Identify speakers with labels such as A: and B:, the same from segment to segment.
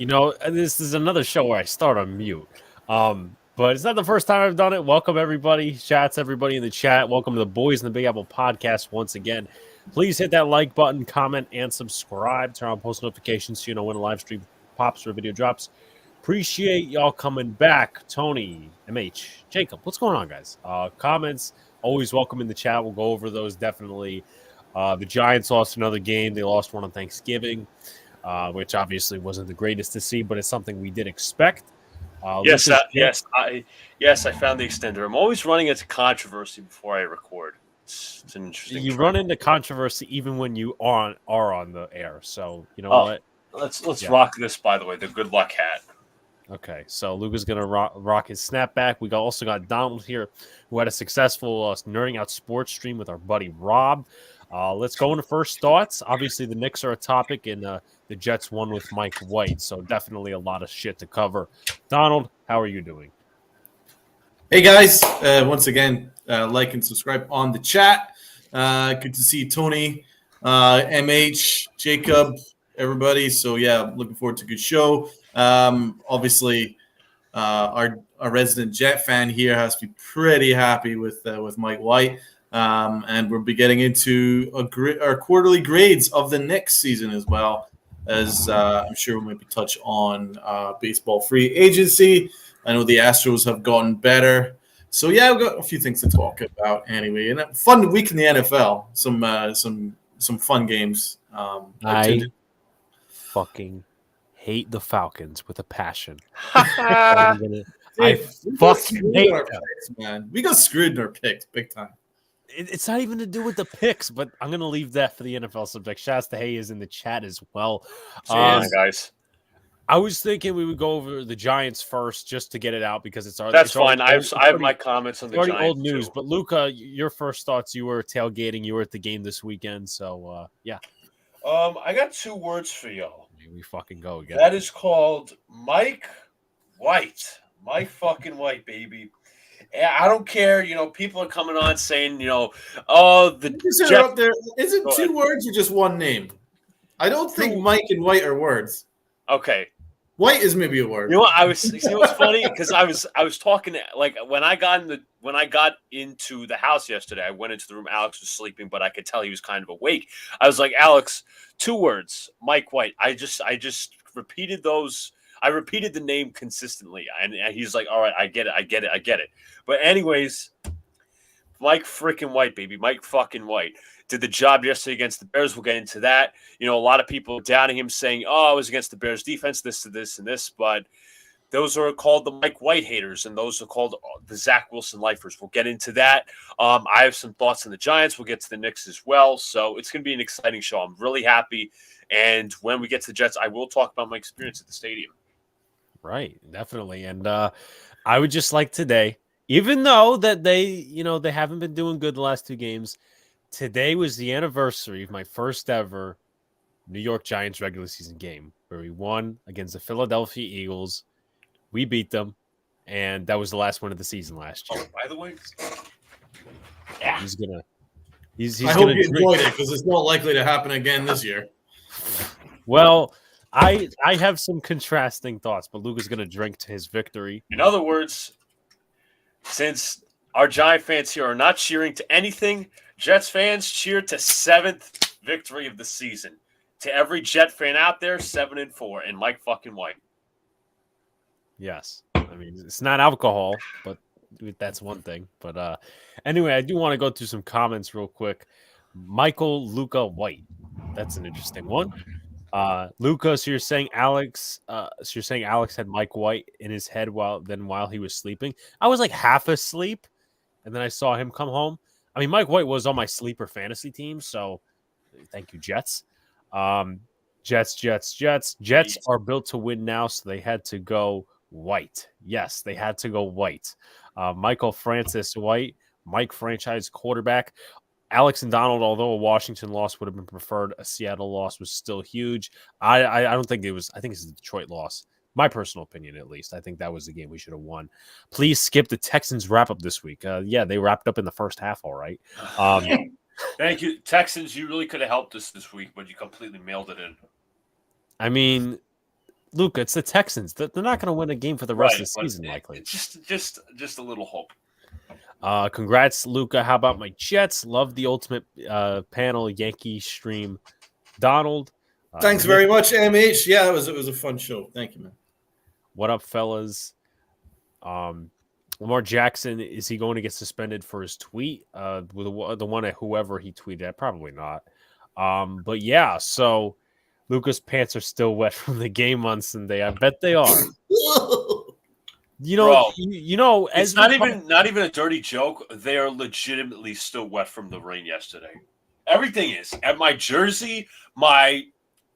A: This is another show where I start on mute. But it's not the first time I've done it. Welcome, everybody. Shouts everybody in the chat. Welcome to the Boys in the Big Apple podcast once again. Please hit that like button, comment, and subscribe. Turn on post notifications so you know when a live stream pops or a video drops. Appreciate y'all coming back. Tony, MH, Jacob, what's going on, guys? Comments, always welcome in the chat. We'll go over those definitely. The Giants lost another game. They lost one on Thanksgiving, which obviously wasn't the greatest to see, but it's something we did expect.
B: Yes, I found the extender. I'm always running into controversy before I record. It's an interesting.
A: You run into controversy even when you are on the air. So you know what?
B: Let's rock this. By the way, the good luck hat.
A: Okay, so Luca's gonna rock his snapback. We also got Donald here, who had a successful nerding out sports stream with our buddy Rob. Let's go into first thoughts. Obviously, the Knicks are a topic, and the Jets won with Mike White, so definitely a lot of shit to cover. Donald, how are you doing?
C: Hey guys, once again, like and subscribe on the chat. Good to see Tony, MH, Jacob, everybody. So yeah, looking forward to a good show. Obviously, our resident Jet fan here has to be pretty happy with Mike White. And we'll be getting into our quarterly grades of the next season as well, as I'm sure we'll maybe touch on baseball free agency. I know the Astros have gotten better. So, yeah, I've got a few things to talk about anyway. And a fun week in the NFL. Some fun games.
A: I fucking hate the Falcons with a passion. I fucking hate them.
C: Picks, man. We got screwed in our picks big time.
A: It's not even to do with the picks, but I'm going to leave that for the NFL subject. Shouts to Hay is in the chat as well.
B: Guys.
A: I was thinking we would go over the Giants first just to get it out because it's our.
B: That's fine. I have my comments on the Giants.
A: Old news, too. But Luca, your first thoughts. You were tailgating. You were at the game this weekend, so yeah.
B: I got 2 words for y'all.
A: Here we fucking go again.
B: That is called Mike White. Mike fucking White, baby. I don't care. People are coming on saying,
C: the up there. Is it 2 words or just one name? I don't think Mike and White are words.
B: Okay.
C: White is maybe a word.
B: You know what? What's funny? Because I was talking like when I got into the house yesterday, I went into the room. Alex was sleeping, but I could tell he was kind of awake. I was like, Alex, 2 words, Mike White. I just repeated those. I repeated the name consistently, and he's like, all right, I get it. But anyways, Mike freaking White, baby. Mike fucking White did the job yesterday against the Bears. We'll get into that. A lot of people doubting him, saying, oh, it was against the Bears defense, this, and this. But those are called the Mike White haters, and those are called the Zach Wilson lifers. We'll get into that. I have some thoughts on the Giants. We'll get to the Knicks as well. So it's going to be an exciting show. I'm really happy. And when we get to the Jets, I will talk about my experience at the stadium.
A: Right, definitely. And I would just like today, even though that they haven't been doing good the last 2 games, today was the anniversary of my first ever New York Giants regular season game where we won against the Philadelphia Eagles. We beat them, and that was the last one of the season last year.
B: Oh, by the way,
A: yeah,
C: I hope you enjoyed it because it's not likely to happen again this year.
A: Well, I have some contrasting thoughts, but Luca's going to drink to his victory.
B: In other words, since our Giant fans here are not cheering to anything, Jets fans cheer to 7th victory of the season. To every Jet fan out there, 7-4, and Mike fucking White.
A: Yes. I mean, it's not alcohol, but that's one thing. But anyway, I do want to go through some comments real quick. Michael Luca White. That's an interesting one. Luca, so you're saying Alex had Mike White in his head while he was sleeping. I was like half asleep, and then I saw him come home. I mean, Mike White was on my sleeper fantasy team, so thank you, Jets. Jets are built to win now, so they had to go White. Yes, they had to go White. Michael Francis White, Mike franchise quarterback. Alex and Donald, although a Washington loss would have been preferred, a Seattle loss was still huge. I don't think it was. I think it's a Detroit loss. My personal opinion, at least. I think that was the game we should have won. Please skip the Texans wrap-up this week. Yeah, they wrapped up in the first half, all right.
B: Thank you. Texans, you really could have helped us this week, but you completely mailed it in.
A: I mean, Luca, it's the Texans. They're not going to win a game for the rest of the
B: but
A: season, likely.
B: Just a little hope.
A: Congrats, Luca. How about my Jets? Love the ultimate panel Yankee stream. Donald.
C: Thanks very much, MH. Yeah, it was a fun show. Thank you, man.
A: What up, fellas? Lamar Jackson, is he going to get suspended for his tweet? With the one at whoever he tweeted at? Probably not. But yeah, so Luca's pants are still wet from the game on Sunday. I bet they are. You know,
B: Bro,
A: you know,
B: it's not even a dirty joke. They are legitimately still wet from the rain yesterday. Everything is. At my jersey, my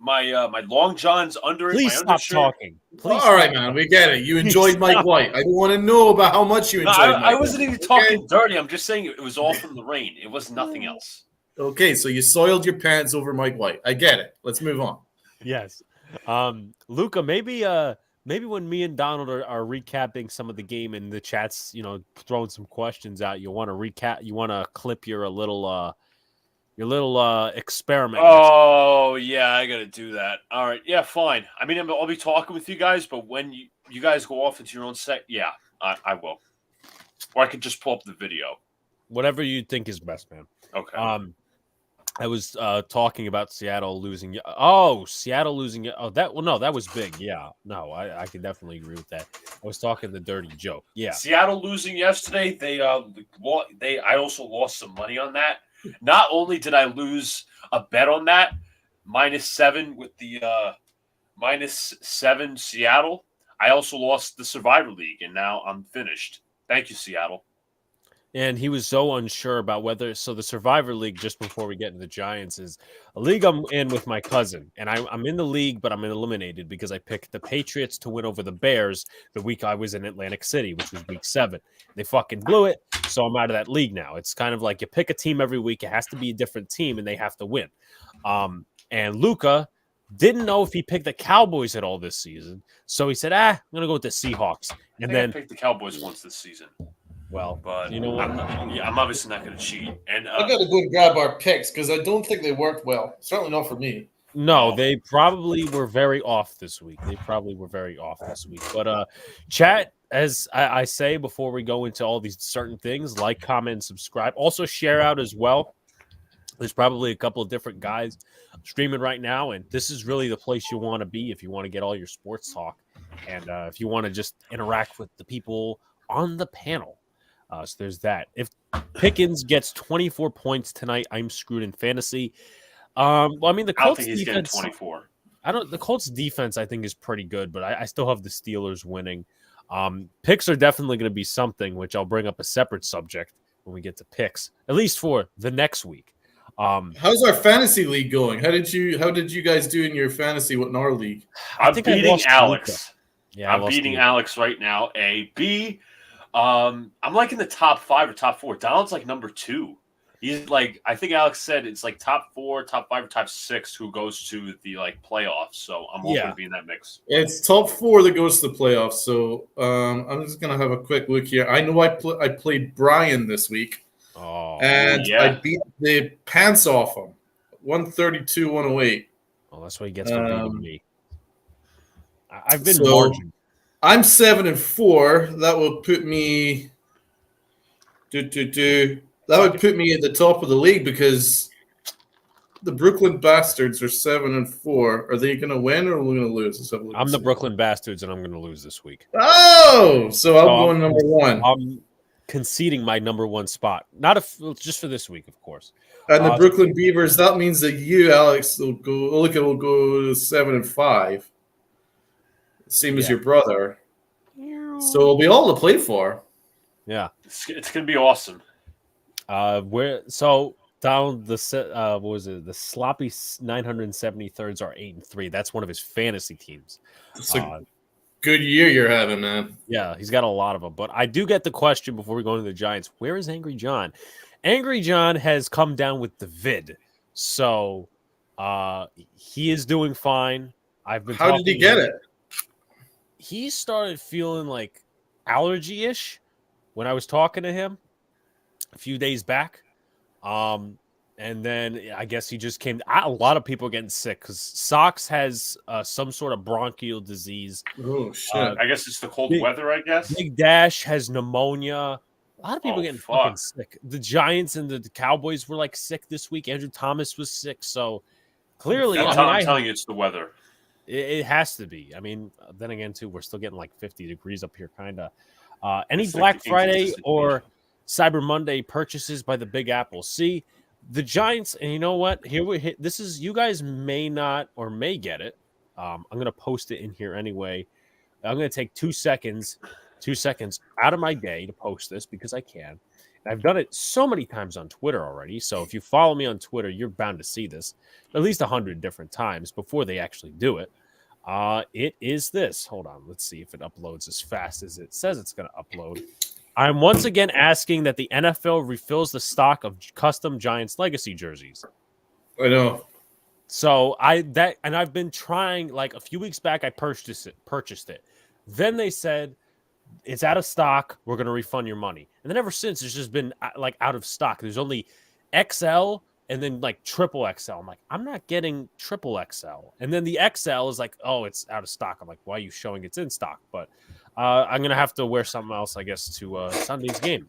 B: long johns under it.
A: Please
B: my
A: stop
B: undershirt.
A: talking. Please
C: All right, man. We get it. You enjoyed Mike White. I don't want to know about how much you enjoyed Mike White.
B: I wasn't even talking dirty. I'm just saying it was all from the rain. It was nothing else.
C: Okay, so you soiled your pants over Mike White. I get it. Let's move on.
A: Yes. Luca, maybe when me and Donald are recapping some of the game and the chat's, throwing some questions out, you want to clip your little experiment.
B: Oh, yeah, I got to do that. All right. Yeah, fine. I mean, I'll be talking with you guys, but when you guys go off into your own set, yeah, I will. Or I could just pull up the video.
A: Whatever you think is best, man.
B: Okay.
A: I was talking about Seattle losing. Oh, Seattle losing. Oh, that was big. Yeah, no, I can definitely agree with that. I was talking the dirty joke. Yeah,
B: Seattle losing yesterday. I also lost some money on that. Not only did I lose a bet on that, -7 with the -7 Seattle, I also lost the Survivor League, and now I'm finished. Thank you, Seattle.
A: And he was so unsure about whether. So the Survivor League, just before we get into the Giants, is a league I'm in with my cousin, and I'm in the league, but I'm eliminated because I picked the Patriots to win over the Bears the week I was in Atlantic City, which was week 7. They fucking blew it, so I'm out of that league now. It's kind of like you pick a team every week; it has to be a different team, and they have to win. And Luca didn't know if he picked the Cowboys at all this season, so he said, "I'm gonna go with the Seahawks." And then
B: I picked the Cowboys once this season.
A: Well,
B: but
A: you know what?
B: I'm obviously not going to cheat. And
C: I got to go and grab our picks because I don't think they worked well. Certainly not for me.
A: No, they probably were very off this week. But chat, as I say before we go into all these certain things, like, comment, subscribe. Also share out as well. There's probably a couple of different guys streaming right now, and this is really the place you want to be if you want to get all your sports talk and if you want to just interact with the people on the panel. So there's that. If Pickens gets 24 points tonight, I'm screwed in fantasy. Well, I mean, the Colts
B: I don't think he's
A: defense,
B: getting 24.
A: The Colts defense, I think, is pretty good, but I still have the Steelers winning. Picks are definitely going to be something, which I'll bring up a separate subject when we get to picks, at least for the next week.
C: How's our fantasy league going? How did you guys do in your fantasy in our league?
B: I'm beating Alex.
A: Yeah,
B: I'm beating Alex right now. B. I'm like in the top 5 or top 4. Donald's like number 2. He's like, I think Alex said it's like top 4, top 5, or top 6 who goes to the playoffs. So I'm hoping to be in that mix.
C: It's top 4 that goes to the playoffs. So I'm just gonna have a quick look here. I know I played Brian this week, and I beat the pants off him, 132-108.
A: Oh, that's what he gets for beating me. I've been margin.
C: I'm 7-4. That will put me. That would put me at the top of the league because the Brooklyn Bastards are 7-4. Are they going to win or are we going to lose?
A: I'm the Brooklyn Bastards, and I'm going to lose this week.
C: Oh, so I'm going number 1.
A: I'm conceding my number 1 spot, just for this week, of course.
C: And the Brooklyn Beavers. That means that you, Alex, will go 7-5. Same as your brother. So it'll be all to play for.
B: Yeah. It's going to be awesome.
A: Down the what was it? The sloppy 973rds are 8-3. That's one of his fantasy teams.
C: It's a good year you're having, man.
A: Yeah, he's got a lot of them. But I do get the question before we go into the Giants. Where is Angry John? Angry John has come down with the vid. So he is doing fine.
C: How did he get it?
A: He started feeling like allergy-ish when I was talking to him a few days back. And then I guess he just came. A lot of people are getting sick because Sox has some sort of bronchial disease.
C: Oh shit!
B: I guess it's the cold
A: Big-
B: weather. I guess.
A: Big Dash has pneumonia. A lot of people
B: Oh,
A: getting
B: fuck.
A: fucking sick. The Giants and the Cowboys were like sick this week. Andrew Thomas was sick. So clearly,
B: I'm telling you, it's the weather.
A: it has to be. I mean, then again, too, we're still getting like 50 degrees up here, kind of. Any
B: It's like
A: Black
B: the
A: Friday
B: inconsistent
A: or Cyber Monday purchases by the Big Apple? See, the Giants, and you know what? Here we hit. This is, you guys may not or may get it. I'm gonna post it in here anyway. I'm gonna take 2 seconds out of my day to post this because I can. And I've done it so many times on Twitter already. So if you follow me on Twitter, you're bound to see this at least 100 different times before they actually do it. It is this. Hold on. Let's see if it uploads as fast as it says it's going to upload. I'm once again asking that the NFL refills the stock of custom Giants legacy jerseys.
C: I know.
A: So I've been trying, like a few weeks back, I purchased it. Then they said it's out of stock. We're going to refund your money. And then ever since, it's just been like out of stock. There's only XL and then like triple XL. I'm like, I'm not getting triple XL. And then the XL is like, oh, it's out of stock. I'm like, why are you showing it's in stock? But I'm going to have to wear something else, I guess, to Sunday's game.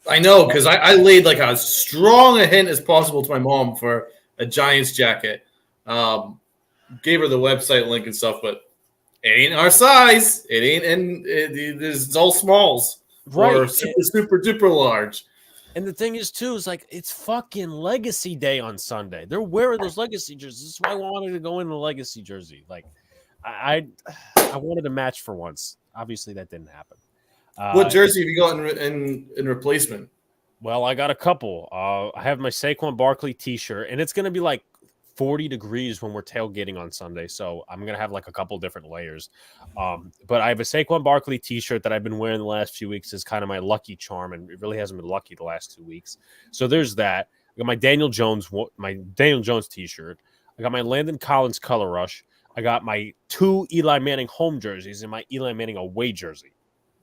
C: I know, because I laid like as strong a hint as possible to my mom for a Giants jacket. Gave her the website link and stuff, but it ain't our size. It ain't, and it's all smalls.
A: Right.
C: Or super duper large.
A: And the thing is, too, is like it's fucking Legacy Day on Sunday. They're wearing those Legacy jerseys. This is why I wanted to go in the Legacy jersey. Like, I wanted a match for once. Obviously, that didn't happen.
C: What jersey have you got in replacement?
A: Well, I got a couple. I have my Saquon Barkley T-shirt, and it's going to be like 40 degrees when we're tailgating on Sunday, so I'm going to have like a couple different layers. But I have a Saquon Barkley T-shirt that I've been wearing the last few weeks as kind of my lucky charm, and it really hasn't been lucky the last 2 weeks. So there's that. I got my Daniel Jones T-shirt. I got my Landon Collins Color Rush. I got my 2 Eli Manning home jerseys and my Eli Manning away jersey.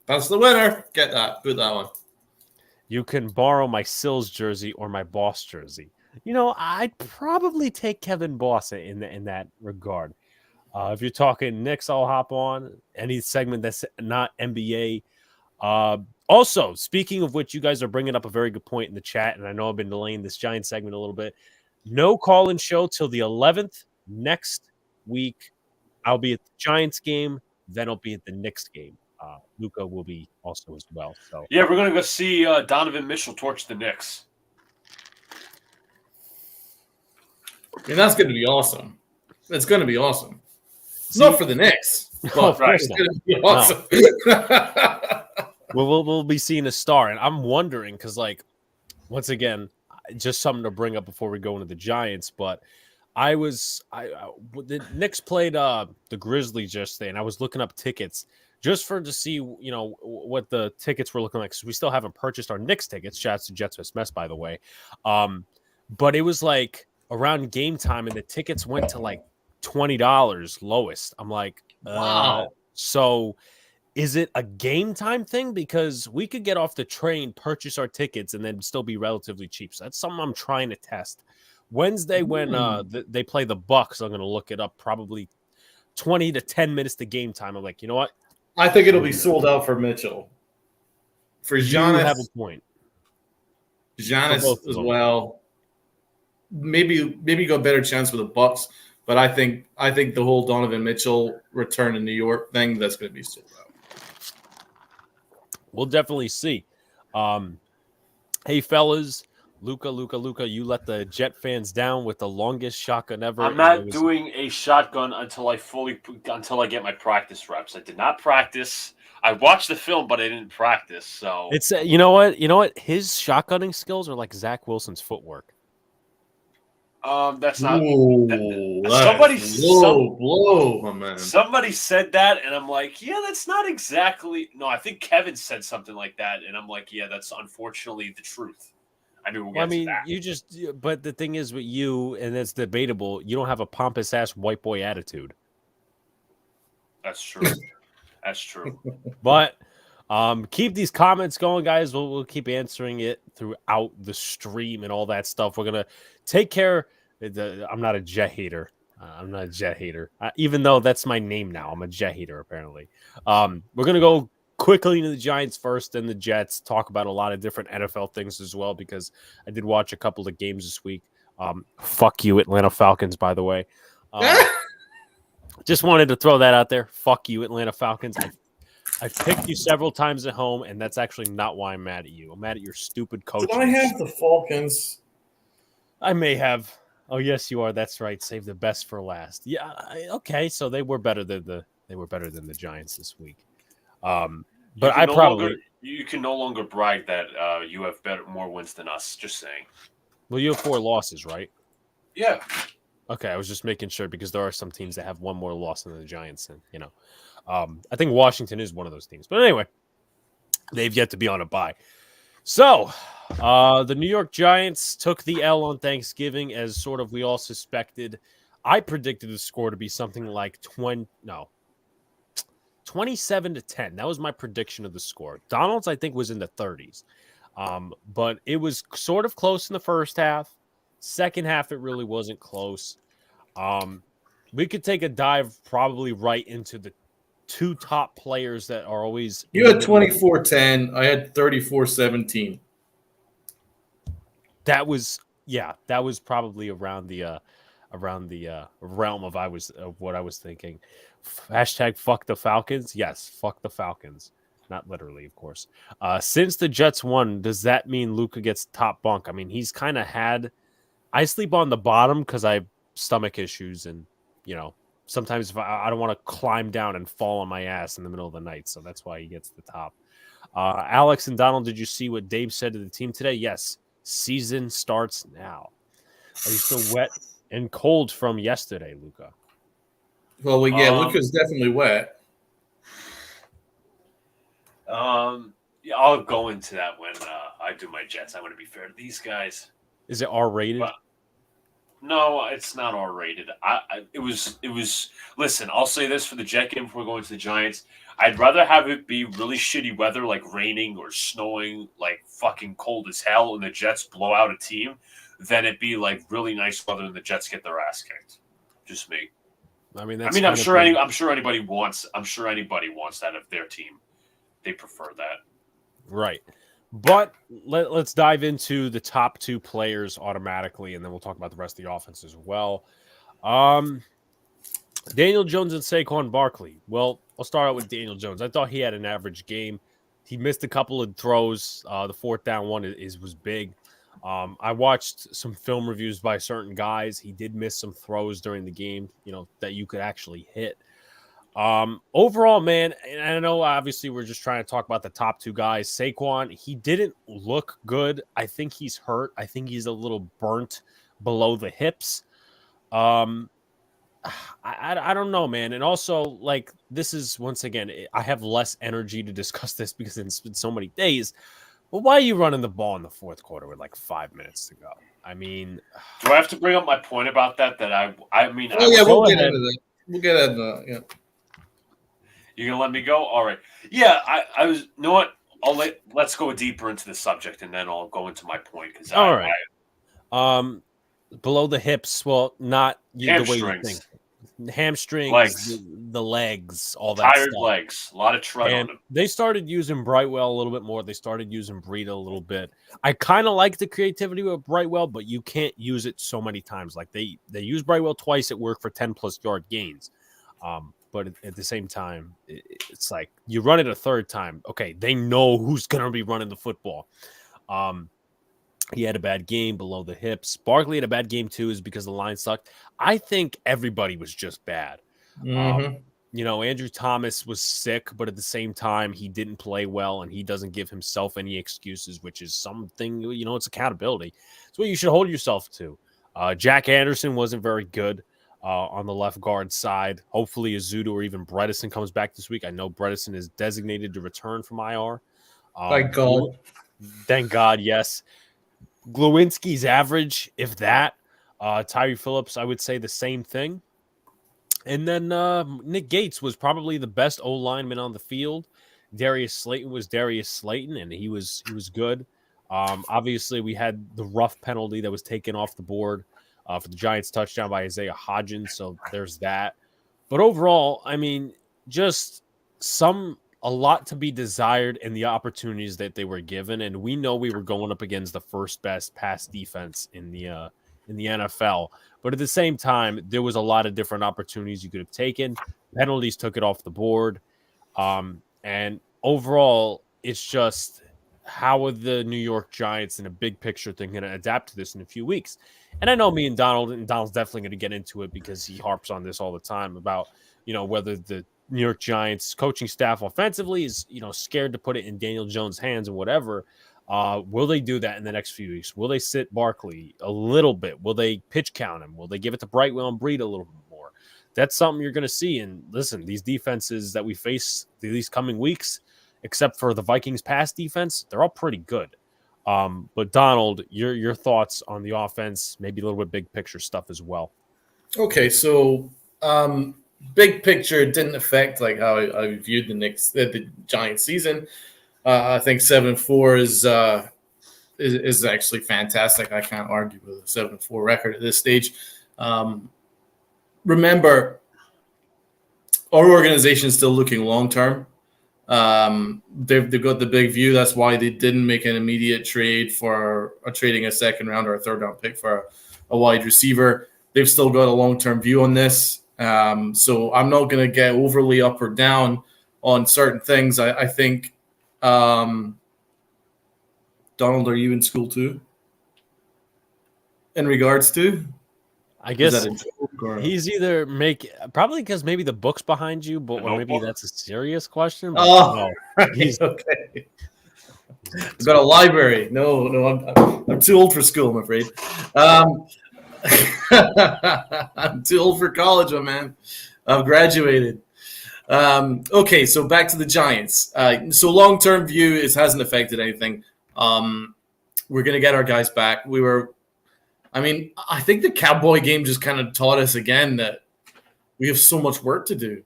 C: That's the winner. Get that. Put that one.
A: You can borrow my Sills jersey or my Boss jersey. You know, I'd probably take Kevin Boss in that regard. If you're talking Knicks, I'll hop on any segment that's not NBA. Also, speaking of which, you guys are bringing up a very good point in the chat, and I know I've been delaying this Giant segment a little bit. No call-in show till the 11th next week. I'll be at the Giants game, then I'll be at the Knicks game. Luca will be also as well. So
B: yeah, we're gonna go see Donovan Mitchell torch the Knicks.
C: And that's going to be awesome. It's going to be awesome. Not for the Knicks, but
A: right.
C: It's going to be awesome.
A: No. We'll be seeing a star, and I'm wondering because, like, once again, just something to bring up before we go into the Giants. But the Knicks played the Grizzlies yesterday, and I was looking up tickets just to see, you know, what the tickets were looking like. Because we still haven't purchased our Knicks tickets. Shouts to Jets Fest Mess, by the way. But it was like around game time, and the tickets went to like $20 lowest. I'm like,
C: Wow.
A: So is it a game time thing? Because we could get off the train, purchase our tickets, and then still be relatively cheap. So that's something I'm trying to test. Wednesday, when they play the Bucks, I'm going to look it up. Probably 20 to 10 minutes to game time. I'm like, you know what?
C: I think it'll be sold out for Mitchell. For
A: You
C: Giannis,
A: have a point.
C: Giannis
A: both of
C: as
A: them.
C: well. Maybe go better chance with the Bucks, but I think the whole Donovan Mitchell return to New York thing, that's going to be sold out.
A: We'll definitely see. Hey, fellas, Luca, you let the Jet fans down with the longest shotgun ever.
B: I'm not doing a shotgun until I get my practice reps. I did not practice. I watched the film, but I didn't practice. So
A: It's you know what? His shotgunning skills are like Zach Wilson's footwork.
B: That's not.
C: Ooh, blow, my man.
B: Somebody said that, and I'm like, yeah, that's not exactly. No, I think Kevin said something like that, and I'm like, yeah, that's unfortunately the truth. I mean, we'll get to that.
A: But the thing is with you, and it's debatable, you don't have a pompous ass white boy attitude.
B: That's true. That's true.
A: But Keep these comments going, guys. We'll keep answering it throughout the stream and all that stuff. We're gonna take care. I'm not a Jet hater. I'm not a Jet hater, even though that's my name now. I'm a Jet hater, apparently. We're gonna go quickly into the Giants first, then the Jets. Talk about a lot of different NFL things as well, because I did watch a couple of games this week. Fuck you, Atlanta Falcons, by the way. Just wanted to throw that out there. Fuck you, Atlanta Falcons. I've picked you several times at home, and that's actually not why I'm mad at you. I'm mad at your stupid coach.
C: Do I have the Falcons?
A: I may have. Oh, yes, you are. That's right. Save the best for last. Yeah. Okay. So they were better than the Giants this week. But
B: you can no longer brag that you have more wins than us. Just saying.
A: Well, you have 4 losses, right?
B: Yeah.
A: Okay, I was just making sure, because there are some teams that have one more loss than the Giants, and I think Washington is one of those teams. But anyway, they've yet to be on a bye. So, the New York Giants took the L on Thanksgiving, as sort of we all suspected. I predicted the score to be something like 27-10. That was my prediction of the score. Donald's, I think, was in the 30s. But it was sort of close in the first half. Second half, it really wasn't close. We could take a dive probably right into the 2 top players that are always.
C: You had 24-10. I had 34-17.
A: That was probably around the realm of what I was thinking. Hashtag fuck the Falcons. Yes, fuck the Falcons. Not literally, of course. Since the Jets won, does that mean Luka gets top bunk? I mean, he's kind of had. I sleep on the bottom because I have stomach issues, and sometimes if I don't want to climb down and fall on my ass in the middle of the night, so that's why he gets the top. Alex and Donald, did you see what Dave said to the team today? Yes, season starts now. Are you still wet and cold from yesterday, Luka?
C: Well, yeah, Luka's definitely wet.
B: Yeah, I'll go into that when I do my Jets. I want to be fair to these guys.
A: Is it R-rated?
B: No, it's not R-rated. It was. Listen, I'll say this for the Jet game before going to the Giants. I'd rather have it be really shitty weather, like raining or snowing, like fucking cold as hell, and the Jets blow out a team, than it be like really nice weather and the Jets get their ass kicked. Just me. I'm sure anybody wants that of their team. They prefer that. Right.
A: But let's dive into the top 2 players automatically, and then we'll talk about the rest of the offense as well. Daniel Jones and Saquon Barkley. Well, I'll start out with Daniel Jones. I thought he had an average game. He missed a couple of throws. The 4th down one was big. I watched some film reviews by certain guys. He did miss some throws during the game, that you could actually hit. Overall, man, and I know obviously we're just trying to talk about the top 2 guys. Saquon, he didn't look good. I think he's hurt. I think he's a little burnt below the hips. I don't know, man. And also, like, this is, once again, I have less energy to discuss this because it's been so many days. But why are you running the ball in the 4th quarter with like 5 minutes to go? I mean,
B: do I have to bring up my point about that?
C: We'll get into that. We'll get into that. Yeah.
B: You're gonna let me go? All right. Yeah, I was. You know what? Let's go deeper into the subject, and then I'll go into my point.
A: All right. Below the hips. Well, not the way you think. Hamstrings,
B: legs,
A: the legs, all that.
B: Tired
A: stuff.
B: legs, a lot of tread on them.
A: They started using Brightwell a little bit more. They started using Breida a little bit. I kind of like the creativity with Brightwell, but you can't use it so many times. Like they use Brightwell twice at work for 10+ yard gains. But at the same time, it's like you run it a 3rd time. Okay, they know who's going to be running the football. He had a bad game below the hips. Barkley had a bad game too, is because the line sucked. I think everybody was just bad. Andrew Thomas was sick, but at the same time, he didn't play well, and he doesn't give himself any excuses, which is something, it's accountability. It's what you should hold yourself to. Jack Anderson wasn't very good on the left guard side. Hopefully Azudu or even Bredesen comes back this week. I know Bredesen is designated to return from IR.
C: Thank God.
A: Thank God, yes. Glowinski's average, if that. Tyree Phillips, I would say the same thing. And then Nick Gates was probably the best O-lineman on the field. Darius Slayton was Darius Slayton, and he was good. Obviously, we had the rough penalty that was taken off the board for the Giants touchdown by Isaiah Hodgins, so there's that. But overall, I mean, just a lot to be desired in the opportunities that they were given, and we know we were going up against the first best pass defense in the NFL. But at the same time, there was a lot of different opportunities you could have taken. Penalties took it off the board. And overall, it's just how are the New York Giants in a big picture thing going to adapt to this in a few weeks? And I know me and Donald's definitely going to get into it because he harps on this all the time about, whether the New York Giants coaching staff offensively is, scared to put it in Daniel Jones' hands and whatever. Will they do that in the next few weeks? Will they sit Barkley a little bit? Will they pitch count him? Will they give it to Brightwell and Breed a little bit more? That's something you're going to see. And listen, these defenses that we face these coming weeks, except for the Vikings pass defense, they're all pretty good. But Donald, your thoughts on the offense, maybe a little bit big picture stuff as well.
C: Okay, so big picture didn't affect like how I viewed the Giants season. I think 7-4 is actually fantastic. I can't argue with a 7-4 record at this stage. Remember, our organization is still looking long term. They've got the big view. That's why they didn't make an immediate trade for trading a second round or a third round pick for a wide receiver. They've still got a long term view on this. So I'm not going to get overly up or down on certain things. I think. Donald, are you in school too? In regards to?
A: I guess he's either probably because maybe the book's behind you, but maybe that's a serious question. But
C: no, he's okay. I've got a library. No, I'm too old for school, I'm afraid. I'm too old for college, my man. I've graduated. Okay, so back to the Giants. So long-term view, it hasn't affected anything. We're going to get our guys back. I think the Cowboy game just kind of taught us again that we have so much work to do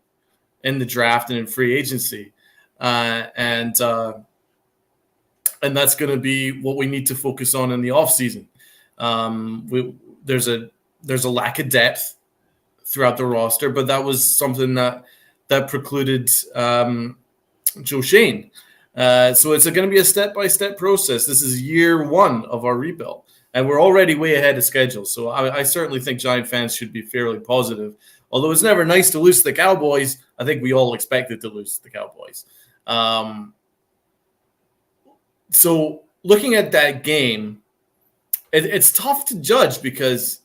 C: in the draft and in free agency. And that's going to be what we need to focus on in the offseason. There's a lack of depth throughout the roster, but that was something that precluded Joe Shane. So it's going to be a step-by-step process. This is year one of our rebuild, and we're already way ahead of schedule. So I certainly think Giant fans should be fairly positive. Although it's never nice to lose to the Cowboys, I think we all expected to lose to the Cowboys. So looking at that game, it's tough to judge because,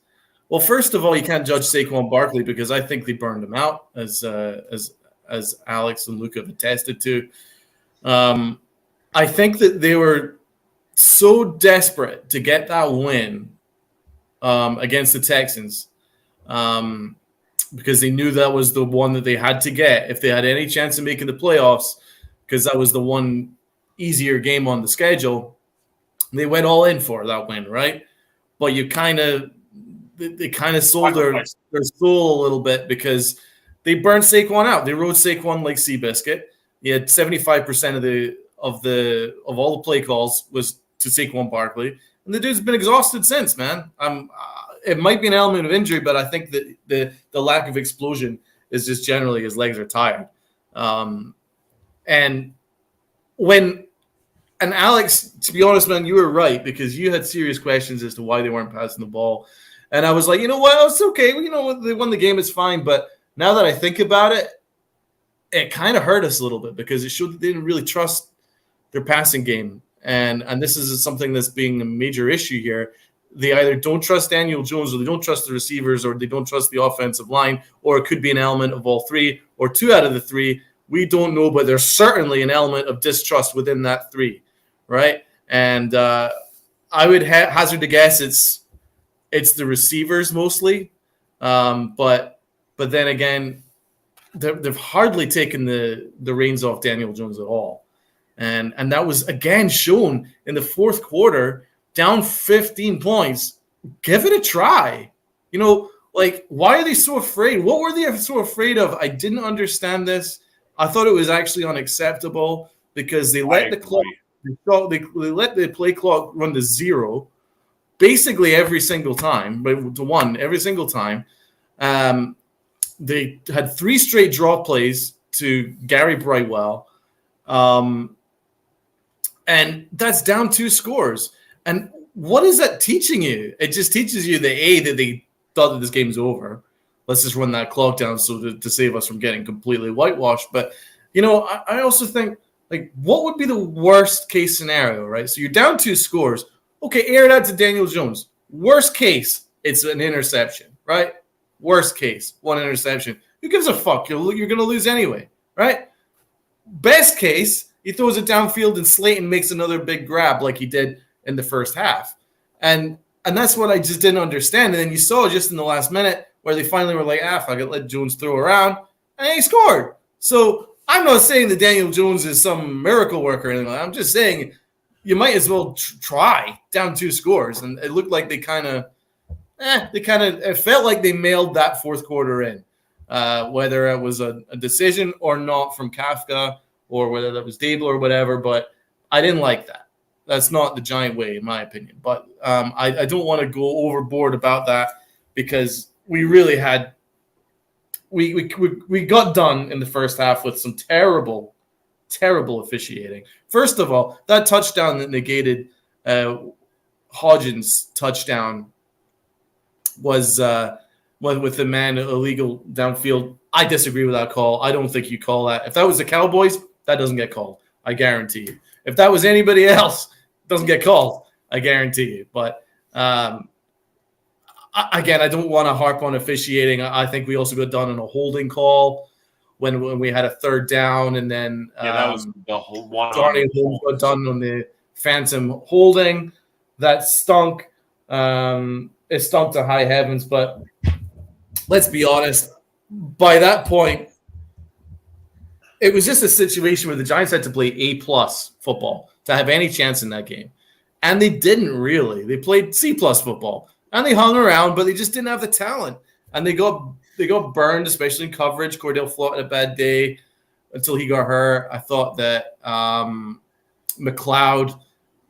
C: well, first of all, you can't judge Saquon Barkley because I think they burned him out, as Alex and Luke have attested to. I think that they were so desperate to get that win against the Texans because they knew that was the one that they had to get if they had any chance of making the playoffs, because that was the one easier game on the schedule. They went all in for that win, right? But they kind of sold their soul a little bit because they burned Saquon out. They rode Saquon like Seabiscuit. He had 75% of all the play calls was to Saquon Barkley, and the dude's been exhausted since. Man, it might be an element of injury, but I think that the lack of explosion is just generally his legs are tired. And Alex, to be honest, man, you were right because you had serious questions as to why they weren't passing the ball, and I was like, you know what, it's okay. They won the game, it's fine. But now that I think about it, it kind of hurt us a little bit because it showed that they didn't really trust their passing game. And this is something that's being a major issue here. They either don't trust Daniel Jones, or they don't trust the receivers, or they don't trust the offensive line, or it could be an element of all three, or two out of the three. We don't know, but there's certainly an element of distrust within that three, right? And I would hazard to guess it's the receivers mostly, but then again, they've hardly taken the reins off Daniel Jones at all. And that was, again, shown in the fourth quarter, down 15 points. Give it a try. Why are they so afraid? What were they so afraid of? I didn't understand this. I thought it was actually unacceptable because they let the clock, they let the play clock run to 0 basically every single time, but to 1 every single time. They had 3 straight draw plays to Gary Brightwell. And that's down 2 scores. And what is that teaching you? It just teaches you that they thought that this game's over. Let's just run that clock down to save us from getting completely whitewashed. But, I also think, like, what would be the worst case scenario, right? So you're down 2 scores. Okay, air it out to Daniel Jones. Worst case, it's an interception, right? Worst case, 1 interception. Who gives a fuck? You're going to lose anyway, right? Best case, he throws it downfield and Slayton makes another big grab like he did in the first half. And that's what I just didn't understand. And then you saw just in the last minute where they finally were like, fuck it, let Jones throw around. And he scored. So I'm not saying that Daniel Jones is some miracle worker or anything like that. I'm just saying you might as well try down 2 scores. And it looked like it felt like they mailed that fourth quarter in, whether it was a decision or not from Kafka or whether that was Dable or whatever. But I didn't like that. That's not the Giant way, in my opinion. But I don't want to go overboard about that because we really had we got done in the first half with some terrible officiating. First of all, that touchdown that negated Hodgins' touchdown was with the man illegal downfield. I disagree with that call. I don't think you call that. If that was the Cowboys, that doesn't get called. I guarantee you. If that was anybody else, it doesn't get called. I guarantee you. But again, I don't want to harp on officiating. I think we also got done on a holding call when we had a third down, and then
B: that was the whole one.
C: Darnay Holmes got done on the phantom holding. That stunk. It stunk to high heavens, but let's be honest. By that point, it was just a situation where the Giants had to play A+ football to have any chance in that game. And they didn't really. They played C+ football. And they hung around, but they just didn't have the talent. And they got burned, especially in coverage. Cordell Flott had a bad day until he got hurt. I thought that McLeod,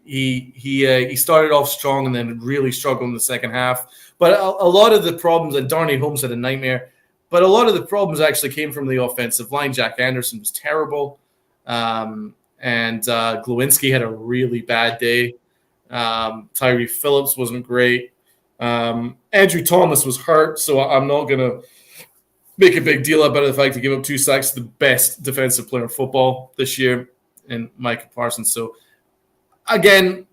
C: he started off strong and then really struggled in the second half. But a lot of the problems, and Darnay Holmes had a nightmare, but a lot of the problems actually came from the offensive line. Jack Anderson was terrible. And Glowinski had a really bad day. Tyree Phillips wasn't great. Andrew Thomas was hurt, so I'm not going to make a big deal about the fact to give up 2 sacks to the best defensive player in football this year in Micah Parsons. So, again,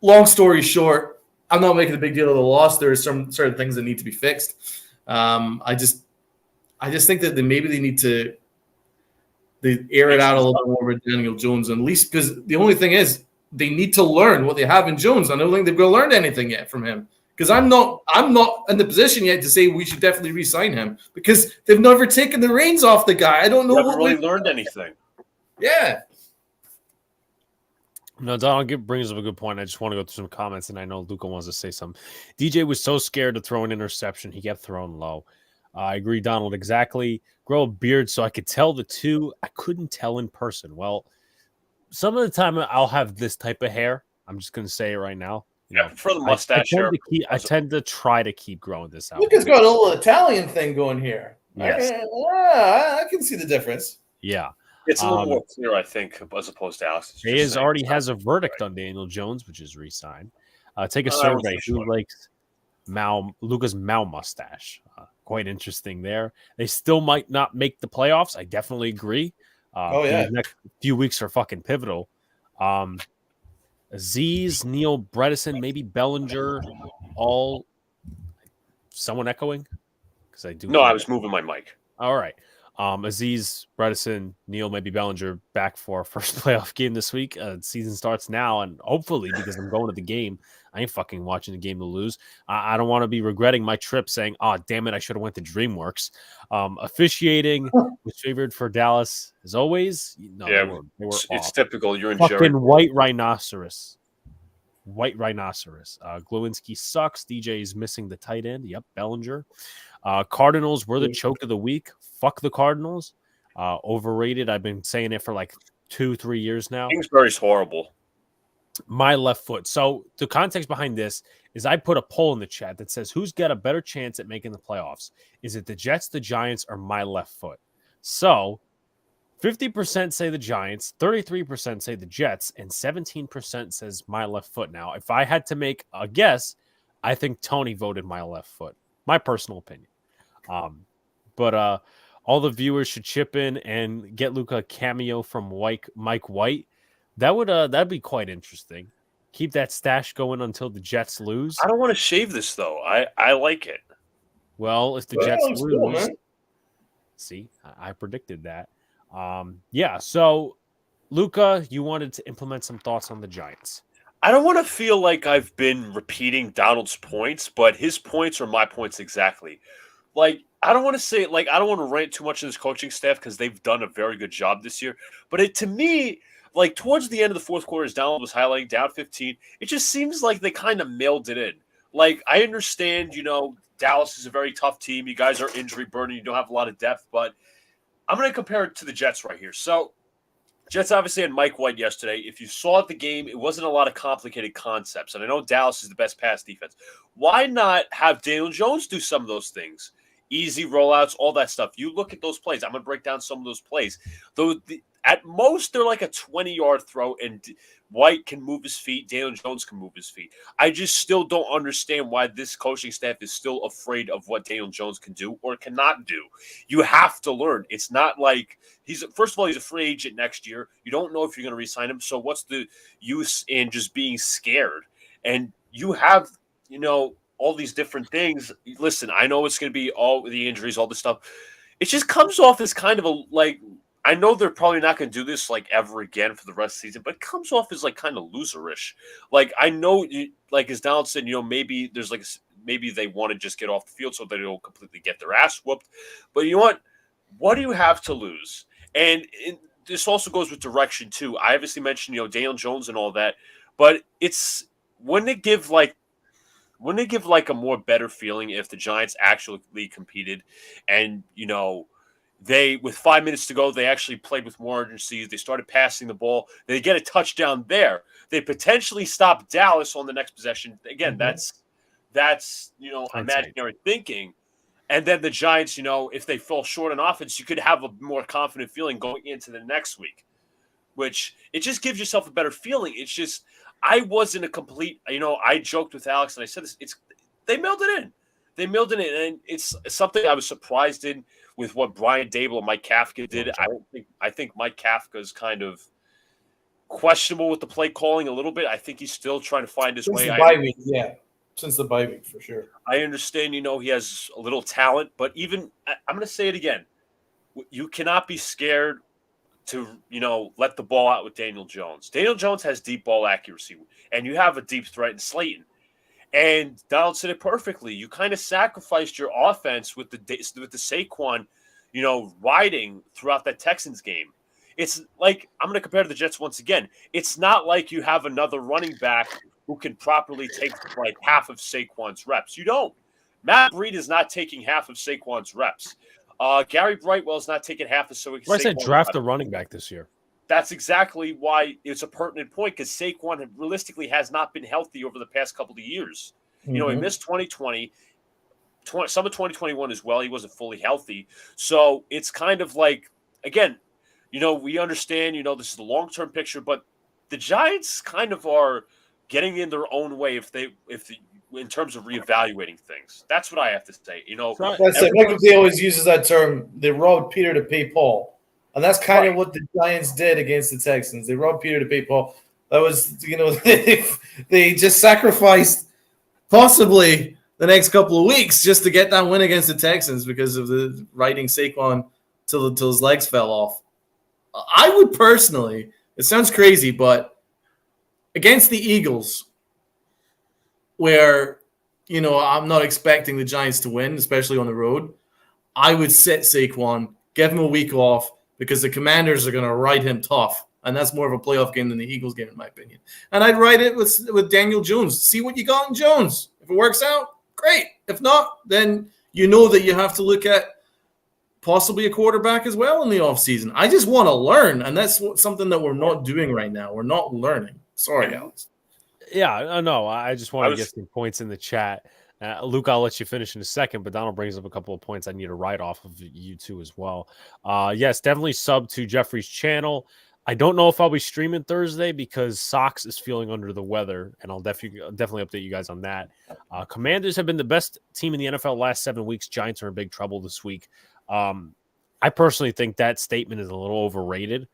C: long story short, I'm not making a big deal of the loss. There are some certain things that need to be fixed. I just think that maybe they need to air it out a little more with Daniel Jones, at least because the only thing is they need to learn what they have in Jones. I don't think they've learned anything yet from him. Because I'm not in the position yet to say we should definitely re-sign him because they've never taken the reins off the guy. I don't know
B: what really learned anything.
C: Yeah.
A: No, Donald brings up a good point. I just want to go through some comments, and I know Luca wants to say something. DJ was so scared to throw an interception, he kept throwing low. I agree, Donald, exactly. Grow a beard so I could tell the two. I couldn't tell in person. Well, some of the time I'll have this type of hair. I'm just going to say it right now.
B: For the mustache hair.
A: I tend to try to keep growing this out.
C: Luca's got a little Italian thing going here.
A: Yes.
C: I can see the difference.
A: Yeah.
B: It's a little more clear, I think, as opposed to Alex.
A: Hayes already has a verdict on Daniel Jones, which is re-signed. Take a survey. Who likes Luca's Mao mustache? Quite interesting there. They still might not make the playoffs. I definitely agree. The next few weeks are fucking pivotal. Aziz, Neil Bredesen, maybe Bellinger, all someone echoing? Because I do.
B: No, I was moving my mic.
A: All right. Aziz, Bredesen, Neil, maybe Bellinger back for our first playoff game this week. Season starts now, and hopefully, because I'm going to the game, I ain't fucking watching the game to lose. I don't want to be regretting my trip saying, oh, damn it, I should have went to DreamWorks. Officiating was favored for Dallas, as always. No,
B: yeah,
A: they were
B: it's typical. You're in
A: fucking white rhinoceros. White rhinoceros. Glowinski sucks. DJ is missing the tight end. Yep, Bellinger. Cardinals were the choke of the week. Fuck the Cardinals. overrated. I've been saying it for like 2-3 years now.
B: Kingsbury's horrible.
A: My left foot. So the context behind this is I put a poll in the chat that says who's got a better chance at making the playoffs? Is it the Jets, the Giants, or my left foot? So 50% say the Giants, 33% say the Jets, and 17% says my left foot. Now, if I had to make a guess, I think Tony voted my left foot. My personal opinion. But all the viewers should chip in and get Luka a cameo from Mike White. That'd be quite interesting. Keep that stash going until the Jets lose.
B: I don't want to shave this though. I like it.
A: Well, if the Jets lose, see, I predicted that. Yeah. So, Luka, you wanted to implement some thoughts on the Giants.
B: I don't want to feel like I've been repeating Donald's points, but his points are my points exactly. Like, I don't want to say, like, I don't want to rant too much on this coaching staff because they've done a very good job this year. But to me, like, towards the end of the fourth quarter, as Donald was highlighting, down 15, it just seems like they kind of mailed it in. Like, I understand, Dallas is a very tough team. You guys are injury burdened. You don't have a lot of depth. But I'm going to compare it to the Jets right here. So, Jets obviously had Mike White yesterday. If you saw at the game, it wasn't a lot of complicated concepts. And I know Dallas is the best pass defense. Why not have Daniel Jones do some of those things? Easy rollouts, all that stuff. You look at those plays. I'm going to break down some of those plays. Though at most, they're like a 20-yard throw, and White can move his feet. Daniel Jones can move his feet. I just still don't understand why this coaching staff is still afraid of what Daniel Jones can do or cannot do. You have to learn. It's not like first of all, he's a free agent next year. You don't know if you're going to re-sign him. So what's the use in just being scared? And you have, all these different things. Listen, I know it's going to be all the injuries, all this stuff. It just comes off as kind of I know they're probably not going to do this like ever again for the rest of the season, but it comes off as like kind of loserish. Like, I know, like as Donald said, maybe there's maybe they want to just get off the field so they don't completely get their ass whooped. But you know what? What do you have to lose? And this also goes with direction too. I obviously mentioned, Daniel Jones and all that, but wouldn't it give a more better feeling if the Giants actually competed and, they, with 5 minutes to go, they actually played with more urgency. They started passing the ball. They get a touchdown there. They potentially stop Dallas on the next possession. Again, that's imaginary thinking. And then the Giants, if they fall short on offense, you could have a more confident feeling going into the next week, which it just gives yourself a better feeling. It's just, I wasn't a complete, I joked with Alex and I said this, they mailed it in. They mailed it in, and it's something I was surprised in with what Brian Dable and Mike Kafka did. I think Mike Kafka is kind of questionable with the play calling a little bit. I think he's still trying to find his way.
C: Since the bye week, for sure.
B: I understand, he has a little talent, but even I'm going to say it again. You cannot be scared to, let the ball out with Daniel Jones. Daniel Jones has deep ball accuracy, and you have a deep threat in Slayton. And Donald said it perfectly. You kind of sacrificed your offense with the Saquon, riding throughout that Texans game. It's like, I'm going to compare to the Jets once again. It's not like you have another running back who can properly take like half of Saquon's reps. You don't. Matt Breida is not taking half of Saquon's reps. Gary Brightwell is not taking half of Saquon's reps.
A: I said draft a running back this year.
B: That's exactly why it's a pertinent point, because Saquon realistically has not been healthy over the past couple of years. He missed 2020, some of 2021 as well. He wasn't fully healthy. So it's kind of like, again, we understand, this is the long-term picture, but the Giants kind of are getting in their own way in terms of reevaluating things. That's what I have to say.
C: Michael D always uses that term, they robbed Peter to pay Paul. And that's kind of what the Giants did against the Texans. They robbed Peter to pay Paul. That was, they just sacrificed possibly the next couple of weeks just to get that win against the Texans because of the riding Saquon till his legs fell off. I would personally, it sounds crazy, but against the Eagles, where, I'm not expecting the Giants to win, especially on the road, I would sit Saquon, give him a week off, because the Commanders are going to ride him tough. And that's more of a playoff game than the Eagles game, in my opinion. And I'd ride it with Daniel Jones. See what you got in Jones. If it works out, great. If not, then that you have to look at possibly a quarterback as well in the offseason. I just want to learn, and that's something that we're not doing right now. We're not learning. Sorry, Alex.
A: Yeah, no, I just want to get some points in the chat. Luke, I'll let you finish in a second, but Donald brings up a couple of points I need to write off of you two as well. Yes, definitely sub to Jeffrey's channel. I don't know if I'll be streaming Thursday because Sox is feeling under the weather, and I'll definitely update you guys on that. Commanders have been the best team in the NFL last 7 weeks. Giants are in big trouble this week. I personally think that statement is a little overrated.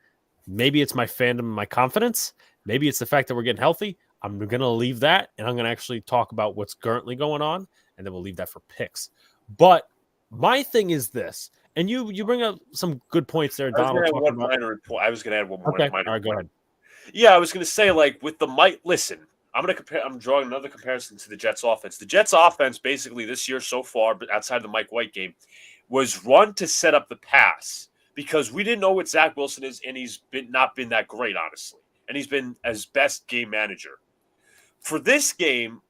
A: Maybe it's my fandom and my confidence. Maybe it's the fact that we're getting healthy. I'm going to leave that, and I'm going to actually talk about what's currently going on, and then we'll leave that for picks. But my thing is this, and you bring up some good points there, Donald.
B: I was going to add one more.
A: Okay, all right, go ahead.
B: Yeah, I was going to say, like, with the listen, I'm drawing another comparison to the Jets offense. The Jets offense, basically, this year so far, but outside of the Mike White game, was run to set up the pass because we didn't know what Zach Wilson is, and he's not been that great, honestly. And he's been as best game manager. For this game,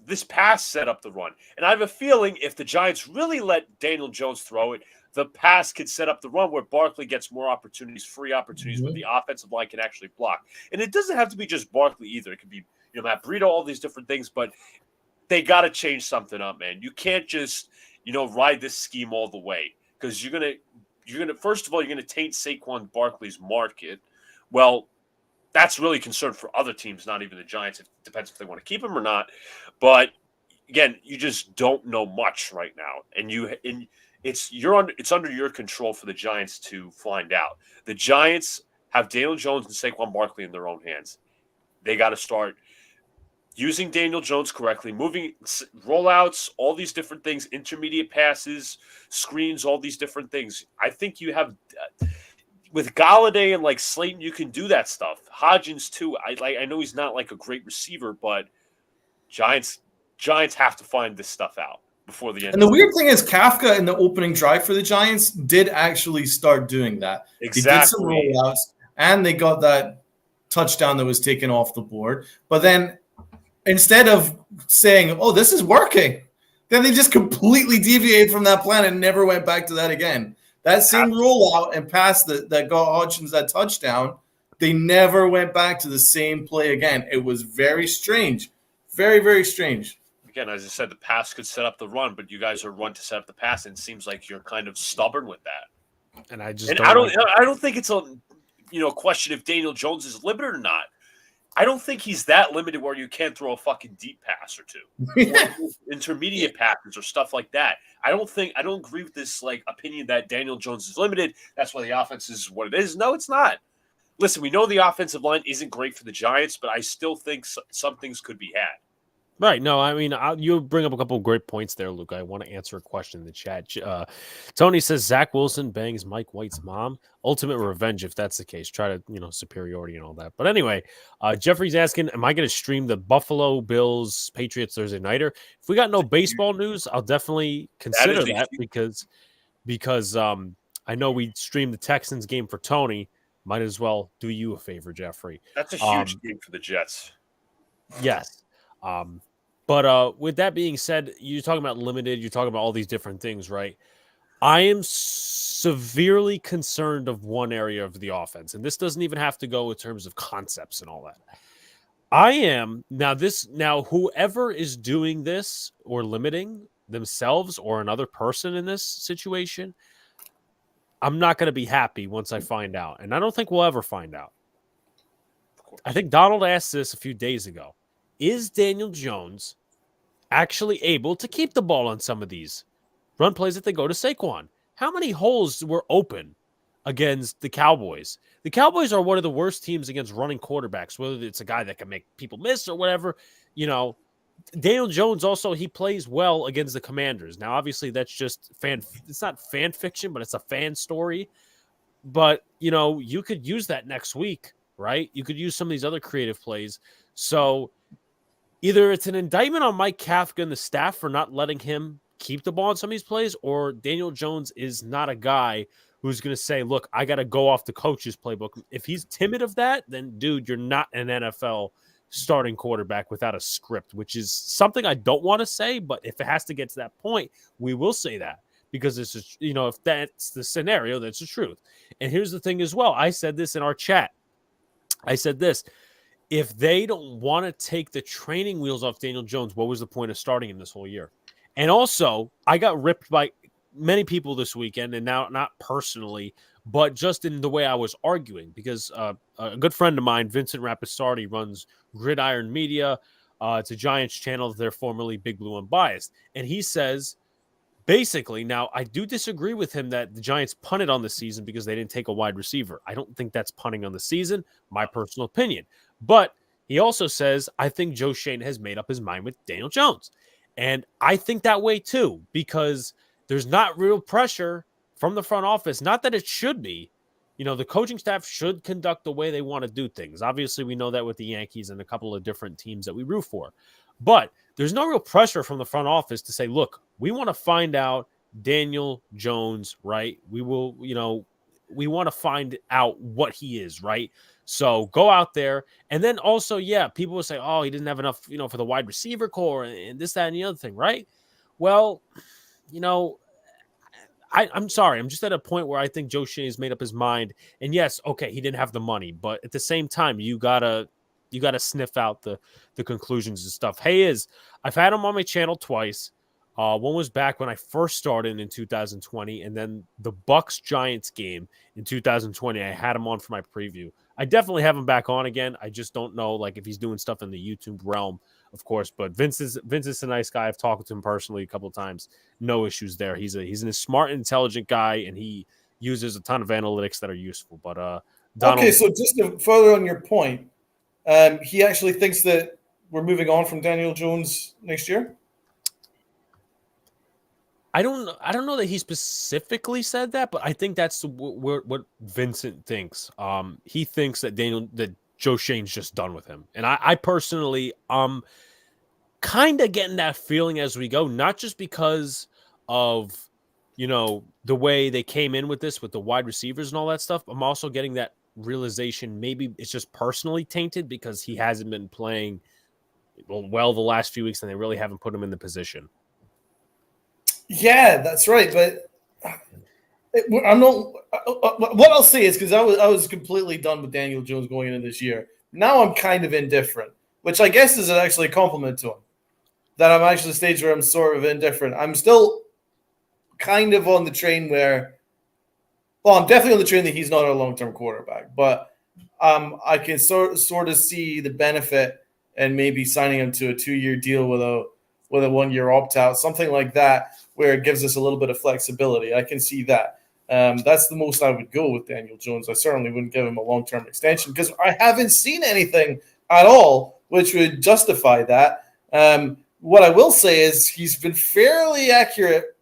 B: this pass set up the run. And I have a feeling if the Giants really let Daniel Jones throw it, the pass could set up the run where Barkley gets more opportunities, free opportunities where the offensive line can actually block. And it doesn't have to be just Barkley either. It could be, Matt Breida, all these different things, but they got to change something up, man. You can't just, ride this scheme all the way because you're going to, first of all, you're going to taint Saquon Barkley's market. Well, that's really concerned for other teams, not even the Giants. It depends if they want to keep him or not. But again, you just don't know much right now, and it's under your control for the Giants to find out. The Giants have Daniel Jones and Saquon Barkley in their own hands. They got to start using Daniel Jones correctly, moving rollouts, all these different things, intermediate passes, screens, all these different things. I think you have. With Galladay and like Slayton, you can do that stuff. Hodgins too. I know he's not like a great receiver, but Giants have to find this stuff out before the end.
C: And the weird thing is, Kafka in the opening drive for the Giants did actually start doing that.
B: Exactly.
C: They did some rollouts, and they got that touchdown that was taken off the board. But then instead of saying, "Oh, this is working," then they just completely deviated from that plan and never went back to that again. That same rollout and pass that got Hodgins that touchdown, they never went back to the same play again. It was very strange. Very, very strange.
B: Again, as I said, the pass could set up the run, but you guys are run to set up the pass, and it seems like you're kind of stubborn with that.
A: And I
B: don't think it's a question if Daniel Jones is limited or not. I don't think he's that limited where you can't throw a fucking deep pass or two, or intermediate passes or stuff like that. I don't agree with this opinion that Daniel Jones is limited. That's why the offense is what it is. No, it's not. Listen, we know the offensive line isn't great for the Giants, but I still think some things could be had.
A: Right. No, I mean, you bring up a couple of great points there, Luke. I want to answer a question in the chat. Tony says Zach Wilson bangs Mike White's mom. Ultimate revenge, if that's the case. Try to, superiority and all that. But anyway, Jeffrey's asking, am I going to stream the Buffalo Bills Patriots Thursday nighter? If we got no baseball news, I'll definitely consider that because I know we streamed the Texans game for Tony. Might as well do you a favor, Jeffrey.
B: That's a huge game for the Jets.
A: Yes. But with that being said, you're talking about limited, you're talking about all these different things, right? I am severely concerned of one area of the offense, and this doesn't even have to go in terms of concepts and all that. I am now whoever is doing this or limiting themselves or another person in this situation, I'm not going to be happy once I find out. And I don't think we'll ever find out. I think Donald asked this a few days ago. Is Daniel Jones actually able to keep the ball on some of these run plays that they go to Saquon? How many holes were open against the Cowboys? The Cowboys are one of the worst teams against running quarterbacks, whether it's a guy that can make people miss or whatever. Daniel Jones also, he plays well against the Commanders. Now, obviously, that's just it's not fan fiction, but it's a fan story. But, you could use that next week, right? You could use some of these other creative plays. So either it's an indictment on Mike Kafka and the staff for not letting him keep the ball in some of these plays, or Daniel Jones is not a guy who's going to say, look, I got to go off the coach's playbook. If he's timid of that, then, dude, you're not an NFL starting quarterback without a script, which is something I don't want to say, but if it has to get to that point, we will say that because it's if that's the scenario, that's the truth. And here's the thing as well. I said this in our chat. I said this. If they don't want to take the training wheels off Daniel Jones, what was the point of starting him this whole year? And also, I got ripped by many people this weekend, and now not personally, but just in the way I was arguing, because a good friend of mine, Vincent Rapisardi, runs Gridiron Media. It's a Giants channel. They're formerly Big Blue Unbiased. And he says, basically, now I do disagree with him that the Giants punted on the season because they didn't take a wide receiver. I don't think that's punting on the season, my personal opinion. But he also says, I think Joe Schoen has made up his mind with Daniel Jones. And I think that way too, because there's not real pressure from the front office. Not that it should be. The coaching staff should conduct the way they want to do things. Obviously, we know that with the Yankees and a couple of different teams that we root for. But there's no real pressure from the front office to say, look, we want to find out Daniel Jones, right? We will, we want to find out what he is, right? So go out there. And then also, people will say, oh, he didn't have enough, for the wide receiver core and this, that, and the other thing, right? Well, I'm sorry. I'm just at a point where I think Joe Schoen has made up his mind. And yes, okay, he didn't have the money, but at the same time, you gotta sniff out the conclusions and stuff. I've had him on my channel twice. One was back when I first started in 2020, and then the Bucks Giants game in 2020. I had him on for my preview. I definitely have him back on again. I just don't know if he's doing stuff in the YouTube realm, of course. But Vince is a nice guy. I've talked to him personally a couple of times. No issues there. He's a smart, intelligent guy, and he uses a ton of analytics that are useful. But Donald,
D: okay, so just to further on your point, he actually thinks that we're moving on from Daniel Jones next year.
A: I don't know that he specifically said that, but I think that's what Vincent thinks. He thinks that Joe Schoen's just done with him. And I personally, kind of getting that feeling as we go, not just because of, the way they came in with this, with the wide receivers and all that stuff. I'm also getting that realization maybe it's just personally tainted because he hasn't been playing well the last few weeks and they really haven't put him in the position.
D: Yeah, that's right. But I'm not. What I'll say is because I was completely done with Daniel Jones going into this year. Now I'm kind of indifferent, which I guess is actually a compliment to him. That I'm actually at the stage where I'm sort of indifferent. I'm still kind of on the train where, I'm definitely on the train that he's not a long-term quarterback, but I can sort of see the benefit and maybe signing him to a 2-year deal with a 1-year opt-out, something like that, where it gives us a little bit of flexibility. I can see that. That's the most I would go with Daniel Jones. I certainly wouldn't give him a long-term extension because I haven't seen anything at all which would justify that. What I will say is he's been fairly accurate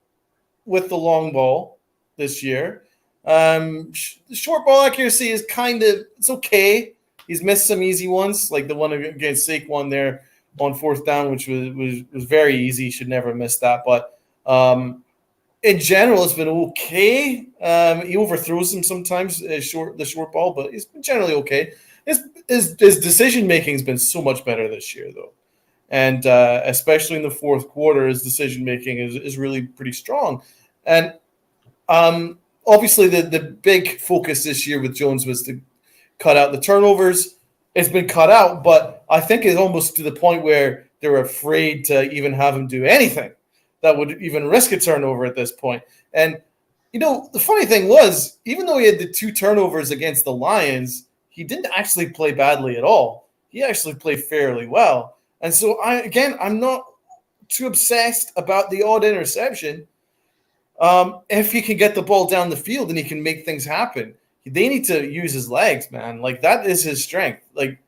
D: with the long ball this year. The short ball accuracy is it's okay. He's missed some easy ones, like the one against Saquon there on 4th down, which was very easy. Should never miss that. But in general, it's been okay. He overthrows him sometimes, the short ball, but it's been generally okay. His decision making has been so much better this year, though, and especially in the fourth quarter, his decision making is really pretty strong. And obviously, the big focus this year with Jones was to cut out the turnovers. It's been cut out, but I think it's almost to the point where they're afraid to even have him do anything that would even risk a turnover at this point. And, the funny thing was, even though he had the 2 turnovers against the Lions, he didn't actually play badly at all. He actually played fairly well. And so, I'm not too obsessed about the odd interception. If he can get the ball down the field and he can make things happen. They need to use his legs, man. Like, that is his strength. Like,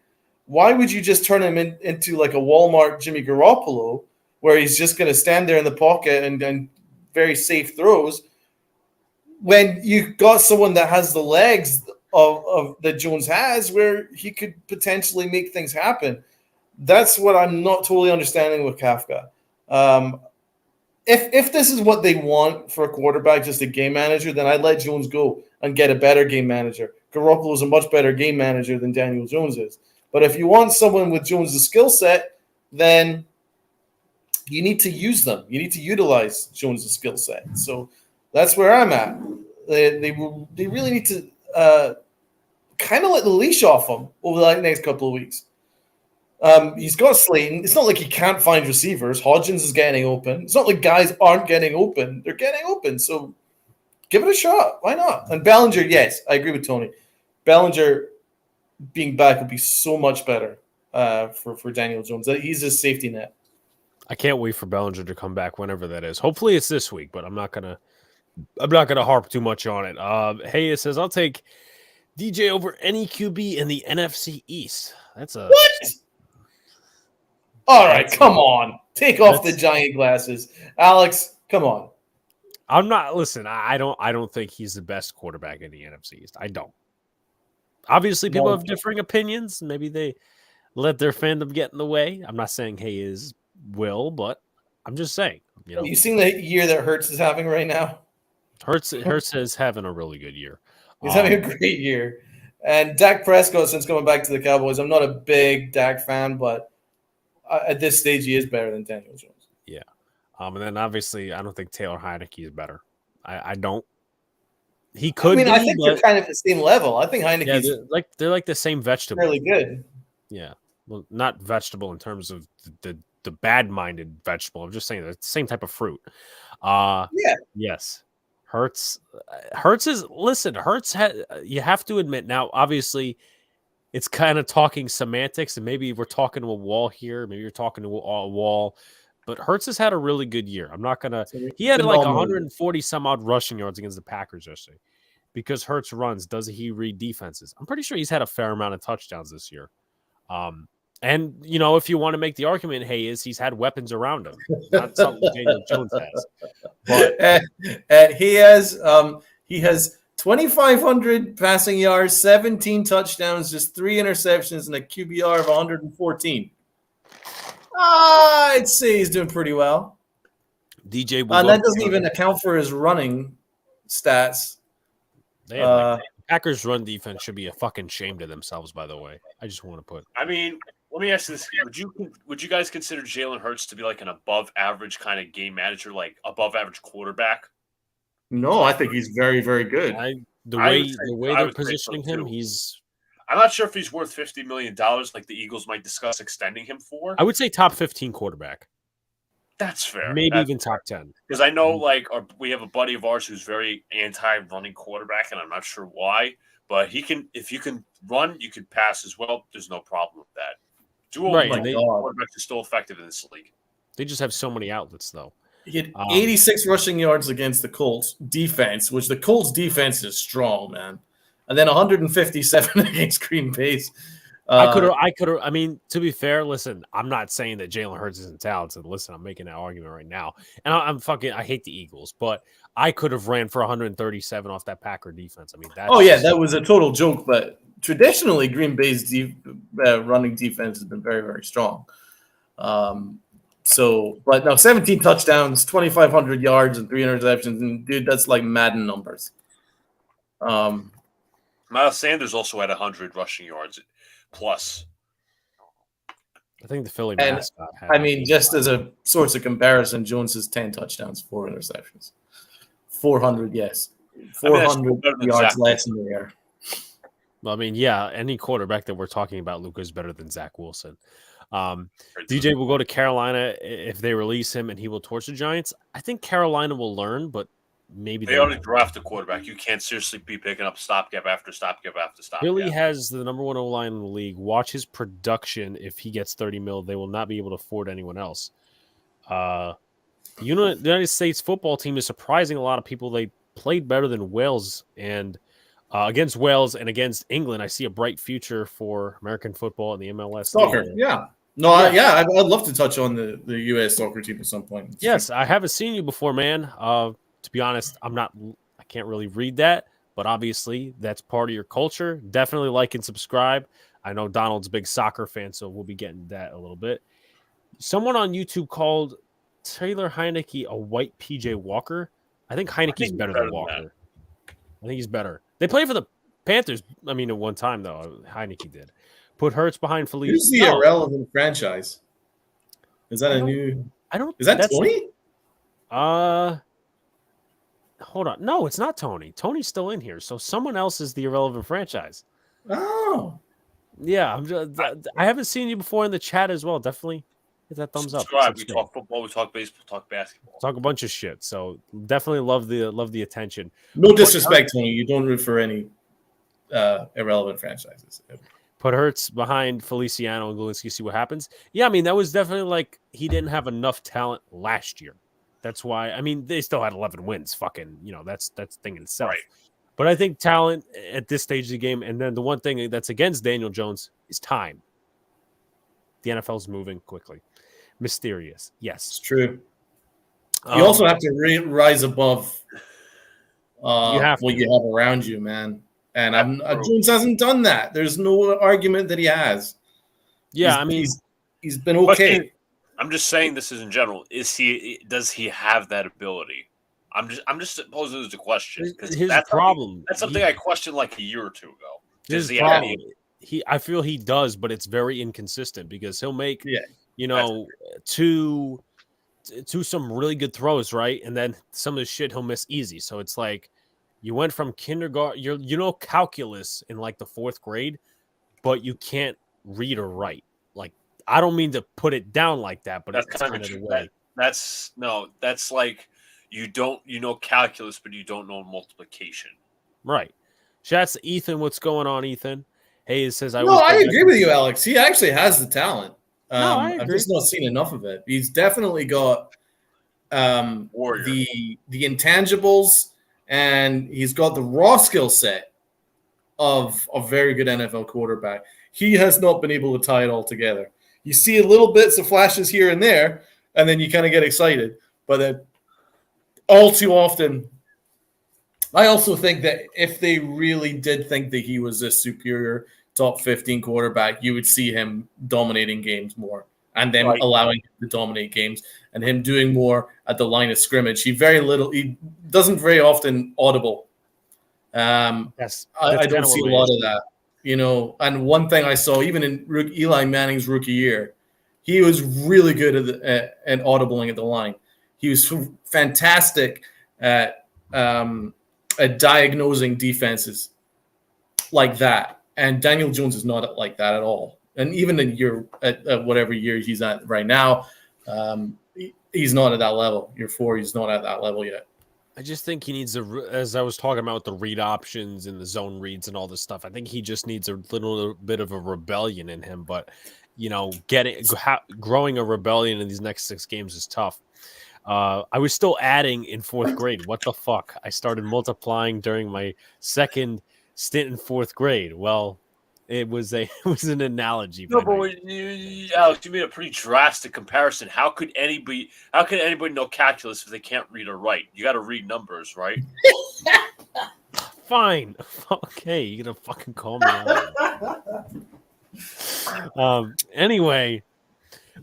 D: why would you just turn him into like a Walmart Jimmy Garoppolo where he's just going to stand there in the pocket and very safe throws when you got someone that has the legs of that Jones has where he could potentially make things happen? That's what I'm not totally understanding with Kafka. If this is what they want for a quarterback, just a game manager, then I'd let Jones go and get a better game manager. Garoppolo is a much better game manager than Daniel Jones is. But if you want someone with Jones' skill set, then you need to use them. You need to utilize Jones' skill set. So That's where I'm at. They really need to kind of let the leash off him over the next couple of weeks. He's got Slayton. It's not like he can't find receivers. Hodgins is getting open. It's not like guys aren't getting open. They're getting open. So give it a shot. Why not? And Bellinger, yes, I agree with Tony. Bellinger being back would be so much better for Daniel Jones. He's a safety net.
A: I can't wait for Bellinger to come back whenever that is. Hopefully it's this week, but I'm not gonna harp too much on it. Hey, it says I'll take DJ over any QB in the NFC East. That's a
D: what? All right, come on. Take off the giant glasses. Alex, come on.
A: I'm not listen, I don't think he's the best quarterback in the NFC East. I don't. Obviously, people have differing opinions. Maybe they let their fandom get in the way. I'm not saying Hayes will, but I'm just saying.
D: You seen the year that Hurts is having right now?
A: Hurts is having a really good year.
D: He's having a great year. And Dak Prescott, since coming back to the Cowboys, I'm not a big Dak fan, but at this stage, he is better than Daniel Jones.
A: Yeah. And then obviously, I don't think Taylor Heineke is better. I don't. He could.
D: I think they're kind of the same level. I think Heineke's
A: they're like the same vegetable.
D: Really good.
A: Yeah. Well, not vegetable in terms of the bad-minded vegetable. I'm just saying the same type of fruit.
D: Yeah.
A: Yes. Hurts is Hurts you have to admit now, obviously it's kind of talking semantics, and maybe we're talking to a wall here, maybe you're talking to a wall, but Hurts has had a really good year. I'm not gonna he had like 140 some odd rushing yards against the Packers yesterday. Because Hurts runs, does he read defenses? I'm pretty sure he's had a fair amount of touchdowns this year. And if you want to make the argument, he's had weapons around him. Not something Daniel Jones has. But
C: and he has 2,500 passing yards, 17 touchdowns, just 3 interceptions, and a QBR of 114. I'd say he's doing pretty well.
A: DJ,
C: and that doesn't even account for his running stats.
A: They have Packers' run defense should be a fucking shame to themselves. By the way, I just want to put.
B: I mean, let me ask you this: Would you guys consider Jalen Hurts to be like an above average kind of game manager, like above average quarterback?
C: No, I think he's very, very good.
A: The way they're positioning him, he's.
B: I'm not sure if he's worth $50 million, like the Eagles might discuss extending him for.
A: I would say top 15 quarterback.
B: That's fair.
A: Maybe even top 10.
B: Because I know, we have a buddy of ours who's very anti-running quarterback, and I'm not sure why. But if you can run, you can pass as well. There's no problem with that. Dual quarterbacks are still effective in this league.
A: They just have so many outlets, though.
C: He had 86 rushing yards against the Colts defense, which the Colts defense is strong, man. And then 157 against Green Bay's.
A: I mean, to be fair, listen, I'm not saying that Jalen Hurts isn't talented. Listen, I'm making that argument right now. And I hate the Eagles, but I could have ran for 137 off that Packer defense. I mean,
C: that was a total joke, but traditionally Green Bay's running defense has been very, very strong. But now 17 touchdowns, 2,500 yards, and 3 interceptions. And dude, that's like Madden numbers.
B: Miles Sanders also had 100 rushing yards plus.
A: I think the Philly mascot had.
C: I mean, just as a source of comparison, Jones has 10 touchdowns, 4 interceptions. 400, yes. 400 yards less in the air.
A: Well, I mean, yeah, any quarterback that we're talking about, Luka, is better than Zach Wilson. DJ will go to Carolina if they release him, and he will torch the Giants. I think Carolina will learn, but maybe
B: they already draft a quarterback. You can't seriously be picking up stopgap after stopgap after stopgap.
A: Philly has the number 1 O-line in the league. Watch his production. If he gets 30 mil, they will not be able to afford anyone else. The United States football team is surprising a lot of people. They played better than Wales, and against Wales and against England, I see a bright future for American football and the MLS.
C: Soccer, yeah. No, I'd love to touch on the U.S. soccer team at some point.
A: Yes, I haven't seen you before, man. To be honest, I can't really read that, but obviously that's part of your culture. Definitely like and subscribe. I know Donald's a big soccer fan, so we'll be getting that a little bit. Someone on YouTube called Taylor Heineke a white PJ Walker. I think Heineke's better than Walker. I think he's better. They played for the Panthers. I mean, at one time, though, Heineke did. Put Hurts behind Felipe.
C: Who's the irrelevant franchise? Is that a new?
A: I don't.
C: Is that Tony?
A: hold on. No, it's not Tony. Tony's still in here. So someone else is the irrelevant franchise.
C: Oh,
A: Yeah, I haven't seen you before in the chat as well. Definitely hit that thumbs up.
B: Subscribe. We talk football. We talk baseball. Talk basketball.
A: Talk a bunch of shit. So definitely love the attention.
C: no disrespect, Tony. You don't root for any irrelevant franchises.
A: Put Hurts behind Feliciano and Glowinski, see what happens. Yeah, I mean, that was definitely like he didn't have enough talent last year. That's why, I mean, they still had 11 wins. Fucking, that's thing in itself.
B: Right.
A: But I think talent at this stage of the game, and then the one thing that's against Daniel Jones is time. The NFL's moving quickly. Mysterious. Yes.
C: It's true. You also have to rise above what you have around you, man. And Jones hasn't done that. There's no argument that he has.
A: Yeah,
C: he's been okay.
B: I'm just saying this is in general. Does he have that ability? I'm just posing as a question because that's problem. That's something I questioned like a year or two ago. Does he have
A: I feel he does, but it's very inconsistent because he'll make two some really good throws, right? And then some of the shit he'll miss easy. So it's like you went from kindergarten, calculus in like the 4th grade, but you can't read or write. Like, I don't mean to put it down like that, but that's kind of the way.
B: That's like you know calculus, but you don't know multiplication.
A: Right. Shouts to Ethan. What's going on, Ethan? Hey, it says
C: I agree with you, Alex. He actually has the talent. I've just not seen enough of it. He's definitely got the intangibles, and he's got the raw skill set of a very good NFL quarterback. He has not been able to tie it all together. You see little bits of flashes here and there, and then you kind of get excited. But then all too often, I also think that if they really did think that he was a superior top 15 quarterback, you would see him dominating games more and then allowing him to dominate games and him doing more at the line of scrimmage. He doesn't very often audible. I don't see a lot of that, And one thing I saw, even in Eli Manning's rookie year, he was really good at audibling at the line. He was fantastic at diagnosing defenses like that. And Daniel Jones is not like that at all. And even at whatever year he's at right now, he's not at that level. Year 4, he's not at that level yet.
A: I just think he needs as I was talking about the read options and the zone reads and all this stuff. I think he just needs a little bit of a rebellion in him. But growing a rebellion in these next 6 games is tough. I was still adding in 4th grade. What the fuck? I started multiplying during my 2nd stint in 4th grade. Well, it was an analogy.
B: No, but Alex, you made a pretty drastic comparison. How could anybody know calculus if they can't read or write? You got to read numbers, right?
A: Fine. Okay, you're gonna fucking call me out. Anyway.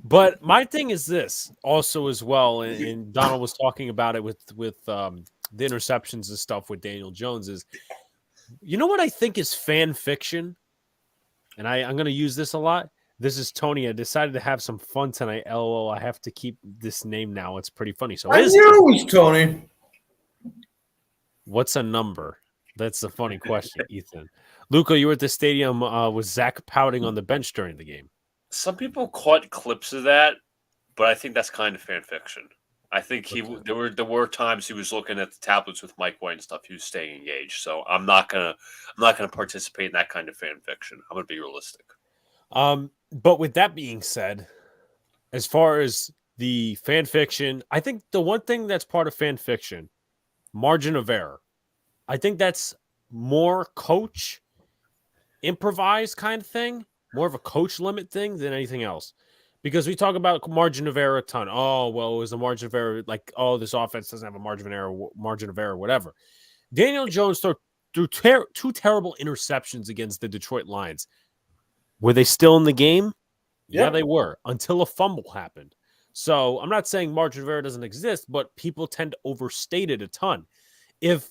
A: But my thing is this also as well, and Donald was talking about it with the interceptions and stuff with Daniel Jones is, what I think is fan fiction, and I'm going to use this a lot. This is Tony. I decided to have some fun tonight. LOL, I have to keep this name now. It's pretty funny. So
C: I knew it was Tony.
A: What's a number? That's a funny question, Ethan. Luca, you were at the stadium. Was Zach pouting on the bench during the game?
B: Some people caught clips of that, but I think that's kind of fan fiction. I think there were times he was looking at the tablets with Mike White and stuff. He was staying engaged. So I'm not gonna participate in that kind of fan fiction. I'm gonna be realistic.
A: But with that being said, as far as the fan fiction, I think the one thing that's part of fan fiction, margin of error. I think that's more coach improvised kind of thing. More of a coach limit thing than anything else. Because we talk about margin of error a ton. Oh, well, it was a margin of error. Like, this offense doesn't have a margin of error, whatever. Daniel Jones threw 2 terrible interceptions against the Detroit Lions. Were they still in the game? Yeah, they were. Until a fumble happened. So I'm not saying margin of error doesn't exist, but people tend to overstate it a ton. If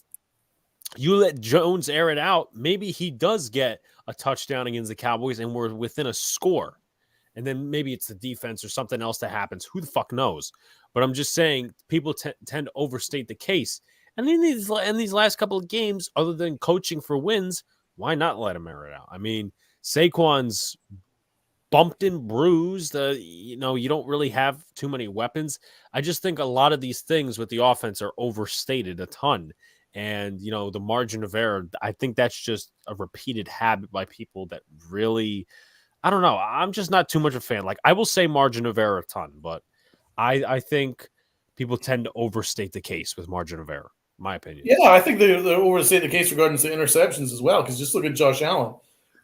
A: you let Jones air it out, maybe he does get a touchdown against the Cowboys and we're within a score. And then maybe it's the defense or something else that happens. Who the fuck knows? But I'm just saying people tend to overstate the case. And in these last couple of games, other than coaching for wins, why not let him air it out? I mean, Saquon's bumped and bruised. You don't really have too many weapons. I just think a lot of these things with the offense are overstated a ton. And, the margin of error, I think that's just a repeated habit by people that really, I don't know. I'm just not too much of a fan. Like, I will say margin of error a ton, but I think people tend to overstate the case with margin of error, in my opinion.
D: Yeah, I think they overstate the case regarding the interceptions as well, because just look at Josh Allen.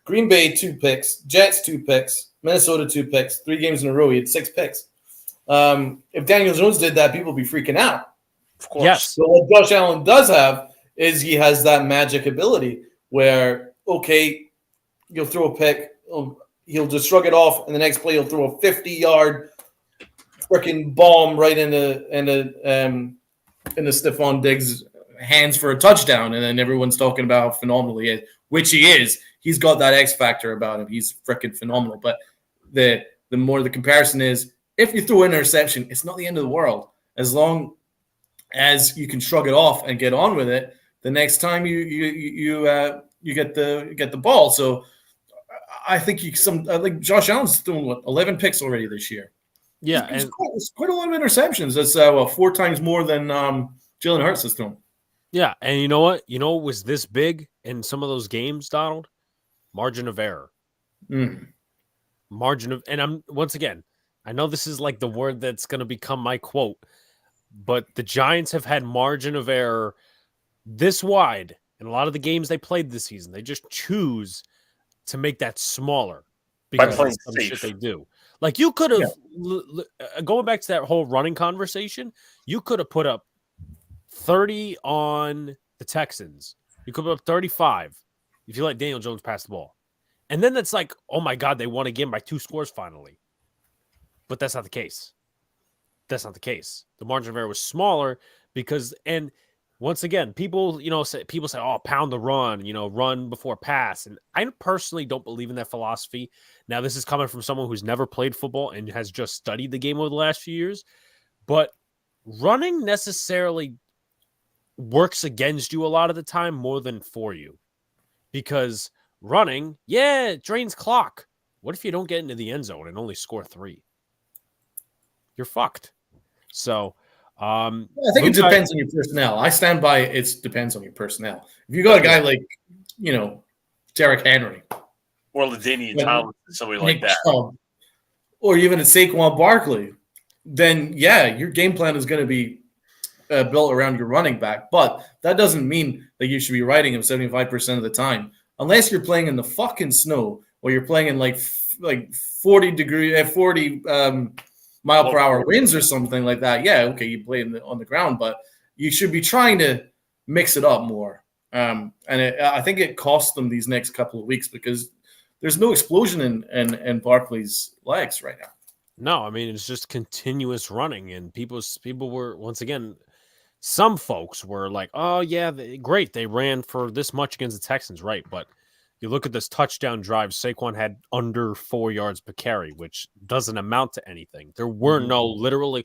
D: Green Bay, 2 picks. Jets, 2 picks. Minnesota, 2 picks. 3 games in a row, he had 6 picks. If Daniel Jones did that, people would be freaking out.
B: Of course.
A: Yes.
D: So what Josh Allen does have is he has that magic ability where, okay, you'll throw a pick, he'll just shrug it off, and the next play he'll throw a 50-yard freaking bomb right into Stephon Diggs' hands for a touchdown, and then everyone's talking about how phenomenal he is, which he is. He's got that X factor about him. He's freaking phenomenal. But the more the comparison is, if you throw an interception, it's not the end of the world. As long as you can shrug it off and get on with it, the next time you get the ball. So I think Josh Allen's thrown 11 picks already this year.
A: Yeah,
D: it's quite a lot of interceptions. That's 4 times more than Jalen Hurts has thrown.
A: Yeah, and you know what? What was this big in some of those games, Donald? Margin of error. Margin of, and I'm once again, I know this is like the word that's going to become my quote, but the Giants have had margin of error this wide in a lot of the games they played this season. They just choose to make that smaller because of some shit they do. Like you could have, going back to that whole running conversation, you could have put up 30 on the Texans. You could put up 35 if you let Daniel Jones pass the ball. And then that's like, oh my God, they won again by 2 scores finally. But that's not the case. That's not the case. The margin of error was smaller because, and once again, people say, oh, pound the run, run before pass. And I personally don't believe in that philosophy. Now, this is coming from someone who's never played football and has just studied the game over the last few years. But running necessarily works against you a lot of the time more than for you. Because running, it drains clock. What if you don't get into the end zone and only score 3? You're fucked. So,
D: I think it depends on your personnel. I stand by it depends on your personnel. If you got a guy like, Derrick Henry.
B: Or LaDainian Tomlinson, somebody like that.
D: Or even a Saquon Barkley, then, your game plan is going to be built around your running back. But that doesn't mean that you should be riding him 75% of the time. Unless you're playing in the fucking snow or you're playing in like 40 mile per hour winds or something like that. Yeah, okay, you play on the ground, but you should be trying to mix it up more. I think it cost them these next couple of weeks because there's no explosion in Barkley's legs right now.
A: No, I mean, it's just continuous running, and people were, once again, some folks were like, oh yeah, great, they ran for this much against the Texans, right? But you look at this touchdown drive, Saquon had under 4 yards per carry, which doesn't amount to anything. There were no literally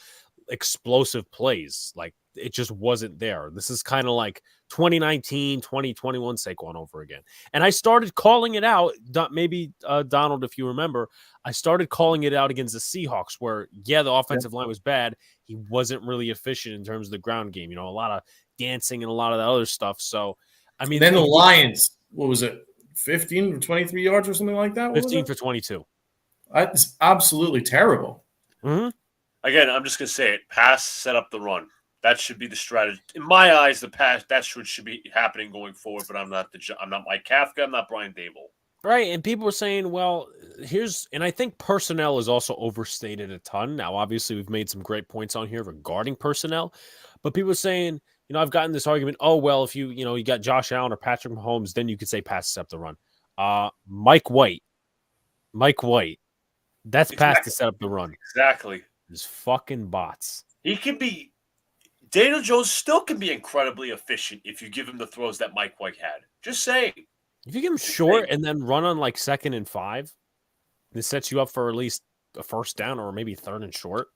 A: explosive plays. Like, it just wasn't there. This is kind of like 2019, 2021 Saquon over again. And I started calling it out, maybe Donald, if you remember, I started calling it out against the Seahawks where, the offensive line was bad. He wasn't really efficient in terms of the ground game. A lot of dancing and a lot of that other stuff. So, I mean.
D: Then the Lions, what was it? 15 or 23 yards or something like that?
A: 15 for 22.
D: That's absolutely terrible.
A: Mm-hmm.
B: Again, I'm just going to say it. Pass, set up the run. That should be the strategy. In my eyes, the pass, that should be happening going forward, but I'm not Mike Kafka. I'm not Brian Dable.
A: Right, and people were saying, well, and I think personnel is also overstated a ton. Now, obviously, we've made some great points on here regarding personnel, but people are saying, I've gotten this argument, oh, well, if you got Josh Allen or Patrick Mahomes, then you could say pass to set up the run. Mike White, that's pass to set up the run.
B: Exactly.
A: There's fucking bots.
B: Daniel Jones still can be incredibly efficient if you give him the throws that Mike White had. Just saying.
A: If you give him short and then run on like 2nd and 5, it sets you up for at least a first down or maybe 3rd and short.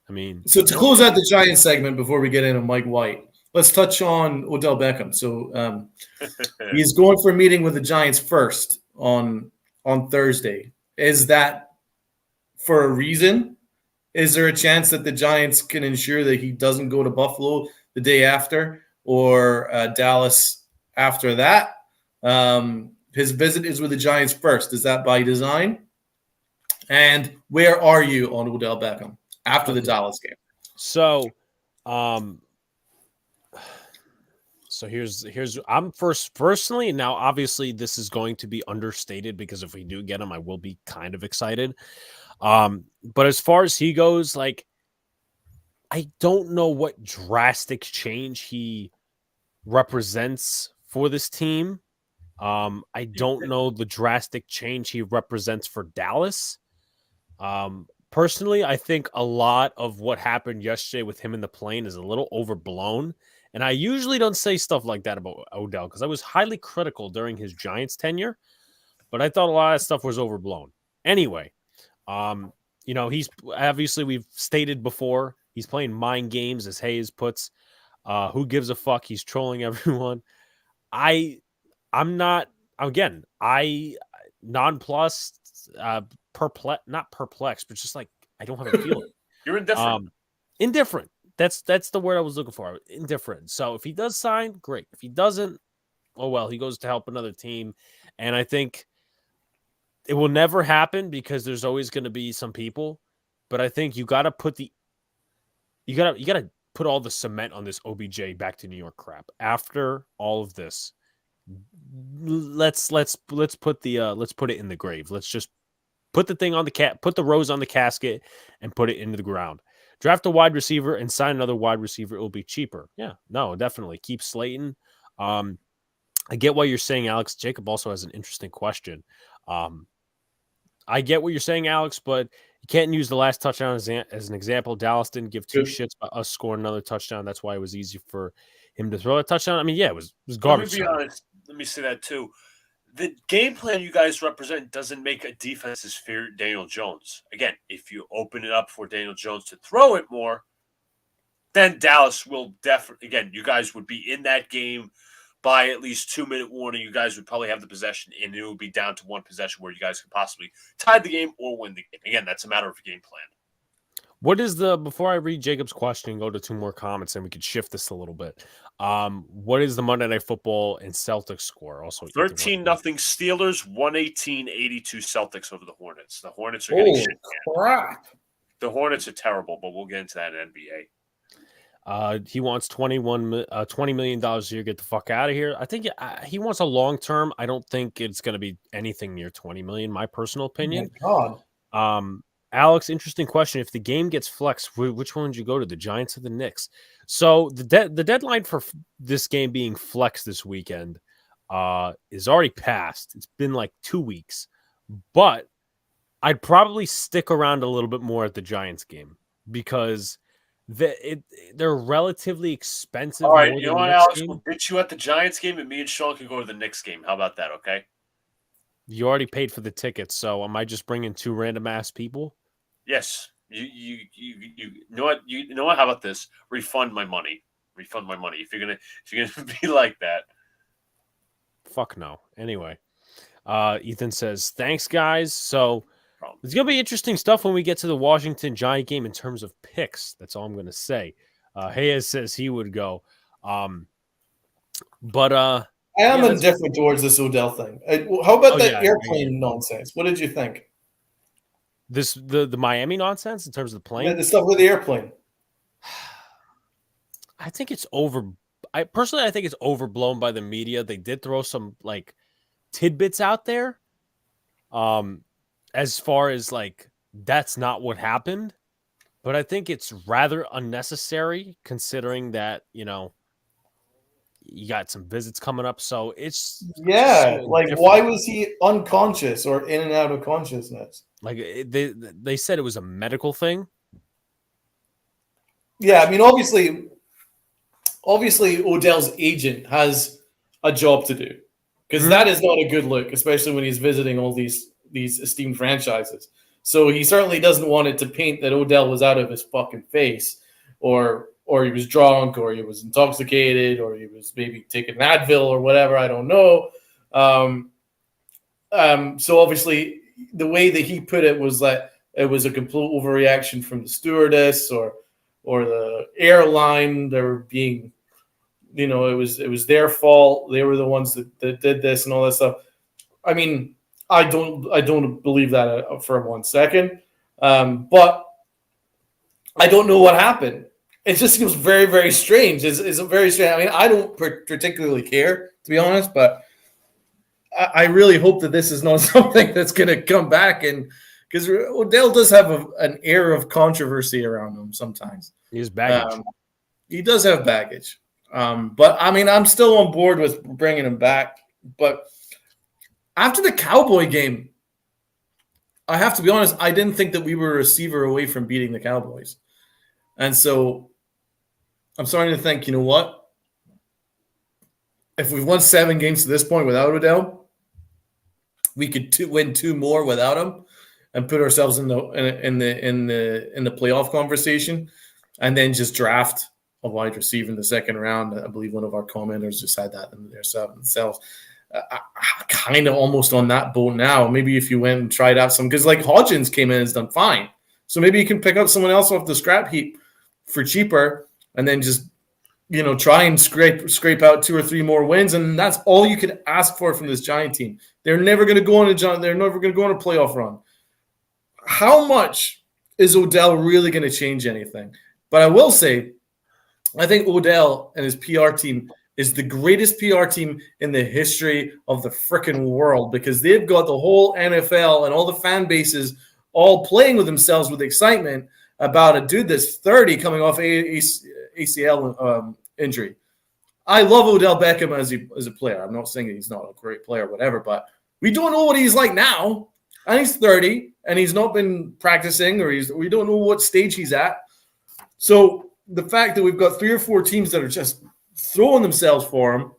A: I mean,
D: so to close out the Giants segment before we get into Mike White, let's touch on Odell Beckham. So he's going for a meeting with the Giants first on Thursday. Is that for a reason? Is there a chance that the Giants can ensure that he doesn't go to Buffalo the day after or Dallas after that? His visit is with the Giants first. Is that by design? And where are you on Odell Beckham after the Dallas game?
A: So, here's I'm personally, now obviously this is going to be understated because if we do get him, I will be kind of excited. But as far as he goes, like, I don't know what drastic change he represents for this team. I don't know the drastic change he represents for Dallas. Personally, I think a lot of what happened yesterday with him in the plane is a little overblown. And I usually don't say stuff like that about Odell because I was highly critical during his Giants tenure, but I thought a lot of stuff was overblown. Anyway, he's obviously, we've stated before, he's playing mind games, as Hayes puts. Who gives a fuck? He's trolling everyone. I'm not, again, nonplussed, not perplexed, but just like, I don't have a feeling.
B: You're indifferent.
A: Indifferent. That's the word I was looking for. Indifferent. So if he does sign, great. If he doesn't, oh well, he goes to help another team. And I think it will never happen because there's always going to be some people. But I think you got to put put all the cement on this OBJ back to New York crap. After all of this, let's put it in the grave. Let's just put the thing on put the rose on the casket and put it into the ground. Draft a wide receiver and sign another wide receiver. It will be cheaper. Yeah, no, definitely. Keep Slayton. I get what you're saying, Alex. Jacob also has an interesting question. I get what you're saying, Alex, but you can't use the last touchdown as an example. Dallas didn't give two shits about us scoring another touchdown. That's why it was easy for him to throw a touchdown. I mean, yeah, it was garbage.
B: Let me be honest. Let me say that too. The game plan you guys represent doesn't make a defense's fear Daniel Jones. Again, if you open it up for Daniel Jones to throw it more, then Dallas will definitely, again, you guys would be in that game by at least 2-minute warning. You guys would probably have the possession, and it would be down to one possession where you guys could possibly tie the game or win the game. Again, that's a matter of a game plan.
A: What is before I read Jacob's question and go to two more comments, and we could shift this a little bit. What is the Monday Night Football and Celtics score? Also,
B: 13-0 Steelers, 118-82 Celtics over the Hornets. The Hornets are getting shit.
D: Crap.
B: The Hornets are terrible, but we'll get into that in NBA.
A: He wants $20 million a year. Get the fuck out of here. I think he wants a long term. I don't think it's going to be anything near $20 million. My personal opinion.
D: Oh my God.
A: Alex, interesting question. If the game gets flexed, which one would you go to, the Giants or the Knicks? So the deadline for this game being flexed this weekend is already passed. It's been like 2 weeks, but I'd probably stick around a little bit more at the Giants game because they're relatively expensive.
B: All right, you know what, Alex? We'll get you at the Giants game, and me and Sean can go to the Knicks game. How about that? Okay.
A: You already paid for the tickets, so am I just bringing two random ass people?
B: Yes. You know what? You know what? How about this? Refund my money. Refund my money. If you're gonna be like that.
A: Fuck no. Anyway, Ethan says thanks, guys. So it's gonna be interesting stuff when we get to the Washington Giant game in terms of picks. That's all I'm gonna say. Hayes says he would go, but I
D: am indifferent towards this Odell thing. How about that airplane nonsense? What did you think?
A: The Miami nonsense in terms of the plane?
D: Yeah, the stuff with the airplane.
A: I think it's I think it's overblown by the media. They did throw some like tidbits out there. As far as like that's not what happened, but I think it's rather unnecessary considering that, you got some visits coming up, so it's
D: like different. Why was he unconscious or in and out of consciousness?
A: Like they said it was a medical thing.
D: Yeah, I mean, obviously Odell's agent has a job to do because that is not a good look, especially when he's visiting all these esteemed franchises. So he certainly doesn't want it to paint that Odell was out of his fucking face or or he was drunk, or he was intoxicated, or he was maybe taking Advil or whatever. I don't know. So obviously, the way that he put it was that it was a complete overreaction from the stewardess or the airline. They were being, it was their fault. They were the ones that did this and all that stuff. I mean, I don't believe that for 1 second. But I don't know what happened. It just seems very, very strange. It's very strange. I mean, I don't particularly care, to be honest, but I really hope that this is not something that's going to come back. And because Odell does have an air of controversy around him sometimes.
A: He has baggage.
D: He does have baggage. But I mean, I'm still on board with bringing him back. But after the Cowboy game, I have to be honest, I didn't think that we were a receiver away from beating the Cowboys. And so I'm starting to think, you know what? If we've won 7 games to this point without Odell, we could win 2 more without him and put ourselves in the playoff conversation, and then just draft a wide receiver in the second round. I believe one of our commenters just had that in themselves. Kind of almost on that boat now. Maybe if you went and tried out some, because like Hodgins came in and has done fine. So maybe you can pick up someone else off the scrap heap for cheaper and then just, try and scrape out 2 or 3 more wins. And that's all you can ask for from this Giant team. They're never going to go on a playoff run. How much is Odell really going to change anything? But I will say, I think Odell and his PR team is the greatest PR team in the history of the freaking world, because they've got the whole NFL and all the fan bases all playing with themselves with excitement about a dude that's 30 coming off ACL injury. I love Odell Beckham as a player. I'm not saying that he's not a great player or whatever, but we don't know what he's like now. And he's 30, and he's not been practicing, or we don't know what stage he's at. So the fact that we've got 3 or 4 teams that are just throwing themselves for him, I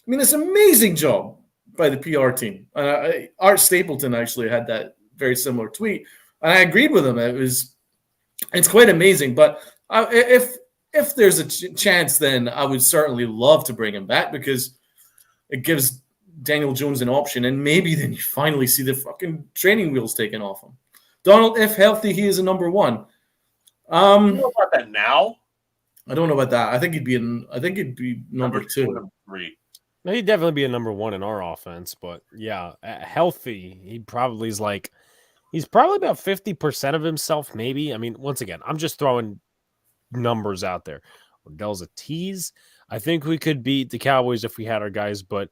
D: mean, it's an amazing job by the PR team. Art Stapleton actually had that very similar tweet, and I agreed with him. It's quite amazing. But if there's a chance, then I would certainly love to bring him back, because it gives Daniel Jones an option, and maybe then you finally see the fucking training wheels taken off him. Donald, if healthy, he is a number 1.
B: You know about that now?
D: I don't know about that. I think he'd be number 2.
B: Number 3.
A: No, he'd definitely be a number 1 in our offense, but yeah, healthy, he's probably about 50% of himself, maybe. I mean, once again, I'm just throwing numbers out there. Odell's a tease. I think we could beat the Cowboys if we had our guys, but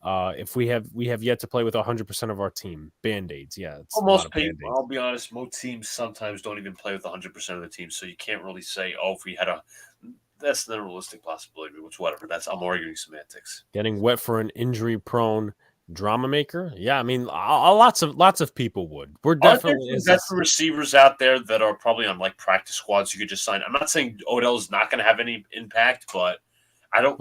A: if we have yet to play with 100% of our team. Band-Aids, yeah.
B: Most people, I'll be honest, most teams sometimes don't even play with 100% of the team, so you can't really say, if we had that's not a realistic possibility, which whatever. I'm arguing semantics.
A: Getting wet for an injury-prone drama maker? Yeah, I mean, lots of people would. We're definitely
B: that's the receivers out there that are probably on like practice squads you could just sign. I'm not saying Odell's not going to have any impact, but I don't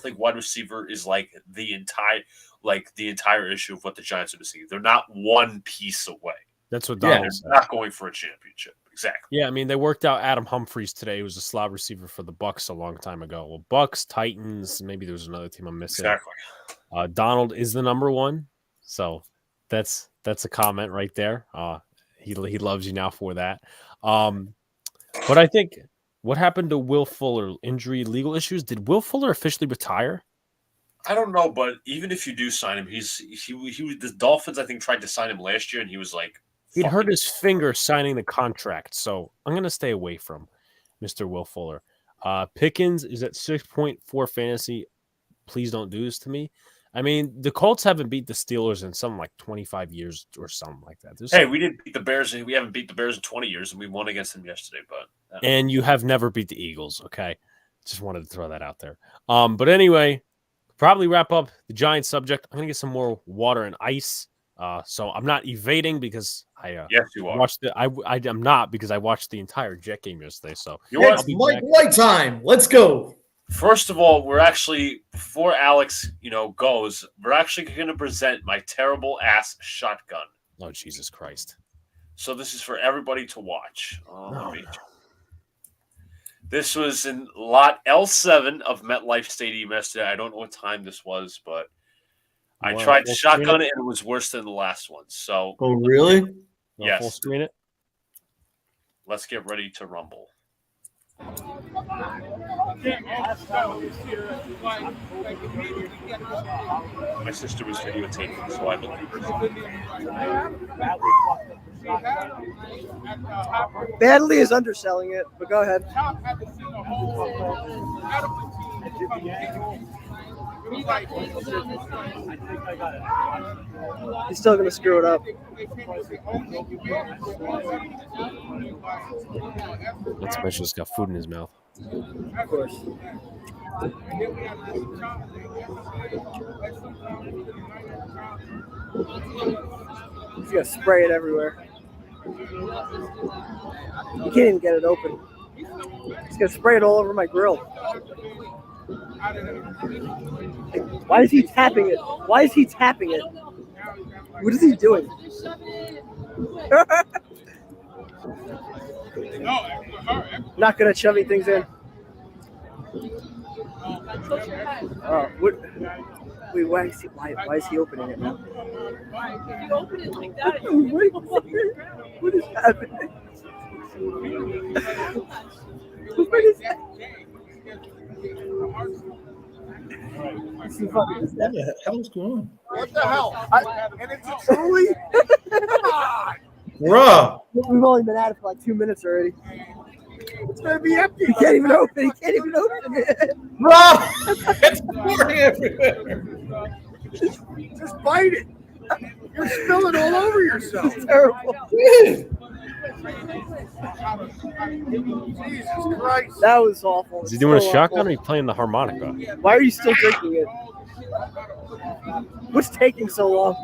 B: think wide receiver is like the entire issue of what the Giants are missing. They're not one piece away.
A: That's what Donald said.
B: They're not going for a championship. Exactly.
A: Yeah, I mean, they worked out Adam Humphries today, who was a slot receiver for the Bucks a long time ago. Well, Bucks, Titans, maybe there's another team I'm missing.
B: Exactly.
A: Donald is the number 1, so that's a comment right there. He loves you now for that. But I think what happened to Will Fuller? Injury, legal issues. Did Will Fuller officially retire?
B: I don't know, but even if you do sign him, he the Dolphins I think tried to sign him last year, and he was like.
A: He'd hurt his finger signing the contract, so I'm going to stay away from Mr. Will Fuller. Pickens is at 6.4 fantasy. Please don't do this to me. I mean, the Colts haven't beat the Steelers in something like 25 years or something like that.
B: We didn't beat the Bears. We haven't beat the Bears in 20 years, and we won against them yesterday.
A: And you have never beat the Eagles, okay? Just wanted to throw that out there. But anyway, probably wrap up the Giants subject. I'm going to get some more water and ice. So I'm not evading because
B: yes, you are.
A: I'm not because I watched the entire Jet game yesterday. So
D: it's Mike White time. Let's go.
B: First of all, we're actually before Alex, goes. We're actually going to present my terrible ass shotgun.
A: Oh Jesus Christ!
B: So this is for everybody to watch. This was in lot L7 of MetLife Stadium yesterday. I don't know what time this was, but I tried to shotgun it, and it was worse than the last one. So,
C: Oh, really?
B: Yes.
A: Full screen it.
B: Let's get ready to rumble. My sister was videotaping, so I believe her.
E: Badly is underselling it, but go ahead. He's still gonna screw it up.
A: That's Mitch just got food in his mouth.
E: Of course. He's gonna spray it everywhere. You can't even get it open. He's gonna spray it all over my grill. Why is he tapping it? Why is he tapping it? What is he doing? Not good at shoving things in. Oh, what? Wait, why is he opening it now?
F: If you open it like that,
E: What is happening? What is that?
C: What the hell's going on?
G: What the hell? And it's a
E: Truly?
C: Bruh!
E: We've only been at it for like 2 minutes already.
G: It's gonna be empty.
E: He can't even open. He can't even open it.
C: Bruh! It's pouring everywhere.
G: Just bite it. You're spilling all over yourself.
E: It's terrible.
G: Jesus Christ.
E: That was awful.
A: Is he doing a
E: So
A: shotgun or
E: awful.
A: are you playing the harmonica?
E: Why are you still drinking it? What's taking so long?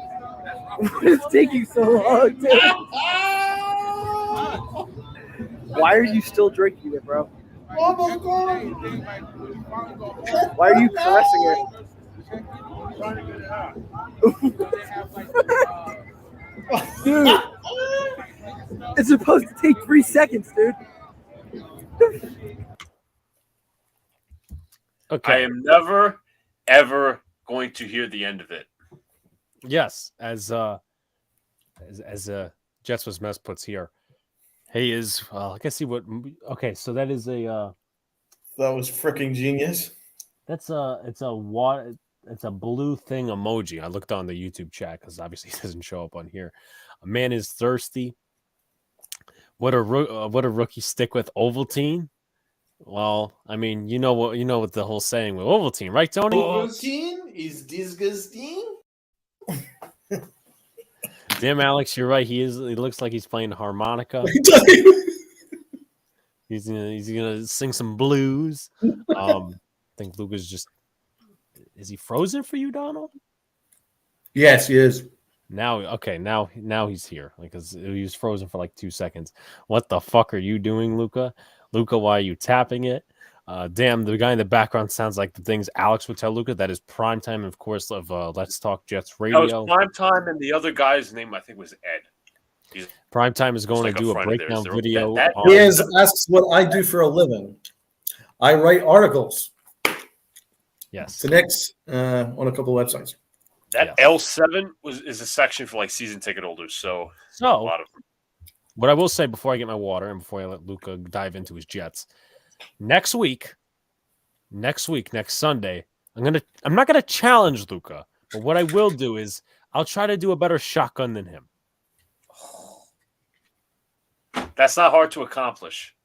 E: What is taking so long, dude? Why are you still drinking it, bro? Why are you caressing it? Dude, it's supposed to take 3 seconds, dude.
A: Okay.
B: I am never, ever going to hear the end of it.
A: Yes, as Jets was Mess puts here. He is I guess he would. Okay, so that is a
D: That was freaking genius.
A: it's a blue thing emoji. I looked on the YouTube chat because obviously it doesn't show up on here. A man is thirsty. What a rookie stick with Ovaltine. Well, I mean, you know what the whole saying with Ovaltine, right, Tony?
D: Ovaltine is disgusting.
A: Damn, Alex, you're right. He looks like he's playing harmonica. He's gonna sing some blues. I think Luca's just. Is he frozen for you, Donald?
C: Yes, he is.
A: Now he's here. Like, 'cause he was frozen for like 2 seconds. What the fuck are you doing, Luca? Luca, why are you tapping it? Damn, the guy in the background sounds like the things Alex would tell Luca. That is prime time, of course, of Let's Talk Jets Radio.
B: That was prime time, and the other guy's name I think was Ed.
A: Prime time is going
B: like
A: to
B: a
A: do a
B: friend of theirs.
A: breakdown
B: They're-
A: video.
B: that-
A: on-
C: He asks what I do for a living. I write articles
A: yes.
C: to Nick's on a couple of websites.
B: That L7 is a section for like season ticket holders. So a
A: So
B: lot of them.
A: what I will say before I get my water and before I let Luca dive into his Jets, next Sunday, I'm not gonna challenge Luca, but what I will do is I'll try to do a better shotgun than him.
B: That's not hard to accomplish.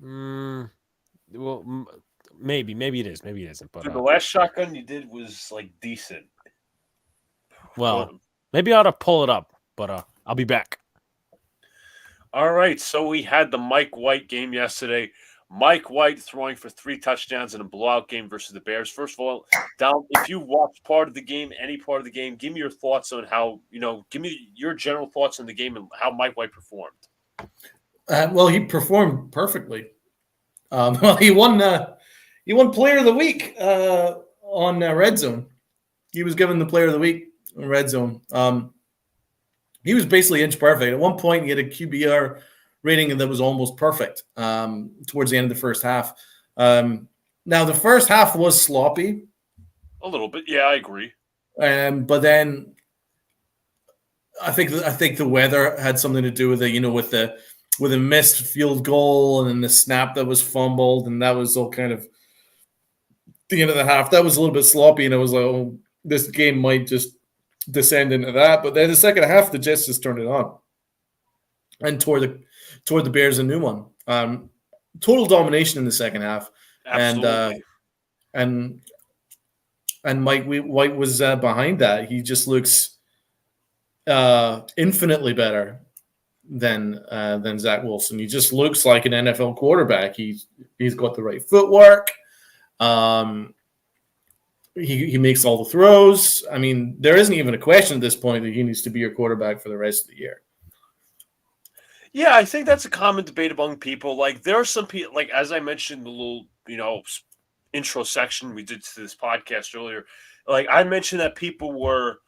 A: Well, maybe it is, maybe it isn't. But
B: Dude, the last shotgun you did was like decent.
A: well, maybe I ought to pull it up. But I'll be back.
B: All right, so we had the Mike White game yesterday. Mike White throwing for 3 touchdowns in a blowout game versus the Bears. First of all, Dom, if you watched part of the game, any part of the game, give me your thoughts on how, give me your general thoughts on the game and how Mike White performed.
C: Well, he performed perfectly. Well, he won Player of the Week on Red Zone. He was given the Player of the Week in Red Zone. He was basically inch perfect. At one point, he had a QBR rating that was almost perfect towards the end of the first half. Now, the first half was sloppy.
B: A little bit. Yeah, I agree.
C: But then I think the weather had something to do with it, with a missed field goal and then the snap that was fumbled, and that was all kind of the end of the half. That was a little bit sloppy, and it was like, oh, this game might just descend into that. But then the second half, the Jets just turned it on and toward the Bears a new one. Total domination in the second half.
B: Absolutely.
C: And Mike White was behind that. He just looks infinitely better than Zach Wilson. He just looks like an NFL quarterback. He's got the right footwork. He makes all the throws. I mean, there isn't even a question at this point that he needs to be your quarterback for the rest of the year.
B: Yeah, I think that's a common debate among people. Like, there are some people, like, as I mentioned in the little, intro section we did to this podcast earlier, like, I mentioned that people were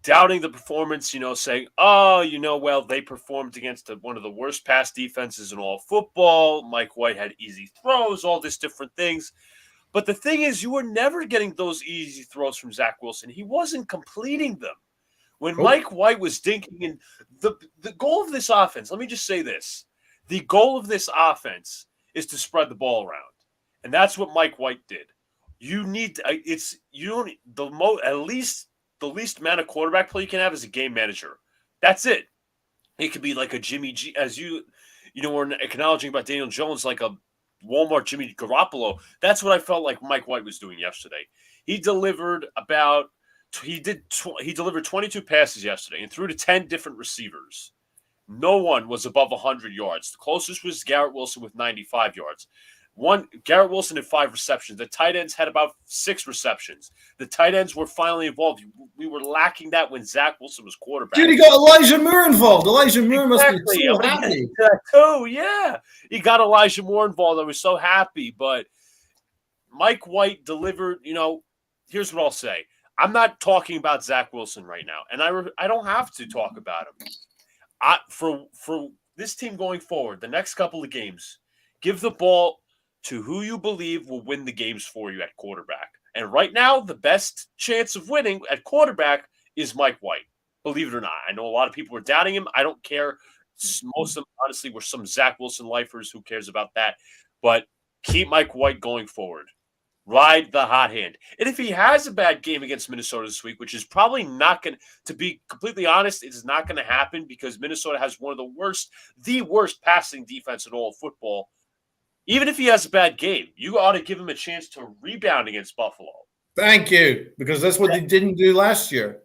B: doubting the performance, saying, oh, well, they performed against one of the worst pass defenses in all football. Mike White had easy throws, all these different things. But the thing is, you were never getting those easy throws from Zach Wilson. He wasn't completing them. When Mike White was dinking in, the goal of this offense, let me just say this. The goal of this offense is to spread the ball around. And that's what Mike White did. You need the least amount of quarterback play you can have is a game manager. That's it. It could be like a Jimmy G, as we're acknowledging about Daniel Jones, like a Walmart Jimmy Garoppolo. That's what I felt like Mike White was doing yesterday. He delivered he delivered 22 passes yesterday and threw to 10 different receivers. No one was above 100 yards. The closest was Garrett Wilson with 95 yards. Garrett Wilson had 5 receptions. The tight ends had about 6 receptions. The tight ends were finally involved. We were lacking that when Zach Wilson was quarterback.
C: Dude, he got Elijah Moore involved. Elijah Moore must be so happy.
B: Oh, yeah. He got Elijah Moore involved. I was so happy. But Mike White delivered, here's what I'll say. I'm not talking about Zach Wilson right now, and I don't have to talk about him. For this team going forward, the next couple of games, give the ball to who you believe will win the games for you at quarterback. And right now, the best chance of winning at quarterback is Mike White. Believe it or not. I know a lot of people are doubting him. I don't care. Most of them, honestly, were some Zach Wilson lifers. Who cares about that? But keep Mike White going forward. Ride the hot hand. And if he has a bad game against Minnesota this week, which is probably not going to be completely honest, it's not going to happen because Minnesota has one of the worst passing defense in all of football. Even if he has a bad game, you ought to give him a chance to rebound against Buffalo.
C: Thank you, because that's what they didn't do last year.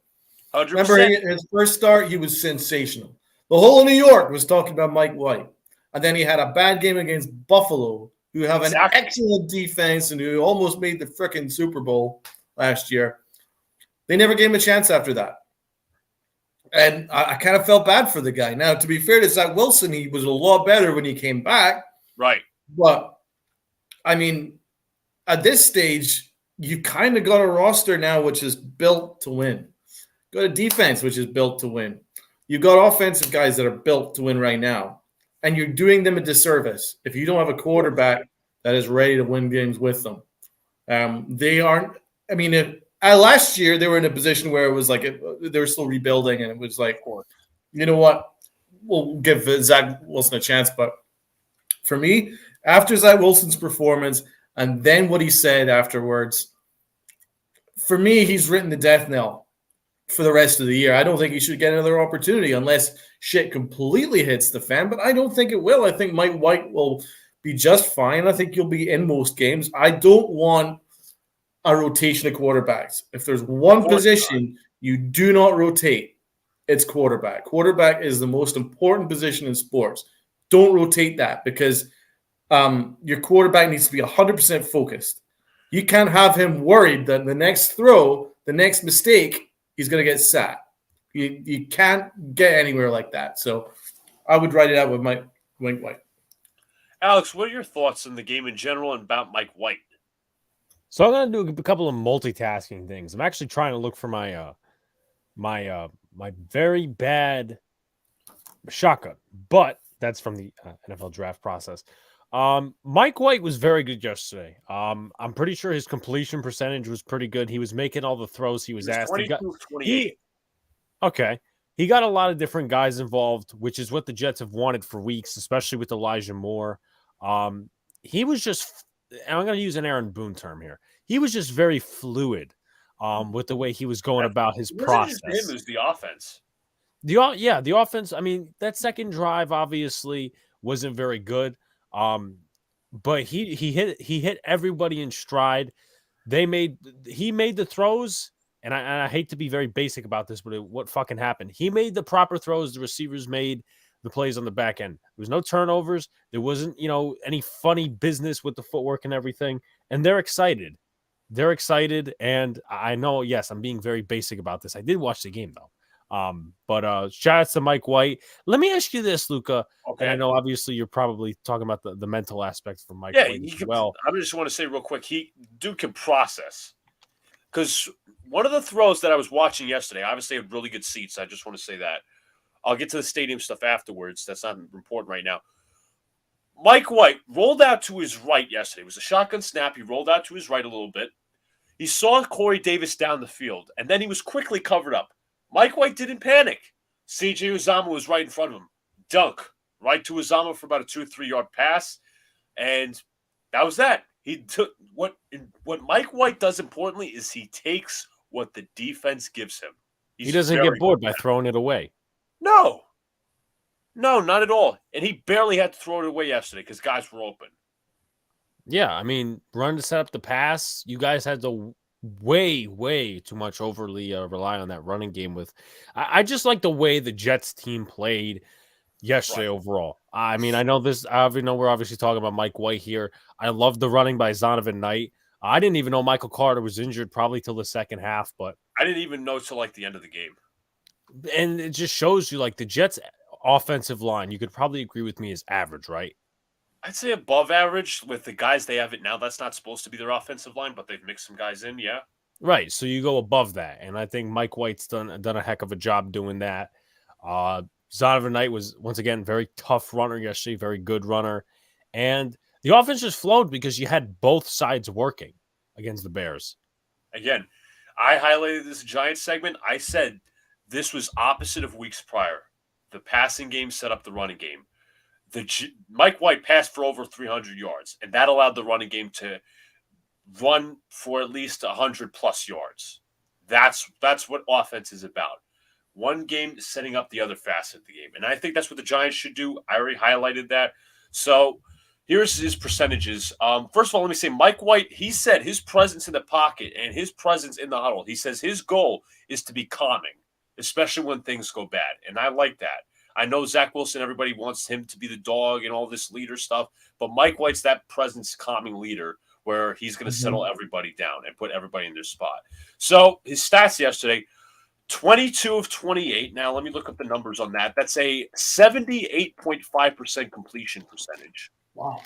B: 100%.
C: Remember his first start, he was sensational. The whole of New York was talking about Mike White. And then he had a bad game against Buffalo, who have an excellent defense and who almost made the frickin' Super Bowl last year. They never gave him a chance after that. And I kind of felt bad for the guy. Now, to be fair to Zach Wilson, he was a lot better when he came back.
B: Right.
C: But, I mean, at this stage, you kind of got a roster now which is built to win. Got a defense which is built to win. You've got offensive guys that are built to win right now. And you're doing them a disservice if you don't have a quarterback that is ready to win games with them. They aren't – I mean, last year they were in a position where it was like they were still rebuilding, and it was like, you know what, we'll give Zach Wilson a chance. But for me, after Zach Wilson's performance and then what he said afterwards, for me, he's written the death knell for the rest of the year. I don't think he should get another opportunity unless shit completely hits the fan, but I don't think it will. I think Mike White will be just fine. I think he'll be in most games. I don't want a rotation of quarterbacks. If there's one position you do not rotate, it's quarterback. Quarterback is the most important position in sports. Don't rotate that because your quarterback needs to be 100% focused. You can't have him worried that the next throw, the next mistake, he's going to get sacked. You can't get anywhere like that. So I would write it out with Mike White.
B: Alex, what are your thoughts on the game in general and about Mike White?
A: So I'm going to do a couple of multitasking things. I'm actually trying to look for my my very bad shotgun, but That's from the NFL draft process. Mike White was very good yesterday. I'm pretty sure his completion percentage was pretty good. He was making all the throws he was asked.
B: 22 of 28.
A: Okay. He got a lot of different guys involved, which is what the Jets have wanted for weeks, especially with Elijah Moore. He was just, and I'm going to use an Aaron Boone term here. He was just very fluid with the way he was going about his process.
B: It was the offense.
A: The offense. I mean, that second drive obviously wasn't very good. But he hit everybody in stride. He made the throws, and I hate to be very basic about this, but what fucking happened? He made the proper throws. The receivers made the plays on the back end. There was no turnovers. There wasn't, any funny business with the footwork and everything. And they're excited. And I know, yes, I'm being very basic about this. I did watch the game though. But shout out to Mike White. Let me ask you this, Luca.
B: Okay.
A: And I know obviously you're probably talking about the mental aspects for Mike White as well.
B: I just want to say real quick, Dude can process. Because one of the throws that I was watching yesterday, obviously had really good seats. I just want to say that. I'll get to the stadium stuff afterwards. That's not important right now. Mike White rolled out to his right yesterday. It was a shotgun snap. He rolled out to his right a little bit. He saw Corey Davis down the field, and then he was quickly covered up. Mike White didn't panic. C.J. Uzomah was right in front of him. Dunk. Right to Uzomah for about a 2-3 yard pass. And that was that. He took what Mike White does importantly is he takes what the defense gives him.
A: He doesn't get bored by throwing it away.
B: No, not at all. And he barely had to throw it away yesterday because guys were open.
A: Yeah, I mean, run to set up the pass. You guys had to way too much overly rely on that running game. I just like the way the Jets team played yesterday overall. I mean, I know we're obviously talking about Mike White here. I love the running by Zonovan Knight. I didn't even know Michael Carter was injured probably till the second half, but
B: I didn't even know till like the end of the game.
A: And it just shows you like the Jets offensive line, you could probably agree with me, is average, right?
B: I'd say above average with the guys they have it now. That's not supposed to be their offensive line, but they've mixed some guys in, yeah.
A: Right, so you go above that, and I think Mike White's done a heck of a job doing that. Zonovan Knight was, once again, very tough runner yesterday, very good runner, and the offense just flowed because you had both sides working against the Bears.
B: Again, I highlighted this Giants segment. I said this was opposite of weeks prior. The passing game set up the running game. Mike White passed for over 300 yards, and that allowed the running game to run for at least 100-plus yards. That's what offense is about. One game setting up the other facet of the game. And I think that's what the Giants should do. I already highlighted that. So here's his percentages. First of all, let me say Mike White, he said his presence in the pocket and his presence in the huddle, he says his goal is to be calming, especially when things go bad. And I like that. I know Zach Wilson, everybody wants him to be the dog and all this leader stuff, but Mike White's that presence calming leader where he's going to settle everybody down and put everybody in their spot. So his stats yesterday, 22 of 28. Now let me look up the numbers on that. That's a 78.5% completion percentage.
D: Wow.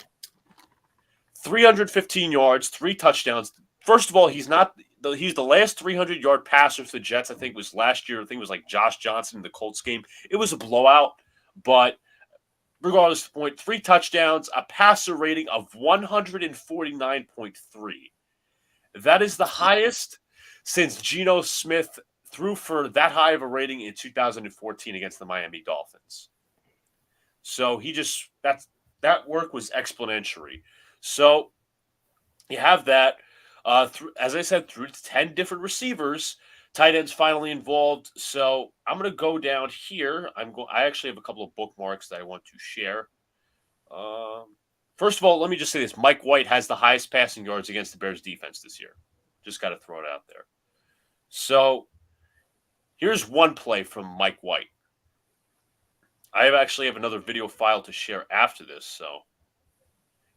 B: 315 yards, 3 touchdowns. First of all, he's the last 300-yard passer for the Jets, I think, was last year. I think it was like Josh Johnson in the Colts game. It was a blowout, but regardless of the point, 3 touchdowns, a passer rating of 149.3. That is the highest since Geno Smith threw for that high of a rating in 2014 against the Miami Dolphins. So that work was exponential. So you have that. As I said, through 10 different receivers, tight ends finally involved. So I'm going to go down here. I actually have a couple of bookmarks that I want to share. First of all, let me just say this. Mike White has the highest passing yards against the Bears defense this year. Just got to throw it out there. So here's one play from Mike White. I actually have another video file to share after this, so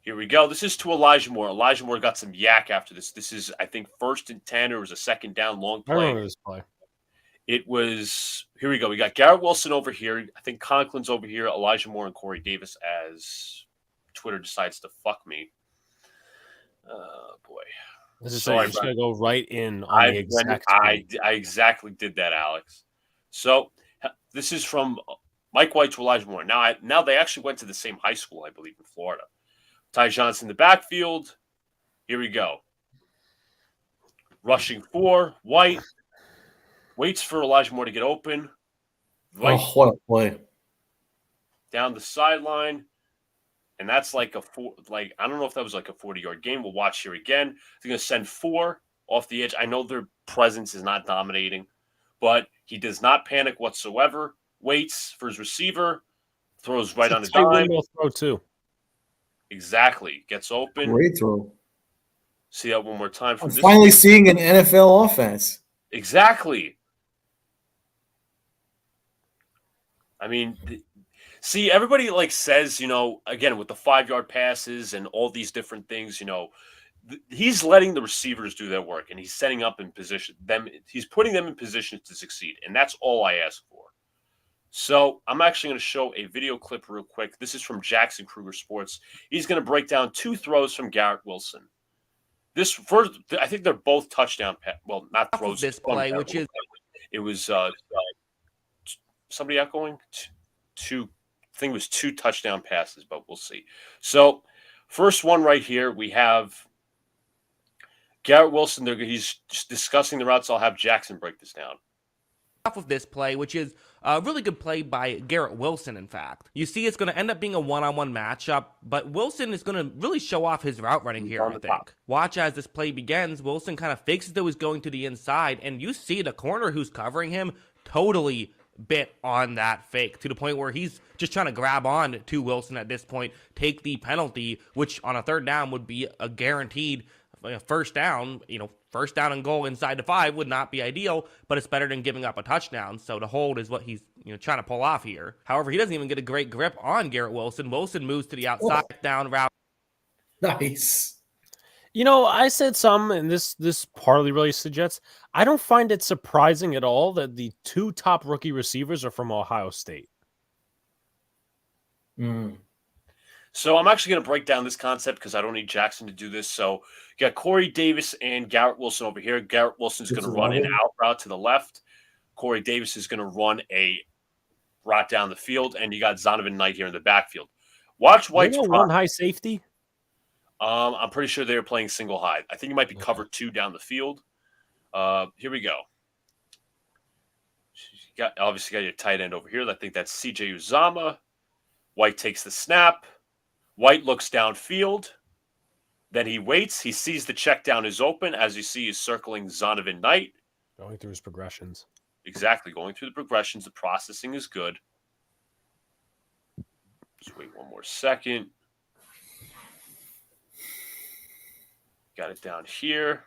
B: here we go. This is to Elijah Moore. Elijah Moore got some yak after this. This is, I think, 1st and 10, or it was a second down long play.
A: I remember this play.
B: It was, here we go. We got Garrett Wilson over here. I think Conklin's over here. Elijah Moore and Corey Davis as Twitter decides to fuck me. Boy.
A: This is just going to go right in on the exact
B: I exactly did that, Alex. So this is from Mike White to Elijah Moore. Now they actually went to the same high school, I believe, in Florida. Ty Johnson in the backfield. Here we go. Rushing 4, White. Waits for Elijah Moore to get open. White
C: what a play.
B: down the sideline. And that's like I don't know if that was like a 40-yard gain. We'll watch here again. They're going to send 4 off the edge. I know their presence is not dominating, but he does not panic whatsoever. Waits for his receiver, throws right on the dime.
A: Window throw too.
B: Exactly. Gets open.
C: Great throw.
B: See that one more time.
C: I'm finally seeing an NFL offense.
B: Exactly. I mean, see, everybody like says, again, with the 5-yard passes and all these different things, he's letting the receivers do their work, and he's setting up in position he's putting them in positions to succeed, and that's all I ask for. So I'm actually going to show a video clip real quick. This is from Jackson Kruger Sports. He's going to break down 2 throws from Garrett Wilson. This first, I think they're both touchdown. Well, not throws.
H: This play, which is
B: it was somebody outgoing. I think it was 2 touchdown passes, but we'll see. So, first one right here, we have Garrett Wilson. He's just discussing the routes. I'll have Jackson break this down.
H: off of this play, which is a really good play by Garrett Wilson, in fact. You see it's going to end up being a one-on-one matchup, but Wilson is going to really show off his route running here, I think. Watch as this play begins. Wilson kind of fakes as though he's going to the inside, and you see the corner who's covering him totally bit on that fake to the point where he's just trying to grab on to Wilson at this point, take the penalty, which on a third down would be a guaranteed first down. First down and goal inside the 5 would not be ideal, but it's better than giving up a touchdown. So the hold is what he's trying to pull off here. However, he doesn't even get a great grip on Garrett Wilson. Wilson moves to the outside down route.
C: Nice.
A: I said some, and this partly really suggests I don't find it surprising at all that the 2 top rookie receivers are from Ohio State.
B: So I'm actually going to break down this concept because I don't need Jackson to do this. So you got Corey Davis and Garrett Wilson over here. Garrett Wilson's going to run an out route to the left. Corey Davis is going to run a route down the field, and you got Zonovan Knight here in the backfield. Watch White's
A: one high safety.
B: I'm pretty sure they were playing single high. I think it might be cover 2 down the field. Here we go. Obviously got your tight end over here. I think that's CJ Uzama. White takes the snap. White looks downfield. Then he waits. He sees the check down is open. As you see, he's circling Zonovan Knight.
A: Going through his progressions.
B: Exactly. Going through the progressions. The processing is good. Just wait one more second. Got it down here.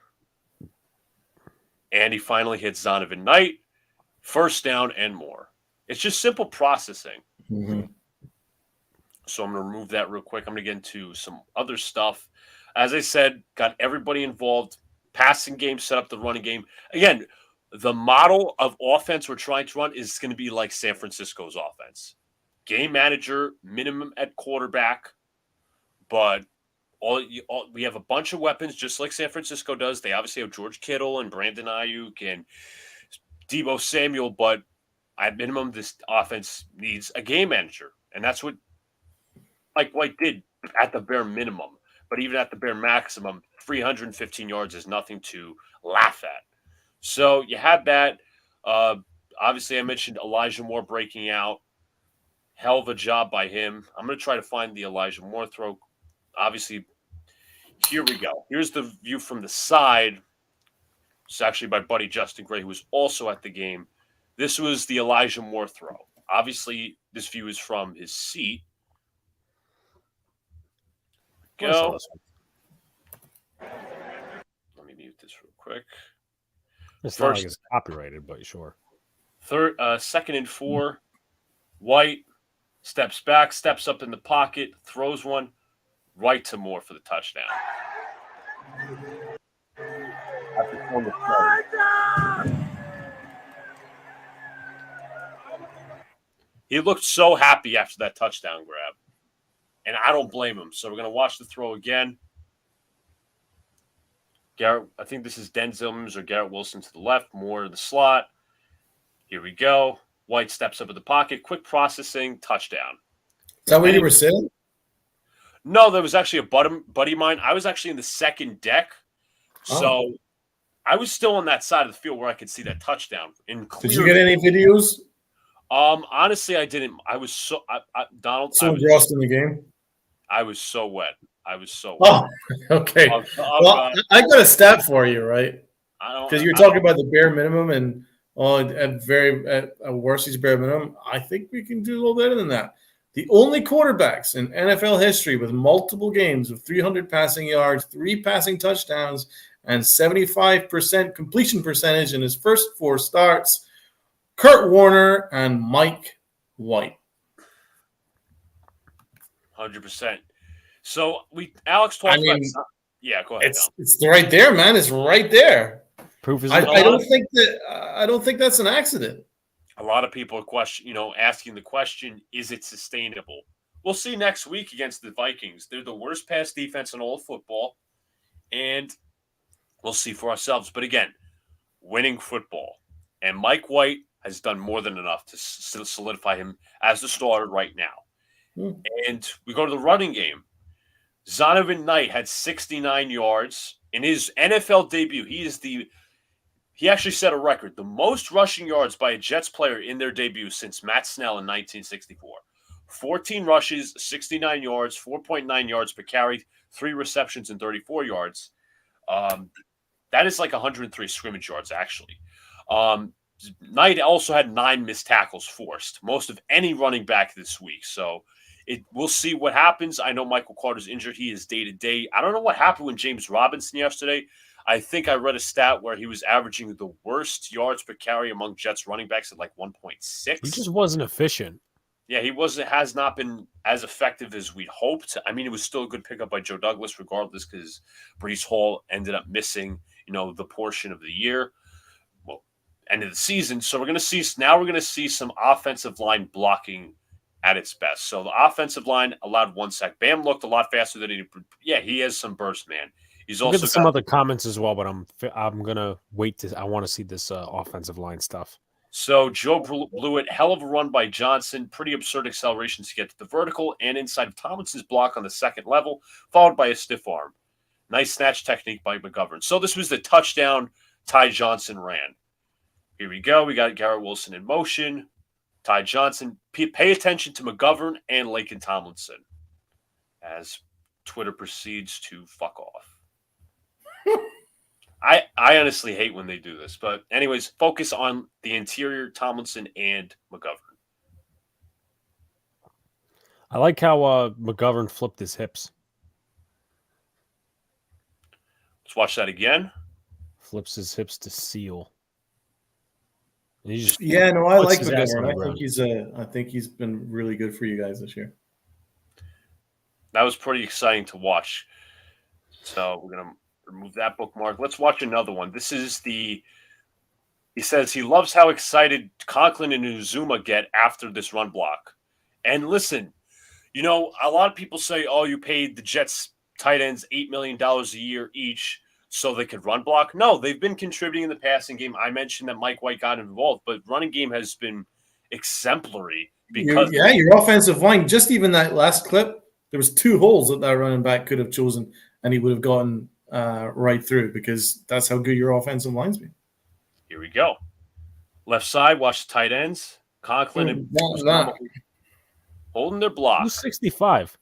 B: And he finally hits Zonovan Knight. First down and more. It's just simple processing.
C: Mm-hmm.
B: So I'm going to remove that real quick. I'm going to get into some other stuff. As I said, got everybody involved. Passing game, set up the running game. Again, the model of offense we're trying to run is going to be like San Francisco's offense. Game manager, minimum at quarterback, but we have a bunch of weapons just like San Francisco does. They obviously have George Kittle and Brandon Ayuk and Deebo Samuel, but at minimum, this offense needs a game manager. And that's what Mike White did at the bare minimum. But even at the bare maximum, 315 yards is nothing to laugh at. So you had that. Obviously, I mentioned Elijah Moore breaking out. Hell of a job by him. I'm going to try to find the Elijah Moore throw. Obviously, here we go. Here's the view from the side. It's actually by buddy Justin Gray, who was also at the game. This was the Elijah Moore throw. Obviously, this view is from his seat. Go. Let me mute this real quick.
A: It's not like it's copyrighted, but sure.
B: Second and 4. White steps back, steps up in the pocket, throws one right to Moore for the touchdown. He looked so happy after that touchdown grab. And I don't blame him. So we're going to watch the throw again. Garrett, I think this is Denzel Mims or Garrett Wilson to the left, Moore in the slot. Here we go. White steps up in the pocket, quick processing, touchdown.
C: Is that where you were sitting?
B: No, there was actually a buddy of mine. I was actually in the second deck, so I was still on that side of the field where I could see that touchdown.
C: Did you get any videos?
B: Honestly, I didn't. I was Donald.
C: So engrossed in the game.
B: I was so wet.
C: Oh, okay. Well, I got a stat for you, right? Because you were talking about the bare minimum and at worst he's bare minimum. I think we can do a little better than that. The only quarterbacks in NFL history with multiple games of 300 passing yards, 3 passing touchdowns, and 75% completion percentage in his first 4 starts, Kurt Warner and Mike White.
B: 100%. So Alex talked about. Yeah, go ahead.
C: It's right there, man. It's right there.
A: Proof is.
C: I don't think that's an accident.
B: A lot of people are asking the question: is it sustainable? We'll see next week against the Vikings. They're the worst pass defense in all of football, and we'll see for ourselves. But again, winning football, and Mike White has done more than enough to solidify him as the starter right now. And we go to the running game. Zonovan Knight had 69 yards in his NFL debut. He actually set a record, the most rushing yards by a Jets player in their debut since Matt Snell in 1964. 14 rushes, 69 yards, 4.9 yards per carry, 3 receptions, and 34 yards. That is like 103 scrimmage yards, actually. Knight also had 9 missed tackles forced, most of any running back this week. So we'll see what happens. I know Michael Carter's injured. He is day-to-day. I don't know what happened with James Robinson yesterday. I think I read a stat where he was averaging the worst yards per carry among Jets running backs at like 1.6.
A: He just wasn't efficient.
B: Yeah, has not been as effective as we'd hoped. I mean, it was still a good pickup by Joe Douglas, regardless, because Breece Hall ended up missing, the portion of the year, end of the season. So we're going to see some offensive line blocking at its best. So the offensive line allowed 1 sack. Bam looked a lot faster than he has some burst, man. He's also got
A: some other comments as well, but I'm gonna wait I want to see this offensive line stuff.
B: So Joe Blewett, hell of a run by Johnson, pretty absurd acceleration to get to the vertical and inside of Tomlinson's block on the second level, followed by a stiff arm. Nice snatch technique by McGovern. So this was the touchdown Ty Johnson ran. Here we go. We got Garrett Wilson in motion. Ty Johnson. Pay attention to McGovern and Laken Tomlinson as Twitter proceeds to fuck off. I honestly hate when they do this. But anyways, focus on the interior, Tomlinson and McGovern.
A: I like how McGovern flipped his hips.
B: Let's watch that again.
A: Flips his hips to seal.
C: I like McGovern. I think he's been really good for you guys this year.
B: That was pretty exciting to watch. So we're gonna remove that bookmark. Let's watch another one. This is he says he loves how excited Conklin and Uzuma get after this run block. And listen, a lot of people say, oh, you paid the Jets tight ends $8 million a year each so they could run block. No, they've been contributing in the passing game. I mentioned that Mike White got involved, but running game has been exemplary because
C: your offensive line, just even that last clip, there was 2 holes that running back could have chosen and he would have gotten right through because that's how good your offensive line's been.
B: Here we go. Left side, watch the tight ends. Conklin and holding their block.
A: Who's 65?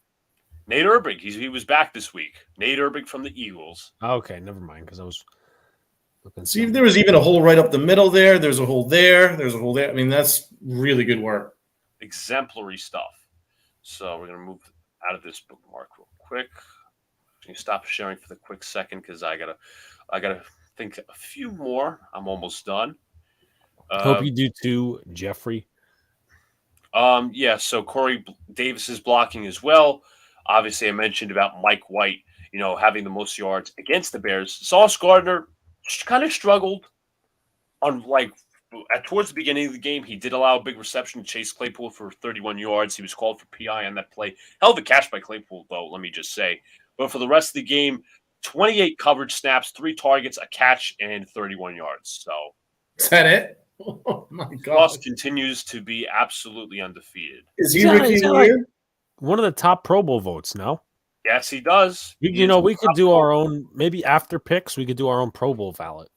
B: Nate Erbig. He was back this week. Nate Erbig from the Eagles.
A: Okay, never mind, because I was looking.
C: See, there was even a hole right up the middle there. There's a hole there. There's a hole there. I mean, that's really good work.
B: Exemplary stuff. So we're going to move out of this bookmark real quick. Can you stop sharing for the quick second because I gotta think a few more. I'm almost done.
A: Hope you do too, Jeffrey.
B: So Corey Davis is blocking as well. Obviously, I mentioned about Mike White, having the most yards against the Bears. Sauce Gardner kind of struggled towards the beginning of the game. He did allow a big reception to Chase Claypool for 31 yards. He was called for PI on that play. Hell of a catch by Claypool, though, let me just say. But for the rest of the game, 28 coverage snaps, 3 targets, a catch, and 31 yards. So
C: is that it?
D: Oh my
B: Ross
D: god!
B: continues to be absolutely undefeated.
C: Is he
A: He's
C: rookie of the year?
A: one of the top Pro Bowl votes. No,
B: Yes, he does.
A: we could do our own. Maybe after picks, we could do our own Pro Bowl ballot.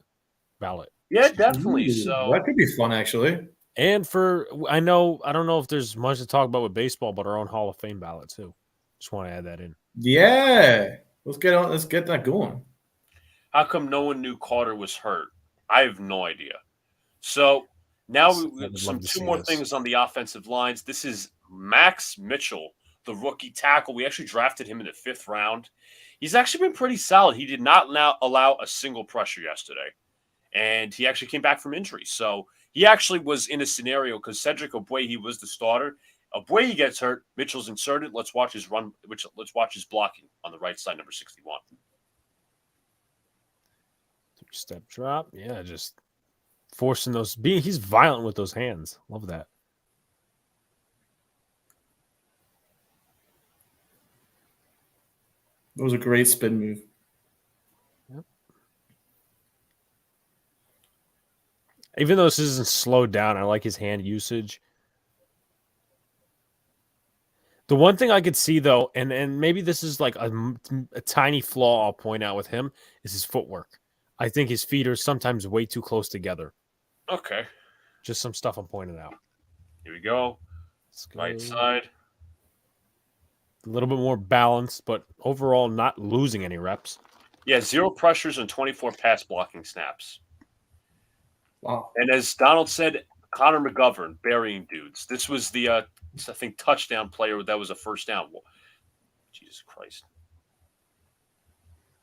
B: Yeah, definitely.
C: Ooh,
B: So
C: that could be fun, actually.
A: And I don't know if there's much to talk about with baseball, but our own Hall of Fame ballot too. Just want to add that in.
C: Yeah, let's get on. Let's get that going.
B: how come no one knew Carter was hurt? I have no idea. So now
A: I
B: we
A: would
B: have
A: love to
B: two
A: see
B: more
A: this.
B: things on the offensive lines. This is Max Mitchell, the rookie tackle. We actually drafted him in the 5th round. He's actually been pretty solid. He did not allow a single pressure yesterday, and he actually came back from injury. So he actually was in a scenario because Cedric Ogbuehi, he was the starter. Ogbuehi gets hurt. Mitchell's inserted. Let's watch his run. Let's watch his blocking on the right side, number 61.
A: 3-step drop. Yeah, just forcing those. He's violent with those hands. Love that.
C: That was a great spin move.
A: Even though this isn't slowed down, I like his hand usage. The one thing I could see, though, and maybe this is like a tiny flaw I'll point out with him, is his footwork. I think his feet are sometimes way too close together.
B: Okay.
A: Just some stuff I'm pointing out.
B: Here we go. Right side.
A: A little bit more balanced, but overall not losing any reps.
B: Yeah, 0 pressures and 24 pass blocking snaps.
C: Wow.
B: And as Donald said, Connor McGovern burying dudes. This was the, I think, touchdown player that was a first down. Jesus Christ.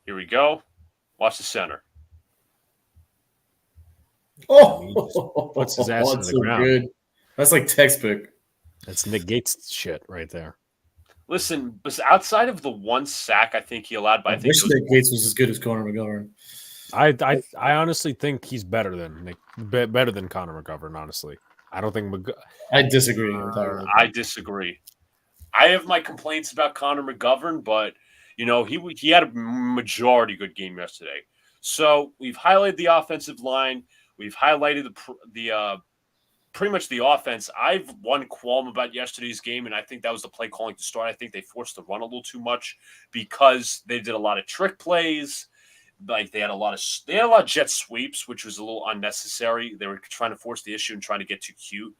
B: Here we go. Watch the center.
C: Oh,
A: puts his ass
C: that's
A: into the ground.
C: Good. That's like textbook.
A: That's Nick Gates shit right there.
B: Listen, outside of the 1 sack I think he allowed, but I think
C: wish Nick Gates was as good as Conor McGovern.
A: I honestly think he's better than Connor McGovern. Honestly, I don't think
C: I disagree entirely.
B: I disagree. I have my complaints about Connor McGovern, but he had a majority good game yesterday. So we've highlighted the offensive line. We've highlighted the pretty much the offense. I've one qualm about yesterday's game, and I think that was the play calling to start. I think they forced the run a little too much because they did a lot of trick plays. Like they had a lot of jet sweeps, which was a little unnecessary. They were trying to force the issue and trying to get too cute.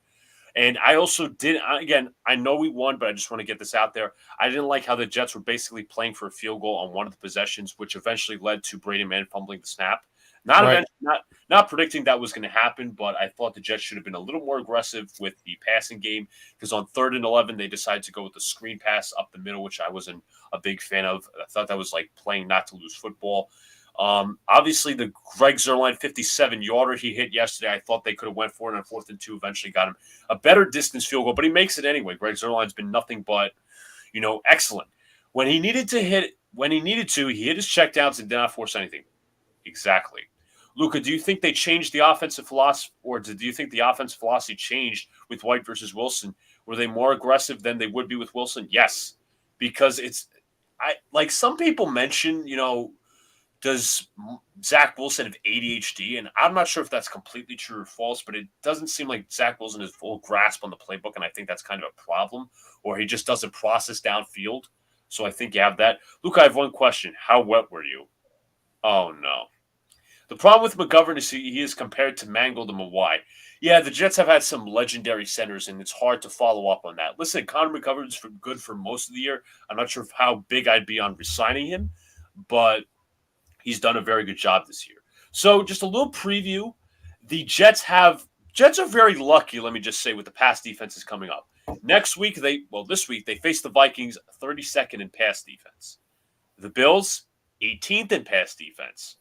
B: And I also I know we won, but I just want to get this out there. I didn't like how the Jets were basically playing for a field goal on one of the possessions, which eventually led to Brady Mann fumbling the snap. Not predicting that was going to happen, but I thought the Jets should have been a little more aggressive with the passing game because on 3rd and 11, they decided to go with the screen pass up the middle, which I wasn't a big fan of. I thought that was like playing not to lose football. Obviously, the Greg Zuerlein 57-yarder he hit yesterday, I thought they could have went for it on 4th and 2, eventually got him a better distance field goal, but he makes it anyway. Greg Zuerlein's been nothing but, excellent. When he needed to, he hit his checkdowns and did not force anything. Exactly. Luca, do you think they changed the offensive philosophy, or do you think the offensive philosophy changed with White versus Wilson? Were they more aggressive than they would be with Wilson? Yes, because like some people mention, does Zach Wilson have ADHD? And I'm not sure if that's completely true or false, but it doesn't seem like Zach Wilson has full grasp on the playbook, and I think that's kind of a problem, or he just doesn't process downfield. So I think you have that. Luca, I have one question. How wet were you? Oh, no. The problem with McGovern is he is compared to Mangold and Mawai. Yeah, the Jets have had some legendary centers, and it's hard to follow up on that. Listen, Connor McGovern's good for most of the year. I'm not sure how big I'd be on resigning him, but he's done a very good job this year. So just a little preview. The Jets are very lucky, let me just say, with the pass defenses coming up. This week, they face the Vikings 32nd in pass defense. The Bills, 18th in pass defense.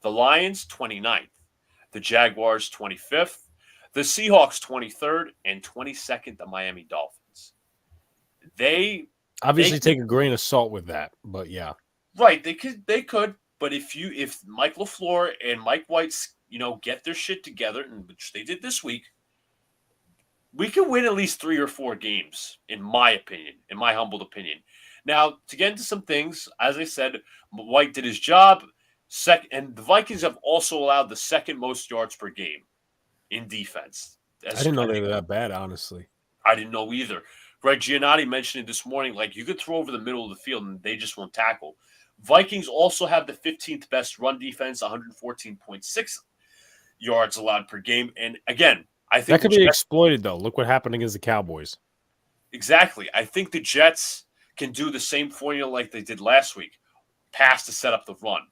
B: The Lions, 29th. The Jaguars, 25th. The Seahawks, 23rd. And 22nd, the Miami Dolphins. They
A: obviously take a grain of salt with that, but yeah.
B: Right, they could. But if Mike LaFleur and Mike White's, get their shit together, which they did this week, we could win at least 3 or 4 games, in my opinion, in my humbled opinion. Now, to get into some things, as I said, White did his job. And the Vikings have also allowed the second most yards per game. in defense.
A: I didn't know they were that bad, honestly.
B: I didn't know either. Greg Giannotti mentioned it this morning. Like, you could throw over the middle of the field and they just won't tackle. Vikings also have the 15th best run defense, 114.6 yards allowed per game. And again, I think
A: that could be exploited, though. Look what happened against the Cowboys.
B: Exactly. I think the Jets can do the same formula like they did last week. Pass to set up the run,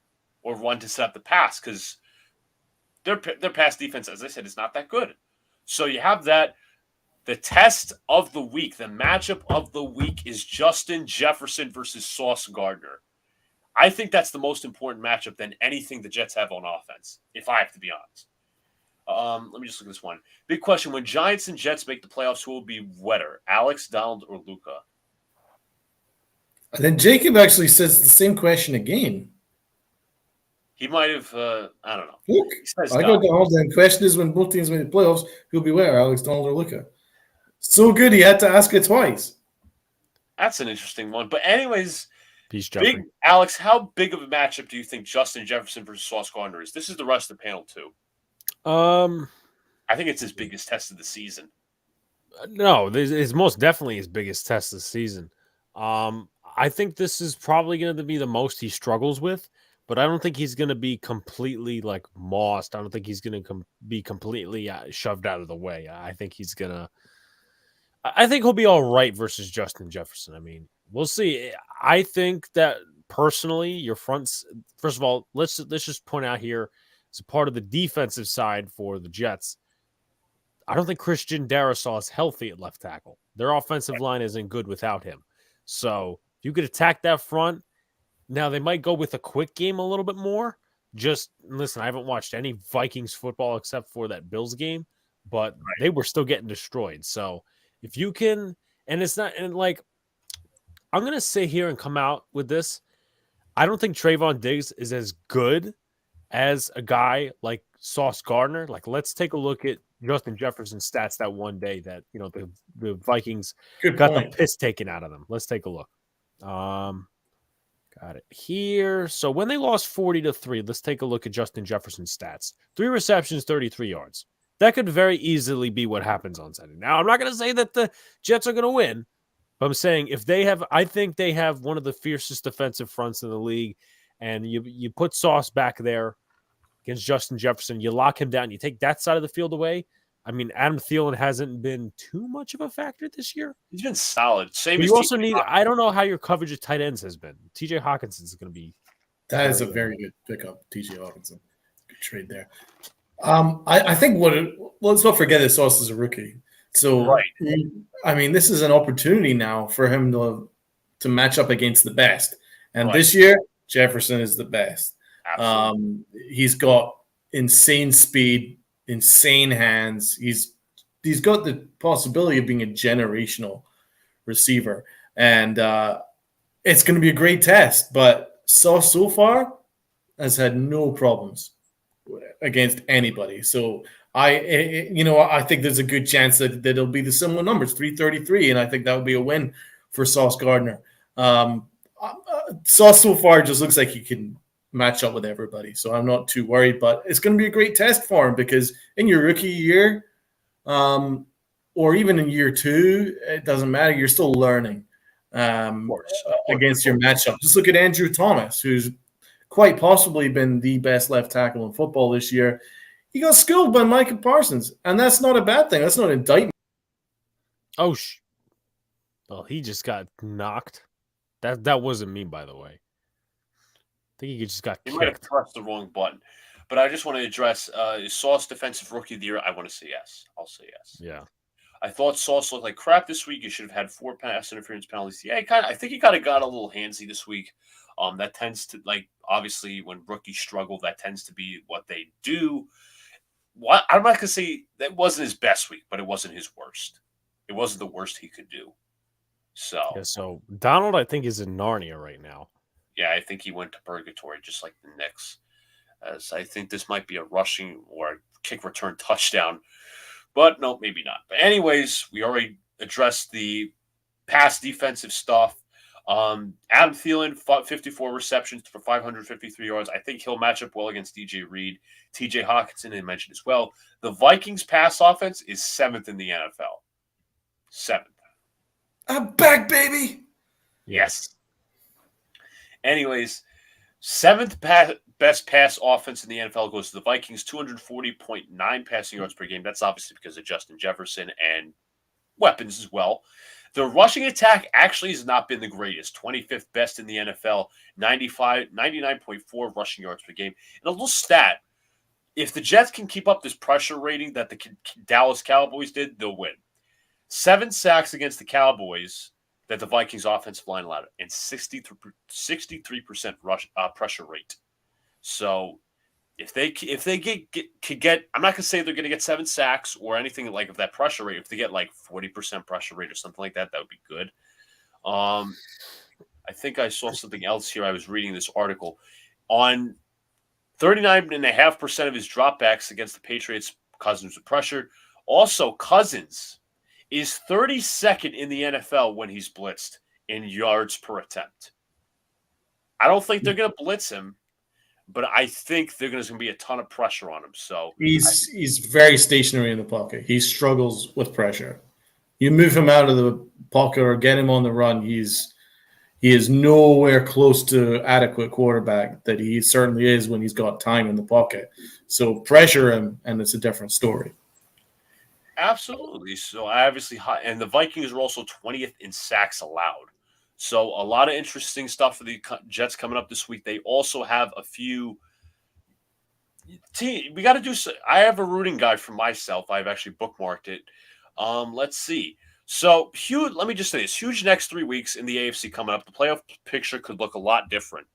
B: or run to set up the pass, because their pass defense, as I said, is not that good. So you have that. The test of the week, the matchup of the week is Justin Jefferson versus Sauce Gardner. I think that's the most important matchup than anything the Jets have on offense, if I have to be honest. Let me just look at this one. Big question. When Giants and Jets make the playoffs, who will be wetter, Alex, Donald, or Luka?
D: And then Jacob actually says the same question again.
B: He might have, I don't know.
D: Look, I got Donald, and the question is when both teams make the playoffs, who'll be where, Alex, Donald, or Luka? So good, he had to ask it twice.
B: That's an interesting one. But anyways,
A: Peace, Jeffrey.
B: Alex, how big of a matchup do you think Justin Jefferson versus Sauce Gardner is? This is the rest of the panel, too. I think it's his biggest test of the season.
A: No, it's most definitely his biggest test of the season. I think this is probably going to be the most he struggles with, but I don't think he's going to be completely like mossed. I don't think he's going to be completely shoved out of the way. I think he'll be all right versus Justin Jefferson. I mean, we'll see. I think that personally, your fronts. First of all, let's just point out here, as a part of the defensive side for the Jets, I don't think Christian Darrisaw is healthy at left tackle. Their offensive line isn't good without him. So if you could attack that front, now they might go with a quick game a little bit more. Just listen, I haven't watched any Vikings football except for that Bills game, but they were still getting destroyed. So if you can, and it's not, and like, I'm going to sit here and come out with this. I don't think Trayvon Diggs is as good as a guy like Sauce Gardner. Like, let's take a look at Justin Jefferson's stats that one day that, you know, the Vikings got the piss taken out of them. Let's take a look. Got it here. So when they lost 40-3, let's take a look at Justin Jefferson's stats. 3 receptions, 33 yards. That could very easily be what happens on Sunday. Now, I'm not going to say that the Jets are going to win, but I'm saying I think they have one of the fiercest defensive fronts in the league, and you put Sauce back there against Justin Jefferson, you lock him down, you take that side of the field away. I mean, Adam Thielen hasn't been too much of a factor this year.
B: He's been solid. Same
A: but
B: as
A: you also
B: TJ
A: need.
B: Hawkins.
A: I don't know how your coverage of tight ends has been. TJ Hawkinson is going to be.
D: That is a very good pickup, TJ Hawkinson. Good trade there. I think let's not forget that Sauce is a rookie. So,
B: Right.
D: I mean, this is an opportunity now for him to match up against the best. And
B: Right.
D: this year, Jefferson is the best.
B: Absolutely.
D: He's got insane speed, insane hands. He's got the possibility of being a generational receiver. And it's going to be a great test. But Sauce so far has had no problems against anybody. So I think there's a good chance that it'll be the similar numbers, 333, and I think that would be a win for Sauce Gardner. Sauce so far just looks like he can match up with everybody, so I'm not too worried. But it's going to be a great test for him because in your rookie year, or even in year 2, it doesn't matter. You're still learning against your matchup. Just look at Andrew Thomas, who's quite possibly been the best left tackle in football this year. He got schooled by Micah Parsons, and that's not a bad thing. That's not an indictment.
A: Oh, well, he just got knocked. That wasn't me, by the way. I think he just got
B: He might have
A: kicked.
B: pressed the wrong button. But I just want to address is Sauce defensive rookie of the year? I want to say yes. I'll say yes.
A: Yeah.
B: I thought Sauce looked like crap this week. He should have had 4 pass interference penalties. Yeah, I think he kind of got a little handsy this week. That tends to, like, obviously when rookies struggle, that tends to be what they do. I'm not going to say that wasn't his best week, but it wasn't his worst. It wasn't the worst he could do.
A: So Donald, I think, is in Narnia right now.
B: Yeah, I think he went to purgatory just like the Knicks. As I think this might be a rushing or a kick return touchdown. But no, maybe not. But anyways, we already addressed the pass defensive stuff. Adam Thielen fought 54 receptions for 553 yards. I think he'll match up well against DJ Reed. TJ Hawkinson, they mentioned as well. The Vikings pass offense is 7th in the NFL. 7th.
C: I'm back, baby.
B: Yes. Anyways, 7th best pass offense in the NFL goes to the Vikings, 240.9 passing yards per game. That's obviously because of Justin Jefferson and weapons as well. The rushing attack actually has not been the greatest. 25th best in the NFL, 99.4 rushing yards per game. And a little stat, if the Jets can keep up this pressure rating that the Dallas Cowboys did, they'll win. 7 sacks against the Cowboys that the Vikings offensive line allowed, and 63% pressure rate. So if they get, I'm not gonna say they're gonna get 7 sacks or anything like of that pressure rate. If they get like 40% pressure rate or something like that, that would be good. I think I saw something else here. I was reading this article on 39.5% of his dropbacks against the Patriots. Cousins was pressured. Also, Cousins is 32nd in the NFL when he's blitzed in yards per attempt. I don't think they're going to blitz him, but I think there's going to be a ton of pressure on him. So
C: He's very stationary in the pocket. He struggles with pressure. You move him out of the pocket or get him on the run, he is nowhere close to adequate quarterback that he certainly is when he's got time in the pocket. So pressure him, and it's a different story.
B: absolutely. So obviously, and the Vikings are also 20th in sacks allowed. So a lot of interesting stuff for the Jets coming up this week. They also have a few. We got to do. I have a rooting guide for myself. I've actually bookmarked it. Let's see. So huge. Let me just say this: huge next 3 weeks in the AFC coming up. The playoff picture could look a lot different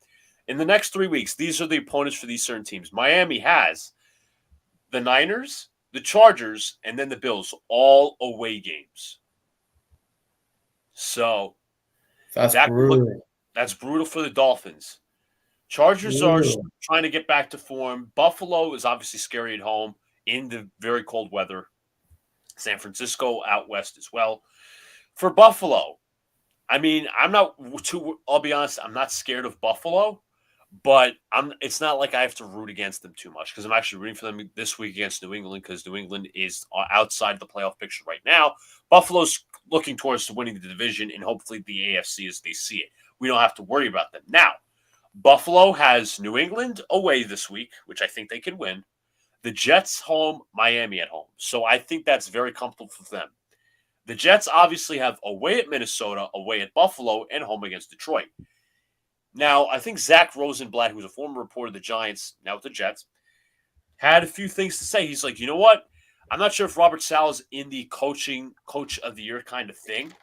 B: in the next 3 weeks. These are the opponents for these certain teams. Miami has the Niners, the Chargers, and then the Bills, all away games. So
C: That's brutal.
B: That's brutal for the Dolphins. Chargers are trying to get back to form. Buffalo is obviously scary at home in the very cold weather. San Francisco out west as well. For Buffalo, I mean, I'll be honest, I'm not scared of Buffalo, but it's not like I have to root against them too much because I'm actually rooting for them this week against New England because New England is outside the playoff picture right now. Buffalo's looking towards winning the division and hopefully the AFC as they see it. We don't have to worry about them. Now, Buffalo has New England away this week, which I think they can win. The Jets home, Miami at home. So I think that's very comfortable for them. The Jets obviously have away at Minnesota, away at Buffalo, and home against Detroit. Now, I think Zach Rosenblatt, who's a former reporter of the Giants, now with the Jets, had a few things to say. He's like, you know what? I'm not sure if Robert Saleh's in the coach of the year kind of thing.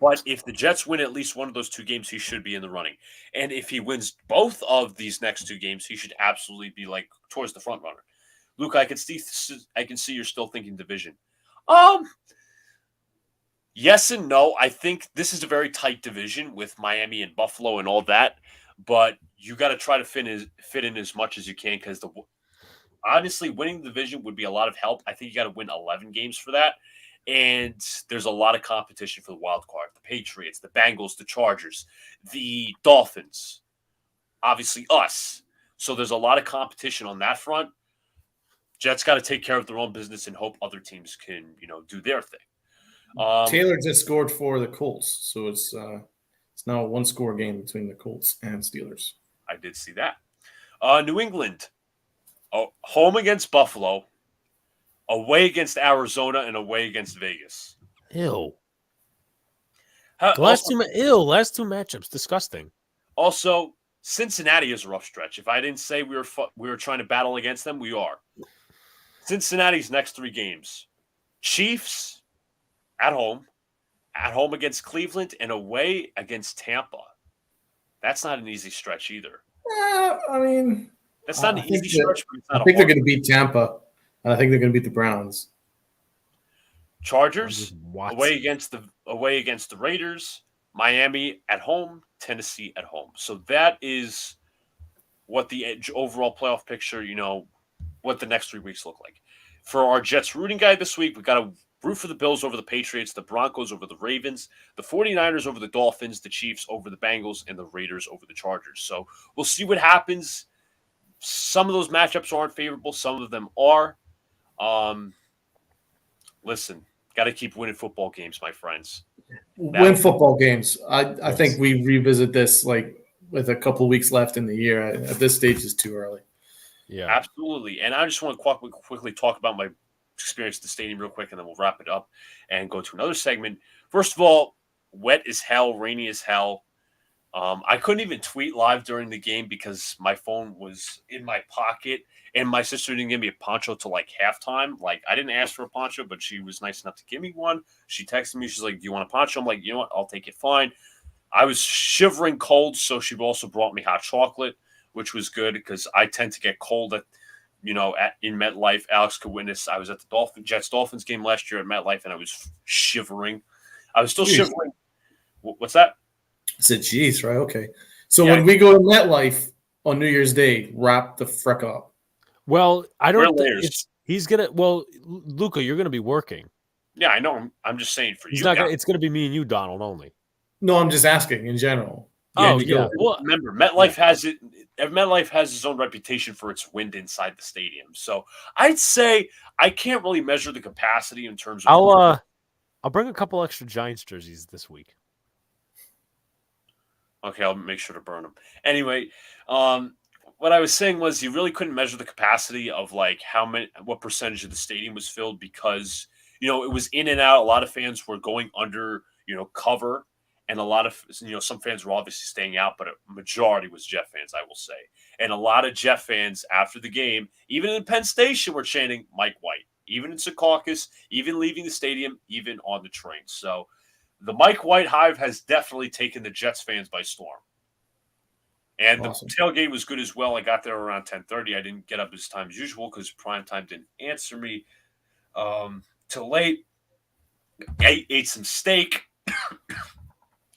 B: But if the Jets win at least one of those 2 games, he should be in the running. And if he wins both of these next 2 games, he should absolutely be like towards the front runner. Luke, I can see you're still thinking division. Yes and no. I think this is a very tight division with Miami and Buffalo and all that. But you got to try to fit in as much as you can because honestly, winning the division would be a lot of help. I think you got to win 11 games for that. And there's a lot of competition for the wild card. The Patriots, the Bengals, the Chargers, the Dolphins, obviously us. So there's a lot of competition on that front. Jets got to take care of their own business and hope other teams can, do their thing.
C: Taylor just scored for the Colts, so it's now a 1-score game between the Colts and Steelers.
B: I did see that. New England, home against Buffalo, away against Arizona, and away against Vegas.
A: Ew. Last two matchups, disgusting.
B: Also, Cincinnati is a rough stretch. If I didn't say we were trying to battle against them, we are. Cincinnati's next 3 games: Chiefs at home against Cleveland, and away against Tampa. That's not an easy stretch either.
C: I mean,
B: that's not an easy stretch. But it's not
C: I think they're going to beat Tampa, and I think they're going to beat the Browns.
B: Chargers away against the Raiders, Miami at home, Tennessee at home. So that is what the overall playoff picture, what the next 3 weeks look like. For our Jets rooting guide this week, we got to root for the Bills over the Patriots, the Broncos over the Ravens, the 49ers over the Dolphins, the Chiefs over the Bengals, and the Raiders over the Chargers. So we'll see what happens. Some of those matchups aren't favorable. Some of them are. Listen, got to keep winning football games, my friends.
C: Win football games. I
A: Yes.
C: think we revisit this like with a couple weeks left in the year. At this stage, is too early.
A: Yeah.
B: Absolutely. And I just want to quickly talk about my experience at the stadium real quick, and then we'll wrap it up and go to another segment. First of all, wet as hell, rainy as hell. I couldn't even tweet live during the game because my phone was in my pocket, and my sister didn't give me a poncho till like halftime. Like, I didn't ask for a poncho, but she was nice enough to give me one. She texted me. She's like, "Do you want a poncho?" I'm like, "You know what? I'll take it. Fine." I was shivering cold, so she also brought me hot chocolate, which was good because I tend to get cold in MetLife. Alex could witness. I was at the Jets-Dolphins game last year at MetLife, and I was shivering. I was still shivering. What's that?
C: I said, "Geez, right? Okay." So
B: Yeah.
C: when we go to MetLife on New Year's Day, wrap the frick up.
A: Well, I don't
B: Wear
A: think
B: layers.
A: he's gonna. Well, Luca, you're gonna be working.
B: Yeah, I know. I'm just saying for
A: He's
B: you
A: not.
B: guys.
A: It's gonna be me and you, Donald, only.
C: No, I'm just asking in general.
A: Oh,
C: you
A: yeah.
C: go.
A: Well,
B: Remember, MetLife has it. MetLife has its own reputation for its wind inside the stadium. So I'd say I can't really measure the capacity in terms of.
A: I'll bring a couple extra Giants jerseys this week.
B: Okay, I'll make sure to burn them. Anyway, what I was saying was you really couldn't measure the capacity of like what percentage of the stadium was filled because it was in and out. A lot of fans were going under cover, and a lot of some fans were obviously staying out, but a majority was Jet fans, I will say, and a lot of Jet fans after the game, even in Penn Station, were chanting Mike White, even in Secaucus, even leaving the stadium, even on the train. So. The Mike White hive has definitely taken the Jets fans by storm. And
C: Awesome.
B: The tailgate was good as well. I got there around 10:30. I didn't get up as time as usual because prime time didn't answer me till late. I ate some steak.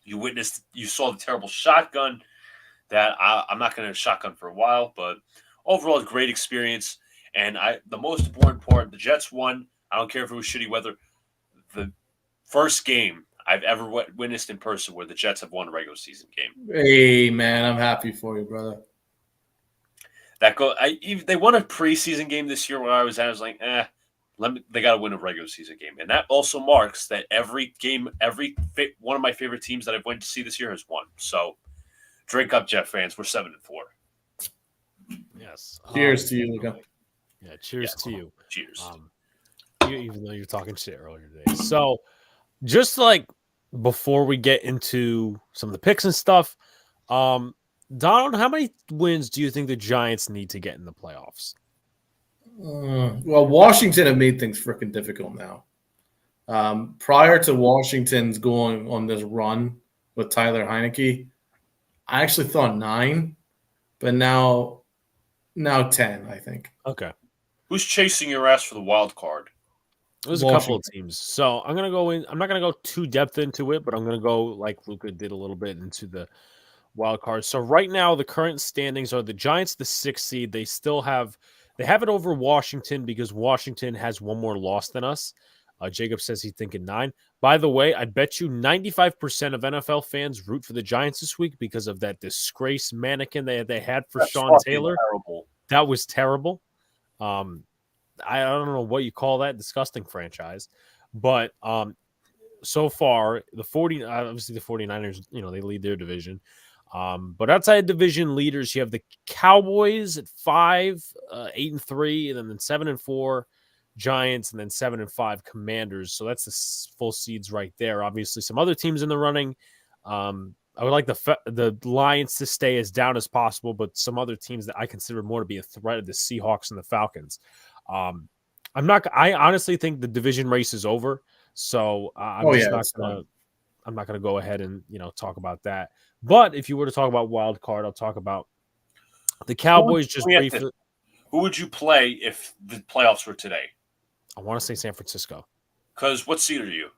B: You saw the terrible shotgun that I'm not going to shotgun for a while, but overall, a great experience. And the most important part, the Jets won. I don't care if it was shitty weather. The first game I've ever witnessed in person where the Jets have won a regular season game.
C: Hey, man, I'm happy for you, brother.
B: They won a preseason game this year where I was like, they got to win a regular season game. And that also marks that every one of my favorite teams that I've went to see this year has won. So drink up, Jet fans. We're 7-4.
A: Yes.
C: Cheers to you, Luca.
A: Yeah. Cheers to you.
B: Cheers.
A: Even though you're talking shit earlier today. So just like before we get into some of the picks and stuff, Donald, how many wins do you think the Giants need to get in the playoffs?
C: Well, Washington have made things freaking difficult now. Prior to Washington's going on this run with Tyler Heineke, I actually thought 9, but now 10, I think.
A: Okay.
B: Who's chasing your ass for the wild card?
A: There's a couple of teams. So I'm going to go in. I'm not going to go too depth into it, but I'm going to go like Luca did a little bit into the wild card. So right now, the current standings are the Giants, the 6th seed. They have it over Washington because Washington has one more loss than us. Jacob says he's thinking 9. By the way, I bet you 95% of NFL fans root for the Giants this week because of that disgrace mannequin they had for Sean Taylor.
B: Terrible.
A: That was terrible. I don't know what you call that disgusting franchise, but so far obviously the 49ers, they lead their division. But outside division leaders, you have the Cowboys at 5, 8-3, and then 7-4 Giants, and then 7-5 Commanders. So that's the full seeds right there. Obviously, some other teams in the running. I would like the Lions to stay as down as possible, but some other teams that I consider more to be a threat are the Seahawks and the Falcons. I honestly think the division race is over. So I'm not gonna go ahead and
B: talk
A: about that. But if you were to talk about wild card, I'll talk about the Cowboys.
B: Who would you play if the playoffs were today?
A: I want to say San Francisco.
B: Because what seed are you?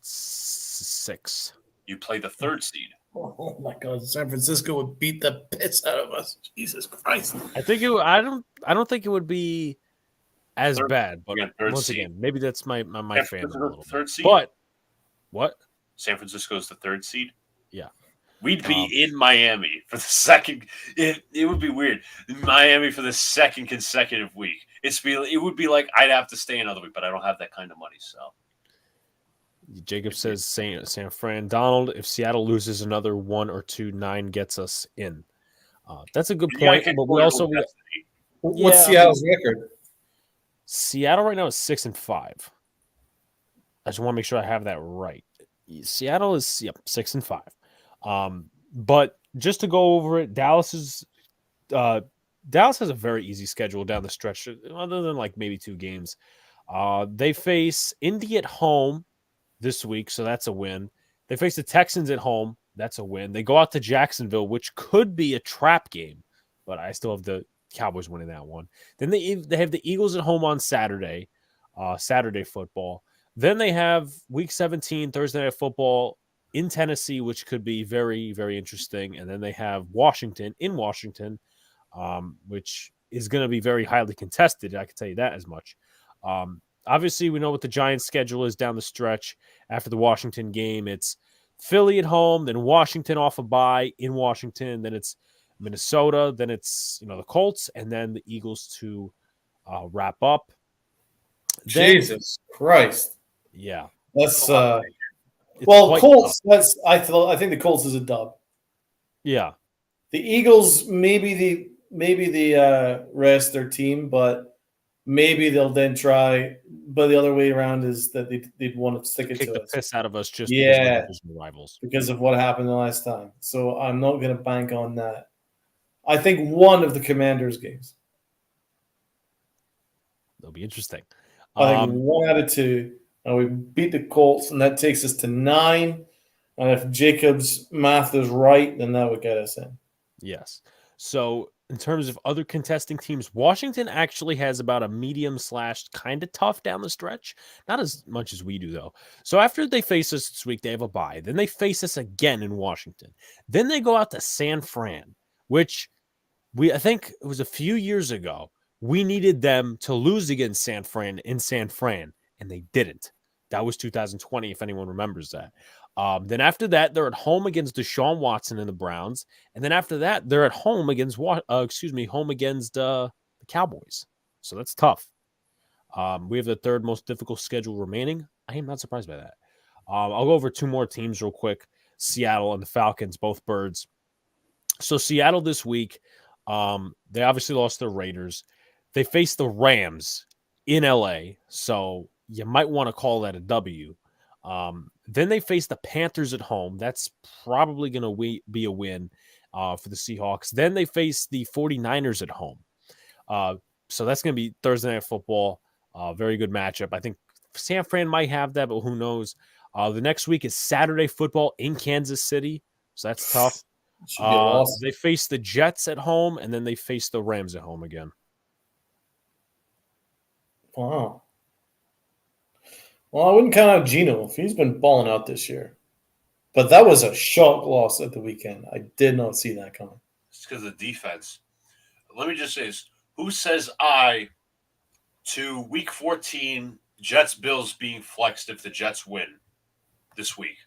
A: 6.
B: You play the 3rd seed.
C: Oh my God! San Francisco would beat the piss out of us. Jesus Christ!
A: I think I don't think it would be as
B: Third-
A: bad, but
B: yeah, third
A: once
B: seed.
A: again, maybe that's my
B: San
A: fandom a
B: Francisco's
A: little
B: the third
A: bit.
B: seed?
A: But what?
B: San Francisco's the third seed.
A: Yeah.
B: We'd be in Miami for the second. It would be weird. Miami for the second consecutive week. It would be like I'd have to stay another week, but I don't have that kind of money. So
A: Jacob says San Fran. Donald, if Seattle loses another 1 or 2, 9 gets us in. That's a good
B: You gotta
A: point.
B: get
A: But we also
B: destiny.
D: What's
A: Yeah,
D: Seattle's record?
A: Seattle right now is 6-5. I just want to make sure I have that right. Seattle is 6-5. But just to go over it, Dallas has a very easy schedule down the stretch, other than like maybe 2 games. They face Indy at home this week, so that's a win. They face the Texans at home. That's a win. They go out to Jacksonville, which could be a trap game, but I still have the Cowboys winning that one. Then they have the Eagles at home on Saturday, Saturday football. Then they have Week 17, Thursday Night Football in Tennessee, which could be very, very interesting. And then they have Washington, which is going to be very highly contested. I can tell you that as much. Obviously, we know what the Giants' schedule is down the stretch. After the Washington game, it's Philly at home, then Washington off a bye in Washington, then it's Minnesota, then it's the Colts, and then the Eagles to wrap up.
D: Jesus Christ!
A: Yeah,
D: That's
A: it's
D: well,
A: quite
D: Colts.
A: tough.
D: I think the Colts is a dub.
A: Yeah,
D: The Eagles maybe the rest their team, but maybe they'll then try. But the other way around is that they'd want to stick it
A: kick
D: to
A: the
D: us.
A: piss out of us just
D: Yeah.
A: because we're divisional rivals.
D: Because of what happened the last time. So I'm not going to bank on that. I think one of the Commanders games.
A: It'll be interesting.
D: I think 1 out of 2, and we beat the Colts, and that takes us to 9. And if Jacob's math is right, then that would get us in.
A: Yes. So in terms of other contesting teams, Washington actually has about a medium / kind of tough down the stretch. Not as much as we do, though. So after they face us this week, they have a bye. Then they face us again in Washington. Then they go out to San Fran, which I think it was a few years ago. We needed them to lose against San Fran, and they didn't. That was 2020, if anyone remembers that. Then after that, they're at home against Deshaun Watson and the Browns, and then after that, they're at home against the Cowboys. So that's tough. We have the third most difficult schedule remaining. I am not surprised by that. I'll go over 2 more teams real quick: Seattle and the Falcons, both birds. So Seattle this week, they obviously lost their Raiders. They face the Rams in LA, so you might want to call that a W. Then they face the Panthers at home. That's probably going to be a win for the Seahawks. Then they face the 49ers at home. So that's going to be Thursday Night Football. Very good matchup. I think San Fran might have that, but who knows? The next week is Saturday football in Kansas City, so that's tough.
D: Should be a loss.
A: They face the Jets at home, and then they face the Rams at home again.
D: Wow. Well, I wouldn't count out Geno. He's been balling out this year. But that was a shock loss at the weekend. I did not see that coming.
B: It's because of the defense. Let me just say this. Who says I to Week 14 Jets-Bills being flexed if the Jets win this week?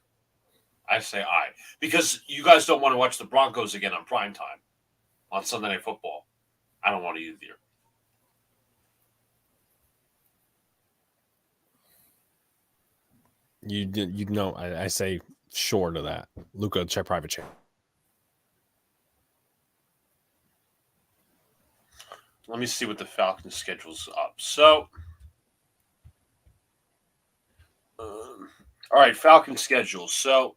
B: I say I. Because you guys don't want to watch the Broncos again on primetime on Sunday Night Football. I don't want to either.
A: I say sure to that. Luca, check private chat.
B: Let me see what the Falcons schedule's up. So, all right, Falcons schedule. So,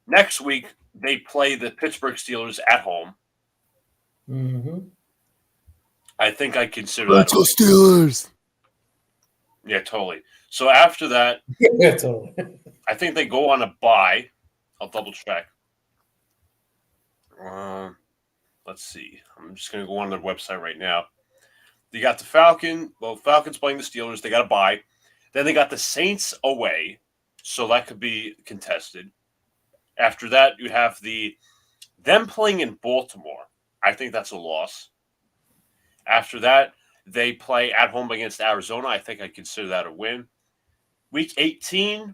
B: next week they play the Pittsburgh Steelers at home.
D: Mm-hmm.
B: I think I consider
A: Let's
B: that.
A: go Steelers.
B: Yeah, totally. So after that,
D: Yeah, totally.
B: I think they go on a bye. I'll double check. Let's see. I'm just going to go on their website right now. They got the Falcons playing the Steelers. They got a bye. Then they got the Saints away, so that could be contested. After that, you have them playing in Baltimore. I think that's a loss. After that, they play at home against Arizona. I think I consider that a win. Week 18,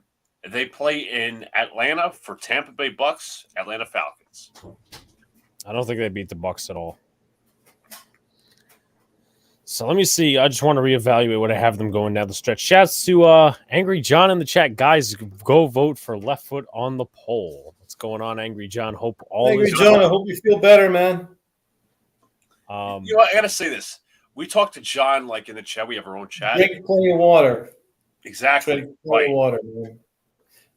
B: they play in Atlanta for Tampa Bay Bucks, Atlanta Falcons.
A: I don't think they beat the Bucks at all. So let me see. I just want to reevaluate what I have them going down the stretch. Shouts to Angry John in the chat. Guys, go vote for Left Foot on the Poll. What's going on, Angry John? Hope all
D: Angry
A: is
D: John,
A: well.
D: I hope you feel better, man.
B: You know what? I got to say this. We talked to John like in the chat. We have our own chat.
D: Drink plenty of water.
B: Exactly.
D: Drink plenty of water, man.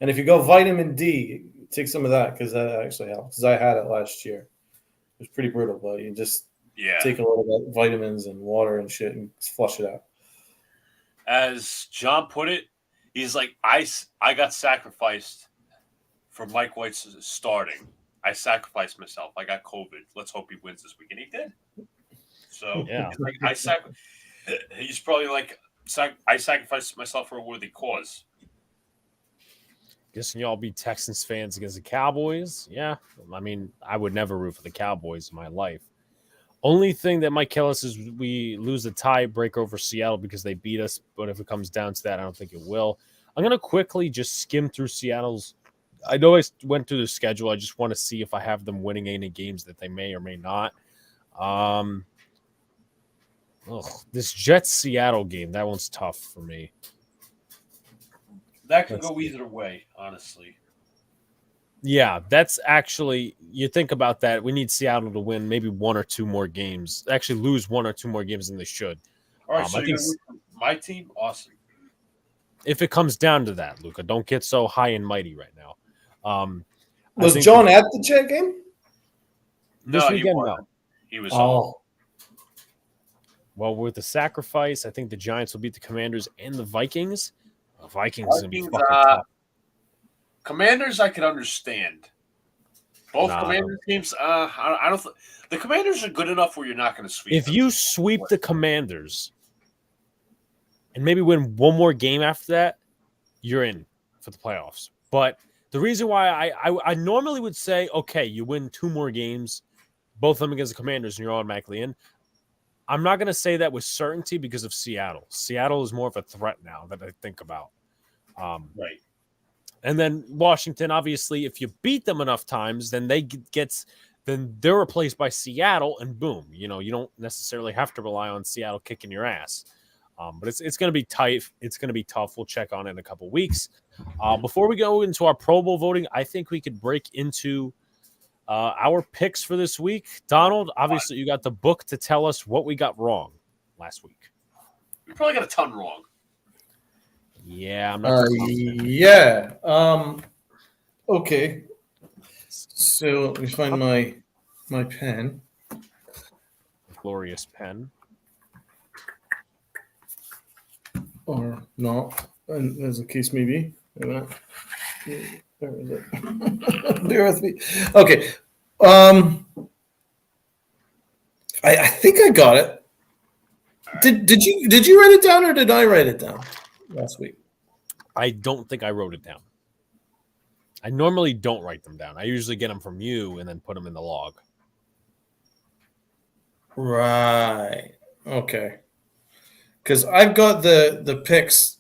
D: And if you go vitamin D, take some of that because that actually helps. Because I had it last year. It was pretty brutal, but you just take a lot of that vitamins and water and shit and flush it out.
B: As John put it, he's like, I got sacrificed for Mike White's starting. I sacrificed myself. I got COVID. Let's hope he wins this week. And he did. So
A: yeah,
B: like, he's probably like, I sacrificed myself for a worthy cause.
A: Guessing y'all be Texans fans against the Cowboys. Yeah. I mean, I would never root for the Cowboys in my life. Only thing that might kill us is we lose the tiebreaker over Seattle because they beat us. But if it comes down to that, I don't think it will. I'm going to quickly just skim through Seattle's. I know I went through the schedule. I just want to see if I have them winning any games that they may or may not. This Jets-Seattle game, that one's tough for me.
B: That could go either way, honestly.
A: Yeah, that's actually, you think about that. We need Seattle to win maybe one or two more games. Actually lose one or two more games than they should.
B: All right, so you're my team? Awesome.
A: If it comes down to that, Luca, don't get so high and mighty right now.
D: Was John at the Jet game?
A: This
B: no,
A: weekend,
B: no.
A: no.
B: He was
A: Well, with the sacrifice, I think the Giants will beat the Commanders and the Vikings. The Vikings is going to be fucking tough.
B: Commanders, I can understand. Both Commanders teams, I don't. The Commanders are good enough where you're not going to sweep.
A: If
B: them.
A: you sweep the Commanders and maybe win one more game after that, you're in for the playoffs. But the reason why I normally would say, okay, you win two more games, both of them against the Commanders, and you're automatically in. I'm not going to say that with certainty because of Seattle. Seattle is more of a threat now that I think about.
B: Right.
A: And then Washington, obviously, if you beat them enough times, then then they're replaced by Seattle, and boom, you don't necessarily have to rely on Seattle kicking your ass. But it's going to be tight. It's going to be tough. We'll check on it in a couple weeks. Before we go into our Pro Bowl voting, I think we could break into our picks for this week. Donald, obviously, you got the book to tell us what we got wrong last week.
B: We probably got a ton wrong.
A: Yeah, I'm not.
D: Yeah. Okay. So let me find my pen.
A: Glorious pen.
D: Or not, and as the case may be. Where is it? Bear with me. Okay. I think I got it. Did you write it down or did I write it down last week?
A: I don't think I wrote it down. I normally don't write them down. I usually get them from you and then put them in the log.
D: Right. Okay. Because I've got the picks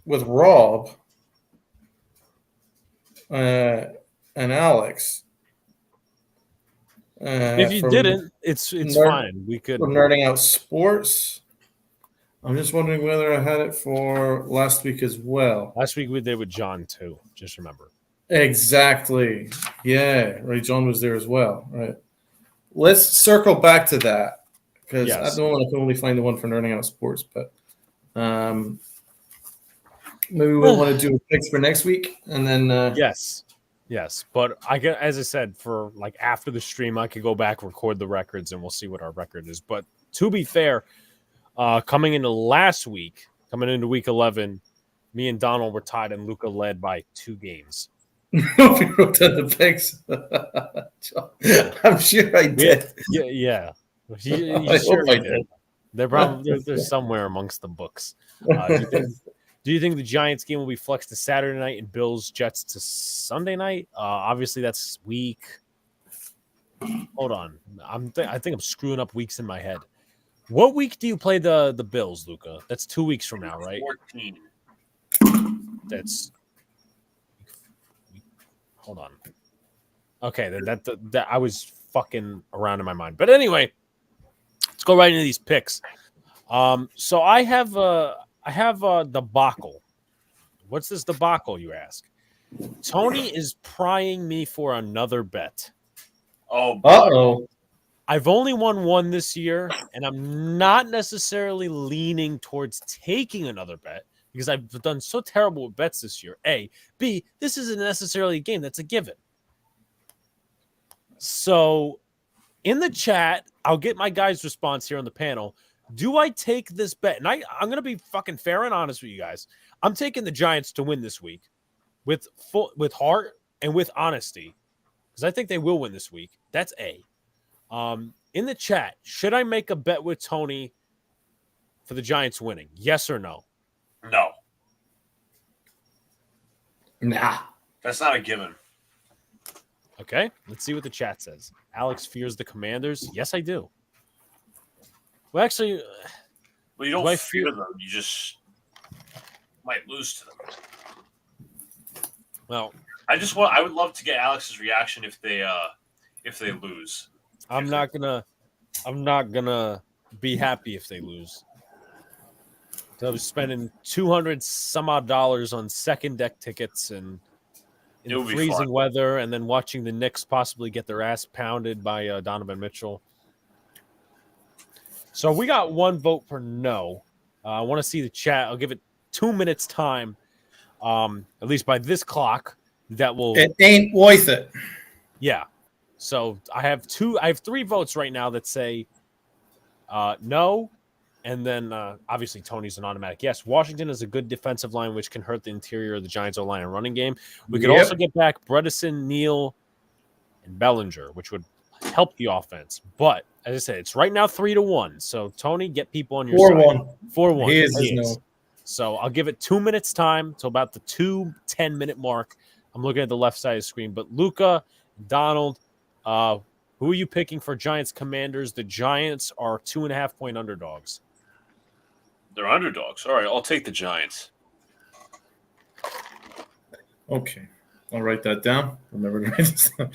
D: with Rob and Alex.
A: If you didn't, it's fine. We could.
D: From Nerding Out Sports. I'm just wondering whether I had it for last week as well.
A: Last week we did with John too. Just remember.
D: Exactly. Yeah. Right. John was there as well. Right. Let's circle back to that because I don't want to only find the one for Nerding Out Sports, but maybe we'll want to do picks for next week and then.
A: Yes. But as I said, for like after the stream, I could go back, record the records, and we'll see what our record is. But to be fair, coming into last week, coming into week 11, me and Donald were tied and Luca led by 2 games.
D: We wrote down the picks. I'm sure I did.
A: Yeah. You sure I did. They're somewhere amongst the books. Do you think the Giants game will be flexed to Saturday night and Bills Jets to Sunday night? Obviously, that's week. Hold on, I think I'm screwing up weeks in my head. What week do you play the Bills, Luca? That's 2 weeks from now, right?
B: 14.
A: That's hold on. Okay, then that I was fucking around in my mind. But anyway, let's go right into these picks. So I have a debacle. What's this debacle, you ask? Tony is prying me for another bet.
B: Oh,
D: Uh-oh.
A: I've only won one this year, and I'm not necessarily leaning towards taking another bet because I've done so terrible with bets this year. A. B. This isn't necessarily a game that's a given. So in the chat, I'll get my guys' response here on the panel. Do I take this bet? And I'm going to be fucking fair and honest with you guys. I'm taking the Giants to win this week with heart and with honesty because I think they will win this week. That's A. In the chat, should I make a bet with Tony for the Giants winning? Yes or no?
B: no.
D: Nah.
B: That's not a given.
A: Okay, let's see what the chat says. Alex fears the Commanders. Yes, I do. Well, actually,
B: Well, you
A: Do I
B: don't fear
A: feel-
B: them. You just might lose to them.
A: well,
B: I would love to get Alex's reaction if they lose.
A: I'm not gonna be happy if they lose. So I was spending $200 some odd on second deck tickets and in
B: It'll be
A: freezing
B: fun.
A: weather, and then watching the Knicks possibly get their ass pounded by Donovan Mitchell. So we got one vote for no. I want to see the chat. I'll give it 2 minutes time, at least by this clock. That will,
D: It ain't worth it.
A: yeah. So I have 3 votes right now that say no, and then obviously Tony's an automatic yes. Washington is a good defensive line, which can hurt the interior of the Giants' O-line and running game. We could
D: Yep.
A: also get back Bredesen, Neal, and Bellinger, which would help the offense. But as I said, it's right now 3-1. So Tony, get people on your side.
D: 4-1.
A: 4-1.
D: He is,
A: He
D: no.
A: is. So I'll give it 2 minutes time till about the 10-minute mark. I'm looking at the left side of the screen. But Luca, Donald, who are you picking for Giants Commanders? The Giants are 2.5-point underdogs.
B: They're underdogs. All right, I'll take the Giants.
D: Okay. I'll write that down. Remember to write this down.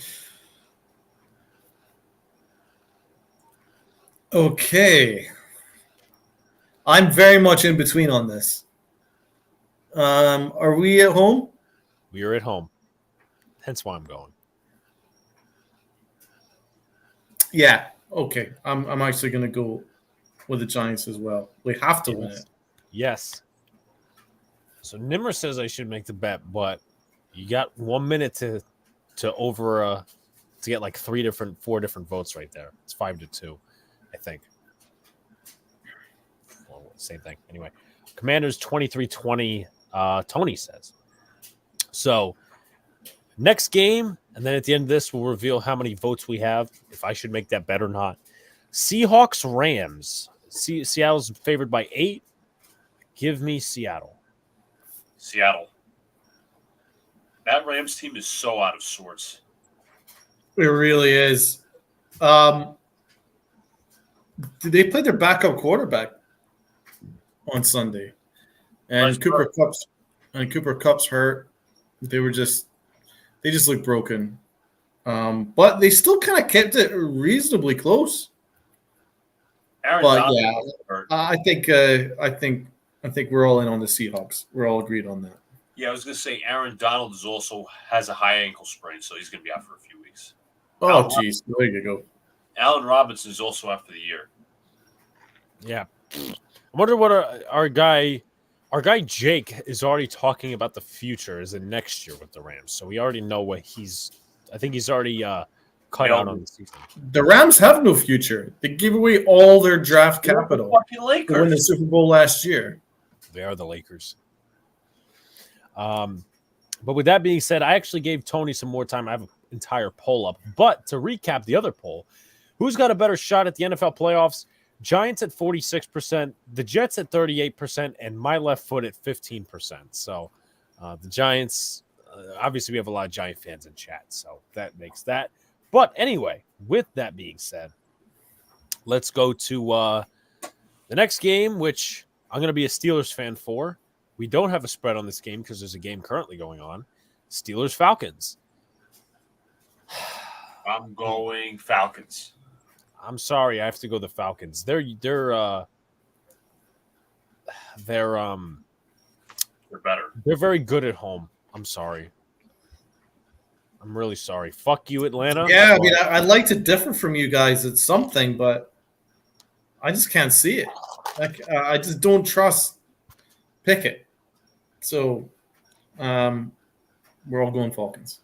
D: Okay. I'm very much in between on this. Are we at home?
A: We are at home. Hence why I'm going.
D: Yeah. Okay. I'm actually going to go with the Giants as well. We have to win it.
A: Yes. So Nimmer says I should make the bet, but you got 1 minute to get like 4 different votes right there. It's 5-2, I think. Well, same thing. Anyway, Commanders 23-20. Tony says. So next game, and then at the end of this, we'll reveal how many votes we have, if I should make that bet or not. Seahawks Rams. Seattle's favored by 8. Give me Seattle.
B: Seattle. That Rams team is so out of sorts.
D: It really is. Did they play their backup quarterback on Sunday? And
B: Nice
D: Cooper Kupp's hurt. They just looked broken. But they still kind of kept it reasonably close.
B: Aaron
D: But
B: Donald
D: yeah,
B: was hurt.
D: I think we're all in on the Seahawks. We're all agreed on that.
B: Yeah, I was going to say Aaron Donald has a high ankle sprain, so he's going to be out for a few weeks.
D: Oh, jeez. There you go.
B: Allen Robinson is also out for the year.
A: Yeah. I wonder what our guy Jake is already talking about the future is in next year with the Rams. So we already know what I think he's already cut out on the season.
D: The Rams have no future. They gave away all their draft capital
B: Fucking
D: to win the
B: Lakers.
D: Super Bowl last year.
A: They are the Lakers. But with that being said, I actually gave Tony some more time. I have an entire poll up. But to recap the other poll, who's got a better shot at the NFL playoffs? Giants at 46%, the Jets at 38%, and my left foot at 15%. So the Giants, obviously we have a lot of Giant fans in chat, so that makes that. But anyway, with that being said, let's go to The next game, which I'm going to be a Steelers fan for, we don't have a spread on this game because there's a game currently going on. Steelers Falcons.
B: I'm going Falcons.
A: I'm sorry, I have to go the Falcons. They're
B: better.
A: They're very good at home. I'm sorry. I'm really sorry. Fuck you, Atlanta.
C: Yeah, I mean, I'd like to differ from you guys at something, but I just can't see it. Like, I just don't trust Pickett. So, we're all going Falcons.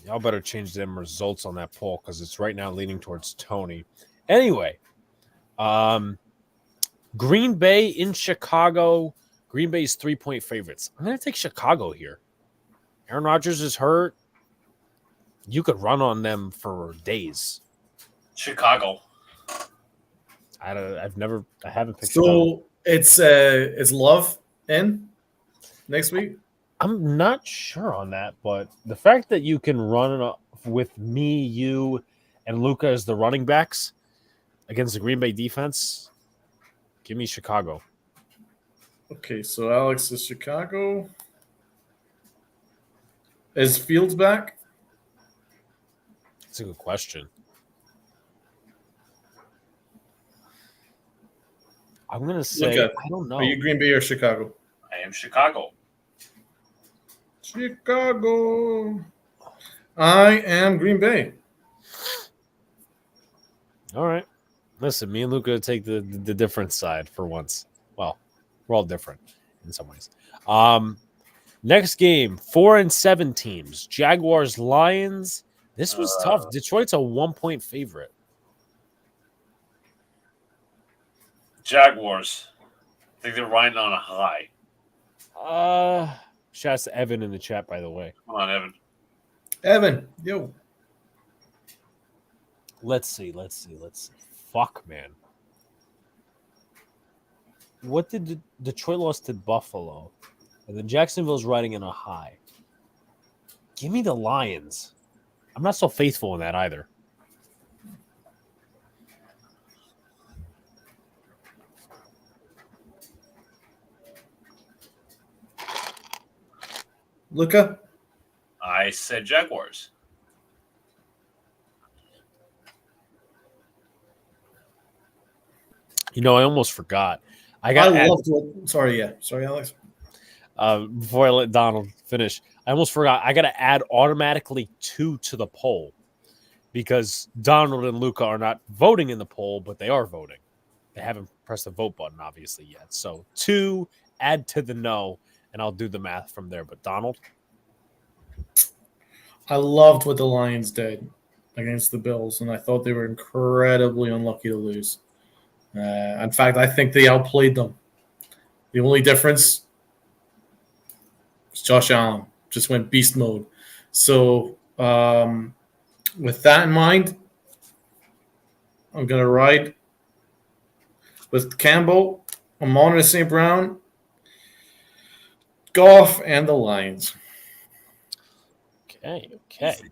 A: Y'all better change them results on that poll because it's right now leaning towards Tony. Anyway, Green Bay in Chicago. Green Bay's 3-point favorites. I'm going to take Chicago here. Aaron Rodgers is hurt. You could run on them for days.
B: Chicago.
A: I haven't picked.
C: So it's Love in next week.
A: I'm not sure on that, but the fact that you can run with me, you, and Luca as the running backs against the Green Bay defense, give me Chicago.
C: Okay, so Alex is Chicago. Is Fields back?
A: That's a good question. I'm going to say,
C: Luca,
A: I don't know.
C: Are you Green Bay or Chicago?
B: I am Chicago.
C: Chicago. I am Green Bay.
A: All right. Listen, me and Luca take the different side for once. Well, we're all different in some ways. Next game, 4-7 teams. Jaguars, Lions. This was tough. Detroit's a 1-point favorite.
B: Jaguars. I think they're riding on a high.
A: Shouts to Evan in the chat, by the way.
B: Come on, Evan.
C: Evan, yo.
A: Let's see. Fuck, man. What did Detroit lost to Buffalo? And then Jacksonville's riding in a high. Give me the Lions. I'm not so faithful in that either.
C: Luca?
B: I said Jaguars.
A: You know, I almost forgot.
C: Sorry, Alex.
A: Before I let Donald finish, I almost forgot. I got to add automatically 2 to the poll because Donald and Luca are not voting in the poll, but they are voting. They haven't pressed the vote button, obviously, yet. So 2, add to the no, and I'll do the math from there. But Donald?
C: I loved what the Lions did against the Bills, and I thought they were incredibly unlucky to lose. In fact, I think they outplayed them. The only difference was Josh Allen just went beast mode. So with that in mind, I'm going to ride with Campbell, Amon St. Brown, Goff, and the Lions.
A: Okay.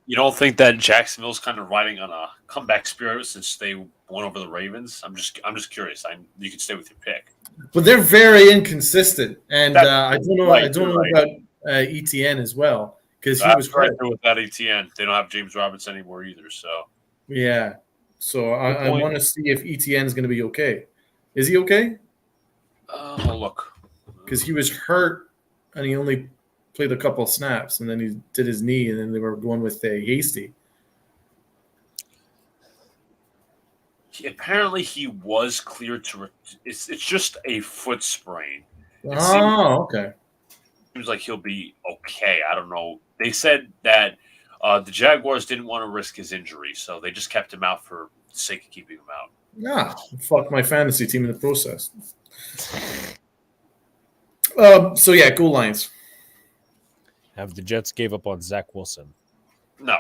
B: You don't think that Jacksonville's kind of riding on a comeback spirit since they won over the Ravens? I'm just curious. You can stay with your pick.
C: But they're very inconsistent, and I don't know.
B: Right,
C: I don't know about ETN as well because he was
B: right
C: hurt.
B: there without ETN. They don't have James Roberts anymore either. So
C: Yeah. So I want to see if ETN is going to be okay. Is he okay?
B: I'll look.
C: Because he was hurt and he only played a couple of snaps, and then he did his knee, and then they were going with a Hasty.
B: Apparently, he was cleared to. It's just a foot sprain.
C: Okay.
B: Seems like he'll be okay. I don't know. They said that the Jaguars didn't want to risk his injury, so they just kept him out for the sake of keeping him out.
C: Yeah, fuck my fantasy team in the process. So yeah, go Lions.
A: Have the Jets gave up on Zach Wilson?
B: No.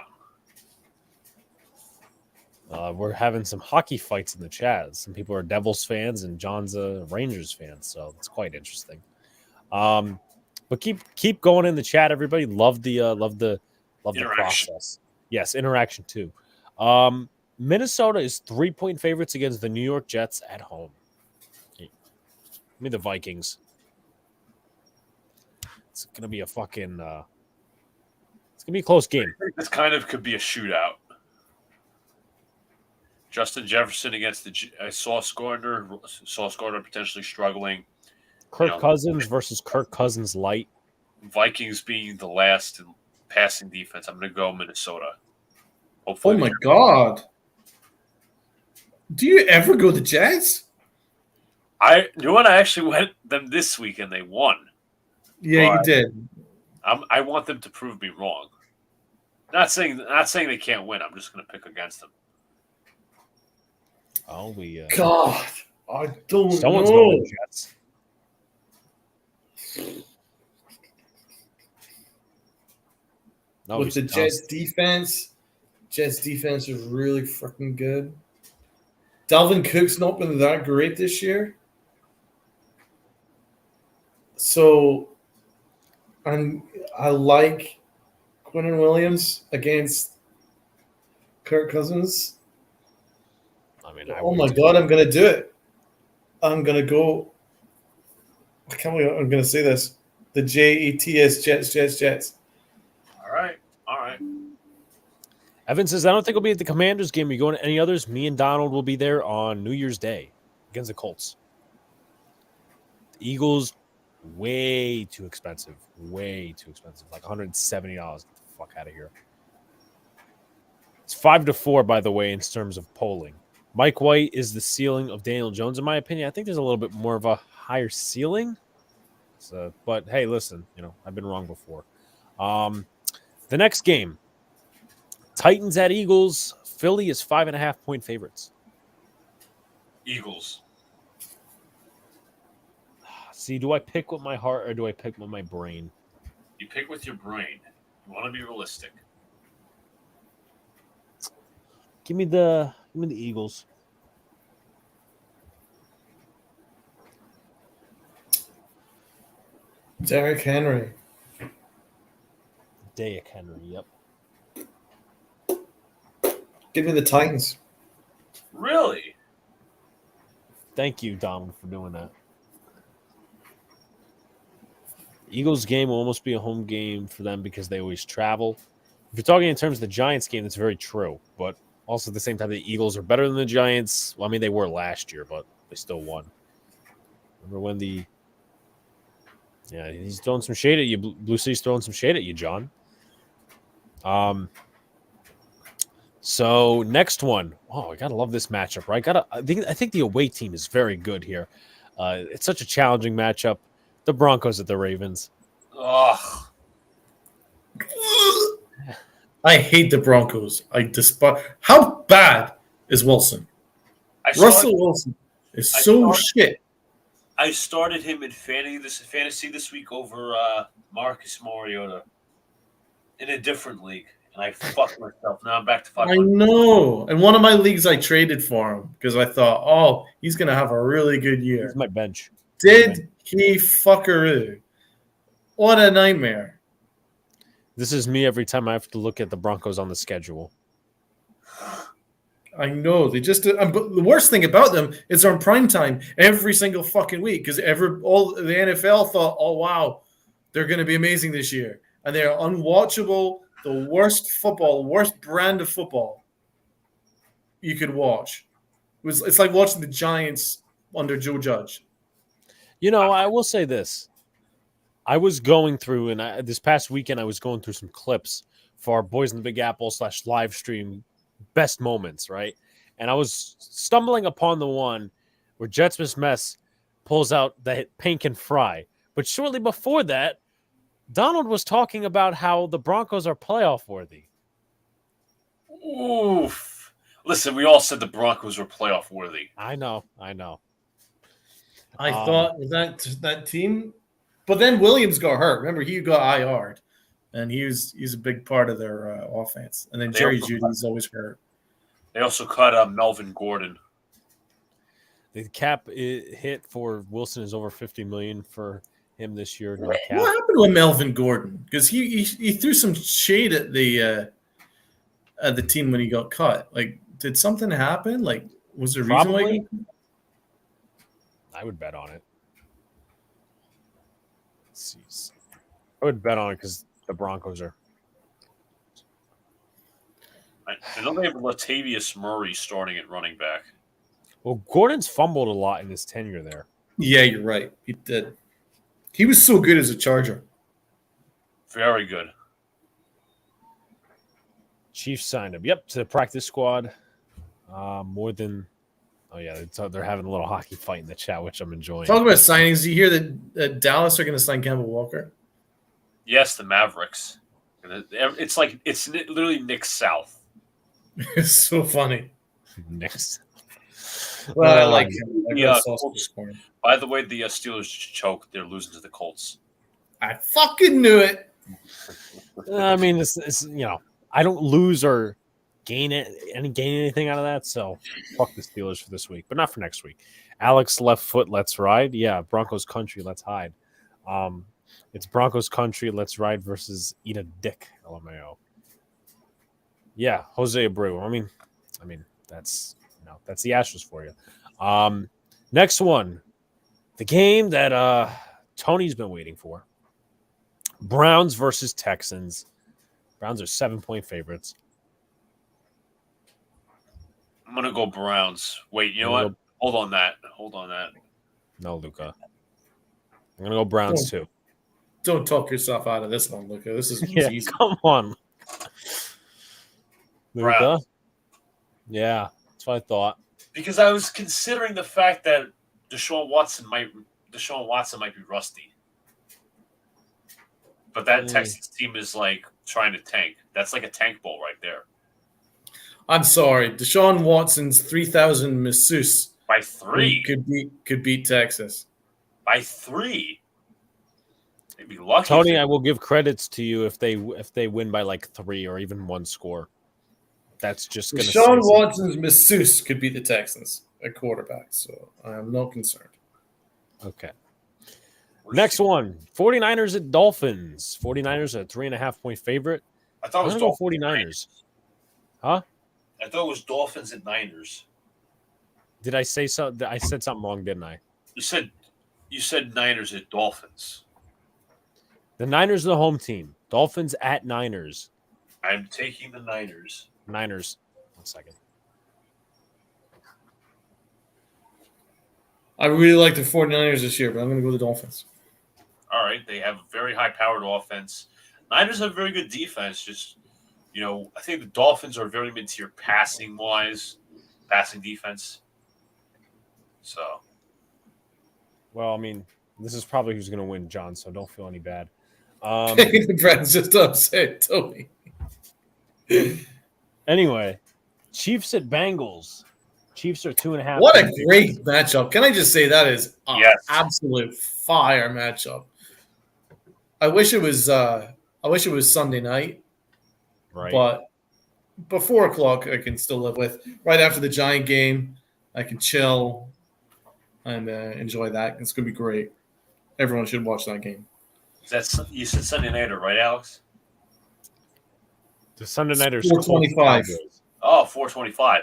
A: We're having some hockey fights in the chat. Some people are Devils fans and John's a Rangers fan, so it's quite interesting. But keep going in the chat, everybody. Love the process. Yes, interaction too. Minnesota is 3-point favorites against the New York Jets at home. Give me the Vikings. It's going to be a fucking it's going to be a close game.
B: I think this kind of could be a shootout. Justin Jefferson against the Sauce Gardner. Sauce Gardner potentially struggling.
A: Kirk Cousins versus Kirk Cousins light.
B: Vikings being the last in passing defense. I'm going to go Minnesota. Hopefully.
D: Oh my God. Do you ever go the Jets?
B: I actually went them this week and they won.
D: Yeah,
B: But
D: you did.
B: I want them to prove me wrong. Not saying they can't win. I'm just going to pick against them.
A: Oh, we
D: God, I don't
A: someone's
D: know.
A: going Jets. No,
D: With the Jets defense is really freaking good. Dalvin Cook's not been that great this year. So I like Quinnen Williams against Kirk Cousins.
A: I mean,
D: Oh my God, I'm going to do it. I'm going to go. I can't believe I'm going to say this. The Jets, Jets.
B: All right.
A: Evan says, I don't think we'll be at the Commanders game. You going to any others? Me and Donald will be there on New Year's Day against the Colts. The Eagles, way too expensive. Way too expensive. Like $170. Get the fuck out of here. It's 5-4, by the way, in terms of polling. Mike White is the ceiling of Daniel Jones, in my opinion. I think there's a little bit more of a higher ceiling. So, but hey, listen, I've been wrong before. The next game, Titans at Eagles. Philly is 5.5-point favorites.
B: Eagles.
A: See, do I pick with my heart or do I pick with my brain?
B: You pick with your brain. You want to be realistic.
A: Give me the Eagles.
D: Derrick Henry.
A: Derrick Henry, yep.
D: Give me the Titans.
B: Really?
A: Thank you, Donald, for doing that. Eagles game will almost be a home game for them because they always travel. If you're talking in terms of the Giants game, that's very true. But also at the same time, the Eagles are better than the Giants. Well, I mean, they were last year, but they still won. Remember when Yeah, he's throwing some shade at you. Blue City's throwing some shade at you, John. So next one. Oh, I gotta love this matchup, right? I think the away team is very good here. It's such a challenging matchup. The Broncos at the Ravens.
B: Ugh.
C: I hate the Broncos. I despise. How bad is Wilson? Russell Wilson is so shit.
B: I started him in fantasy this week over Marcus Mariota in a different league, and I fucked myself. Now I'm back to 500.
C: I know. In one of my leagues, I traded for him because I thought, oh, he's going to have a really good year.
A: Here's my bench.
C: Did he fuckeroo? What a nightmare.
A: This is me every time I have to look at the Broncos on the schedule.
C: I know. They just but the worst thing about them is they're on prime time every single fucking week because all the NFL thought, oh, wow, they're going to be amazing this year. And they're unwatchable, the worst brand of football you could watch. It's like watching the Giants under Joe Judge.
A: I will say this. I was going through, and this past weekend, I was going through some clips for our Boys in the Big Apple / live stream best moments, right? And I was stumbling upon the one where Jets Miss Mess pulls out the hit Pink and Fry. But shortly before that, Donald was talking about how the Broncos are playoff worthy.
B: Oof. Listen, we all said the Broncos were playoff worthy.
A: I know.
C: I thought that team, but then Williams got hurt. Remember, he got IR'd, and he's a big part of their offense. And then Jerry Judy's always hurt.
B: They also cut Melvin Gordon.
A: The cap hit for Wilson is over $50 million for him this year.
C: What happened with Melvin Gordon? Because he threw some shade at the team when he got cut. Like, did something happen? Like, was there a reason why?
A: Probably. I would bet on it. Let's see. I would bet on it because the Broncos are.
B: I know they have Latavius Murray starting at running back.
A: Well, Gordon's fumbled a lot in his tenure there.
C: Yeah, you're right. He did. He was so good as a Charger.
B: Very good.
A: Chiefs signed him. Yep, to the practice squad. More than. Oh yeah, they're having a little hockey fight in the chat, which I'm enjoying.
C: Talk about signings. Do you hear that Dallas are going to sign Campbell Walker?
B: Yes, the Mavericks. It's literally Nick South.
C: It's so funny.
A: Next.
C: Well, I like
B: him. By the way, the Steelers choked. They're losing to the Colts.
C: I fucking knew it.
A: I mean, it's I don't lose or gain anything out of that. So fuck the Steelers for this week, but not for next week. Alex left foot, let's ride. Yeah, Broncos country, let's hide. It's Broncos country, let's ride versus eat a dick. LMAO. Yeah, Jose Abreu. I mean that's the Astros for you. Next one, the game that Tony's been waiting for. Browns versus Texans. Browns are 7-point favorites.
B: I'm gonna go Browns. Wait, you know what? Hold on that.
A: No, Luca. I'm gonna go Browns too.
C: Don't talk yourself out of this one, Luca. This is easy.
A: Come on, Luca.
B: Browns.
A: Yeah, that's what I thought.
B: Because I was considering the fact that Deshaun Watson might be rusty. But that Texans team is like trying to tank. That's like a tank bowl right there.
C: I'm sorry. Deshaun Watson's 3,000 masseuse
B: by 3
C: could beat Texas.
B: By 3. They'd be lucky.
A: Tony, I will give credits to you if they win by like 3 or even 1 score. That's just going to
C: Deshaun Watson's masseuse could beat the Texans at quarterback, so I am not concerned.
A: Okay. Next one, 49ers at Dolphins. 49ers are a 3.5-point favorite.
B: I thought it was
A: 49ers. Huh?
B: I thought it was Dolphins and Niners.
A: Did I say so? I said something wrong, didn't I?
B: You said Niners at Dolphins.
A: The Niners are the home team. Dolphins at Niners.
B: I'm taking the Niners.
A: Niners. 1 second.
C: I really like the 49ers this year, but I'm going to go with the Dolphins.
B: All right. They have a very high-powered offense. Niners have very good defense. Just, I think the Dolphins are very mid-tier passing-wise, passing defense. So.
A: Well, I mean, this is probably who's going to win, John, so don't feel any bad.
C: Brad's just upset, Tony.
A: Anyway, Chiefs at Bengals. Chiefs are 2.5.
C: What a great matchup. Can I just say that is an absolute fire matchup. I wish it was Sunday night.
A: Right.
C: But before 4 o'clock I can still live with. Right after the Giant game, I can chill and enjoy that. It's gonna be great. Everyone should watch that game.
B: You said Sunday nighter, right, Alex?
A: The Sunday nighters
C: 4:25.
B: Oh, 4:25.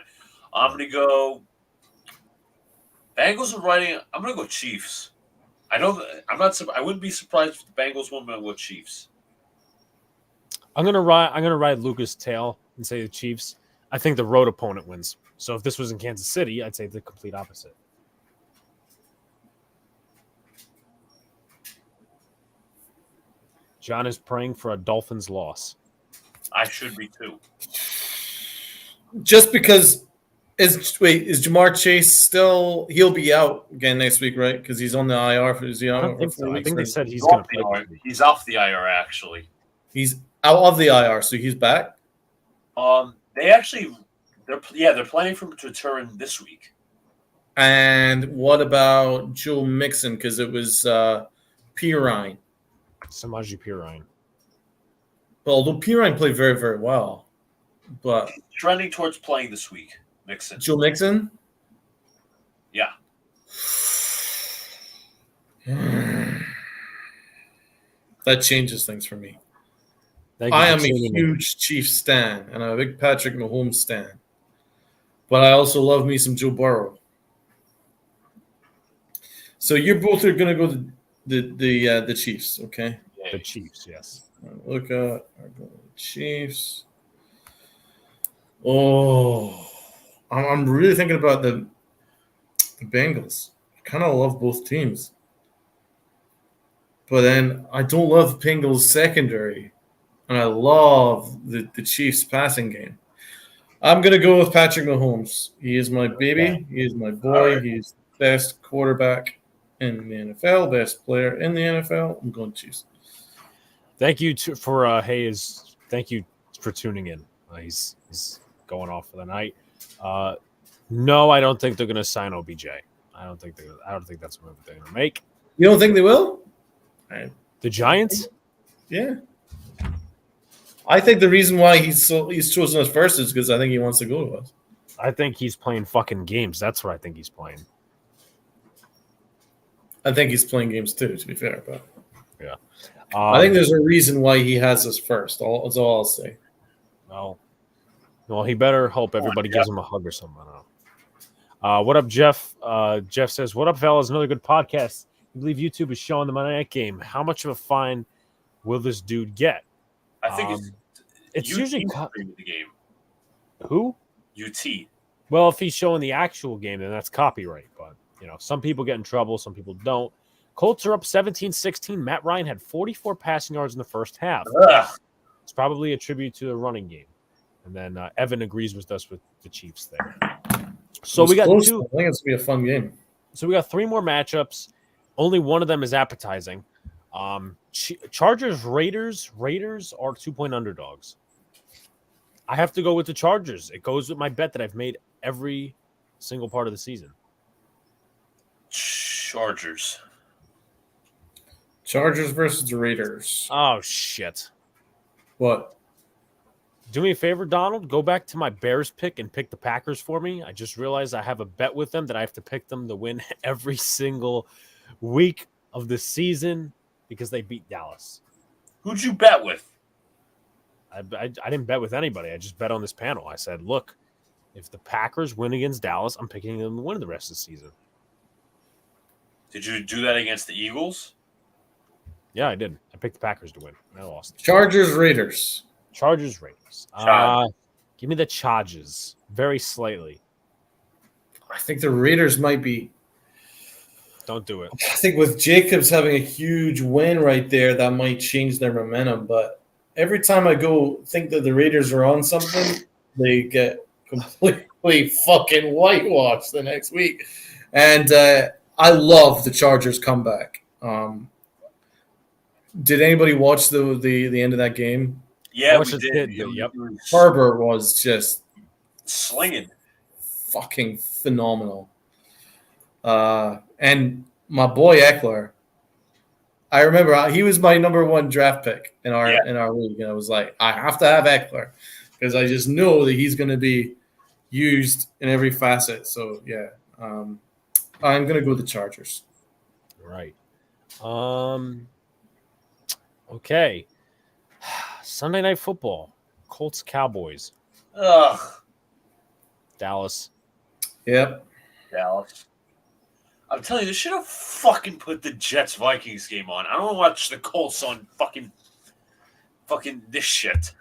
B: I'm going to go Bengals are riding. I'm going to go Chiefs. I wouldn't be surprised if the Bengals won, but I'm going to go Chiefs.
A: I'm gonna ride Luca's tail and say the Chiefs. I think the road opponent wins. So if this was in Kansas City, I'd say the complete opposite. John is praying for a Dolphins loss.
B: I should be too.
C: Just because is Jamar Chase still? He'll be out again next week, right? Because he's on the IR for his
A: I don't think so. I think they said he's
B: going
A: going to play.
B: He's off the IR actually.
C: He's out of the IR, so he's back.
B: They're planning for him to return this week.
C: And what about Joe Mixon? Because it was Pirine.
A: Samaje Perine.
C: Well, although Pirine played very, very well, but
B: Trending towards playing this week, Mixon.
C: Joe Mixon.
B: Yeah.
C: That changes things for me. I am a huge Chiefs stan, and I'm a big Patrick Mahomes stan.
D: but I also love me some Joe Burrow. So you're both are going to go the Chiefs, okay?
A: The Chiefs, yes.
D: Look at the Chiefs. Oh, I'm really thinking about the Bengals. I kind of love both teams. But then I don't love Bengals secondary. And I love the Chiefs passing game. I'm going to go with Patrick Mahomes. He is my baby. He is my boy. He's the best quarterback in the NFL, best player in the NFL. I'm going Chiefs.
A: Thank you for Hayes. Thank you for tuning in. He's going off for the night. No, I don't think they're going to sign OBJ. I don't think that's a move they're going to make.
D: You don't think they will?
A: The Giants?
D: Yeah. I think the reason why he's chosen us first is because I think he wants to go to us.
A: I think he's playing fucking games. That's what I think he's playing.
D: I think he's playing games too, to be fair. But
A: yeah,
D: I think there's a reason why he has us first. That's all I'll say.
A: Well, he better hope everybody gives him a hug or something. I don't know. What up, Jeff? Jeff says, "What up, fellas? Another good podcast. I believe YouTube is showing the Monday Night Game. How much of a fine will this dude get?"
B: I think
A: it's
B: UT
A: usually
B: the game.
A: Who?
B: UT.
A: Well, if he's showing the actual game, then that's copyright. But, some people get in trouble. Some people don't. Colts are up 17-16. Matt Ryan had 44 passing yards in the first half. It's probably a tribute to the running game. And then Evan agrees with us with the Chiefs there. So we got
D: close.
A: two.
D: I think it's going to be a fun game.
A: So we got three more matchups. Only one of them is appetizing. Chargers, Raiders. Raiders are 2-point underdogs. I have to go with the Chargers. It goes with my bet that I've made every single part of the season.
B: Chargers
D: versus the Raiders.
A: Oh, shit.
D: What?
A: Do me a favor, Donald. Go back to my Bears pick and pick the Packers for me. I just realized I have a bet with them that I have to pick them to win every single week of the season because they beat Dallas.
B: Who'd you bet with?
A: I didn't bet with anybody. I just bet on this panel. I said, look, if the Packers win against Dallas, I'm picking them to win the rest of the season.
B: Did you do that against the Eagles?
A: Yeah, I did. I picked the Packers to win. I lost.
D: Chargers, Raiders.
A: Chargers, Raiders. Give me the Chargers very slightly.
D: I think the Raiders might be.
A: Don't do it.
D: I think with Jacobs having a huge win right there, that might change their momentum. But every time I go think that the Raiders are on something, they get completely fucking whitewashed the next week. And I love the Chargers comeback. Did anybody watch the end of that game?
B: Yeah, we did.
A: Yep.
D: Herbert was just
B: slinging.
D: Fucking phenomenal. And my boy Eckler, I remember he was my number one draft pick in our league, and I was like, I have to have Eckler because I just know that he's going to be used in every facet. So yeah, I'm going to go with the Chargers.
A: Right. Okay. Sunday Night Football. Colts, Cowboys.
B: Ugh.
A: Dallas.
D: Yep.
B: Dallas. I'm telling you, they should have fucking put the Jets-Vikings game on. I don't want to watch the Colts on fucking this shit.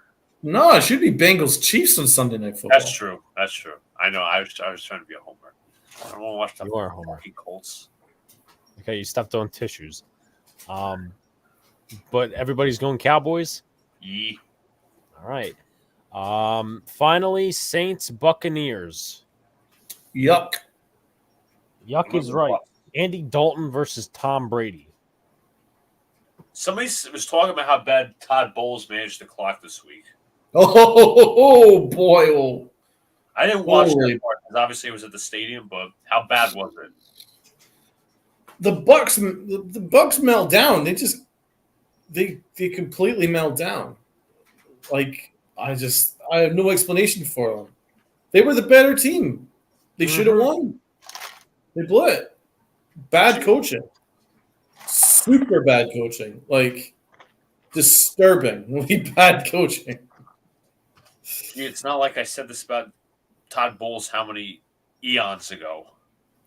D: No, it should be Bengals Chiefs on Sunday Night Football.
B: That's true. I know. I was trying to be a homer. I don't want to watch the fucking Colts.
A: Okay, you stepped on tissues. But everybody's going Cowboys?
B: Yeah.
A: All right. Finally, Saints, Buccaneers.
D: Yuck.
A: Yuck is right. Andy Dalton versus Tom Brady.
B: Somebody was talking about how bad Todd Bowles managed the clock this week.
D: Oh boy! Oh.
B: I didn't watch that part because obviously it was at the stadium. But how bad was it?
D: The Bucks melt down. They completely melt down. Like I have no explanation for them. They were the better team. They should have won. They blew it. Bad coaching. Super bad coaching. Like disturbingly bad coaching.
B: It's not like I said this about Todd Bowles how many eons ago?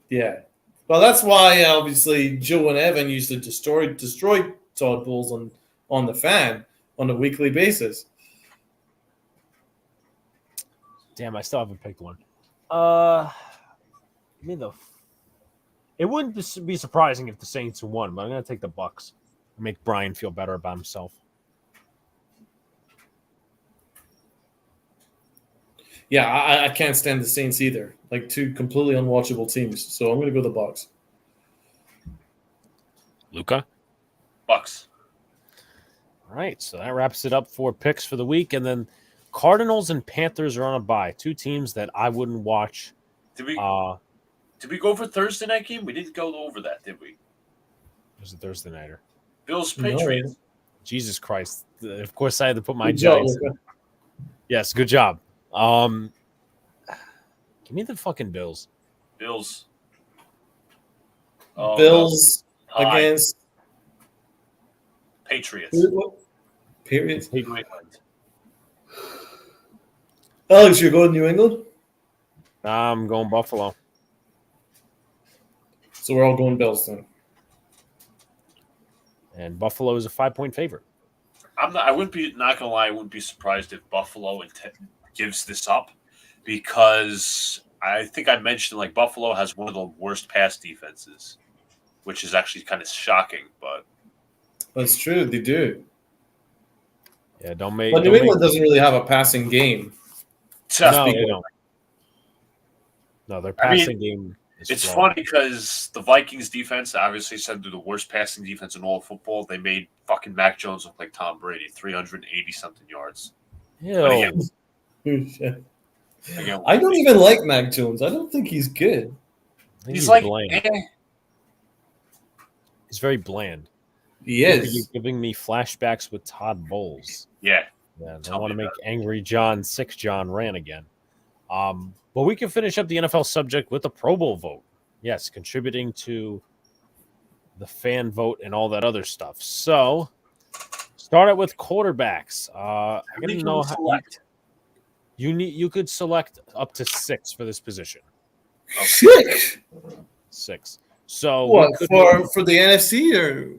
D: Yeah. Well, that's why obviously Joe and Evan used to destroy Todd Bowles on the fan on a weekly basis.
A: Damn, I still haven't picked one. I mean, it wouldn't be surprising if the Saints won, but I'm going to take the Bucks. Make Brian feel better about himself.
D: Yeah, I can't stand the Saints either. Like two completely unwatchable teams. So I'm going to go the Bucks.
A: Luca?
B: Bucks.
A: All right, so that wraps it up for picks for the week. And then Cardinals and Panthers are on a bye. Two teams that I wouldn't watch.
B: Did we go for Thursday night game? We didn't go over that, did we?
A: It was a Thursday nighter.
B: Bills Patriots.
D: No.
A: Jesus Christ. Of course, I had to put my
D: Good job,
A: Giants in.
D: Luca.
A: Yes, good job. Give me the fucking Bills.
B: Bills. Oh,
D: Bills
B: no. Tie.
D: against
B: Patriots.
D: Patriots.
B: New England.
D: Alex, you're going New England?
A: I'm going Buffalo.
D: So we're all going Bills then.
A: And Buffalo is a 5-point favorite.
B: I wouldn't be not gonna lie. I wouldn't be surprised if Buffalo gives this up, because I think I mentioned like Buffalo has one of the worst pass defenses, which is actually kind of shocking. But
D: That's true. They do.
A: Yeah, don't make.
D: But New England doesn't really have a passing game.
A: No, they don't. No, their passing game is
B: it's
A: flawed.
B: funny because the Vikings defense obviously said they're the worst passing defense in all of football. They made fucking Mac Jones look like Tom Brady, 380-something yards.
A: Ew.
B: Again,
D: I don't even like Mac Jones. I don't think he's good.
A: I think
B: he's like,
A: bland. He's very bland.
D: He
A: You're
D: is.
A: giving me flashbacks with Todd Bowles.
B: yeah.
A: Yeah, I
B: Tell
A: want to
B: me
A: make
B: about
A: Angry John, Sick John rant again. But we can finish up the NFL subject with the Pro Bowl vote. Yes, contributing to the fan vote and all that other stuff. So, start out with quarterbacks. I didn't know how you could select up to 6 for this position.
D: 6?
A: 6. So
D: What,
A: we could
D: for the NFC or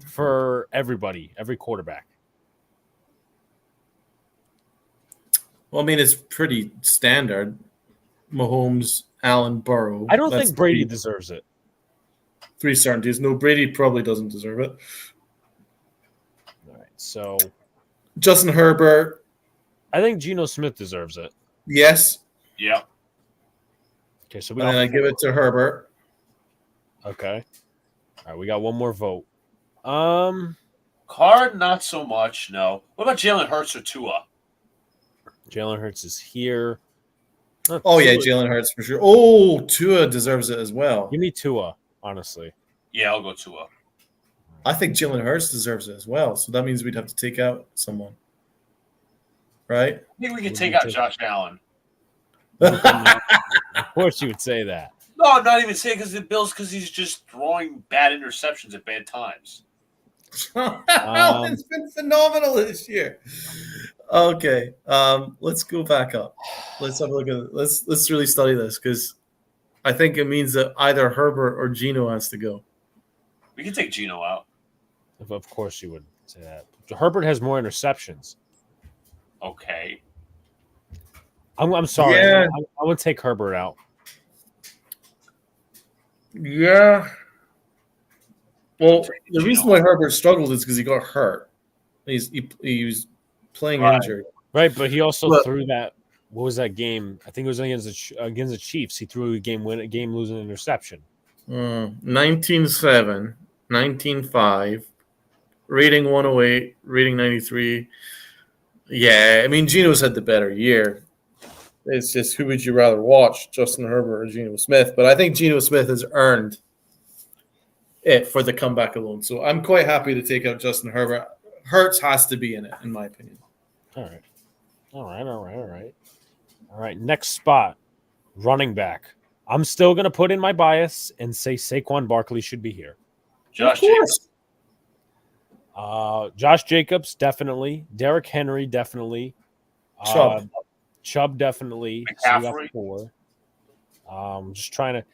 A: for everybody, every quarterback.
C: Well, I mean, it's pretty standard. Mahomes, Allen, Burrow.
A: I don't
C: That's
A: think Brady deserves it.
C: 3 certainties. No, Brady probably doesn't deserve it.
A: All right, so
C: Justin Herbert,
A: I think Geno Smith deserves it.
C: yes.
B: Yeah.
A: Okay, so we
C: And then I give it to Herbert.
A: Okay. All right, we got one more vote.
B: Carr, not so much. No. What about Jalen Hurts or Tua?
A: Jalen Hurts is here.
C: Oh, yeah, Jalen Hurts for sure. Oh, Tua deserves it as well.
A: Give me Tua, honestly.
B: Yeah, I'll go Tua.
C: I think Jalen Hurts deserves it as well. So that means we'd have to take out someone. Right?
B: I think we can take out Josh Allen.
A: Of course you would say that.
B: No, I'm not even saying because the Bills, because he's just throwing bad interceptions at bad times.
C: It's been phenomenal this year. Okay, let's go back up. Let's have a look at it. Let's really study this because I think it means that either Herbert or Geno has to go.
B: We can take Geno out.
A: Of course you would say that. Herbert has more interceptions.
B: Okay.
A: I'm sorry.
C: Yeah.
A: I would take Herbert out.
C: Yeah. Well, the
B: Geno.
C: reason why Herbert struggled is because he got hurt. He was playing
B: Right.
C: injured.
A: Right, but he also
C: Look.
A: threw that. What was that game? I think it was against the Chiefs. He threw a game losing interception.
C: 19-7, 19-5, rating 108, rating 93. Yeah, I mean, Geno's had the better year. It's just who would you rather watch, Justin Herbert or Geno Smith? But I think Geno Smith has earned it for the comeback alone. So I'm quite happy to take out Justin Herbert. Hurts has to be in it, in my opinion.
A: All right. Next spot, running back. I'm still going to put in my bias and say Saquon Barkley should be here.
B: Josh
C: Of course.
A: Josh Jacobs, definitely. Derrick Henry, definitely.
C: Chubb.
A: Chubb definitely. So we got
B: McCaffrey.
A: 4. Just trying to.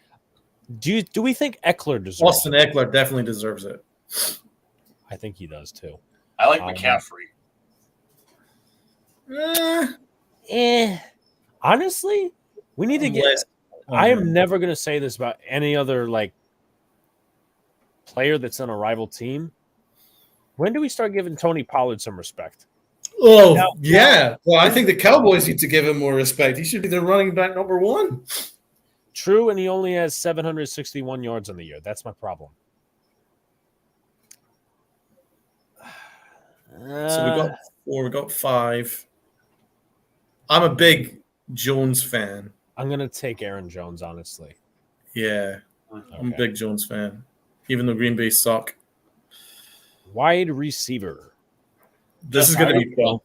A: Do we think Eckler deserves
C: Austin
A: it?
C: Eckler definitely deserves it.
A: I think he does too.
B: I like
A: Um,
B: McCaffrey.
A: Honestly, we need to get.
C: Unless-
A: I am never going to say this about any other player that's on a rival team. When do we start giving Tony Pollard some respect?
C: Oh,
A: Now-
C: yeah.
D: Well, I think the Cowboys need to give him more respect. He should be the running back number 1.
A: True, and he only has 761 yards on the year. That's my problem.
C: So we got 4, we got 5. I'm a big Jones fan.
A: I'm going to take Aaron Jones, honestly.
C: Yeah, I'm a
A: Okay.
C: big Jones fan, even though Green Bay suck.
A: Wide receiver.
C: This is going to be fun.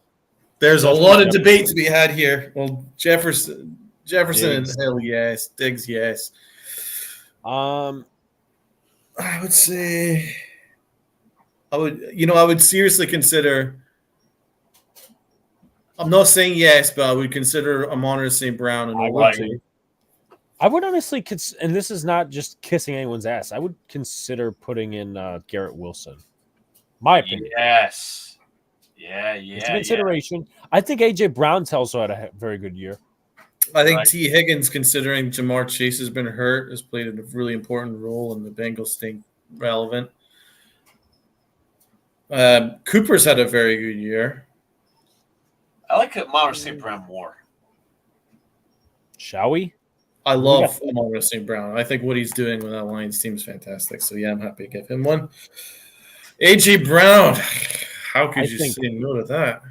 C: There's a
A: Justin
C: lot of
A: Jefferson.
C: debate to be had here. Well, Jefferson,
A: Diggs.
C: hell yes. Diggs, yes.
A: Um,
C: I would say, I would seriously consider. I'm not saying yes, but I would consider Amon St. Brown and
A: I would too. I would honestly and this is not just kissing anyone's ass. I would consider putting in Garrett Wilson. My opinion.
B: Yes. Yeah.
A: It's a consideration. I think AJ Brown's also had a very good year.
C: I think
B: Right.
C: T. Higgins, considering Jamar Chase has been hurt, has played a really important role in the Bengals staying relevant. Cooper's had a very good year.
B: I like Amon St. Brown more.
A: Shall we?
C: I love Amon St. Brown. I think what he's doing with that Lions team is fantastic. So, yeah, I'm happy to give him one. A.J. Brown. How could you say no to that?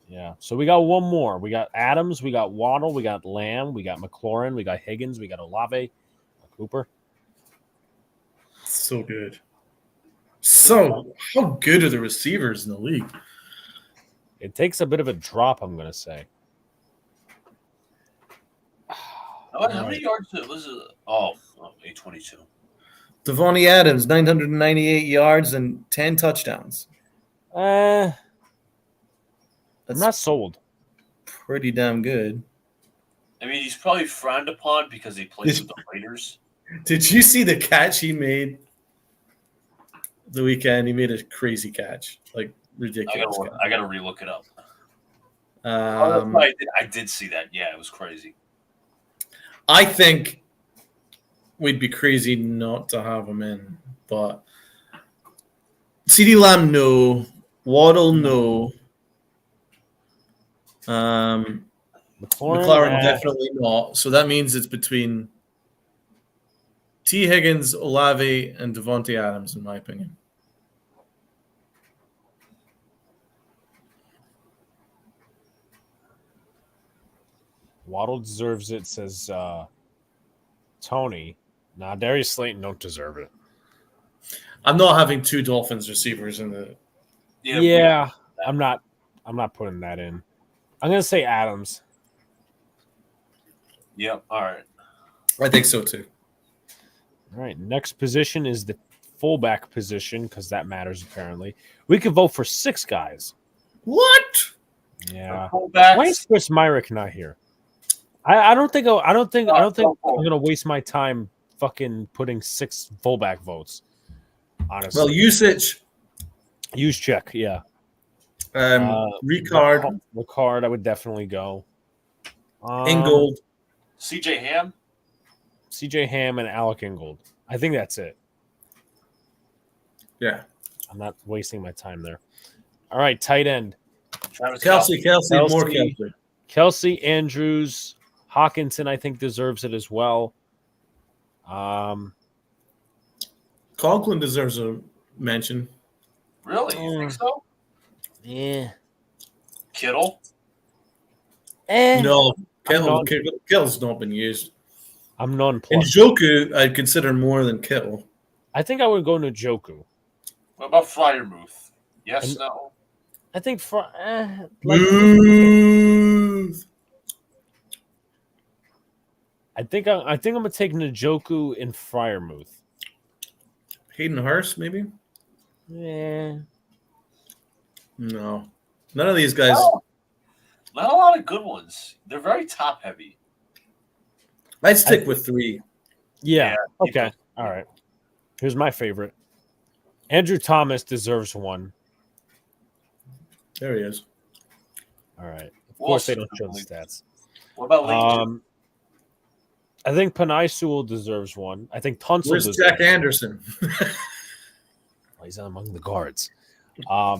A: Yeah. So we got one more. We got Adams, we got Waddle, we got Lamb, we got McLaurin, we got Higgins, we got Olave, Cooper.
C: So good. So, how good are the receivers in the league?
A: It takes a bit of a drop, I'm going to say.
B: How many yards was it? Oh, 822.
D: Devontae Adams, 998 yards and 10 touchdowns.
A: I'm
D: That's
A: not sold.
D: pretty damn good.
B: I mean, he's probably frowned upon because he plays with the Raiders.
C: Did you see the catch he made the weekend? He made a crazy catch, like ridiculous.
B: I gotta relook it up.
C: catch.
B: I did see that. Yeah, it was crazy.
C: I think we'd be crazy not to have him in, but CeeDee Lamb, no. Waddle, no. McLaurin, definitely not. So that means it's between T. Higgins, Olave, and Devontae Adams, in my opinion.
A: Waddle deserves it, says Tony. Nah, Darius Slayton don't deserve it.
C: I'm not having 2 Dolphins receivers in the.
A: Yeah, I'm not putting that in. I'm gonna say Adams.
B: Yep. All right.
C: I think so too.
A: All right, next position is the fullback position because that matters apparently. We could vote for 6 guys.
C: What?
A: Yeah.
B: Fullbacks.
A: Why is Chris Myrick not here? I don't think I'm gonna waste my time fucking putting 6 fullback votes. Honestly.
C: Well, usage.
A: Use check, yeah.
C: Ricard,
A: Ricard, I would definitely go.
C: Ingold.
B: CJ Ham.
A: CJ Ham and Alec Ingold. I think that's it.
C: Yeah.
A: I'm not wasting my time there. All right, tight end.
B: Travis
C: Kelsey, more Kelsey.
A: Kelsey, Andrews, Hawkinson, I think deserves it as well.
C: Conklin deserves a mention.
B: Really? You think so?
A: Yeah.
B: Kittle.
C: No, Kittle's not been used.
A: I'm
C: And
A: nonplussed.
C: Njoku, I'd consider more than Kittle.
A: I think I would go Njoku.
B: What about Fryermuth? Yes,
A: And-
B: no.
A: I think
C: Move.
A: I think I'm gonna take Njoku and Fryermuth.
C: Hayden Hurst, maybe?
A: Yeah.
C: No. None of these guys.
B: Oh. Not a lot of good ones. They're very top heavy.
C: I'd stick with 3.
A: Yeah.
B: Yeah,
A: Okay. All right. Here's my favorite. Andrew Thomas deserves one.
C: There he is.
A: All right. Of
B: Who
A: course,
B: else
A: they
B: is
A: don't show the
B: Lee?
A: stats.
B: What about Lee?
A: I think Panay Sewell deserves one. I think Tunsil
C: Where's
A: deserves
C: Jack
A: one.
C: Anderson?
A: Well, he's among the guards. I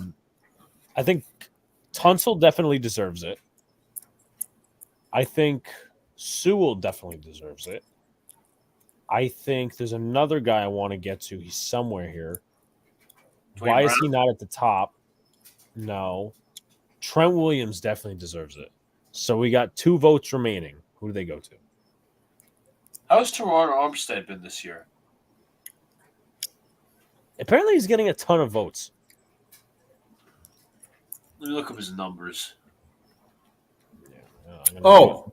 A: think Tunsil definitely deserves it. I think Sewell definitely deserves it. I think there's another guy I want to get to. He's somewhere here.
B: Dwayne
A: Why is
B: Brown?
A: he not at the top? No. Trent Williams definitely deserves it. So we got 2 votes remaining. Who do they go to?
B: How's Teron Armstead been this year?
A: Apparently, he's getting a ton of votes.
B: Let me look up his numbers.
C: Oh,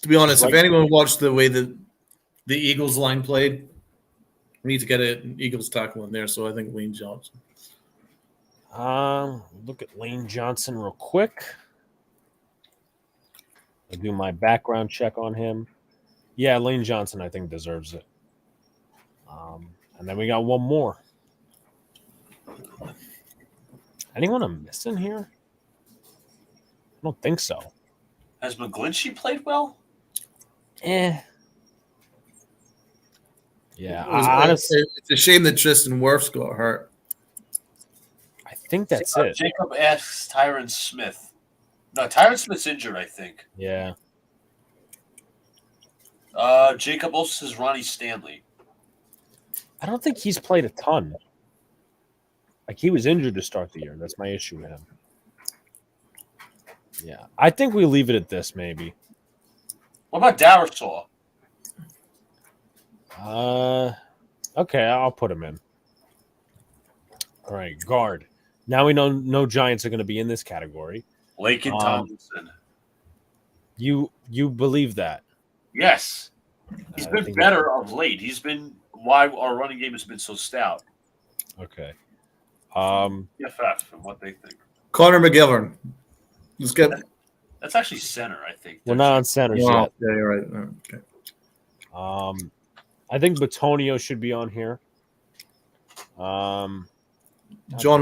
C: to be honest,
A: Right.
C: if anyone watched the way that the Eagles line played, we need to get an Eagles tackle in there. So I think Lane Johnson.
A: Look at Lane Johnson real quick. I'll do my background check on him. Yeah, Lane Johnson, I think, deserves it. And then we got one more. Anyone I'm missing here? I don't think so.
B: Has McGlinchey played well?
A: Yeah, honestly,
C: It's a shame that Tristan Wirfs got hurt.
A: I think that's it.
B: Jacob asks Tyron Smith. No, Tyron Smith's injured, I think.
A: Yeah.
B: Jacob also says Ronnie Stanley.
A: I don't think he's played a ton. Like, he was injured to start the year. That's my issue with him. Yeah. I think we leave it at this, maybe.
B: What about Darasaw?
A: Okay, I'll put him in. All right, guard. Now we know no Giants are going to be in this category.
B: Lakin Tomlinson.
A: You believe that?
B: Yes. He's
A: I
B: been
A: think
B: better of late. He's been why our running game has been so stout.
A: Okay.
B: PFF and what they think.
C: Connor McGivern. Let's get.
B: That's actually center, I think.
A: We're not on centers
C: Wow.
A: yet.
C: Yeah, you're right. Okay.
A: I think Batonio should be on here.
C: John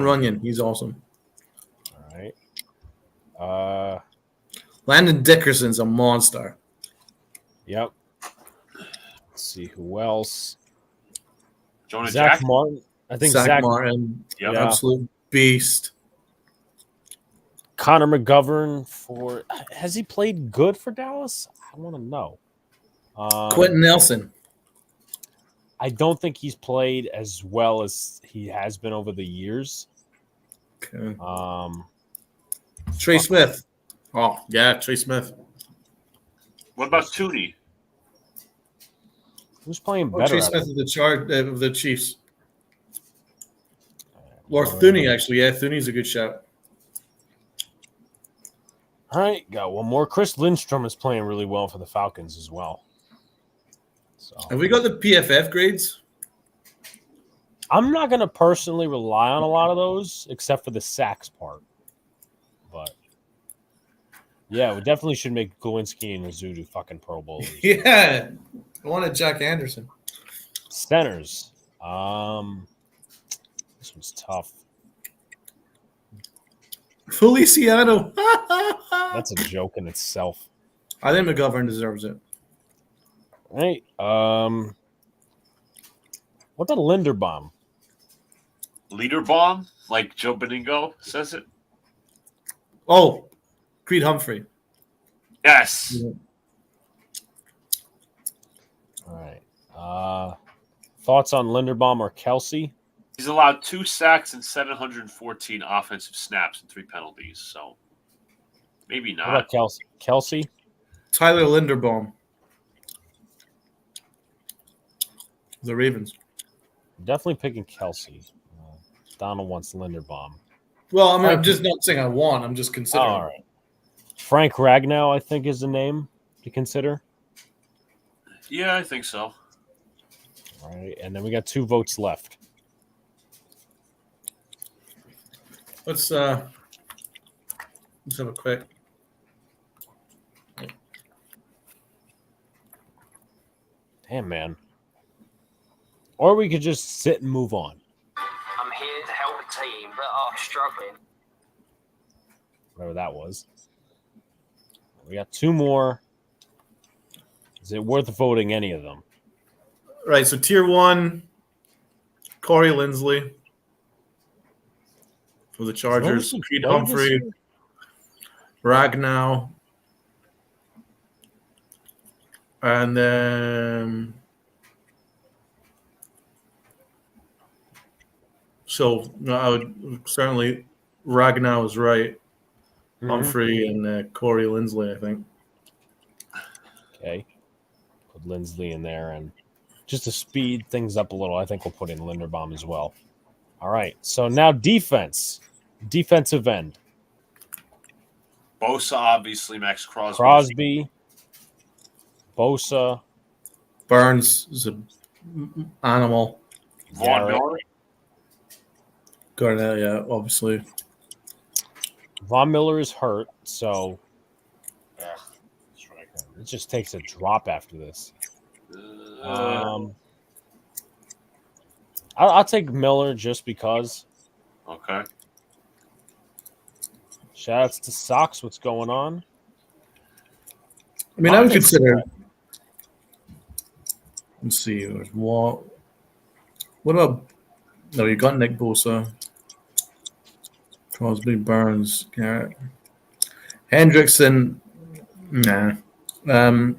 C: Runyon. He's awesome.
A: All right.
C: Landon Dickerson's a monster.
A: Yep. Let's see who else.
B: Jonah
A: Zach
B: Jackson.
A: Martin. I think
C: Zach
A: Zach
C: Martin.
B: Yep.
A: Yeah.
C: Absolute beast.
A: Connor McGovern for has he played good for Dallas? I want to know.
C: Quentin Nelson.
A: I don't think he's played as well as he has been over the years.
C: Okay.
A: Fuck.
C: Trey Smith. Oh, yeah, Trey Smith.
B: What about Tooney?
A: Who's playing
C: Oh,
A: better?
C: Trey
A: out
C: Smith
A: of
C: is the charge of the Chiefs. Or
A: them?
C: Thuney, actually. Yeah, Thuney's a good shout.
A: All right, got one more. Chris Lindstrom is playing really well for the Falcons as well. So
C: Have we got the PFF grades?
A: I'm not going to personally rely on a lot of those, except for the sacks part. But yeah, we definitely should make Glowinski and Rizzuto fucking Pro Bowlers.
C: Yeah. I wanted Jack Anderson.
A: Centers. This one's tough.
C: Feliciano.
A: That's a joke in itself.
C: I think McGovern deserves it.
A: All right. What about Linderbaum?
B: Leader bomb, like Joe Beningo says it.
C: Oh, Creed Humphrey.
B: Yes.
A: All right. Thoughts on Linderbaum or Kelsey?
B: He's allowed 2 sacks and 714 offensive snaps and 3 penalties. So maybe
A: What
B: not.
A: about Kelsey? Kelsey?
C: Tyler Linderbaum. The Ravens.
A: Definitely picking Kelsey. Donald wants Linderbaum.
C: Well, I'm just not saying I want. I'm just
A: Oh,
C: considering.
A: all right. Frank Ragnow, I think, is the name to consider.
B: Yeah, I think so.
A: All right. And then we got 2 votes left.
C: Let's Let's have a quick.
A: Damn, man. Or we could just sit and move on.
I: I'm here to help a team that are struggling.
A: Whatever that was. We got 2 more. Is it worth voting any of them?
C: Right, so tier 1, Corey Linsley for the Chargers.
A: Linsley
C: Creed
A: played
C: Humphrey,
A: this
C: Ragnow, and then so I would certainly Ragnow is right.
A: Mhm.
C: Humphrey and Corey Linsley, I think.
A: Okay. Put Lindsley in there. And just to speed things up a little, I think we'll put in Linderbaum as well. All right. So now defense. Defensive end.
B: Bosa, obviously, Max Crosby.
A: Crosby. Bosa.
C: Burns is an animal.
B: Vaughn
A: Garrett.
B: Miller.
C: Garnett, yeah, obviously.
A: Von Miller is hurt, so it just takes a drop after this. I'll take Miller just because.
B: Okay.
A: Shout outs to Sox. What's going on?
C: I mean, I would consider. Let's see. What about? No, you got Nick Bosa, Crosby, Burns, Garrett, Hendrickson. Nah. And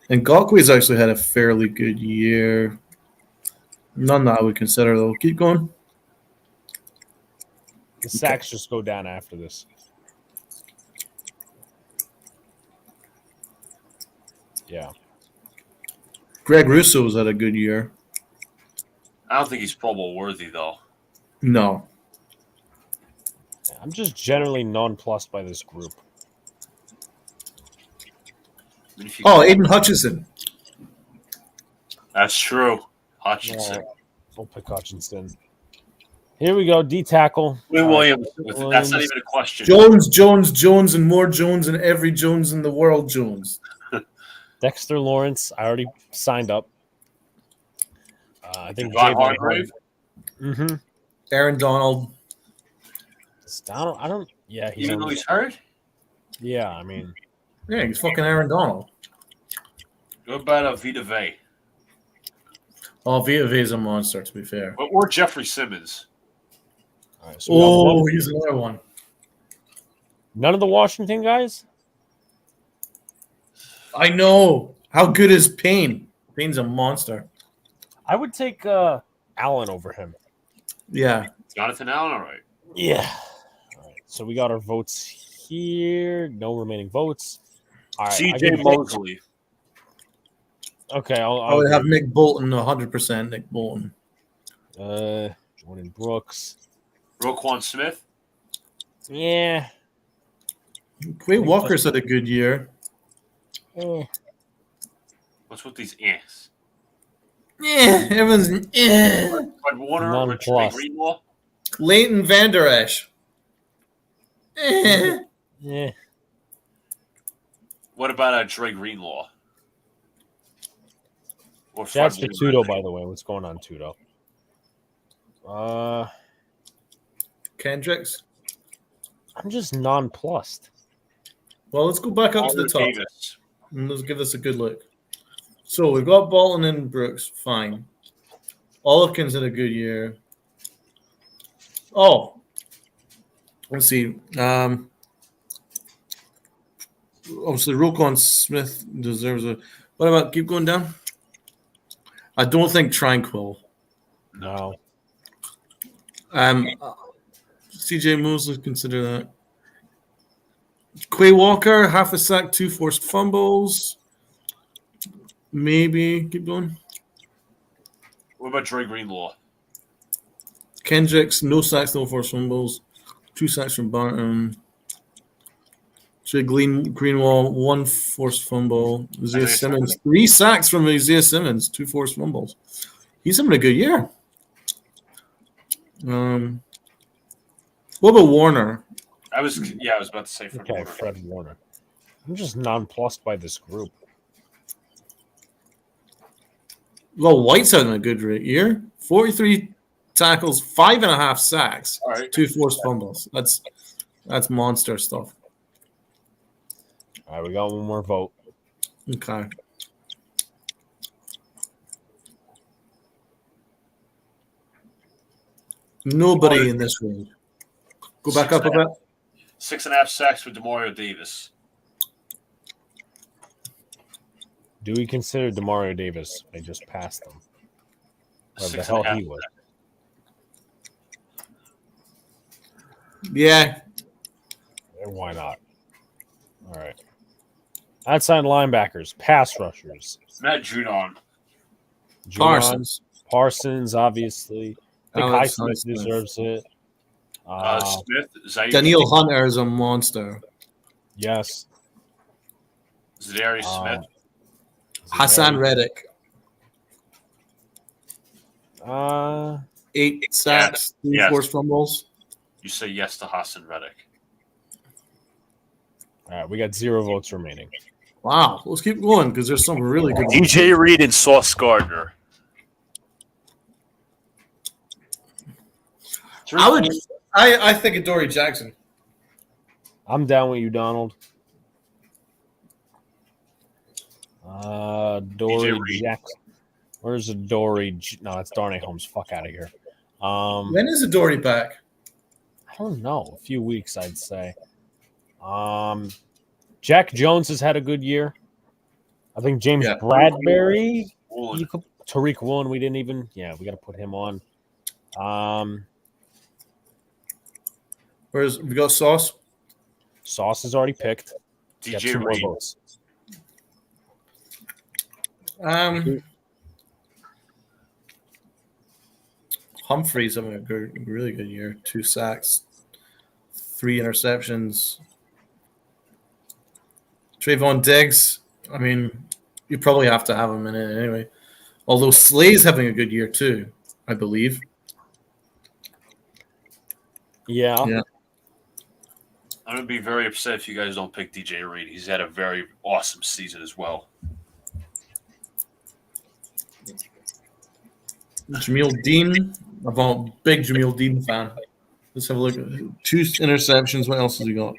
C: Gokwe's actually had a fairly good year. None that I would consider though. Keep going.
A: The sacks just go down after this. Yeah.
C: Greg Russo's had a good year.
B: I don't think he's Pro Bowl worthy, though.
C: No.
A: I'm just generally nonplussed by this group.
B: I mean,
C: Oh, Aiden Hutchinson.
B: That's true. Hutchinson.
A: We'll pick Hutchinson. Here we go. D tackle.
B: Will Williams. That's not even a question.
C: Jones, and more Jones, and every Jones in the world Jones.
A: Dexter Lawrence. I already signed up. I think
B: John
A: Jalen
B: Hargrave.
A: Mm-hmm.
C: Aaron Donald.
A: Donald. I don't. Yeah,
B: Even though he's hurt?
A: Yeah, I mean.
C: Yeah, he's fucking Aaron Donald.
B: What about Vita Vey?
C: Oh, Vita Vey's a monster, to be fair.
B: Or Jeffrey Simmons.
A: All right, so we got one.
C: He's another one.
A: None of the Washington guys?
C: I know. How good is Payne? Payne's a monster.
A: I would take Allen over him.
C: Yeah.
B: Jonathan Allen, all right.
A: Yeah. All right. So we got our votes here. No remaining votes. All right.
B: CJ Mosley.
A: Okay.
C: I would have Nick Bolton, 100% Nick Bolton.
A: Jordan Brooks.
B: Roquan Smith.
A: Yeah.
C: Quay Walker's had a good year.
B: What's with these ants?
C: Yeah, everyone's
B: Fred Warner or Trey
A: Non-plus.
B: Greenlaw.
C: Leighton Vander Esch.
A: Yeah.
B: What about Trey Greenlaw? Or
A: Shouts
B: Fred
A: to
B: Warner?
A: Tudo, by the way. What's going on, Tudo?
C: Kendricks.
A: I'm just nonplussed.
C: Well, let's go back up to the
B: Albert
C: top.
B: Davis.
C: And let's give this a good look. So we've got Bolton and Brooks. Fine. Olivkin's had a good year. Oh. Let's see. Obviously, Roquan Smith deserves a... What about... Keep going down. I don't think Tranquil.
A: No.
C: CJ Mosley, consider that. Quay Walker, half a sack, 2 forced fumbles. Maybe. Keep going.
B: What about Trey Greenlaw?
C: Kendricks, no sacks, no forced fumbles. 2 sacks from Barton. Trey Greenwall, 1 forced fumble. Isaiah Simmons, 3 sacks from Isaiah Simmons, 2 forced fumbles. He's having a good year. What about Warner?
B: I was about to say Fred
A: Okay,
B: Warner.
A: Fred Warner. I'm just nonplussed by this group.
C: Well, White's having a good year. 43 tackles, 5.5 sacks,
B: All right.
C: 2 forced fumbles. That's monster stuff.
A: All right, we got one more vote.
C: Okay. Nobody in this room. Go back up a bit.
B: 6.5 sacks for Demario Davis.
A: Do we consider Demario Davis? I just passed him. Whatever the hell
B: 6.5.
A: he was.
C: Yeah.
A: And why not? All right. Outside linebackers, pass rushers.
B: Matt Judon.
C: Parsons.
A: Parsons, obviously. I think
C: Alex
A: Highsmith
C: Smith.
A: deserves it.
B: Smith. Zaire.
C: Daniel Hunter is a monster.
A: Yes.
B: Zadarius Smith.
C: Hassan Reddick.
A: Uh,
C: 8 sacks, 2
B: Yes.
C: forced fumbles.
B: You say yes to Hassan Reddick.
A: all right, we got 0 votes remaining.
C: Wow. Let's keep going because there's some really good ones.
B: DJ Reed and Sauce Gardner.
D: I think of Dory Jackson.
A: I'm down with you, Donald. Dory
B: Reed.
A: Jackson. Where's the Dory? No, that's Darnay Holmes. Fuck out of here.
C: When is the Dory back?
A: I don't know. A few weeks, I'd say. Jack Jones has had a good year. I think James Bradbury. Tariq Woolen, we didn't even. Yeah, we got to put him on.
C: We got Sauce?
A: Sauce is already picked. We got 2
B: DJ
A: more
B: Reed.
A: votes.
C: Humphrey's having a really good year. 2 sacks, 3 interceptions. Trayvon Diggs, I mean, you probably have to have him in it anyway. Although Slay's having a good year too, I believe.
A: Yeah.
B: I'm going to be very upset if you guys don't pick DJ Reed. He's had a very awesome season as well.
C: Jameel Dean, I'm a big Jameel Dean fan. Let's have a look at 2 interceptions. What else has he got?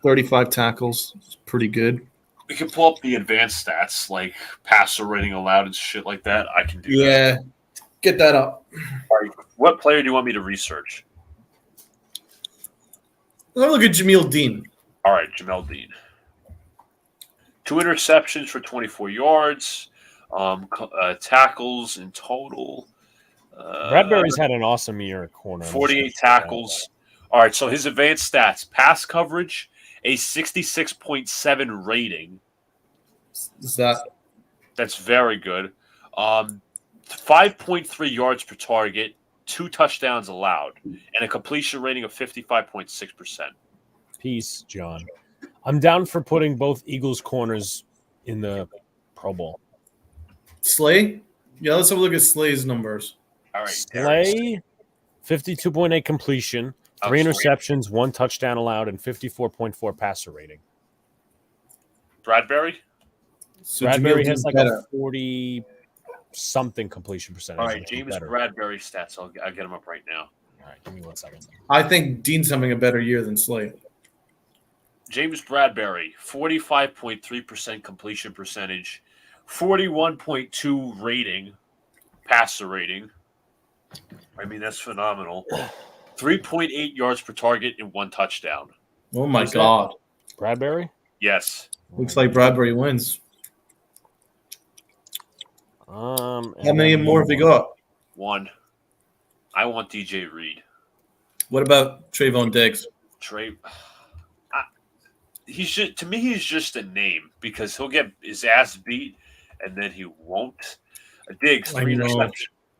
C: 35 tackles. It's pretty good.
B: We can pull up the advanced stats, like passer rating allowed and shit like that. I can do that.
C: Yeah, get that up.
B: All right. What player do you want me to research?
C: Let's look at Jameel Dean.
B: All right, Jamel Dean. 2 interceptions for 24 yards. Tackles in total.
A: Bradbury's had an awesome year at corner.
B: 48 tackles. All right, so his advanced stats: pass coverage, a 66.7 rating. That's very good. 5.3 yards per target, 2 touchdowns allowed, and a completion rating of 55.6%.
A: Peace, John. I'm down for putting both Eagles corners in the Pro Bowl.
C: Slay? Yeah, let's have a look at Slay's numbers.
B: All right,
A: Slay, 52.8 completion, 3 interceptions, 1 touchdown allowed, and 54.4 passer rating.
B: Bradbury?
C: So
A: Bradbury
C: Jameel
A: has
C: Dean's
A: like
C: better.
A: a 40-something completion percentage.
B: All right,
A: which is
B: James
A: better.
B: Bradbury stats. I'll get him up right now.
A: All right, give me 1 second.
C: I think Dean's having a better year than Slay.
B: James Bradbury, 45.3% completion percentage, 41.2 rating, passer rating. I mean, that's phenomenal. 3.8 yards per target and 1 touchdown.
C: Oh my God.
A: Bradbury?
B: Yes.
C: Looks like Bradbury wins. How many more have we got?
B: 1. I want DJ Reed.
C: What about Trayvon Diggs?
B: He's just, to me, he's just a name because he'll get his ass beat and then he won't. Diggs, 3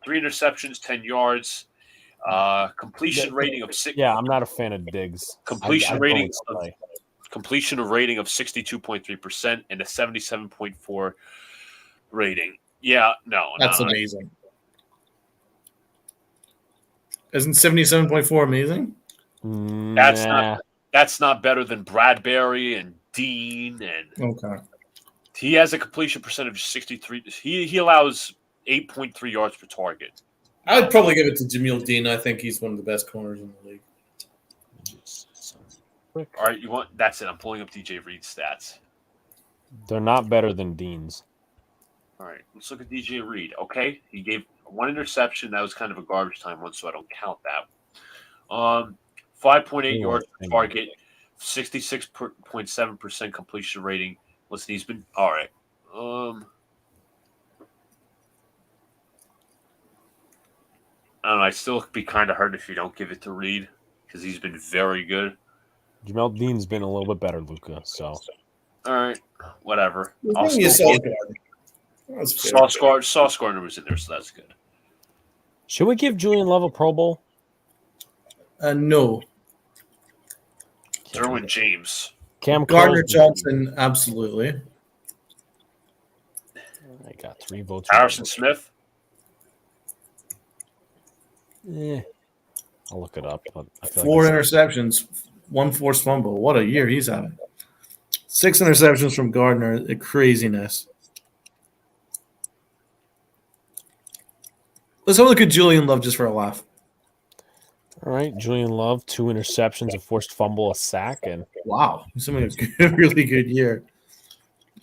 B: interceptions, 10 yards. Completion rating of 6.
A: Yeah, I'm not a fan of Diggs.
B: Completion rating of 62.3% and a 77.4 rating. Yeah, no,
C: That's amazing. Isn't 77.4 amazing?
B: That's that's not better than Bradbury and Dean, and
C: Okay.
B: he has a completion percentage of 63. He allows 8.3 yards per target.
C: I'd probably give it to Jamil Dean. I think he's one of the best corners in the league.
B: All right, that's it. I'm pulling up DJ Reed's stats.
A: They're not better than Dean's.
B: All right, let's look at DJ Reed. Okay, he gave one interception. That was kind of a garbage time one, so I don't count that. 5.8 yards per target, 66.7% completion rating. Listen, he's been all right. I don't know. I'd still be kind of hurt if you don't give it to Reed because he's been very good.
A: Jamel Dean's been a little bit better, Luca. So,
B: all right, whatever. Sauce Gardner was in there, so that's good.
A: Should we give Julian Love a Pro Bowl?
C: No.
B: Derwin James.
C: Gardner Johnson, absolutely.
A: I got 3 votes.
B: Harrison Smith.
A: I'll look it up. But I feel
C: 4 interceptions, 1 forced fumble. What a year he's having. 6 interceptions from Gardner. Craziness. Let's have a look at Julian Love just for a laugh.
A: All right, Julian Love, 2 interceptions, a forced fumble, a sack, and
C: wow, he's having a really good year.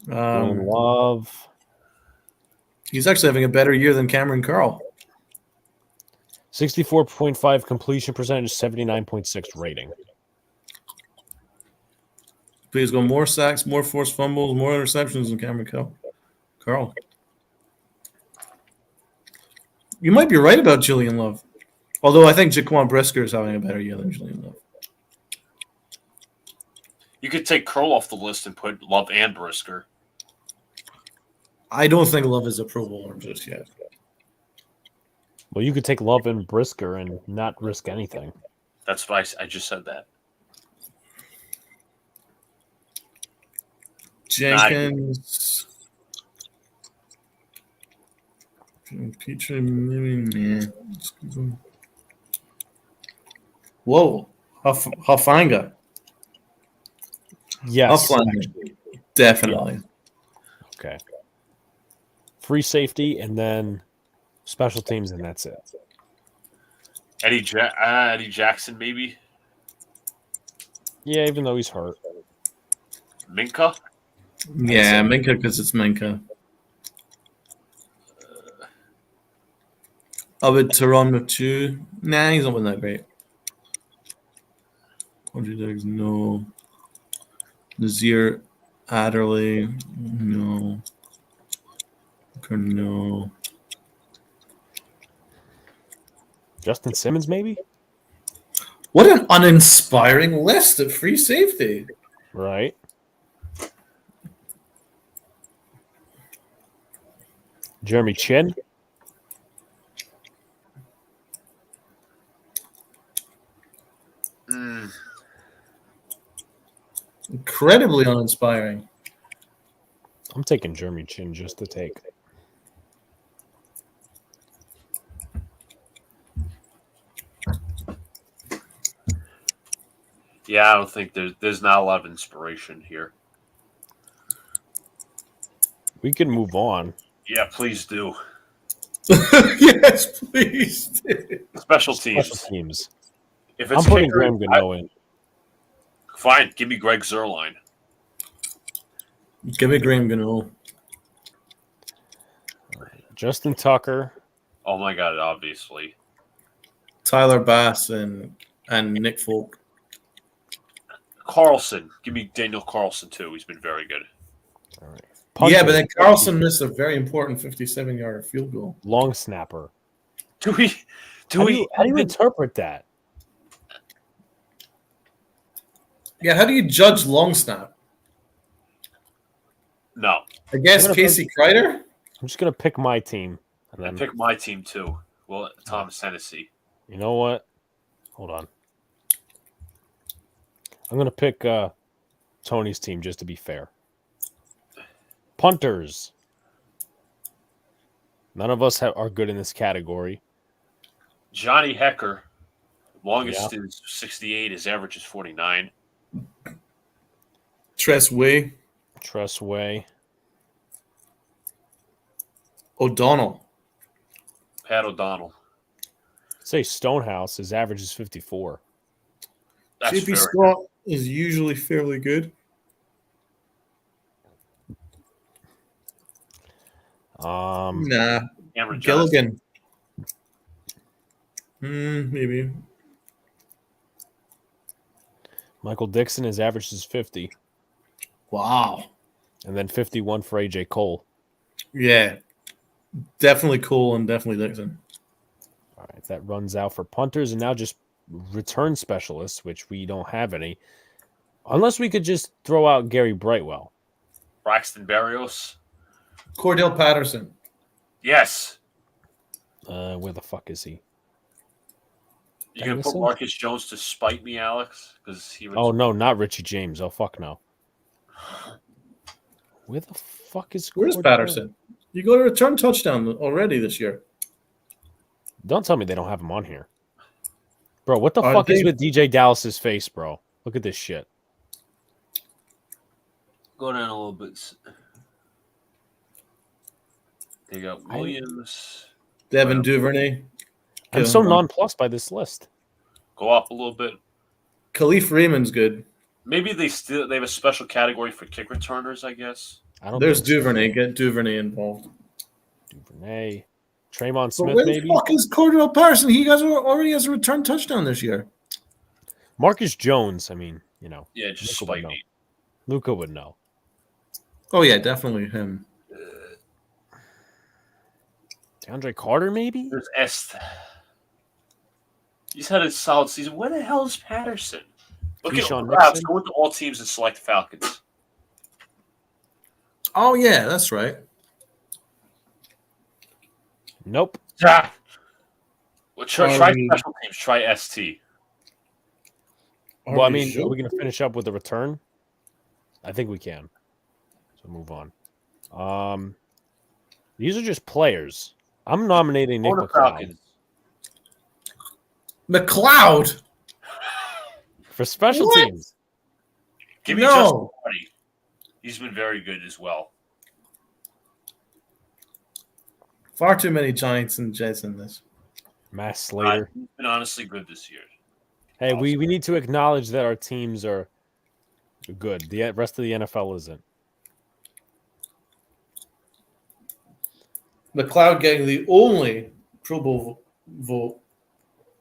A: Julian Love.
C: He's actually having a better year than Cameron Curl.
A: 64.5 completion percentage, 79.6 rating.
C: Please go more sacks, more forced fumbles, more interceptions than Cameron Curl. You might be right about Julian Love. Although I think Jaquan Brisker is having a better year than Julian Love.
B: You could take Curl off the list and put Love and Brisker.
C: I don't think Love is a Pro Bowler just yet.
A: Well, you could take Love and Brisker and not risk anything.
B: That's why I just said that.
C: Jenkins. Petrie, maybe. Whoa. Hufanga.
A: Yes.
C: Hufanga. Definitely.
A: Okay. Free safety and then special teams, and that's it.
B: Eddie Jackson, maybe?
A: Yeah, even though he's hurt.
B: Minka?
C: Yeah, Minka because it's Minka. Abid Taron too. Nah, he's not been that great. Quadridex, no. Nazir Adderley, no. No.
A: Justin Simmons, maybe?
C: What an uninspiring list of free safety.
A: Right. Jeremy Chin.
C: Incredibly uninspiring.
A: I'm taking Jeremy Chin just to take.
B: Yeah, I don't think there's not a lot of inspiration here.
A: We can move on.
B: Yeah, please do.
C: Yes, please.
B: Special teams.
A: Special teams.
B: If it's
A: I'm putting
B: kicker,
A: Graham Gano in.
B: Fine, give me Greg Zuerlein.
C: Give me Graham Gano.
A: Justin Tucker.
B: Oh my God, obviously.
C: Tyler Bass and Nick Folk.
B: Carlson. Give me Daniel Carlson, too. He's been very good.
A: All right.
C: Yeah, but then Carlson missed a very important 57-yard field goal.
A: Long snapper.
B: How do you
A: interpret that?
C: Yeah, how do you judge long snap?
B: No.
C: I guess Casey Kreider?
A: I'm just going to pick my team. And then
B: pick my team, too. Well, Thomas Hennessy.
A: You know what? Hold on. I'm going to pick Tony's team just to be fair. Punters. None of us are good in this category.
B: Johnny Hecker. Longest is 68. His average is 49.
C: Tressway.
A: Tressway.
C: O'Donnell.
B: Pat O'Donnell.
A: Say Stonehouse. His average is 54.
B: That's
C: JP
B: very
C: Scott is usually fairly good. Nah.
B: Cameron Johnson.
C: Gilligan. Maybe.
A: Michael Dixon, his average is 50.
C: Wow.
A: And then 51 for AJ Cole.
C: Yeah. Definitely Cole and definitely Dixon.
A: All right, that runs out for punters and now just return specialists, which we don't have any. Unless we could just throw out Gary Brightwell.
B: Braxton Berrios.
C: Cordell Patterson.
B: Yes.
A: Where the fuck is he?
B: You gonna put
A: Dennison?
B: Marcus Jones to spite me, Alex? Because he was.
A: Oh, no, not Richie James. Oh, fuck no. Where the fuck is
C: Where's
A: Cordell?
C: Patterson? You got a return touchdown already this year.
A: Don't tell me they don't have him on here. Bro, what the
C: Are
A: fuck is
C: they-
A: with DJ Dallas's face, bro? Look at this shit.
B: Go down a little bit. They got Williams.
C: Devin Duvernay.
A: I'm so nonplussed by this list.
B: Go up a little bit.
C: Khalif Raymond's good.
B: Maybe they have a special category for kick returners, I guess.
A: I don't
C: There's
A: think so.
C: Duvernay. Get Duvernay involved.
A: Duvernay. Tremont
C: But
A: Smith,
C: where
A: maybe?
C: the fuck is Cordell Patterson? He already has a return touchdown this year.
A: Marcus Jones, I mean, you know.
B: Yeah, just
A: Luka would
B: spite
A: know.
B: me.
A: Luka would know.
C: Oh, yeah, definitely him.
A: DeAndre Carter, maybe?
B: There's Est. He's had a solid season. Where the hell is Patterson? Look at
A: Keyshawn
B: Let's
A: Nixon?
B: go into all teams and select Falcons.
C: Oh, yeah, that's right.
A: Nope.
B: Ah. Well, try
C: Already-
B: special teams. Try ST.
A: Well, I mean, are we going to finish up with the return? I think we can. So move on. These are just players. I'm nominating Nick
B: Or the
A: McLeod
B: Falcons.
C: McLeod.
A: for special
C: What?
A: teams.
B: Give me
C: No.
B: Justin Hardy. He's been very good as well.
C: Far too many Giants and Jets in this.
A: Matt Slater.
B: He's been honestly good this year.
A: Hey, we need to acknowledge that our teams are good. The rest of the NFL isn't.
C: McLeod getting the only Pro Bowl vote,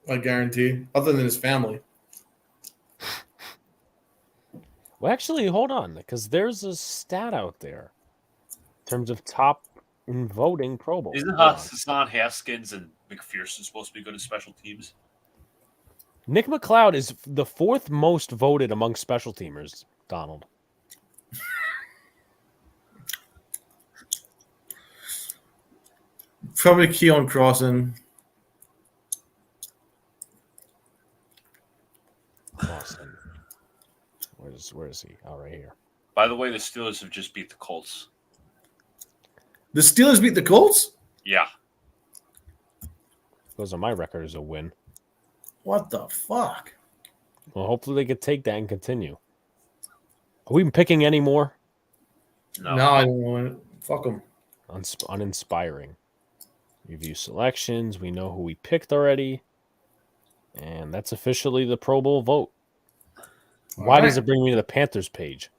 C: I guarantee, other than his family.
A: Well, actually, hold on, because there's a stat out there in terms of top in voting Pro Bowl.
B: Isn't
A: Hold on.
B: Hassan Haskins and McPherson supposed to be good at special teams?
A: Nick McLeod is the fourth most voted among special teamers, Donald.
C: Probably Keon Crossan.
A: Boston. Where is he? Oh, right here.
B: By the way, the Steelers have just beat the Colts.
C: The Steelers beat the Colts?
B: Yeah.
A: Goes on my record as a win.
C: What the fuck?
A: Well, hopefully they could take that and continue. Are we picking any more?
C: No, I don't want it. Fuck them.
A: Uninspiring. Review selections. We know who we picked already. And that's officially the Pro Bowl vote. Why does it bring me to the Panthers page?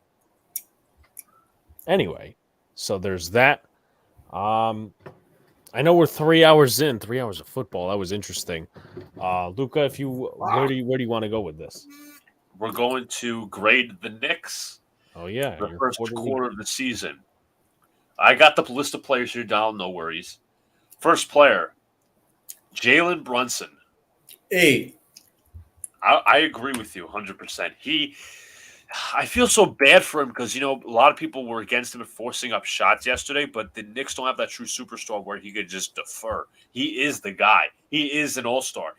A: Anyway, so there's that. I know we're 3 hours in. 3 hours of football. That was interesting. Luca, where do you want to go with this?
B: We're going to grade the Knicks
A: Oh yeah,
B: the
A: your
B: first
A: quarterly-
B: quarter of the season. I got the list of players here down. No worries. First player, Jalen Brunson.
C: Hey,
B: I agree with you 100%. I feel so bad for him because, a lot of people were against him and forcing up shots yesterday, but the Knicks don't have that true superstar where he could just defer. He is the guy. He is an all-star.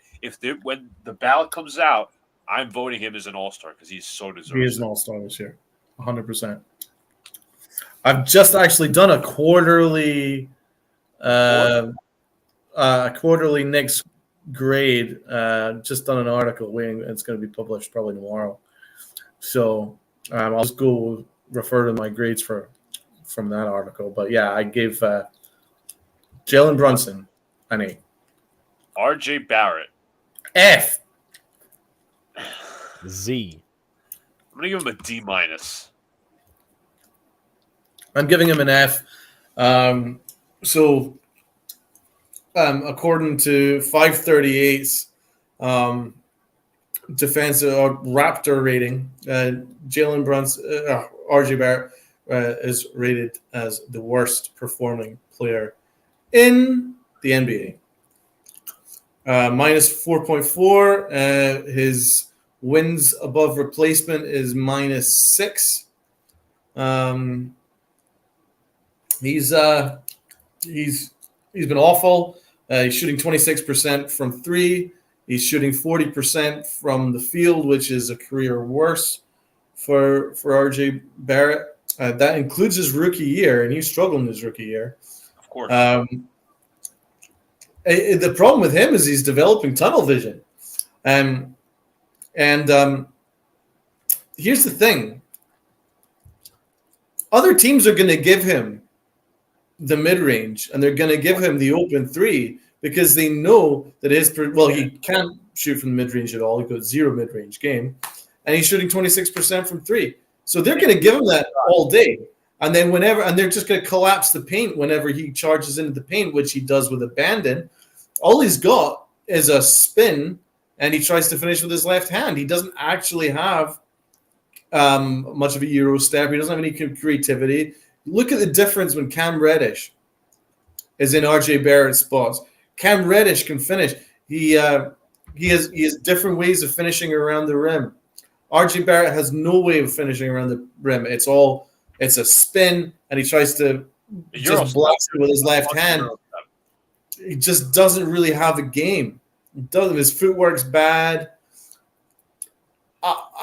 B: When the ballot comes out, I'm voting him as an all-star because he's so deserving.
C: he is an all-star this year. 100%. I've just actually done a quarterly Knicks grade. Just done an article. It's going to be published probably tomorrow. So I'll just go refer to my grades from that article. But yeah, I gave Jalen Brunson an A.
B: R.J. Barrett.
C: F.
A: Z.
B: I'm gonna give him a D minus.
C: I'm giving him an F. According to 538's defensive Raptor rating, Jalen Brunson, RJ Barrett is rated as the worst performing player in the NBA. Minus 4.4. His wins above replacement is minus 6. He's been awful. He's shooting 26% from 3. He's shooting 40% from the field, which is a career worst for RJ Barrett. That includes his rookie year, and he struggled in his rookie year.
B: Of course.
C: The problem with him is he's developing tunnel vision. And here's the thing. Other teams are going to give him the mid-range, and they're going to give him the open 3 because they know that he can't shoot from the mid-range at all. He got 0 mid-range game, and he's shooting 26% from 3. So they're going to give him that all day. And then they're just going to collapse the paint whenever he charges into the paint, which he does with abandon. All he's got is a spin, and he tries to finish with his left hand. He doesn't actually have much of a Euro step. He doesn't have any creativity. Look at the difference when Cam Reddish is in RJ Barrett's spots. Cam Reddish can finish. He has different ways of finishing around the rim. RJ Barrett has no way of finishing around the rim. It's a spin, and he tries to just blast it with his left hand. He just doesn't really have a game. His footwork's bad.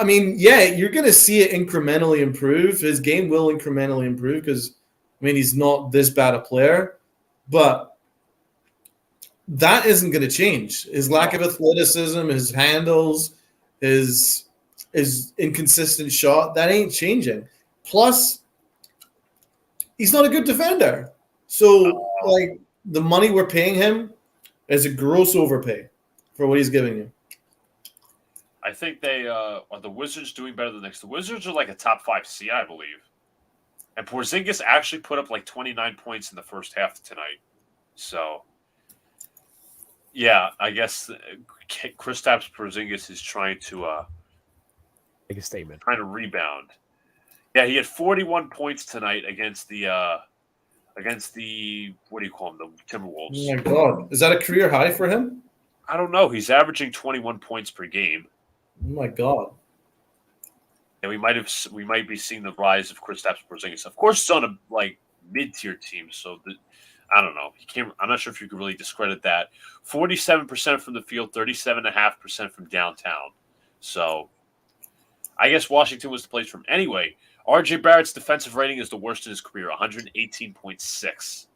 C: You're going to see it incrementally improve. His game will incrementally improve because, he's not this bad a player. But that isn't going to change. His lack of athleticism, his handles, his inconsistent shot, that ain't changing. Plus, he's not a good defender. So, the money we're paying him is a gross overpay for what he's giving you.
B: I think they are the Wizards doing better than the Knicks. The Wizards are like a top 5 seed, I believe. And Porzingis actually put up like 29 points in the first half tonight. So, yeah, I guess Kristaps Porzingis is trying to
A: make a statement,
B: trying to rebound. Yeah, he had 41 points tonight against the what do you call them, the Timberwolves.
C: Oh my God, is that a career high for him?
B: I don't know. He's averaging 21 points per game.
C: Oh my God.
B: And we might be seeing the rise of Kristaps Porzingis. Of course, it's on a mid-tier team, so I don't know. I'm not sure if you could really discredit that. 47% from the field, 37.5% from downtown. So I guess Washington was the place for him. Anyway, RJ Barrett's defensive rating is the worst in his career, 118.6.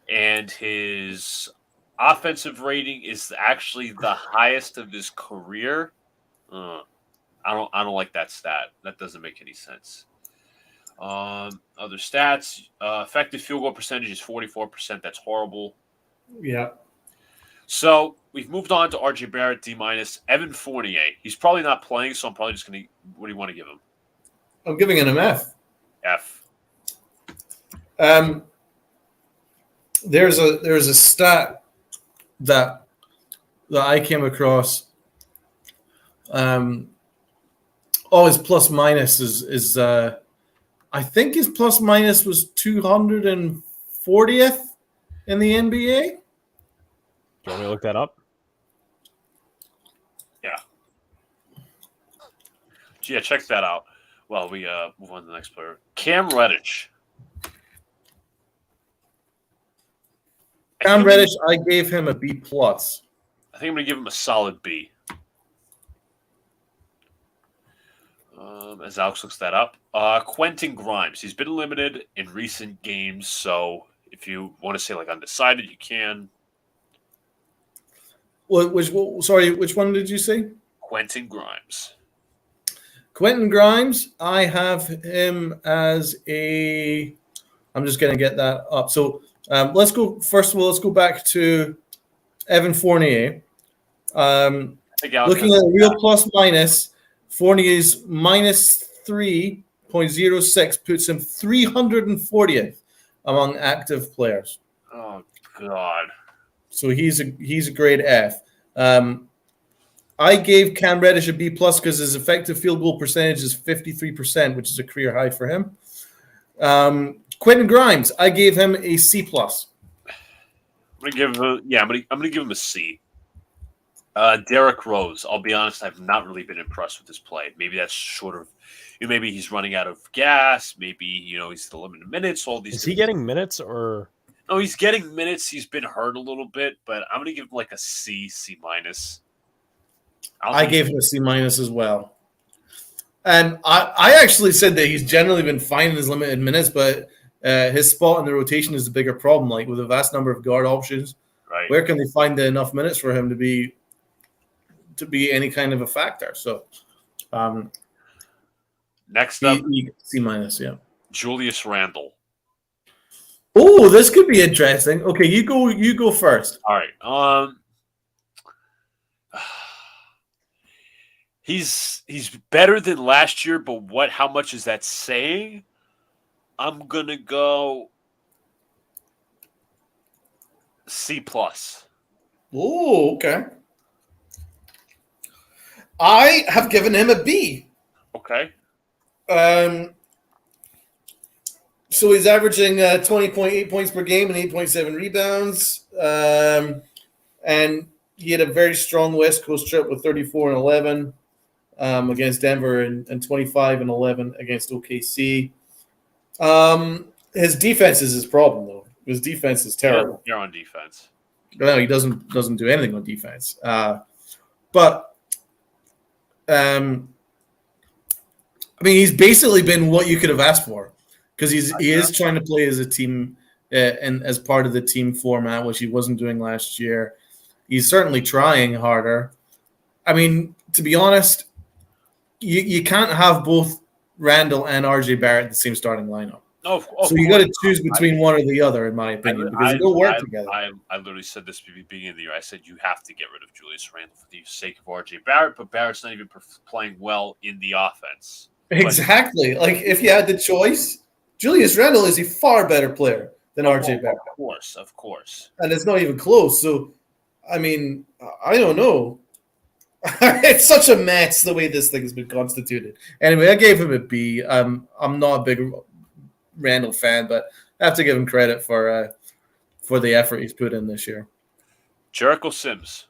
B: And his offensive rating is actually the highest of his career. I don't like that stat. That doesn't make any sense. Other stats: effective field goal percentage is 44%. That's horrible.
C: Yeah.
B: So we've moved on to RJ Barrett, D minus. Evan Fournier. He's probably not playing, so I'm probably just going to. What do you want to give him?
C: I'm giving him an F.
B: F.
C: There's a stat that I came across. His plus minus is I think his plus minus was 240th in the NBA.
A: Do you want me to look that up?
B: Yeah, check that out. Well, we move on to the next player. Cam Reddish.
C: Cam Reddish, I gave him a B plus.
B: I think I'm going to give him a solid B. As Alex looks that up. Quentin Grimes. He's been limited in recent games, so if you want to say undecided, you can.
C: Which one did you say?
B: Quentin Grimes.
C: Quentin Grimes, I have him as a. I'm just going to get that up. So let's go. First of all, let's go back to Evan Fournier. Looking at the real plus minus, Fournier's minus 3.06 puts him 340th among active players.
B: Oh God!
C: So he's a grade F. I gave Cam Reddish a B plus because his effective field goal percentage is 53%, which is a career high for him. Quentin Grimes, I gave him a C plus.
B: I'm gonna give him a C. Derrick Rose, I'll be honest, I've not really been impressed with his play. Maybe that's short of, maybe he's running out of gas. Maybe he's the limited minutes. All these.
A: Is he getting minutes or?
B: No, he's getting minutes. He's been hurt a little bit, but I'm gonna give him like a C minus.
C: I gave him a C minus as well. And I actually said that he's generally been fine in his limited minutes, but his spot in the rotation is the bigger problem. Like with a vast number of guard options,
B: right?
C: Where can they find enough minutes for him to be any kind of a factor? So,
B: next up,
C: C minus, yeah.
B: Julius Randle.
C: Oh, this could be interesting. Okay, you go first.
B: All right. He's better than last year, but how much is that saying? I'm gonna go C plus.
D: Oh, okay. I have given him a B.
B: Okay.
D: So he's averaging 20.8 points per game and 8.7 rebounds. And he had a very strong West Coast trip with 34 and 11 against Denver and 25 and 11 against OKC. His defense is his problem, though. His defense is terrible.
B: You're on defense.
C: No, he doesn't do anything on defense. But I mean, he's basically been what you could have asked for because he is trying to play as a team and as part of the team format, which he wasn't doing last year. He's certainly trying harder. I mean, to be honest, you can't have both Randall and RJ Barrett in the same starting lineup.
B: No,
C: so you got to choose between one or the other, in my opinion, because they don't work together.
B: I literally said this at the beginning of the year. I said you have to get rid of Julius Randle for the sake of RJ Barrett, but Barrett's not even playing well in the offense.
D: Exactly. Like if you had the choice, Julius Randle is a far better player than RJ Barrett.
B: Of course.
D: And it's not even close. So, I mean, I don't know. It's such a mess the way this thing has been constituted.
C: Anyway, I gave him a B. I'm not a big Randall fan, but I have to give him credit for the effort he's put in this year.
B: Jericho Sims.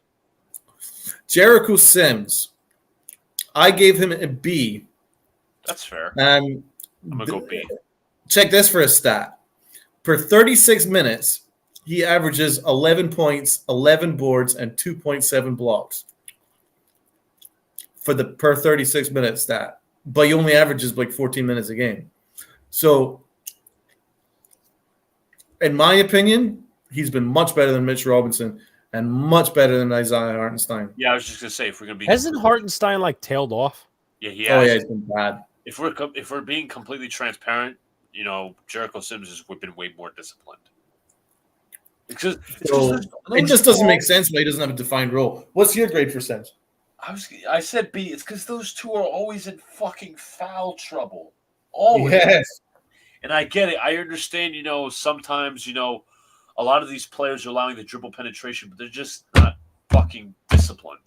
C: I gave him a B.
B: That's fair. I'm gonna go B.
C: Check this for a stat. Per 36 minutes, he averages 11 points, 11 boards, and 2.7 blocks for the per 36 minute stat. But he only averages like 14 minutes a game. So, in my opinion, he's been much better than Mitch Robinson and much better than Isaiah Hartenstein.
B: Yeah, I was just gonna say if we're gonna be
A: hasn't Hartenstein like tailed off?
B: Yeah, he has.
C: Oh yeah, it's been bad.
B: If we're being completely transparent, Jericho Sims has been way more disciplined. It
C: just doesn't make sense why he doesn't have a defined role.
D: What's your grade for Sims?
B: I said B. It's because those two are always in fucking foul trouble. Always.
D: Yes.
B: And I get it. I understand, sometimes, a lot of these players are allowing the dribble penetration, but they're just not fucking disciplined.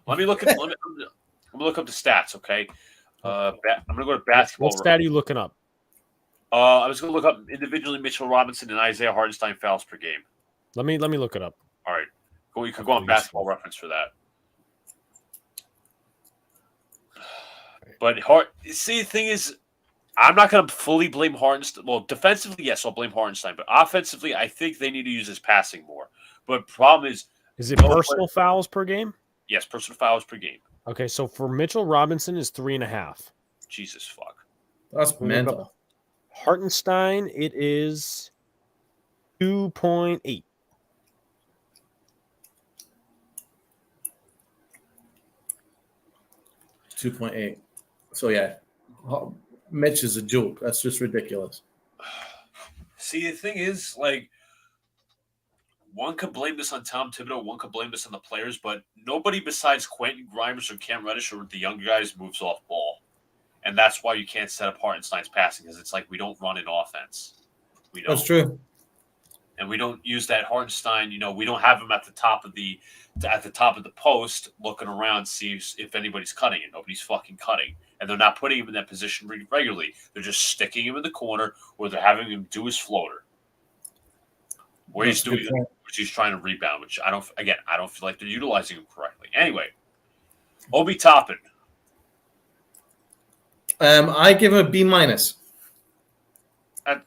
B: I'm gonna look up the stats, okay? I'm gonna go to basketball.
A: What stat are you looking up?
B: I was gonna look up individually Mitchell Robinson and Isaiah Hartenstein fouls per game.
A: Let me look it up.
B: All right. You could go on Basketball Reference for that. But the thing is, I'm not going to fully blame Hartenstein. Well, defensively, yes, I'll blame Hartenstein. But offensively, I think they need to use his passing more. But problem is
A: it personal fouls per game?
B: Yes, personal fouls per game.
A: Okay, so for Mitchell Robinson is 3.5.
B: Jesus fuck.
C: That's mental.
A: Hartenstein, it is 2.8.
C: 2.8. So yeah, Mitch is a joke. That's just ridiculous.
B: See, the thing is, like, one could blame this on Tom Thibodeau, one could blame this on the players, but nobody besides Quentin Grimes or Cam Reddish or the young guys moves off ball. And that's why you can't set up Hartenstein's passing, because it's like we don't run in offense. We don't.
C: That's true.
B: And we don't use that Hartenstein. We don't have him at the top of the post looking around, see if anybody's cutting it. Nobody's fucking cutting. And they're not putting him in that position regularly. They're just sticking him in the corner, or they're having him do his floater. Where he's doing it, which he's trying to rebound, which I don't feel like they're utilizing him correctly. Anyway, Obi Toppin.
C: I give him a B-.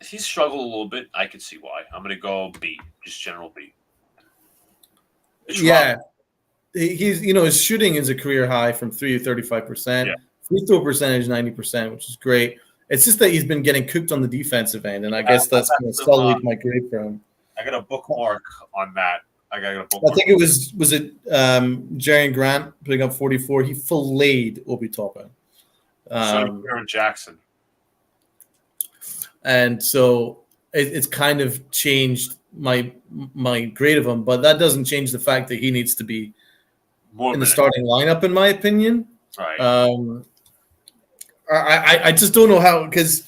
B: He's struggled a little bit. I can see why. I'm going to go B, just general B.
C: He's his shooting is a career high from 3 to 35%.
B: Yeah.
C: Free throw percentage 90%, which is great. It's just that he's been getting cooked on the defensive end, and I guess that's going to sully my grade for him.
B: I got a bookmark on that. I
C: think it was Jaren Grant putting up 44. He filleted Obi Toppin.
B: So Aaron Jackson.
C: And so it's kind of changed my grade of him, but that doesn't change the fact that he needs to be in the starting lineup, in my opinion.
B: Right.
C: I just don't know how, because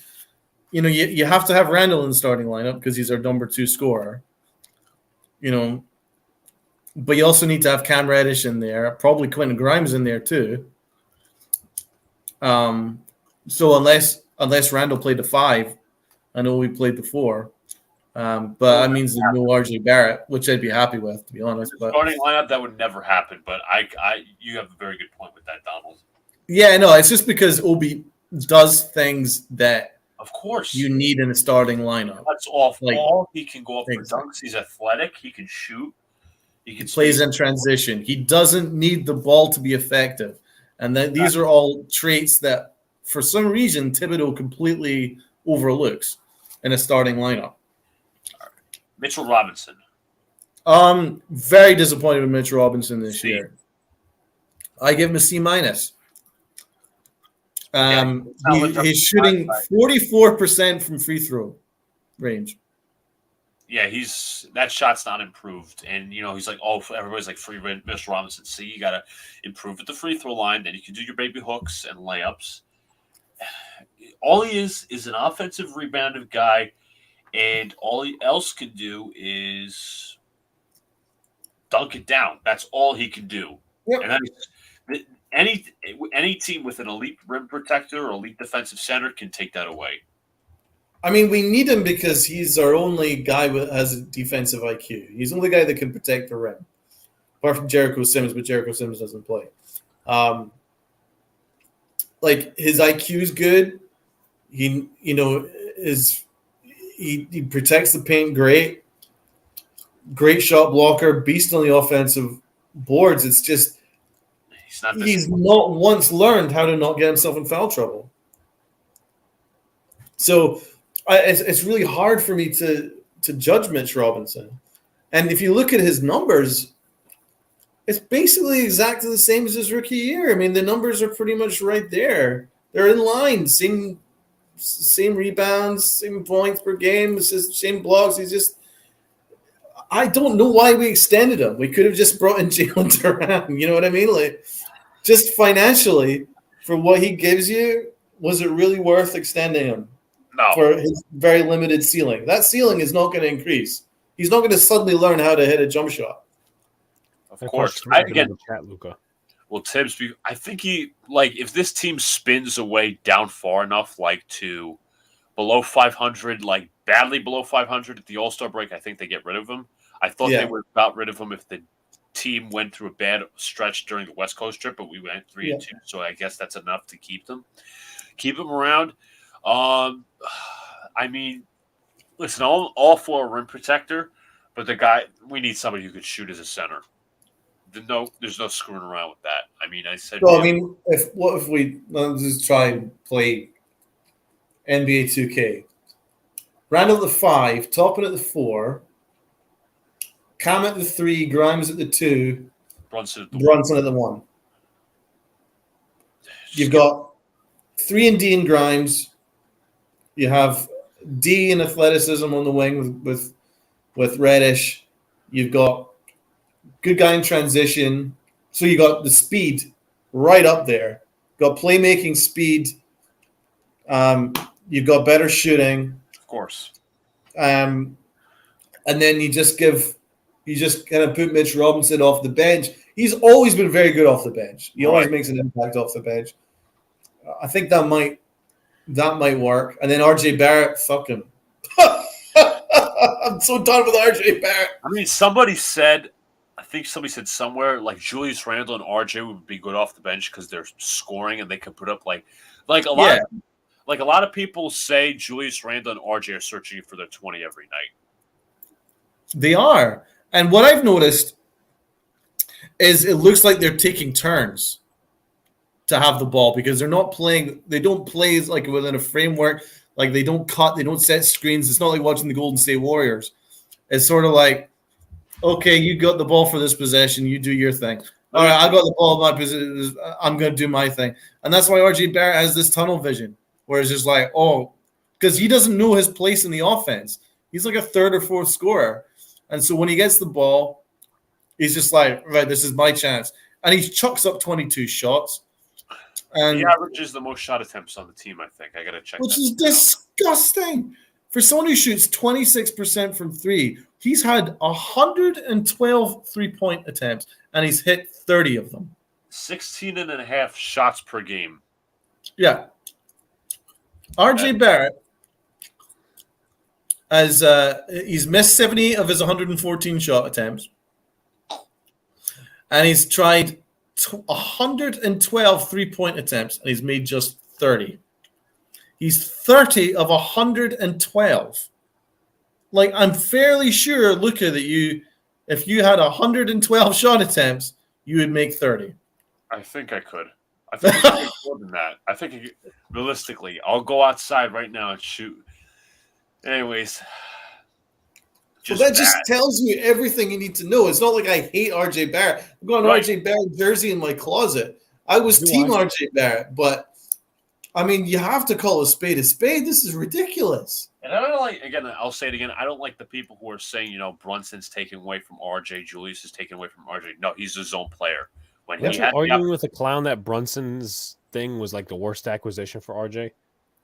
C: you have to have Randall in the starting lineup because he's our number 2 scorer. But you also need to have Cam Reddish in there, probably Quentin Grimes in there too. So unless Randall played the 5, I know we played the 4. But that means there's no RJ Barrett, which I'd be happy with, to be honest. But
B: starting lineup, that would never happen. But you have a very good point with that, Donald.
C: Yeah, no, it's just because Obi does things that,
B: of course,
C: you need in a starting lineup.
B: That's off ball. He can go up for dunks. He's athletic. He can shoot.
C: He plays in transition. He doesn't need the ball to be effective. And these are all traits that, for some reason, Thibodeau completely overlooks in a starting lineup.
B: Mitchell Robinson.
C: Very disappointed with Mitchell Robinson this year. I give him a C-. He's shooting 44% from free throw range.
B: Yeah, that shot's not improved, and he's like, everybody's like free Mitchell Robinson. See, you got to improve at the free throw line. Then you can do your baby hooks and layups. All he is an offensive rebounding guy, and all he else can do is dunk it down. That's all he can do. Yep. And any team with an elite rim protector or elite defensive center can take that away.
D: I mean, we need him because he's our only guy that has a defensive IQ. He's the only guy that can protect the rim, apart from Jericho Sims, but Jericho Sims doesn't play. Like, his IQ is good. He protects the paint great shot blocker, beast on the offensive boards. It's just he's not once learned how to not get himself in foul trouble. So it's really hard for me to judge Mitch Robinson. And if you look at his numbers, it's basically exactly the same as his rookie year. I mean, the numbers are pretty much right there. They're in line. Same rebounds, same points per game, same blocks. I don't know why we extended him. We could have just brought in Jalen Duran. You know what I mean? Like, just financially, for what he gives you, was it really worth extending him?
B: No.
D: For his very limited ceiling. That ceiling is not going to increase. He's not going to suddenly learn how to hit a jump shot.
B: Of course. Well, Tibbs, I think if this team spins away down far enough, like to below 500, like badly below 500 at the All-Star break, I think they get rid of him. I thought they were about rid of him if the team went through a bad stretch during the West Coast trip, but we went 3-2, so I guess that's enough to keep them around. I mean, listen, all for a rim protector, but we need somebody who could shoot as a center. There's no screwing around with that. I mean, let's
D: just try and play NBA 2K. Randall at the 5, Toppin at the 4, Cam at the 3, Grimes at the 2, Brunson at the 1. You've got 3 and D in Grimes. You have D in athleticism on the wing with Reddish. You've got good guy in transition. So you got the speed right up there. Got playmaking speed. You've got better shooting.
B: Of course.
D: And then you just kind of put Mitch Robinson off the bench. He's always been very good off the bench. He always makes an impact off the bench. I think that might work. And then RJ Barrett, fuck him. I'm so done with RJ Barrett.
B: I mean, somebody said somewhere like Julius Randle and RJ would be good off the bench because they're scoring and they could put up like a lot of people say Julius Randle and RJ are searching for their 20 every night.
D: They are. And what I've noticed is it looks like they're taking turns to have the ball because they don't play like within a framework. Like they don't cut, they don't set screens. It's not like watching the Golden State Warriors. It's sort of like, okay, you got the ball for this possession, you do your thing. All right, I got the ball in my position, I'm going to do my thing. And that's why RJ Barrett has this tunnel vision where it's just like, because he doesn't know his place in the offense. He's like a third or fourth scorer. And so when he gets the ball, he's just like, right, this is my chance. And he chucks up 22 shots. And
B: he averages the most shot attempts on the team, I think. I got to check
D: which
B: that
D: is disgusting. For someone who shoots 26% from three, he's had 112 three-point attempts, and he's hit 30 of them.
B: 16 and a half shots per game.
D: Yeah. RJ Barrett, he's missed 70 of his 114 shot attempts, and he's tried 112 three-point attempts, and he's made just 30. He's 30 of 112. Like, I'm fairly sure, Luka, that if you had 112 shot attempts, you would make 30.
B: I think I could. I think I could make more than that. I think realistically, I'll go outside right now and shoot. Anyways.
D: That just tells you everything you need to know. It's not like I hate RJ Barrett. I've got an RJ Barrett jersey in my closet. I was team RJ Barrett, but I mean, you have to call a spade a spade. This is ridiculous.
B: And I don't like, again, I'll say it again, I don't like the people who are saying, Brunson's taken away from RJ, Julius is taken away from RJ. No, he's his own player. When he had
A: arguing with a clown that Brunson's thing was like the worst acquisition for RJ.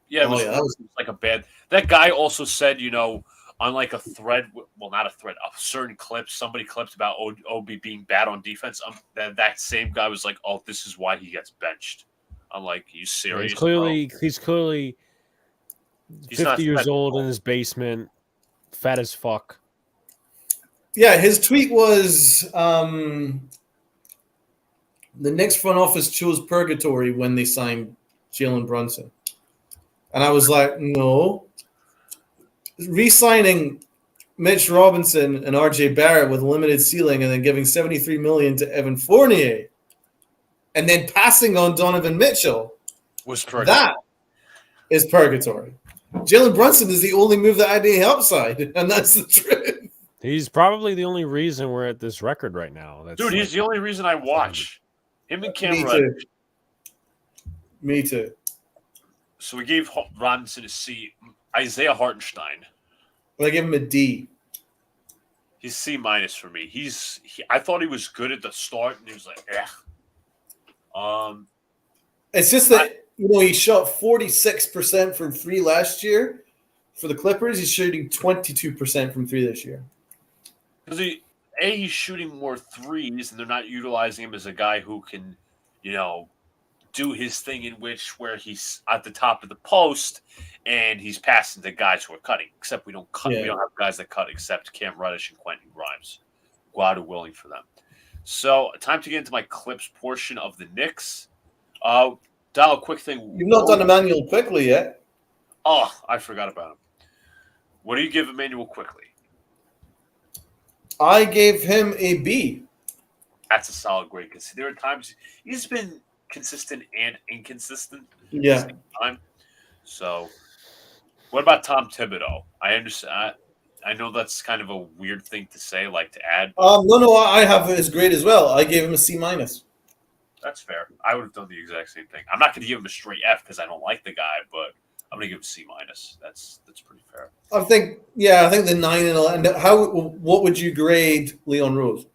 B: Yeah, it was like a bad. That guy also said, on like a thread, well, not a thread, a certain clip, somebody clipped about Obi being bad on defense. That same guy was like, "Oh, this is why he gets benched." I'm like, "Are you serious?"
A: He's clearly 50 years old in his basement, fat as fuck.
D: Yeah, his tweet was, the Knicks front office chose purgatory when they signed Jalen Brunson. And I was like, no. Re-signing Mitch Robinson and RJ Barrett with a limited ceiling and then giving $73 million to Evan Fournier and then passing on Donovan Mitchell
B: was purgatory.
D: That is purgatory. Jalen Brunson is the only move that had any upside, and that's the truth.
A: He's probably the only reason we're at this record right now.
B: Dude, he's the only reason I watch. Him and Cam
D: Me
B: Reddish.
D: too. Me too.
B: So we gave Robinson a C. Isaiah Hartenstein.
D: I give him a D.
B: He's C- for me. I thought he was good at the start, and he was like,
D: It's just that he shot 46% from three last year for the Clippers. He's shooting 22% from three this year.
B: Because he's shooting more threes, and they're not utilizing him as a guy who can, do his thing where he's at the top of the post and he's passing to guys who are cutting. Except we don't cut. Yeah. We don't have guys that cut except Cam Reddish and Quentin Grimes. God willing for them. So time to get into my clips portion of the Knicks. Dial, a quick thing.
D: You've not done Emmanuel Quickley yet.
B: Oh, I forgot about him. What do you give Emmanuel Quickley?
D: I gave him a B.
B: That's a solid grade because there are times he's been consistent and inconsistent at
D: the
B: same time. So, what about Tom Thibodeau? I understand. I know that's kind of a weird thing to say, like to add.
D: No, I have his grade as well. I gave him a C-.
B: That's That's fair. I would have done the exact same thing. I'm not going to give him a straight F because I don't like the guy, but I'm going to give him C minus. That's pretty fair.
D: I think the 9 and 11. What would you grade Leon Rose?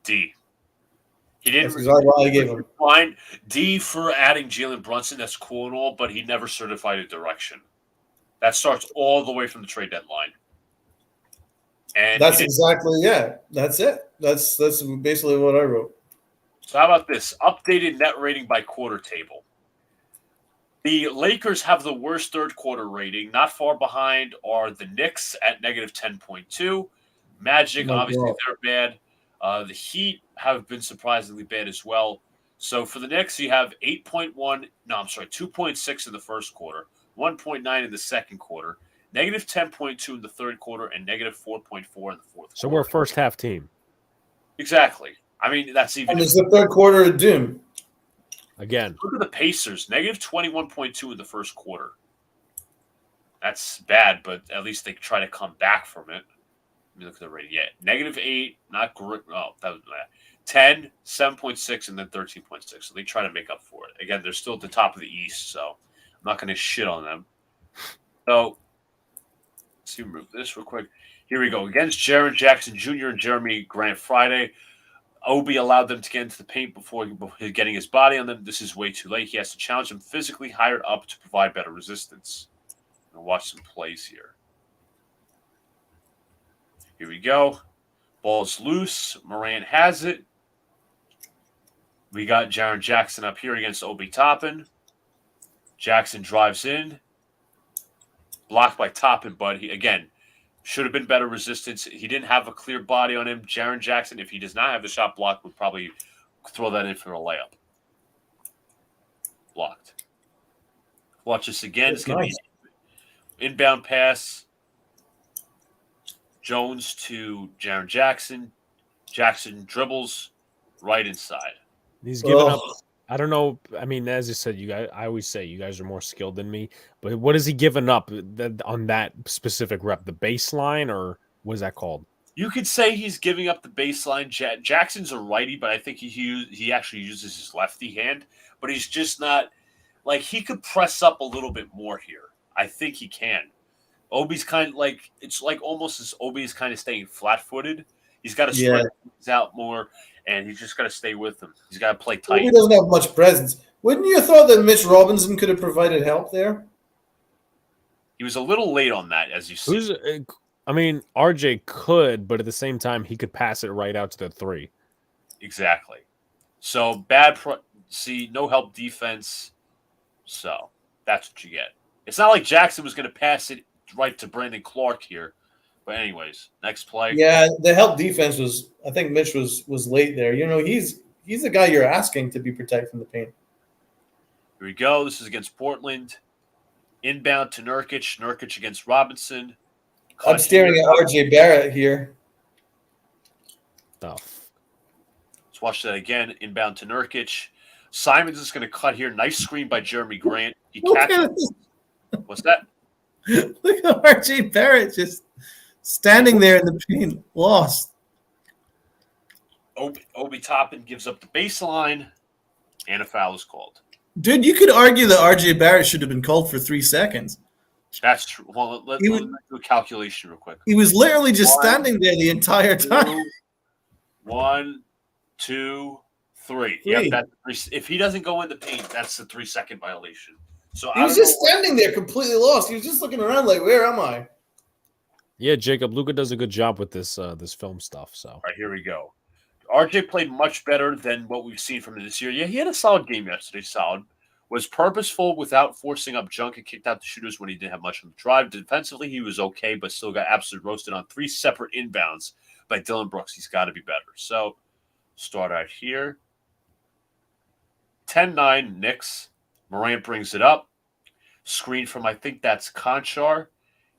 B: D. He didn't.
D: That's exactly what I gave him.
B: Fine. D for adding Jalen Brunson. That's cool and all, but he never certified a direction. That starts all the way from the trade deadline. And
D: that's exactly That's it. That's basically what I wrote.
B: So how about this updated net rating by quarter table? The Lakers have the worst third quarter rating. Not far behind are the Knicks at negative 10.2. Magic, obviously, they're bad. The Heat have been surprisingly bad as well. So for the Knicks, you have 2.6 in the first quarter, 1.9 in the second quarter, negative 10.2 in the third quarter, and negative 4.4 in the fourth quarter.
A: So we're a first half team.
B: Exactly. I mean, that's even.
D: And it's the third quarter of doom.
A: Again.
B: Look at the Pacers, negative 21.2 in the first quarter. That's bad, but at least they try to come back from it. Let me look at the rating. Yeah, negative 8, not great. Oh, that was bad. 10, 7.6, and then 13.6. So they try to make up for it. Again, they're still at the top of the East, so I'm not going to shit on them. So let's remove this real quick. Here we go. Against Jaren Jackson Jr. and Jeremy Grant Friday. Obi allowed them to get into the paint before getting his body on them. This is way too late. He has to challenge them physically higher up to provide better resistance. I'm going to watch some plays here. Here we go. Ball's loose. Morant has it. We got Jaren Jackson up here against Obi Toppin. Jackson drives in. Blocked by Toppin, but he, again, should have been better resistance. He didn't have a clear body on him. Jaren Jackson, if he does not have the shot blocked, would probably throw that in for a layup. Blocked. Watch this again. It's going to be inbound pass. Jones to Jaren Jackson. Jackson dribbles right inside.
A: He's giving up. I don't know. I mean, as you said, I always say you guys are more skilled than me. But what is he giving up on that specific rep? The baseline, or what is that called?
B: You could say he's giving up the baseline. Jackson's a righty, but I think he actually uses his lefty hand. But he's just not like he could press up a little bit more here. I think he can. Obi's kind of like it's like almost as Obi's kind of staying flat-footed. He's got to spread things out more. And he's just got to stay with him. He's got to play tight.
D: He doesn't have much presence. Wouldn't you have thought that Mitch Robinson could have provided help there?
B: He was a little late on that, as you see.
A: I mean, RJ could, but at the same time, he could pass it right out to the 3.
B: Exactly. So, no help defense. So, that's what you get. It's not like Jackson was going to pass it right to Brandon Clark here. But anyways, next play.
D: Yeah, the help defense was. I think Mitch was late there. You know, he's the guy you're asking to be protected from the paint.
B: Here we go. This is against Portland. Inbound to Nurkic. Nurkic against Robinson.
D: I'm staring at RJ Barrett here.
A: Oh.
B: Let's watch that again. Inbound to Nurkic. Simons is going to cut here. Nice screen by Jeremy Grant. He catches. What's that?
C: Look at RJ Barrett just standing there in the paint, lost.
B: Obi Toppin gives up the baseline, and a foul is called.
C: Dude, you could argue that RJ Barrett should have been called for 3 seconds.
B: That's true. Well, let's do a calculation real quick.
C: He was literally just standing there the entire time.
B: 1, 2, 3. Yep, if he doesn't go in the paint, that's the 3-second violation. So
D: he was just standing there completely lost. He was just looking around like, where am I?
A: Yeah, Jacob, Luka does a good job with this film stuff. So
B: all right, here we go. RJ played much better than what we've seen from him this year. Yeah, he had a solid game yesterday. Solid. Was purposeful without forcing up junk and kicked out the shooters when he didn't have much on the drive. Defensively, he was okay, but still got absolutely roasted on 3 separate inbounds by Dylan Brooks. He's got to be better. So start out here. 10-9 Knicks. Morant brings it up. Screen from, I think that's Conchar.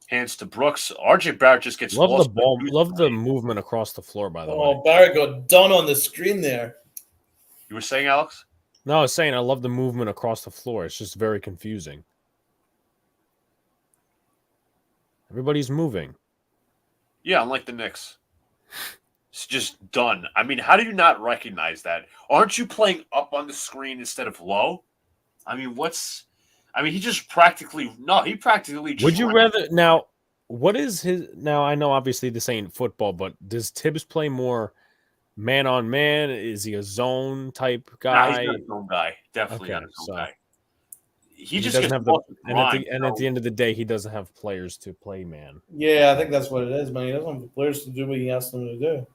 B: Hands to Brooks. RJ Barrett just gets
A: love
B: lost.
A: The ball. Love the movement across the floor, by the way.
D: Oh, Barrett got done on the screen there.
B: You were saying, Alex?
A: No, I was saying I love the movement across the floor. It's just very confusing. Everybody's moving.
B: Yeah, unlike the Knicks. It's just done. I mean, how do you not recognize that? Aren't you playing up on the screen instead of low? I mean, he just practically
A: Would you rather now? What is his now? I know obviously this ain't football, but does Tibbs play more man on man? Is he a zone type
B: Nah, he's
A: guy?
B: not a zone guy. Definitely
A: Okay,
B: not a zone
A: so
B: guy. He
A: he
B: just
A: doesn't
B: gets
A: have the
B: lost with grind,
A: at the end of the day, he doesn't have players to play man.
D: Yeah, I think that's what it is, man. He doesn't have the players to do what he asks them to do.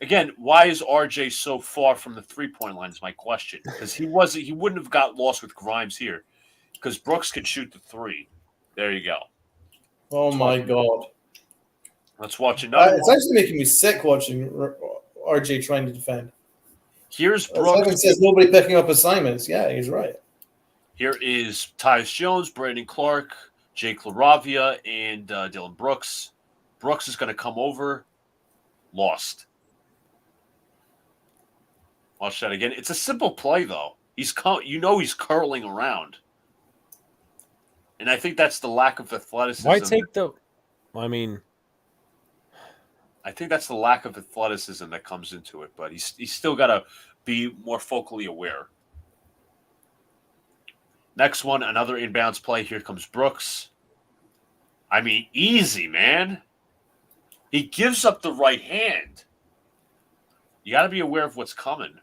B: Again, why is RJ so far from the 3-point line is my question. Because he wouldn't have got lost with Grimes here. Because Brooks could shoot the 3. There you go.
D: Oh my God!
B: Let's watch another
D: It's
B: one.
D: actually making me sick watching RJ trying to defend.
B: Here's
D: Evan
B: Brooks.
D: says nobody picking up assignments. Yeah, he's right.
B: Here is Tyus Jones, Brandon Clark, Jake LaRavia, and Dylan Brooks. Brooks is going to come over. Lost. Watch that again. It's a simple play, though. He's curling around. And I think that's the lack of athleticism.
A: Why take the? I mean,
B: I think that's the lack of athleticism that comes into it, but he's still got to be more focally aware. Next one, another inbounds play. Here comes Brooks. I mean, easy, man. He gives up the right hand. You got to be aware of what's coming.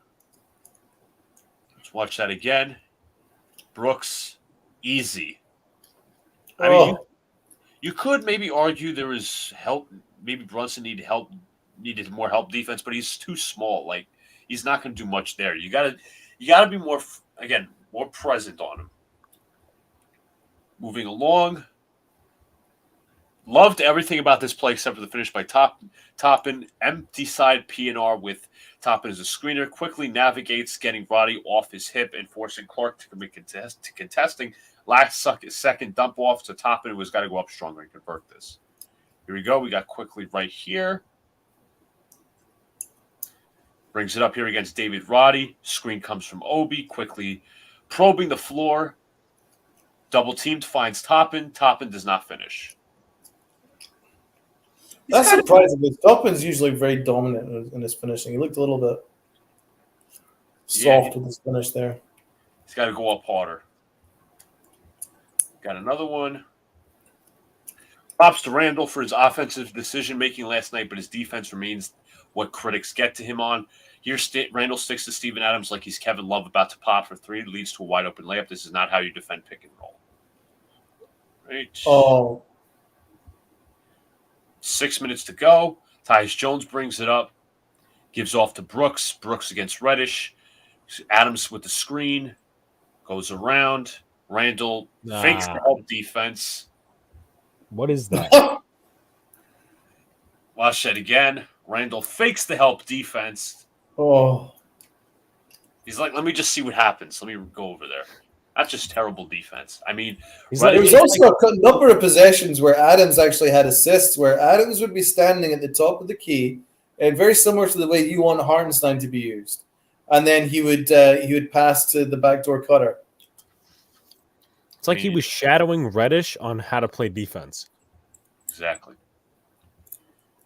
B: Let's watch that again. Brooks, easy. I mean, you could maybe argue there was help. Maybe Brunson needed more help defense, but he's too small. Like, he's not going to do much there. You got to be more present on him. Moving along. Loved everything about this play except for the finish by Toppin. Empty side PNR with Toppin as a screener. Quickly navigates, getting Roddy off his hip and forcing Clark to commit contesting. Last second dump off to Toppin, who's got to go up stronger and convert this. Here we go. We got Quickly right here. Brings it up here against David Roddy. Screen comes from Obi. Quickly probing the floor. Double teamed, finds Toppin. Toppin does not finish.
D: That's surprising because Toppin's usually very dominant in his finishing. He looked a little bit soft with his finish there.
B: He's got to go up harder. Got another one. Props to Randall for his offensive decision-making last night, but his defense remains what critics get to him on. Here, Randall sticks to Steven Adams like he's Kevin Love about to pop for 3. Leads to a wide-open layup. This is not how you defend pick and roll. Right.
D: Oh.
B: 6 minutes to go. Tyus Jones brings it up. Gives off to Brooks. Brooks against Reddish. Adams with the screen. Goes around. Randall fakes the help defense.
A: What is that?
B: Watch that again. Randall fakes the help defense.
D: Oh.
B: He's like, let me just see what happens. Let me go over there. That's just terrible defense. I mean,
D: there was also a number of possessions where Adams actually had assists, where Adams would be standing at the top of the key, and very similar to the way you want Hartenstein to be used, and then he would pass to the backdoor cutter.
A: It's like he was shadowing Reddish on how to play defense.
B: Exactly.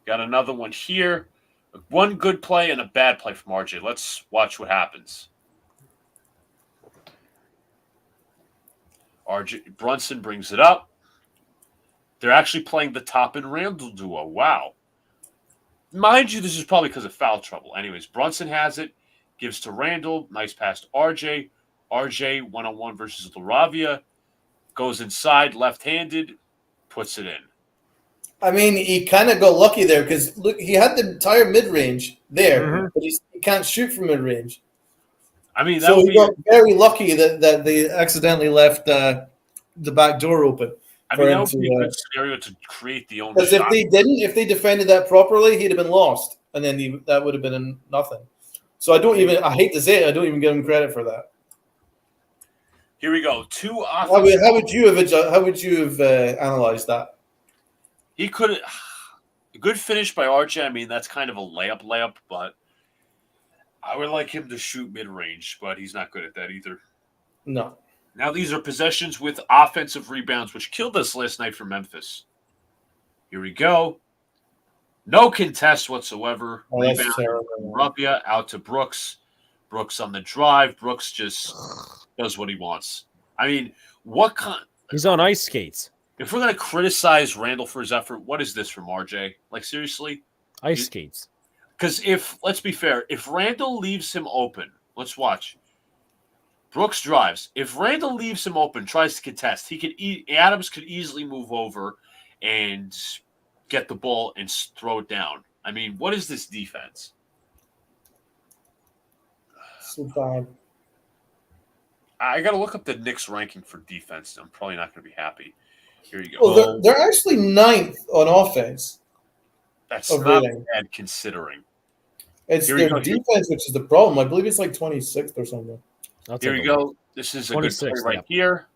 B: Got another one here. One good play and a bad play from RJ. Let's watch what happens. RJ Brunson brings it up. They're actually playing the Toppin Randall duo. Wow. Mind you, this is probably because of foul trouble. Anyways, Brunson has it. Gives to Randall. Nice pass to RJ. RJ one-on-one versus LaRavia. Goes inside, left-handed. Puts it in.
D: I mean, he kind of got lucky there because, look, he had the entire mid-range there, but he can't shoot from mid-range.
B: I mean,
D: so he got very lucky that they accidentally left the back door open.
B: I mean, that would be a good scenario to create the own shot.
D: Because if they defended that properly, he'd have been lost, and then that would have been nothing. So I hate to say it, I don't even give him credit for that.
B: Here we go.
D: How would you have analyzed that?
B: He could have a good finish by RJ. I mean, that's kind of a layup, but I would like him to shoot mid-range, but he's not good at that either.
D: No.
B: Now these are possessions with offensive rebounds, which killed us last night for Memphis. Here we go. No contest whatsoever.
D: Oh, that's
B: Rebound
D: terrible.
B: from Ruppia out to Brooks. Brooks on the drive. Brooks just does what he wants. I mean, what kind?
A: He's on ice skates.
B: If we're gonna criticize Randall for his effort, what is this from RJ? Like seriously?
A: Ice skates.
B: Because let's be fair, if Randall leaves him open, let's watch. Brooks drives. If Randall leaves him open, tries to contest, Adams could easily move over and get the ball and throw it down. I mean, what is this defense?
D: So bad.
B: I got to look up the Knicks ranking for defense. I'm probably not going to be happy. Here you go.
D: Well, they're actually 9th on offense.
B: That's
D: of
B: not
D: rating.
B: bad considering.
D: It's
B: Here we
D: their
B: go.
D: defense, which is the problem. I believe it's like 26th or something.
B: Here you go. This is a good play
A: 26th,
B: right here.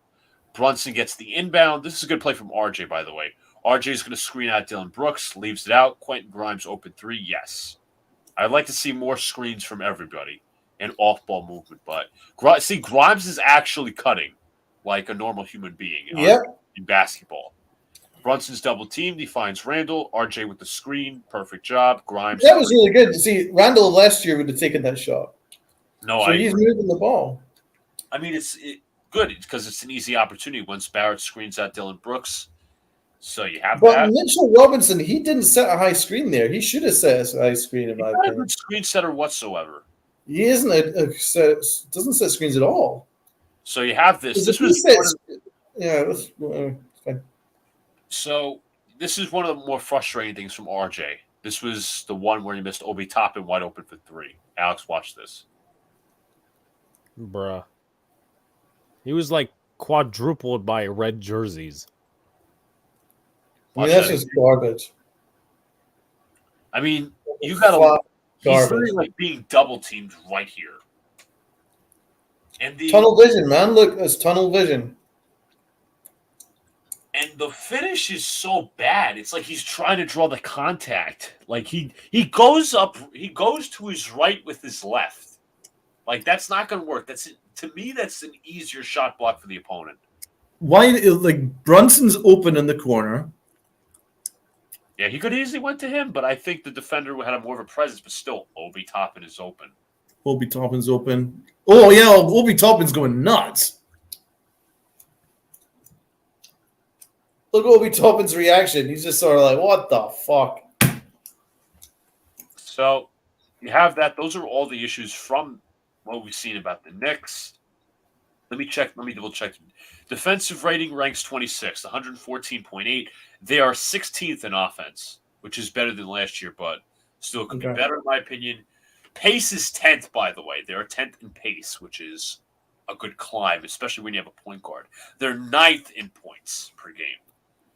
B: Brunson gets the inbound. This is a good play from RJ, by the way. RJ is going to screen out Dylan Brooks, leaves it out. Quentin Grimes open 3. Yes. I'd like to see more screens from everybody and off-ball movement. But see, Grimes is actually cutting like a normal human being in basketball. Brunson's double teamed. He finds Randall. RJ with the screen. Perfect job. Grimes.
D: That was really good. See, Randall last year would have taken that shot.
B: No,
D: so he's moving the ball.
B: I mean, it's good because it's an easy opportunity once Barrett screens out Dylan Brooks. So you have
D: But
B: that.
D: Mitchell Robinson, he didn't set a high screen there. He should have set a high screen, in my
B: He's not a
D: opinion.
B: good screen setter whatsoever.
D: He isn't doesn't set screens at all.
B: So you have this. This
D: If he
B: was
D: sets, fine.
B: So this is one of the more frustrating things from RJ. This was the one where he missed Obi Toppin wide open for 3. Alex, watch this.
A: Bruh. He was like quadrupled by red jerseys.
B: Watch
D: that's
B: that.
D: just garbage.
B: I mean, you got to. He's really like being double teamed right here. And the
D: Tunnel vision, man. Look, that's tunnel vision.
B: And the finish is so bad. It's like he's trying to draw the contact. Like he goes up, he goes to his right with his left. Like that's not going to work. To me, that's an easier shot block for the opponent.
C: Why? Like Brunson's open in the corner.
B: Yeah, he could easily went to him, but I think the defender had a more of a presence. But still, Obi Toppin is open.
C: Obi Toppin's open. Oh yeah, Obi Toppin's going nuts.
D: Look at Obi Toppin's reaction. He's just sort of like, what the fuck?
B: So you have that. Those are all the issues from what we've seen about the Knicks. Let me double check. Defensive rating ranks 26th, 114.8. They are 16th in offense, which is better than last year, but still could be better in my opinion. Pace is 10th, by the way. They're 10th in pace, which is a good climb, especially when you have a point guard. They're 9th in points per game.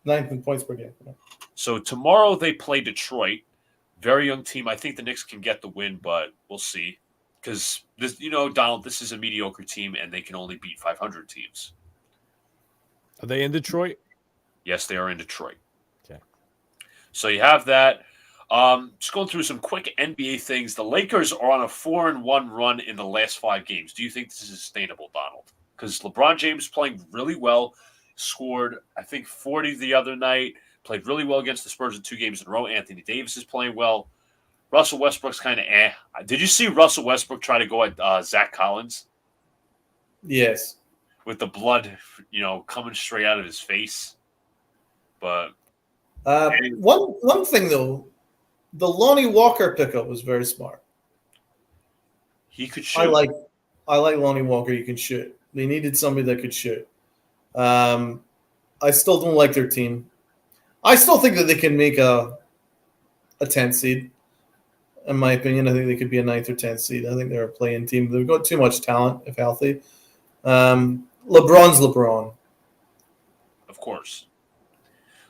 D: 9th in points per game.
B: So tomorrow they play Detroit. Very young team. I think the Knicks can get the win, but we'll see. Because, Donald, this is a mediocre team, and they can only beat 500 teams.
A: Are they in Detroit?
B: Yes, they are in Detroit.
A: Okay.
B: So you have that. Just going through some quick NBA things. The Lakers are on a 4-1 run in the last 5 games. Do you think this is sustainable, Donald? Because LeBron James playing really well, scored, I think, 40 the other night, played really well against the Spurs in 2 games in a row. Anthony Davis is playing well. Russell Westbrook's kind of eh. Did you see Russell Westbrook try to go at Zach Collins?
D: Yes.
B: With the blood, coming straight out of his face. But
D: one thing though, the Lonnie Walker pickup was very smart.
B: He could shoot.
D: I like Lonnie Walker. You can shoot. They needed somebody that could shoot. I still don't like their team. I still think that they can make a 10th seed. In my opinion, I think they could be a 9th or 10th seed. I think they're a play-in team. They've got too much talent if healthy. LeBron's LeBron.
B: Of course.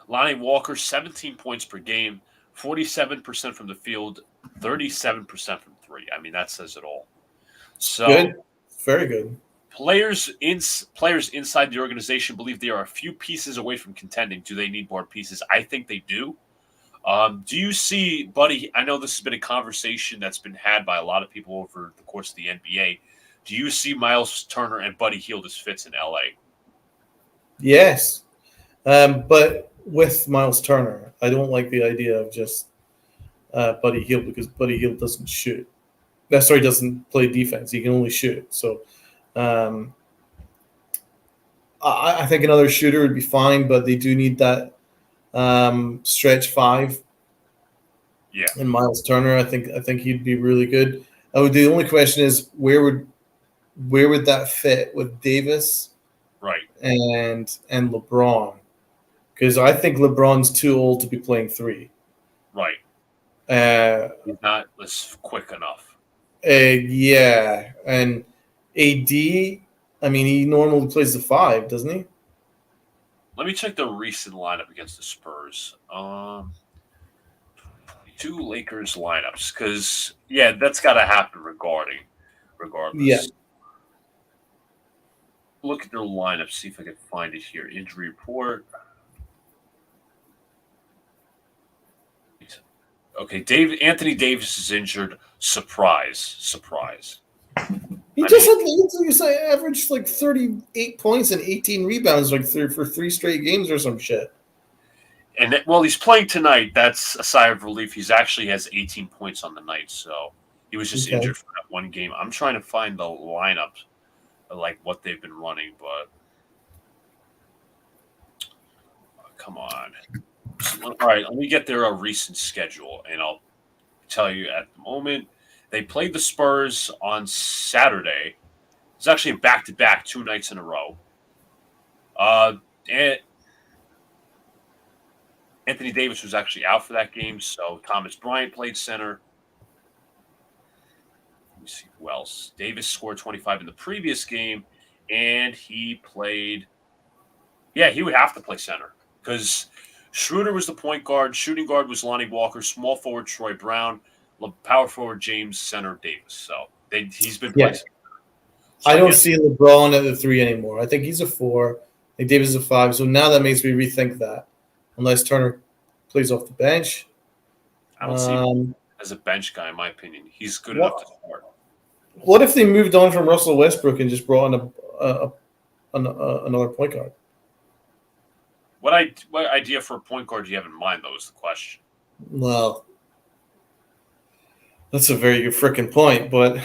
B: Lonnie Walker, 17 points per game, 47% from the field, 37% from 3. I mean, that says it all. So
D: good. Very good.
B: Players inside the organization believe they are a few pieces away from contending. Do they need more pieces? I think they do. Do you see, Buddy, I know this has been a conversation that's been had by a lot of people over the course of the NBA. Do you see Miles Turner and Buddy Hield as fits in LA?
D: Yes. But with Miles Turner, I don't like the idea of just Buddy Hield because Buddy Hield doesn't shoot. Doesn't play defense. He can only shoot. So I think another shooter would be fine, but they do need that stretch five.
B: Yeah.
D: And Miles Turner, I think he'd be really good. The only question is where would that fit with Davis,
B: right,
D: and LeBron? Because I think LeBron's too old to be playing three.
B: Right. He's not as quick enough.
D: Yeah, and AD, I mean, he normally plays the five, doesn't he?
B: Let me check the recent lineup against the Spurs. 2 Lakers lineups, because that's got to happen regardless.
D: Yeah.
B: Look at their lineup, see if I can find it here. Injury report. Okay, Anthony Davis is injured. Surprise.
D: He averaged like 38 points and 18 rebounds for 3 straight games or some shit.
B: And he's playing tonight. That's a sigh of relief. He's actually has 18 points on the night, so he was just injured for that one game. I'm trying to find the lineups, like what they've been running, but come on. All right, let me get their recent schedule, and I'll tell you at the moment. They played the Spurs on Saturday. It's actually a back-to-back 2 nights in a row. And Anthony Davis was actually out for that game, so Thomas Bryant played center. Let me see who else. Davis scored 25 in the previous game, and he played. Yeah, he would have to play center because Schroeder was the point guard. Shooting guard was Lonnie Walker. Small forward Troy Brown. Power forward James. Center Davis. So he's been playing. So,
D: I don't see LeBron at the 3 anymore. I think he's a 4. I think Davis is a 5. So now that makes me rethink that. Unless Turner plays off the bench.
B: I don't see him as a bench guy, in my opinion. He's good enough to start.
D: What if they moved on from Russell Westbrook and just brought in another point guard?
B: What idea for a point guard do you have in mind, though, is the question.
D: Well, that's a very good freaking point, but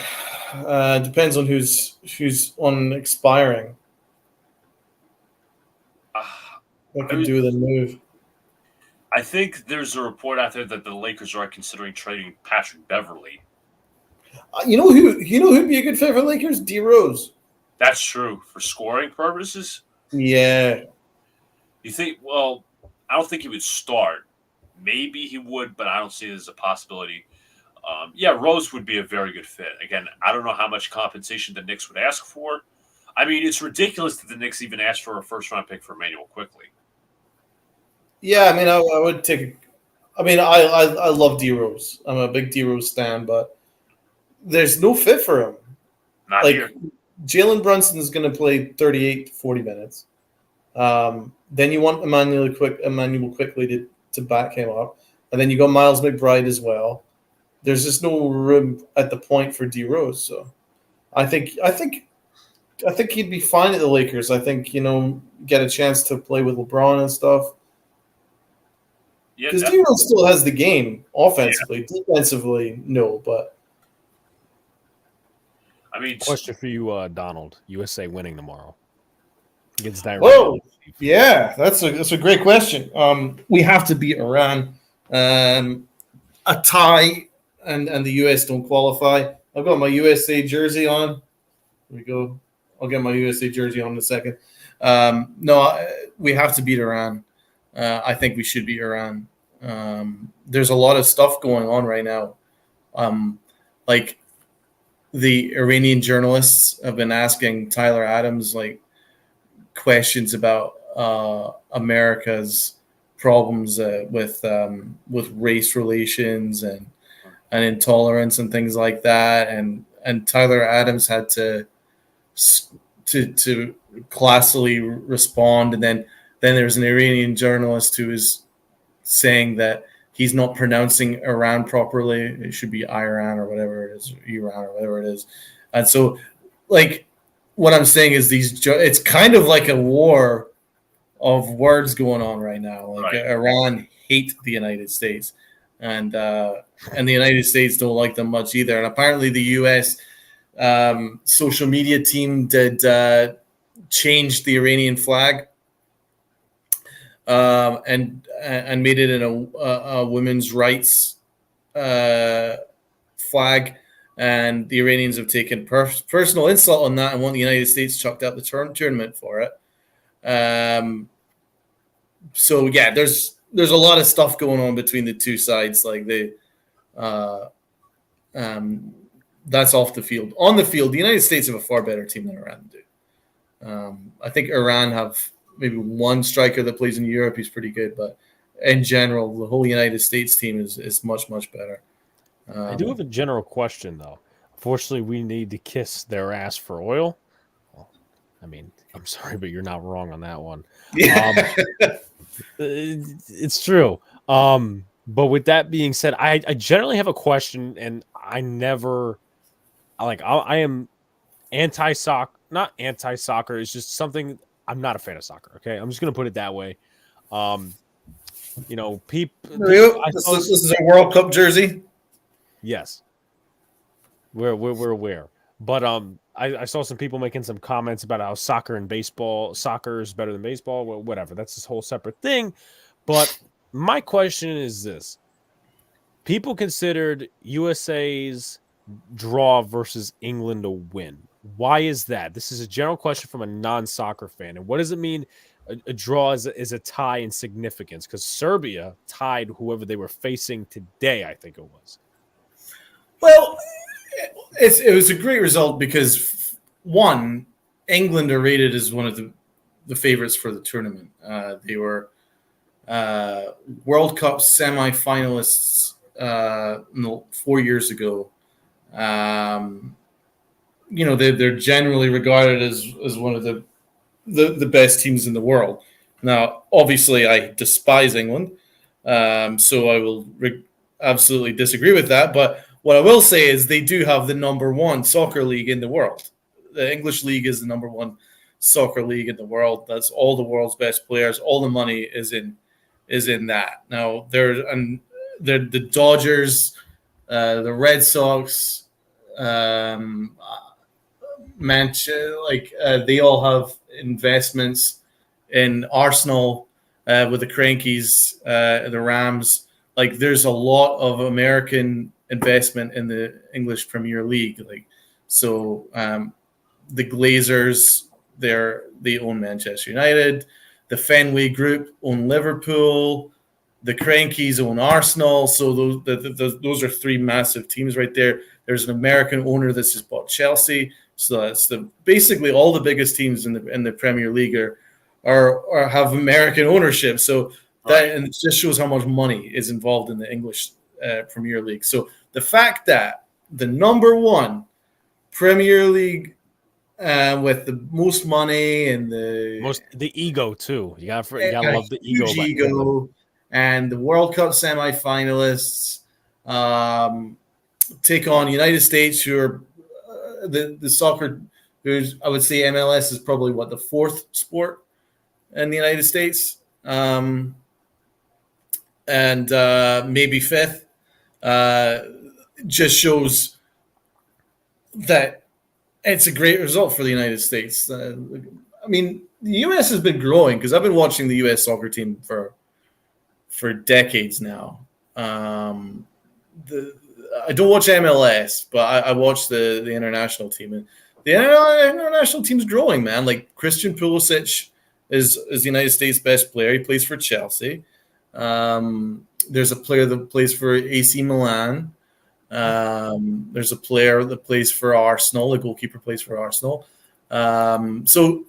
D: it depends on who's on expiring. What could do the move?
B: I think there's a report out there that the Lakers are considering trading Patrick Beverley.
D: You know who'd be a good fit for Lakers? D Rose.
B: That's true for scoring purposes.
D: Yeah.
B: You think? Well, I don't think he would start. Maybe he would, but I don't see it as a possibility. Rose would be a very good fit. Again, I don't know how much compensation the Knicks would ask for. I mean, it's ridiculous that the Knicks even asked for a first-round pick for Emmanuel Quickly.
D: Yeah, I mean, I would take. I love D Rose. I'm a big D Rose stan, but there's no fit for him.
B: Not here.
D: Jalen Brunson is going to play 38 to 40 minutes. Then you want Emmanuel Quickly to back him up, and then you got Miles McBride as well. There's just no room at the point for D Rose. So, I think he'd be fine at the Lakers. I think get a chance to play with LeBron and stuff. Because D Rose still has the game offensively. Yeah. Defensively, no, but.
B: I mean,
A: question for you, Donald. USA winning tomorrow against Iran.
D: Oh, yeah, that's a great question. We have to beat Iran. A tie, and the US don't qualify. I've got my USA jersey on. Here we go. I'll get my USA jersey on in a second. We have to beat Iran. I think we should beat Iran. There's a lot of stuff going on right now. Like the Iranian journalists have been asking Tyler Adams questions about America's problems with race relations and intolerance and things like that. And Tyler Adams had to classily respond, and then there's an Iranian journalist who is saying that he's not pronouncing Iran properly. It should be Iran or whatever it is, Iran or whatever it is. And so, what I'm saying is it's kind of like a war of words going on right now. Iran hate the United States.
C: and the United States don't like them much either. And apparently, the U.S. Social media team did change the Iranian flag and made it in a women's rights flag. And the Iranians have taken personal insult on that and want the United States chucked out the tournament for it. So yeah, there's a lot of stuff going on between the two sides. Like that's off the field. On the field, the United States have a far better team than Iran do. I think Iran have maybe one striker that plays in Europe. He's pretty good, but in general, the whole United States team is much better.
A: I do have a general question, though. Unfortunately, we need to kiss their ass for oil. Well, I mean, I'm sorry, but you're not wrong on that one. It's true. But with that being said, I generally have a question, and I never I am anti-soccer, not anti-soccer. It's just something I'm not a fan of soccer. Okay, I'm just gonna put it that way. People.
C: This is a World Cup jersey.
A: Yes, we're aware, but I saw some people making some comments about how soccer is better than baseball. Well, whatever, that's this whole separate thing. But my question is this: people considered USA's draw versus England a win. Why is that? This is a general question from a non-soccer fan. And what does it mean? A draw is a tie in significance, because Serbia tied whoever they were facing today. I think it was.
C: Well, it was a great result because, one, England are rated as one of the favorites for the tournament. They were World Cup semi-finalists 4 years ago. They're generally regarded as one of the best teams in the world. Now, obviously, I despise England, so I will absolutely disagree with that. But what I will say is they do have the number one soccer league in the world. The English league is the number one soccer league in the world. That's all the world's best players. All the money is in that. Now, they're the Dodgers, the Red Sox, they all have investments in Arsenal with the Crankies, the Rams. Like, there's a lot of American investment in the English Premier League. The Glazers, they own Manchester United. The Fenway Group own Liverpool. The Crankies own Arsenal. So those are three massive teams right there. There's an American owner that's just bought Chelsea. So that's basically all the biggest teams in the Premier League are have American ownership. So and it just shows how much money is involved in the English Premier League. So the fact that the number one Premier League with the most money and
A: the ego too, you gotta love the
C: ego, and the World Cup semi-finalists take on United States, who are the soccer. I would say MLS is probably the fourth sport in the United States, and maybe fifth. Just shows that it's a great result for the United States. I mean, the U.S. has been growing because I've been watching the U.S. soccer team for decades now. I don't watch MLS, but I watch the international team, and the international team's growing, man. Like, Christian Pulisic is the United States' best player. He plays for Chelsea. There's a player that plays for AC Milan. There's a player that plays for Arsenal. The goalkeeper plays for Arsenal. So,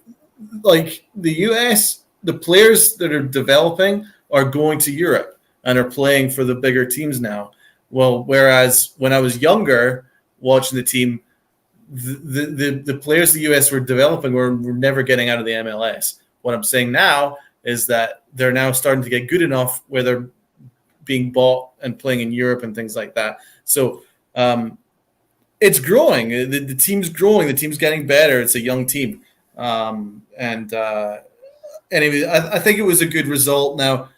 C: like, the US, the players that are developing are going to Europe and are playing for the bigger teams now. Well, whereas when I was younger, watching the team, the players the US were developing were never getting out of the MLS. What I'm saying now is that they're now starting to get good enough where they're being bought and playing in Europe and things like that. So it's growing. The team's growing. The team's getting better. It's a young team. Anyway, I think it was a good result. Now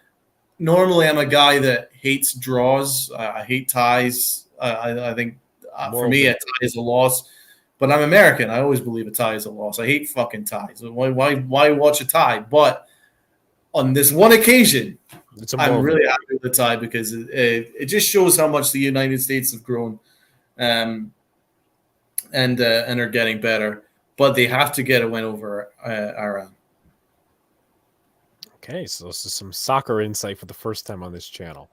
C: normally I'm a guy that hates draws. I hate ties. I think for me, a tie is a loss. But I'm American. I always believe a tie is a loss. I hate fucking ties. Why watch a tie? But on this one occasion, I'm really happy with the tie because it just shows how much the United States have grown, and are getting better. But they have to get a win over Iran.
A: Okay, so this is some soccer insight for the first time on this channel.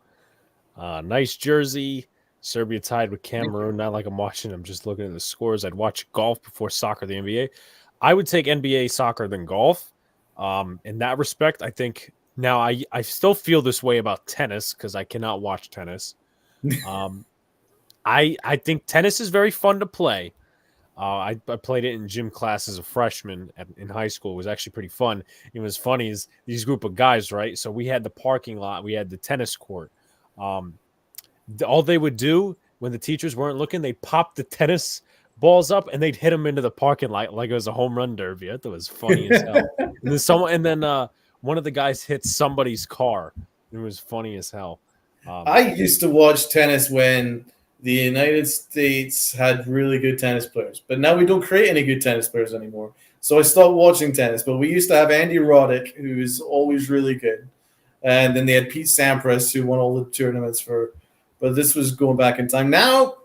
A: Nice jersey. Serbia tied with Cameroon. Not like I'm watching. I'm just looking at the scores. I'd watch golf before soccer, the NBA. I would take NBA soccer than golf. In that respect, I think now I still feel this way about tennis because I cannot watch tennis. I think tennis is very fun to play. I played it in gym class as a freshman in high school. It was actually pretty fun. It was funny is these group of guys, right? So we had the parking lot. We had the tennis court. All they would do when the teachers weren't looking, they'd pop the tennis balls up and they'd hit them into the parking lot like it was a home run derby. I thought it was funny as hell. And then one of the guys hit somebody's car. It was funny as hell.
C: I used to watch tennis when the United States had really good tennis players, but now we don't create any good tennis players anymore. So I stopped watching tennis. But we used to have Andy Roddick, who is always really good, and then they had Pete Sampras, who won all the tournaments for. But this was going back in time. Now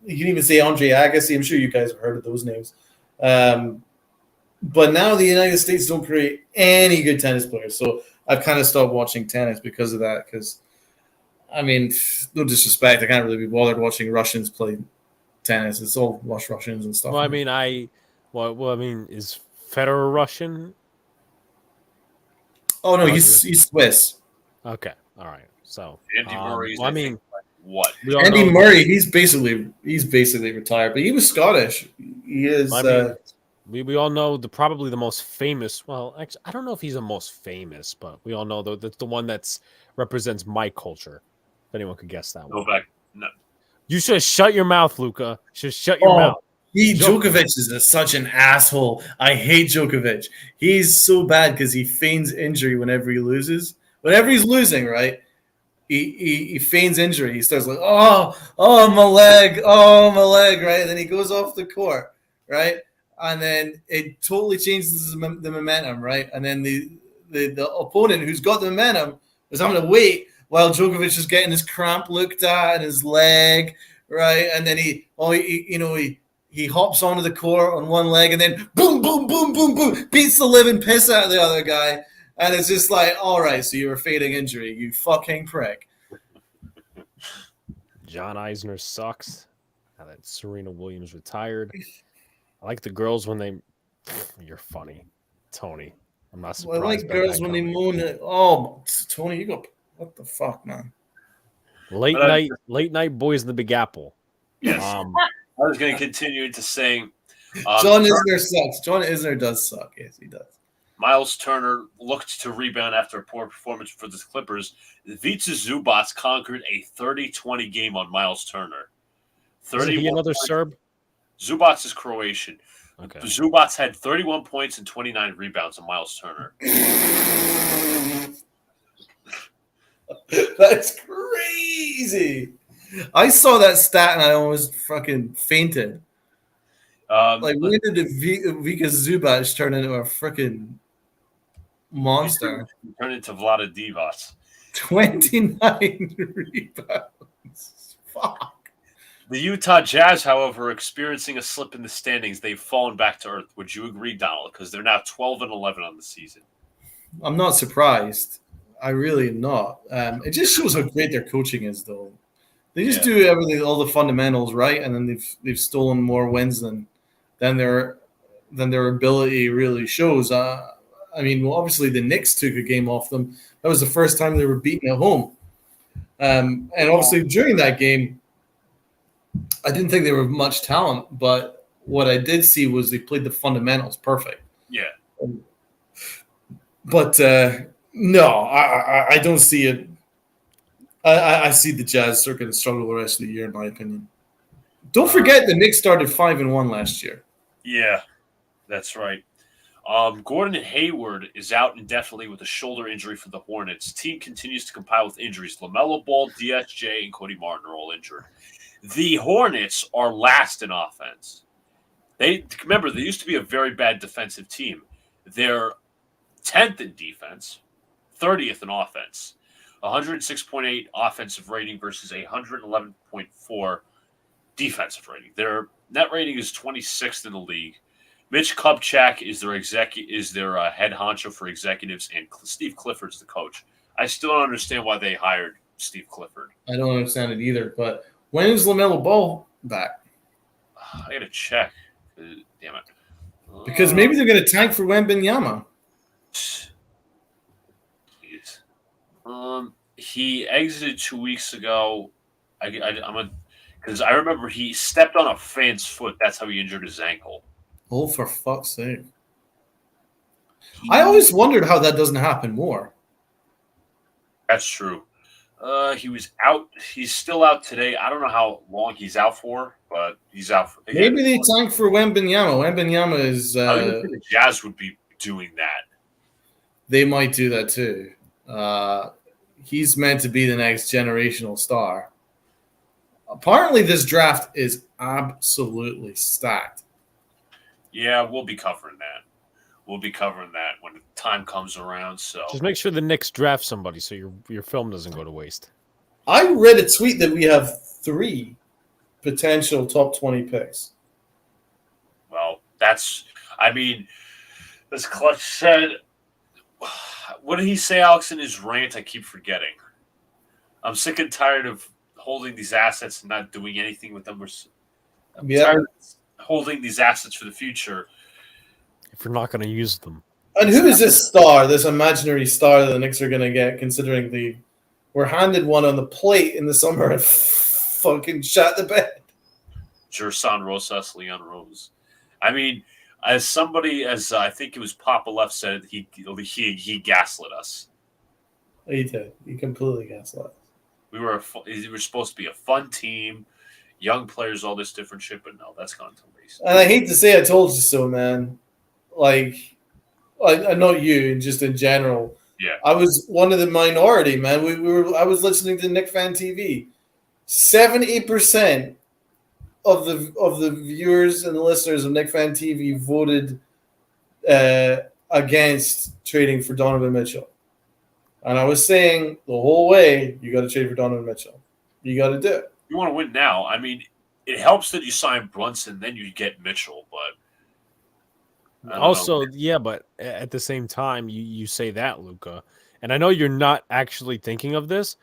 C: you can even say Andre Agassi. I'm sure you guys have heard of those names. But now the United States don't create any good tennis players. So I've kind of stopped watching tennis because of that. Because, I mean, no disrespect, I can't really be bothered watching Russians play tennis. It's all Russians and stuff.
A: Well, I mean, is Federer Russian?
C: Oh, no, he's Swiss.
A: Okay, all right. So
B: Andy Murray's.
C: What? Andy Murray, he's basically retired, but he was Scottish. He is.
A: We all know probably the most famous. Well, actually, I don't know if he's the most famous, but we all know that's the one that's represents my culture. If anyone could guess that one.
B: No.
A: You should shut your mouth, Luca. Just shut your mouth.
C: Djokovic is such an asshole. I hate Djokovic. He's so bad because he feigns injury whenever he loses. Whenever he's losing, right? He feigns injury. He starts like, my leg, right? And then he goes off the court, right? And then it totally changes the momentum, right? And then the opponent who's got the momentum is having to wait while Djokovic is getting his cramp looked at and his leg, right? And then he hops onto the court on one leg and then boom, boom, boom, boom, boom, beats the living piss out of the other guy. And it's just like, all right, so you were feigning injury, you fucking prick.
A: John Eisner sucks. Now that Serena Williams retired. I like the girls when they. You're funny, Tony. I'm not surprised.
C: Well, I like girls when they moan. Oh, Tony, you go. What the fuck, man?
A: Late night boys in the Big Apple.
B: Yes. I was going to continue into saying.
C: John Isner sucks. John Isner does suck. Yes, he does.
B: Miles Turner looked to rebound after a poor performance for the Clippers. Ivica Zubac conquered a 30-20 game on Miles Turner.
A: Is he another Serb?
B: Zubac is Croatian.
A: Okay.
B: Zubac had 31 points and 29 rebounds on Miles Turner.
C: That's crazy. I saw that stat and I almost fucking fainted. When did Ivica Zubac turn into a freaking monster?
B: Turned into Vlada Divac.
C: 29 rebounds. Fuck.
B: The Utah Jazz, however, are experiencing a slip in the standings. They've fallen back to earth. Would you agree, Donald? Because they're now 12-11 on the season.
C: I'm not surprised. I really am not. It just shows how great their coaching is, though. They just do everything, all the fundamentals right, and then they've stolen more wins than their ability really shows. Obviously the Knicks took a game off them. That was the first time they were beaten at home. And obviously during that game, I didn't think they were much talent, but what I did see was they played the fundamentals perfect.
B: Yeah.
C: But no, I don't see it. I see the Jazz are going to struggle the rest of the year, in my opinion. Don't forget the Knicks started 5-1 last year.
B: Yeah, that's right. Gordon Hayward is out indefinitely with a shoulder injury for the Hornets. Team continues to compile with injuries. LaMelo Ball, DSJ, and Cody Martin are all injured. The Hornets are last in offense. They used to be a very bad defensive team. They're 10th in defense, 30th in offense. 106.8 offensive rating versus 111.4 defensive rating. Their net rating is 26th in the league. Mitch Kupchak is their head honcho for executives, and Steve Clifford's the coach. I still don't understand why they hired Steve Clifford.
D: I don't understand it either. But when is LaMelo Ball back?
B: I gotta check. Damn it.
D: Because maybe they're going to tank for Wembanyama.
B: Jeez. He exited 2 weeks ago. Because I remember he stepped on a fan's foot. That's how he injured his ankle.
D: Oh, for fuck's sake. I always wondered how that doesn't happen more.
B: That's true. He was out. He's still out today. I don't know how long he's out for, but he's out for.
D: Maybe they tank for Wembanyama. Wembanyama is.
B: I don't think the Jazz would be doing that.
D: They might do that too. He's meant to be the next generational star. Apparently, this draft is absolutely stacked.
B: Yeah, we'll be covering that. We'll be covering that when the time comes around. So
A: just make sure the Knicks draft somebody so your film doesn't go to waste.
D: I read a tweet that we have 3 potential top 20 picks.
B: Well, as Clutch said, what did he say, Alex, in his rant? I keep forgetting. I'm sick and tired of holding these assets and not doing anything with them. I'm tired of holding these assets for the future
A: if you're not going to use them.
D: And who is this star, this imaginary star that the Knicks are going to get, considering we're handed one on the plate in the summer and fucking shot the bed?
B: Jerson Rosas, Leon Rose. I mean, as I think it was Papa Left said, he gaslit us.
D: He did. He completely gaslit us.
B: We were supposed to be a fun team, young players, all this different shit, but no, that's gone to waste.
D: And I hate to say I told you so, man. Like, not you, just in general.
B: Yeah.
D: I was one of the minority, man. I was listening to Knick Fan TV. 70% of the viewers and the listeners of Knick Fan TV voted against trading for Donovan Mitchell. And I was saying the whole way, you got to trade for Donovan Mitchell. You got to do it.
B: You want to win now. I mean, it helps that you sign Brunson, then you get Mitchell, but
A: also, yeah, but at the same time, you say that, Luca, and I know you're not actually thinking of this,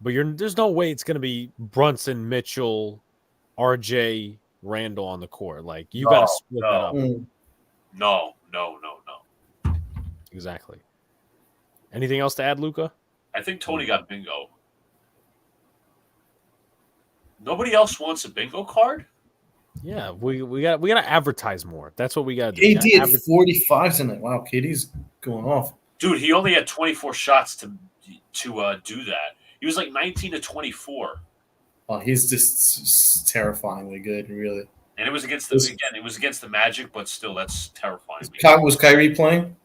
A: but there's no way it's going to be Brunson, Mitchell, RJ, Randall on the court. Like, you got to split that up.
B: No.
A: Exactly. Anything else to add, Luca?
B: I think Tony got bingo. Nobody else wants a bingo card?
A: Yeah, we got to advertise more. That's what we got to do.
D: KD had 45 tonight. Wow, KD's going off.
B: Dude, he only had 24 shots to do that. He was like 19 to 24.
D: Oh, he's just terrifyingly good, really.
B: And it was against the Magic, but still, that's terrifying.
D: Was Kyrie playing?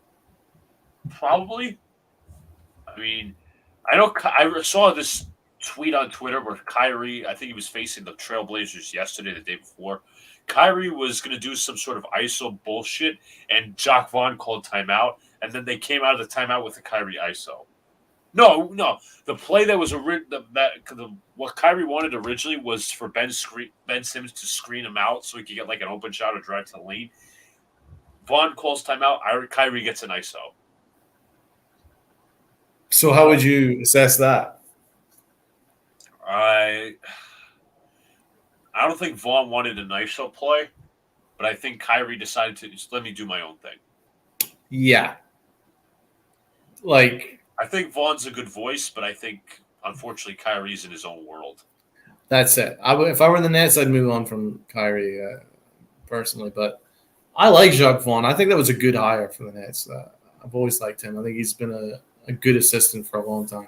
B: Probably. I mean, I saw this tweet on Twitter where Kyrie, I think he was facing the Trailblazers yesterday, the day before. Kyrie was going to do some sort of ISO bullshit, and Jacques Vaughn called timeout, and then they came out of the timeout with the Kyrie ISO. No. The play that was what Kyrie wanted originally was for Ben Simmons to screen him out so he could get like an open shot or drive to the lane. Vaughn calls timeout. Kyrie gets an ISO.
D: So how would you assess that?
B: I don't think Vaughn wanted an ISO play, but I think Kyrie decided to just let me do my own thing.
D: Yeah. Like,
B: I think Vaughn's a good voice, but I think, unfortunately, Kyrie's in his own world.
D: That's it. If I were in the Nets, I'd move on from Kyrie personally. But I like Jacques Vaughn. I think that was a good hire for the Nets. I've always liked him. I think he's been a good assistant for a long time.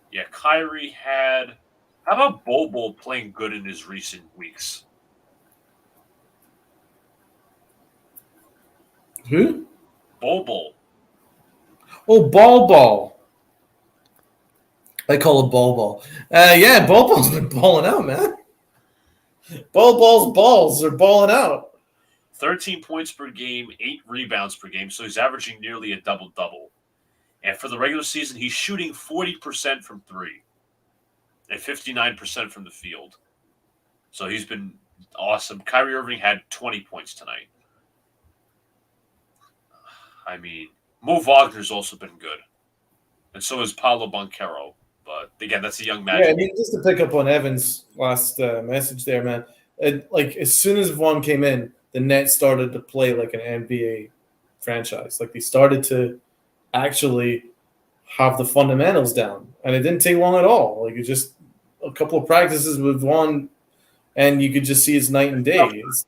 B: Yeah, Kyrie had – how about Bobo playing good in his recent weeks?
D: Who?
B: Bol.
D: Oh, Ball. I call it Ball. Yeah, Ball's been balling out, man. Balls are balling out.
B: 13 points per game, 8 rebounds per game, so he's averaging nearly a double-double. And for the regular season, he's shooting 40% from 3 and 59% from the field. So he's been awesome. Kyrie Irving had 20 points tonight. I mean, Mo Wagner's also been good. And so is Paolo Banchero. But again, that's a young man.
D: Yeah, I mean, just to pick up on Evan's last message there, man. Like, as soon as Vaughn came in, the Nets started to play like an NBA franchise. Like, they started to actually have the fundamentals down. And it didn't take long at all. Like, it just a couple of practices with Vaughn, and you could just see it's night and day. It's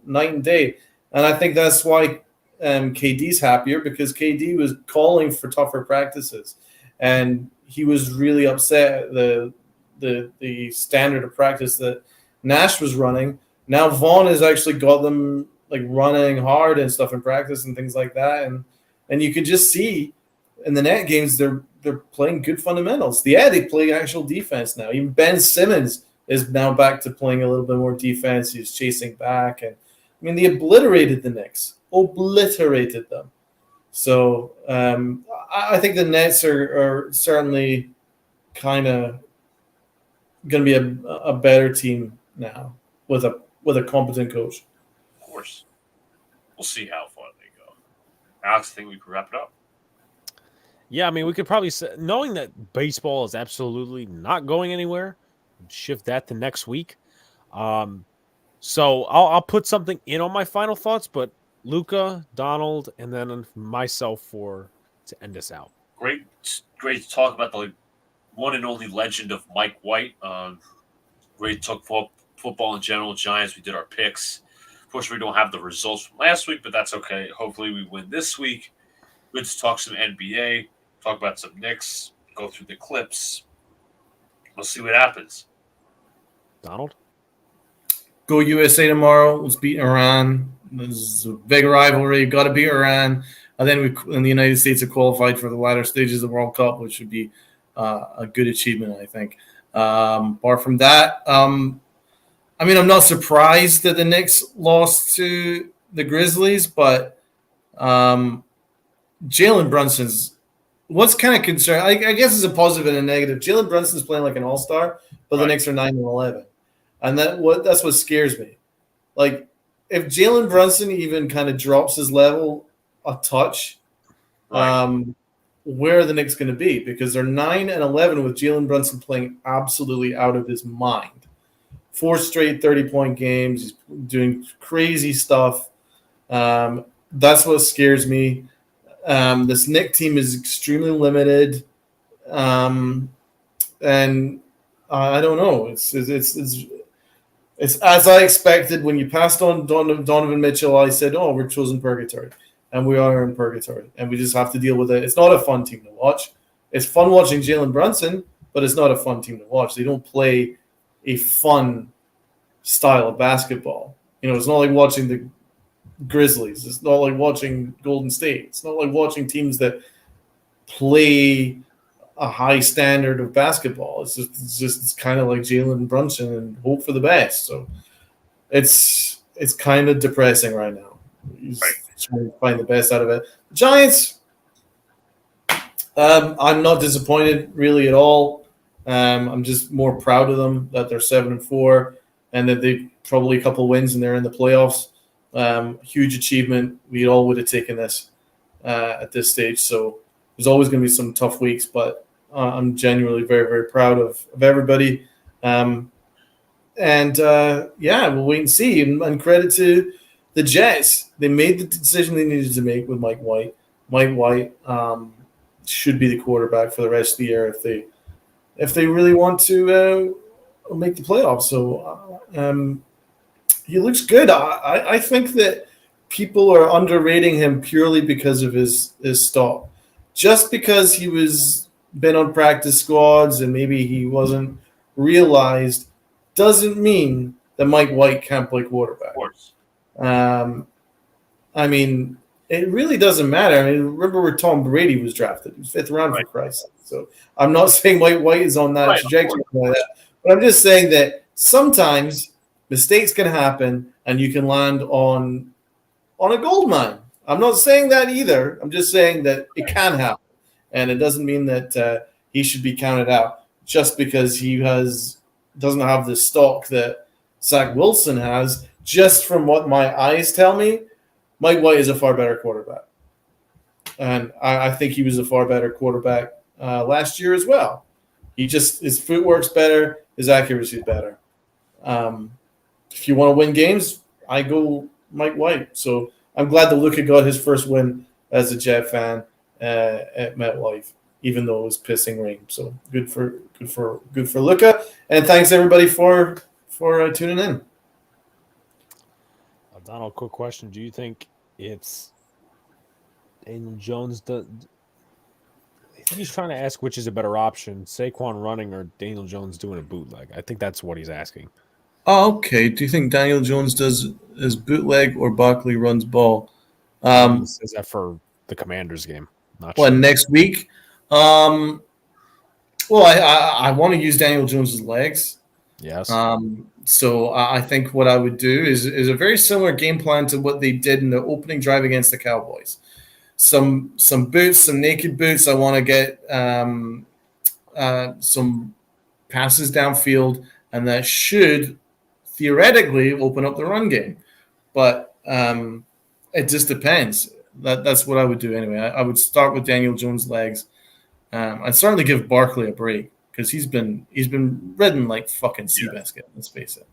D: night and day. And I think that's why KD's happier, because KD was calling for tougher practices. And he was really upset at the standard of practice that Nash was running. Now Vaughn has actually got them like running hard and stuff in practice and things like that. And you can just see in the net games they're playing good fundamentals. They play actual defense now. Even Ben Simmons is now back to playing a little bit more defense. He's chasing back. And I mean, they obliterated the Knicks. Obliterated them. So I think the Nets are certainly kind of going to be a better team now with a competent coach.
B: Of course. We'll see how far they go. Alex, I think we could wrap it up.
A: Yeah, I mean, we could probably say, knowing that baseball is absolutely not going anywhere, shift that to next week. So I'll put something in on my final thoughts, but Luca, Donald, and then myself to end us out.
B: Great to talk about the one and only legend of Mike White. Great to talk football in general. Giants, we did our picks. Unfortunately, we don't have the results from last week, but that's okay. Hopefully, we win this week. Good to talk some NBA, talk about some Knicks, go through the clips. We'll see what happens.
A: Donald?
D: Go USA tomorrow. Let's beat Iran. This is a big rivalry. Got to beat Iran. And then we in the United States are qualified for the latter stages of the World Cup, which would be a good achievement, I think. Apart from that, I mean, I'm not surprised that the Knicks lost to the Grizzlies, but Jalen Brunson's what's kind of concerned. I guess it's a positive and a negative. Jalen Brunson's playing like an all-star, but the Knicks are 9-11, and that's what scares me. Like, if Jalen Brunson even kind of drops his level a touch, where are the Knicks going to be? Because they're 9-11 with Jalen Brunson playing absolutely out of his mind. 4 straight 30-point games. He's doing crazy stuff. That's what scares me. This Knicks team is extremely limited, and I don't know. It's as I expected. When you passed on Donovan Mitchell, I said, "Oh, we're chosen purgatory," and we are in purgatory, and we just have to deal with it. It's not a fun team to watch. It's fun watching Jalen Brunson, but it's not a fun team to watch. They don't play a fun style of basketball. You know, it's not like watching the Grizzlies. It's not like watching Golden State. It's not like watching teams that play a high standard of basketball. It's kind of like Jalen Brunson and hope for the best. So it's kind of depressing right now. He's trying to find the best out of it. Giants, I'm not disappointed really at all. I'm just more proud of them that they're 7-4 and that they probably a couple wins and they're in the playoffs. Huge achievement. We all would have taken this at this stage. So there's always going to be some tough weeks, but I'm genuinely very, very proud of everybody. We'll wait and see. And credit to the Jets. They made the decision they needed to make with Mike White. Mike White should be the quarterback for the rest of the year if they really want to make the playoffs. So he looks good. I think that people are underrating him purely because of his stop. Just because he was been on practice squads and maybe he wasn't realized doesn't mean that Mike White can't play quarterback.
B: Of course.
D: I mean, it really doesn't matter. I mean, remember where Tom Brady was drafted? He was 5th round for Christ's sake. So I'm not saying Mike White is on that trajectory like that, but I'm just saying that sometimes mistakes can happen and you can land on a gold mine. I'm not saying that either. I'm just saying that it can happen, and it doesn't mean that he should be counted out just because he doesn't have the stock that Zach Wilson has. Just from what my eyes tell me, Mike White is a far better quarterback, and I think he was a far better quarterback last year as well. His footwork's better, his accuracy is better. If you want to win games, I go Mike White. So I'm glad that Luka got his first win as a Jet fan at MetLife, even though it was pissing rain. So good for Luka, and thanks everybody for tuning in.
A: Donald, quick question: do you think it's Daniel Jones? I think he's trying to ask which is a better option: Saquon running or Daniel Jones doing a bootleg. I think that's what he's asking.
C: Oh, okay. Do you think Daniel Jones does his bootleg or Barkley runs ball?
A: Is that for the Commanders game? Not
C: sure.
A: Next
C: week? Well, I want to use Daniel Jones's legs.
A: Yes.
C: So I think what I would do is a very similar game plan to what they did in the opening drive against the Cowboys. Some boots, some naked boots. I want to get some passes downfield, and that should theoretically open up the run game. But it just depends. That's what I would do anyway. I would start with Daniel Jones' legs. I'd certainly give Barkley a break, because he's been ridden like fucking Seabiscuit. Let's face it.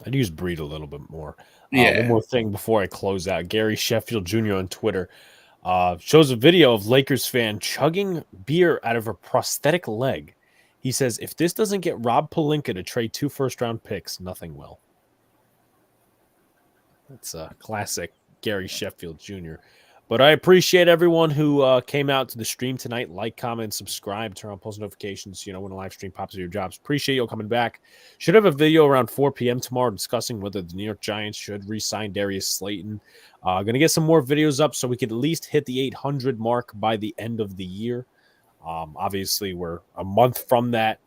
A: I'd use Breed a little bit more.
C: Yeah.
A: One more thing before I close out. Gary Sheffield Jr. on Twitter shows a video of Lakers fan chugging beer out of a prosthetic leg. He says, if this doesn't get Rob Pelinka to trade 2 first-round picks, nothing will. That's a classic Gary Sheffield Jr. But I appreciate everyone who came out to the stream tonight. Like, comment, subscribe, turn on post notifications, when a live stream pops up your jobs. Appreciate you all coming back. Should have a video around 4 p.m. tomorrow discussing whether the New York Giants should re-sign Darius Slayton. Going to get some more videos up so we could at least hit the 800 mark by the end of the year. Obviously, we're a month from that.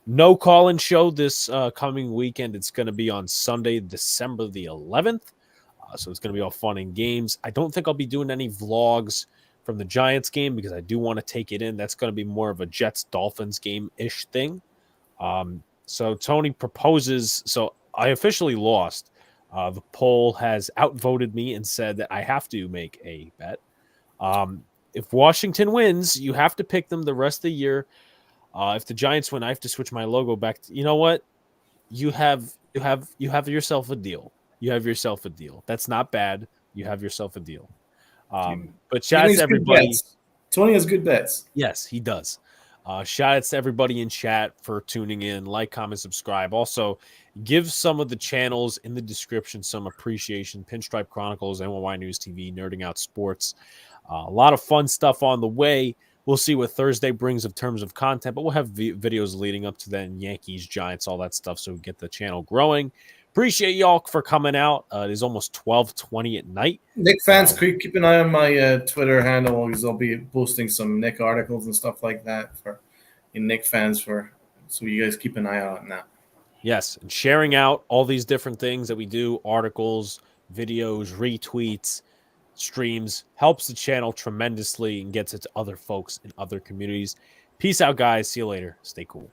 A: No call-in show this coming weekend. It's going to be on Sunday, December the 11th. So it's going to be all fun and games. I don't think I'll be doing any vlogs from the Giants game because I do want to take it in. That's going to be more of a Jets-Dolphins game-ish thing. So Tony proposes. So I officially lost. The poll has outvoted me and said that I have to make a bet. If Washington wins, you have to pick them the rest of the year. If the Giants win, I have to switch my logo back. You know what? You have yourself a deal. You have yourself a deal. That's not bad. You have yourself a deal. But shout out to everybody.
C: Tony has good bets.
A: Yes, he does. Shout out to everybody in chat for tuning in. Like, comment, subscribe. Also, give some of the channels in the description some appreciation. Pinstripe Chronicles, NYY News TV, Nerding Out Sports. A lot of fun stuff on the way. We'll see what Thursday brings in terms of content, but we'll have videos leading up to then, Yankees, Giants, all that stuff, so we get the channel growing. Appreciate y'all for coming out. It is almost 12:20 at night.
C: Nick fans, keep an eye on my Twitter handle, because I'll be posting some Nick articles and stuff like that for Nick fans. So you guys keep an eye out on that.
A: Yes, and sharing out all these different things that we do, articles, videos, retweets, streams, helps the channel tremendously and gets it to other folks in other communities. Peace out, guys. See you later. Stay cool.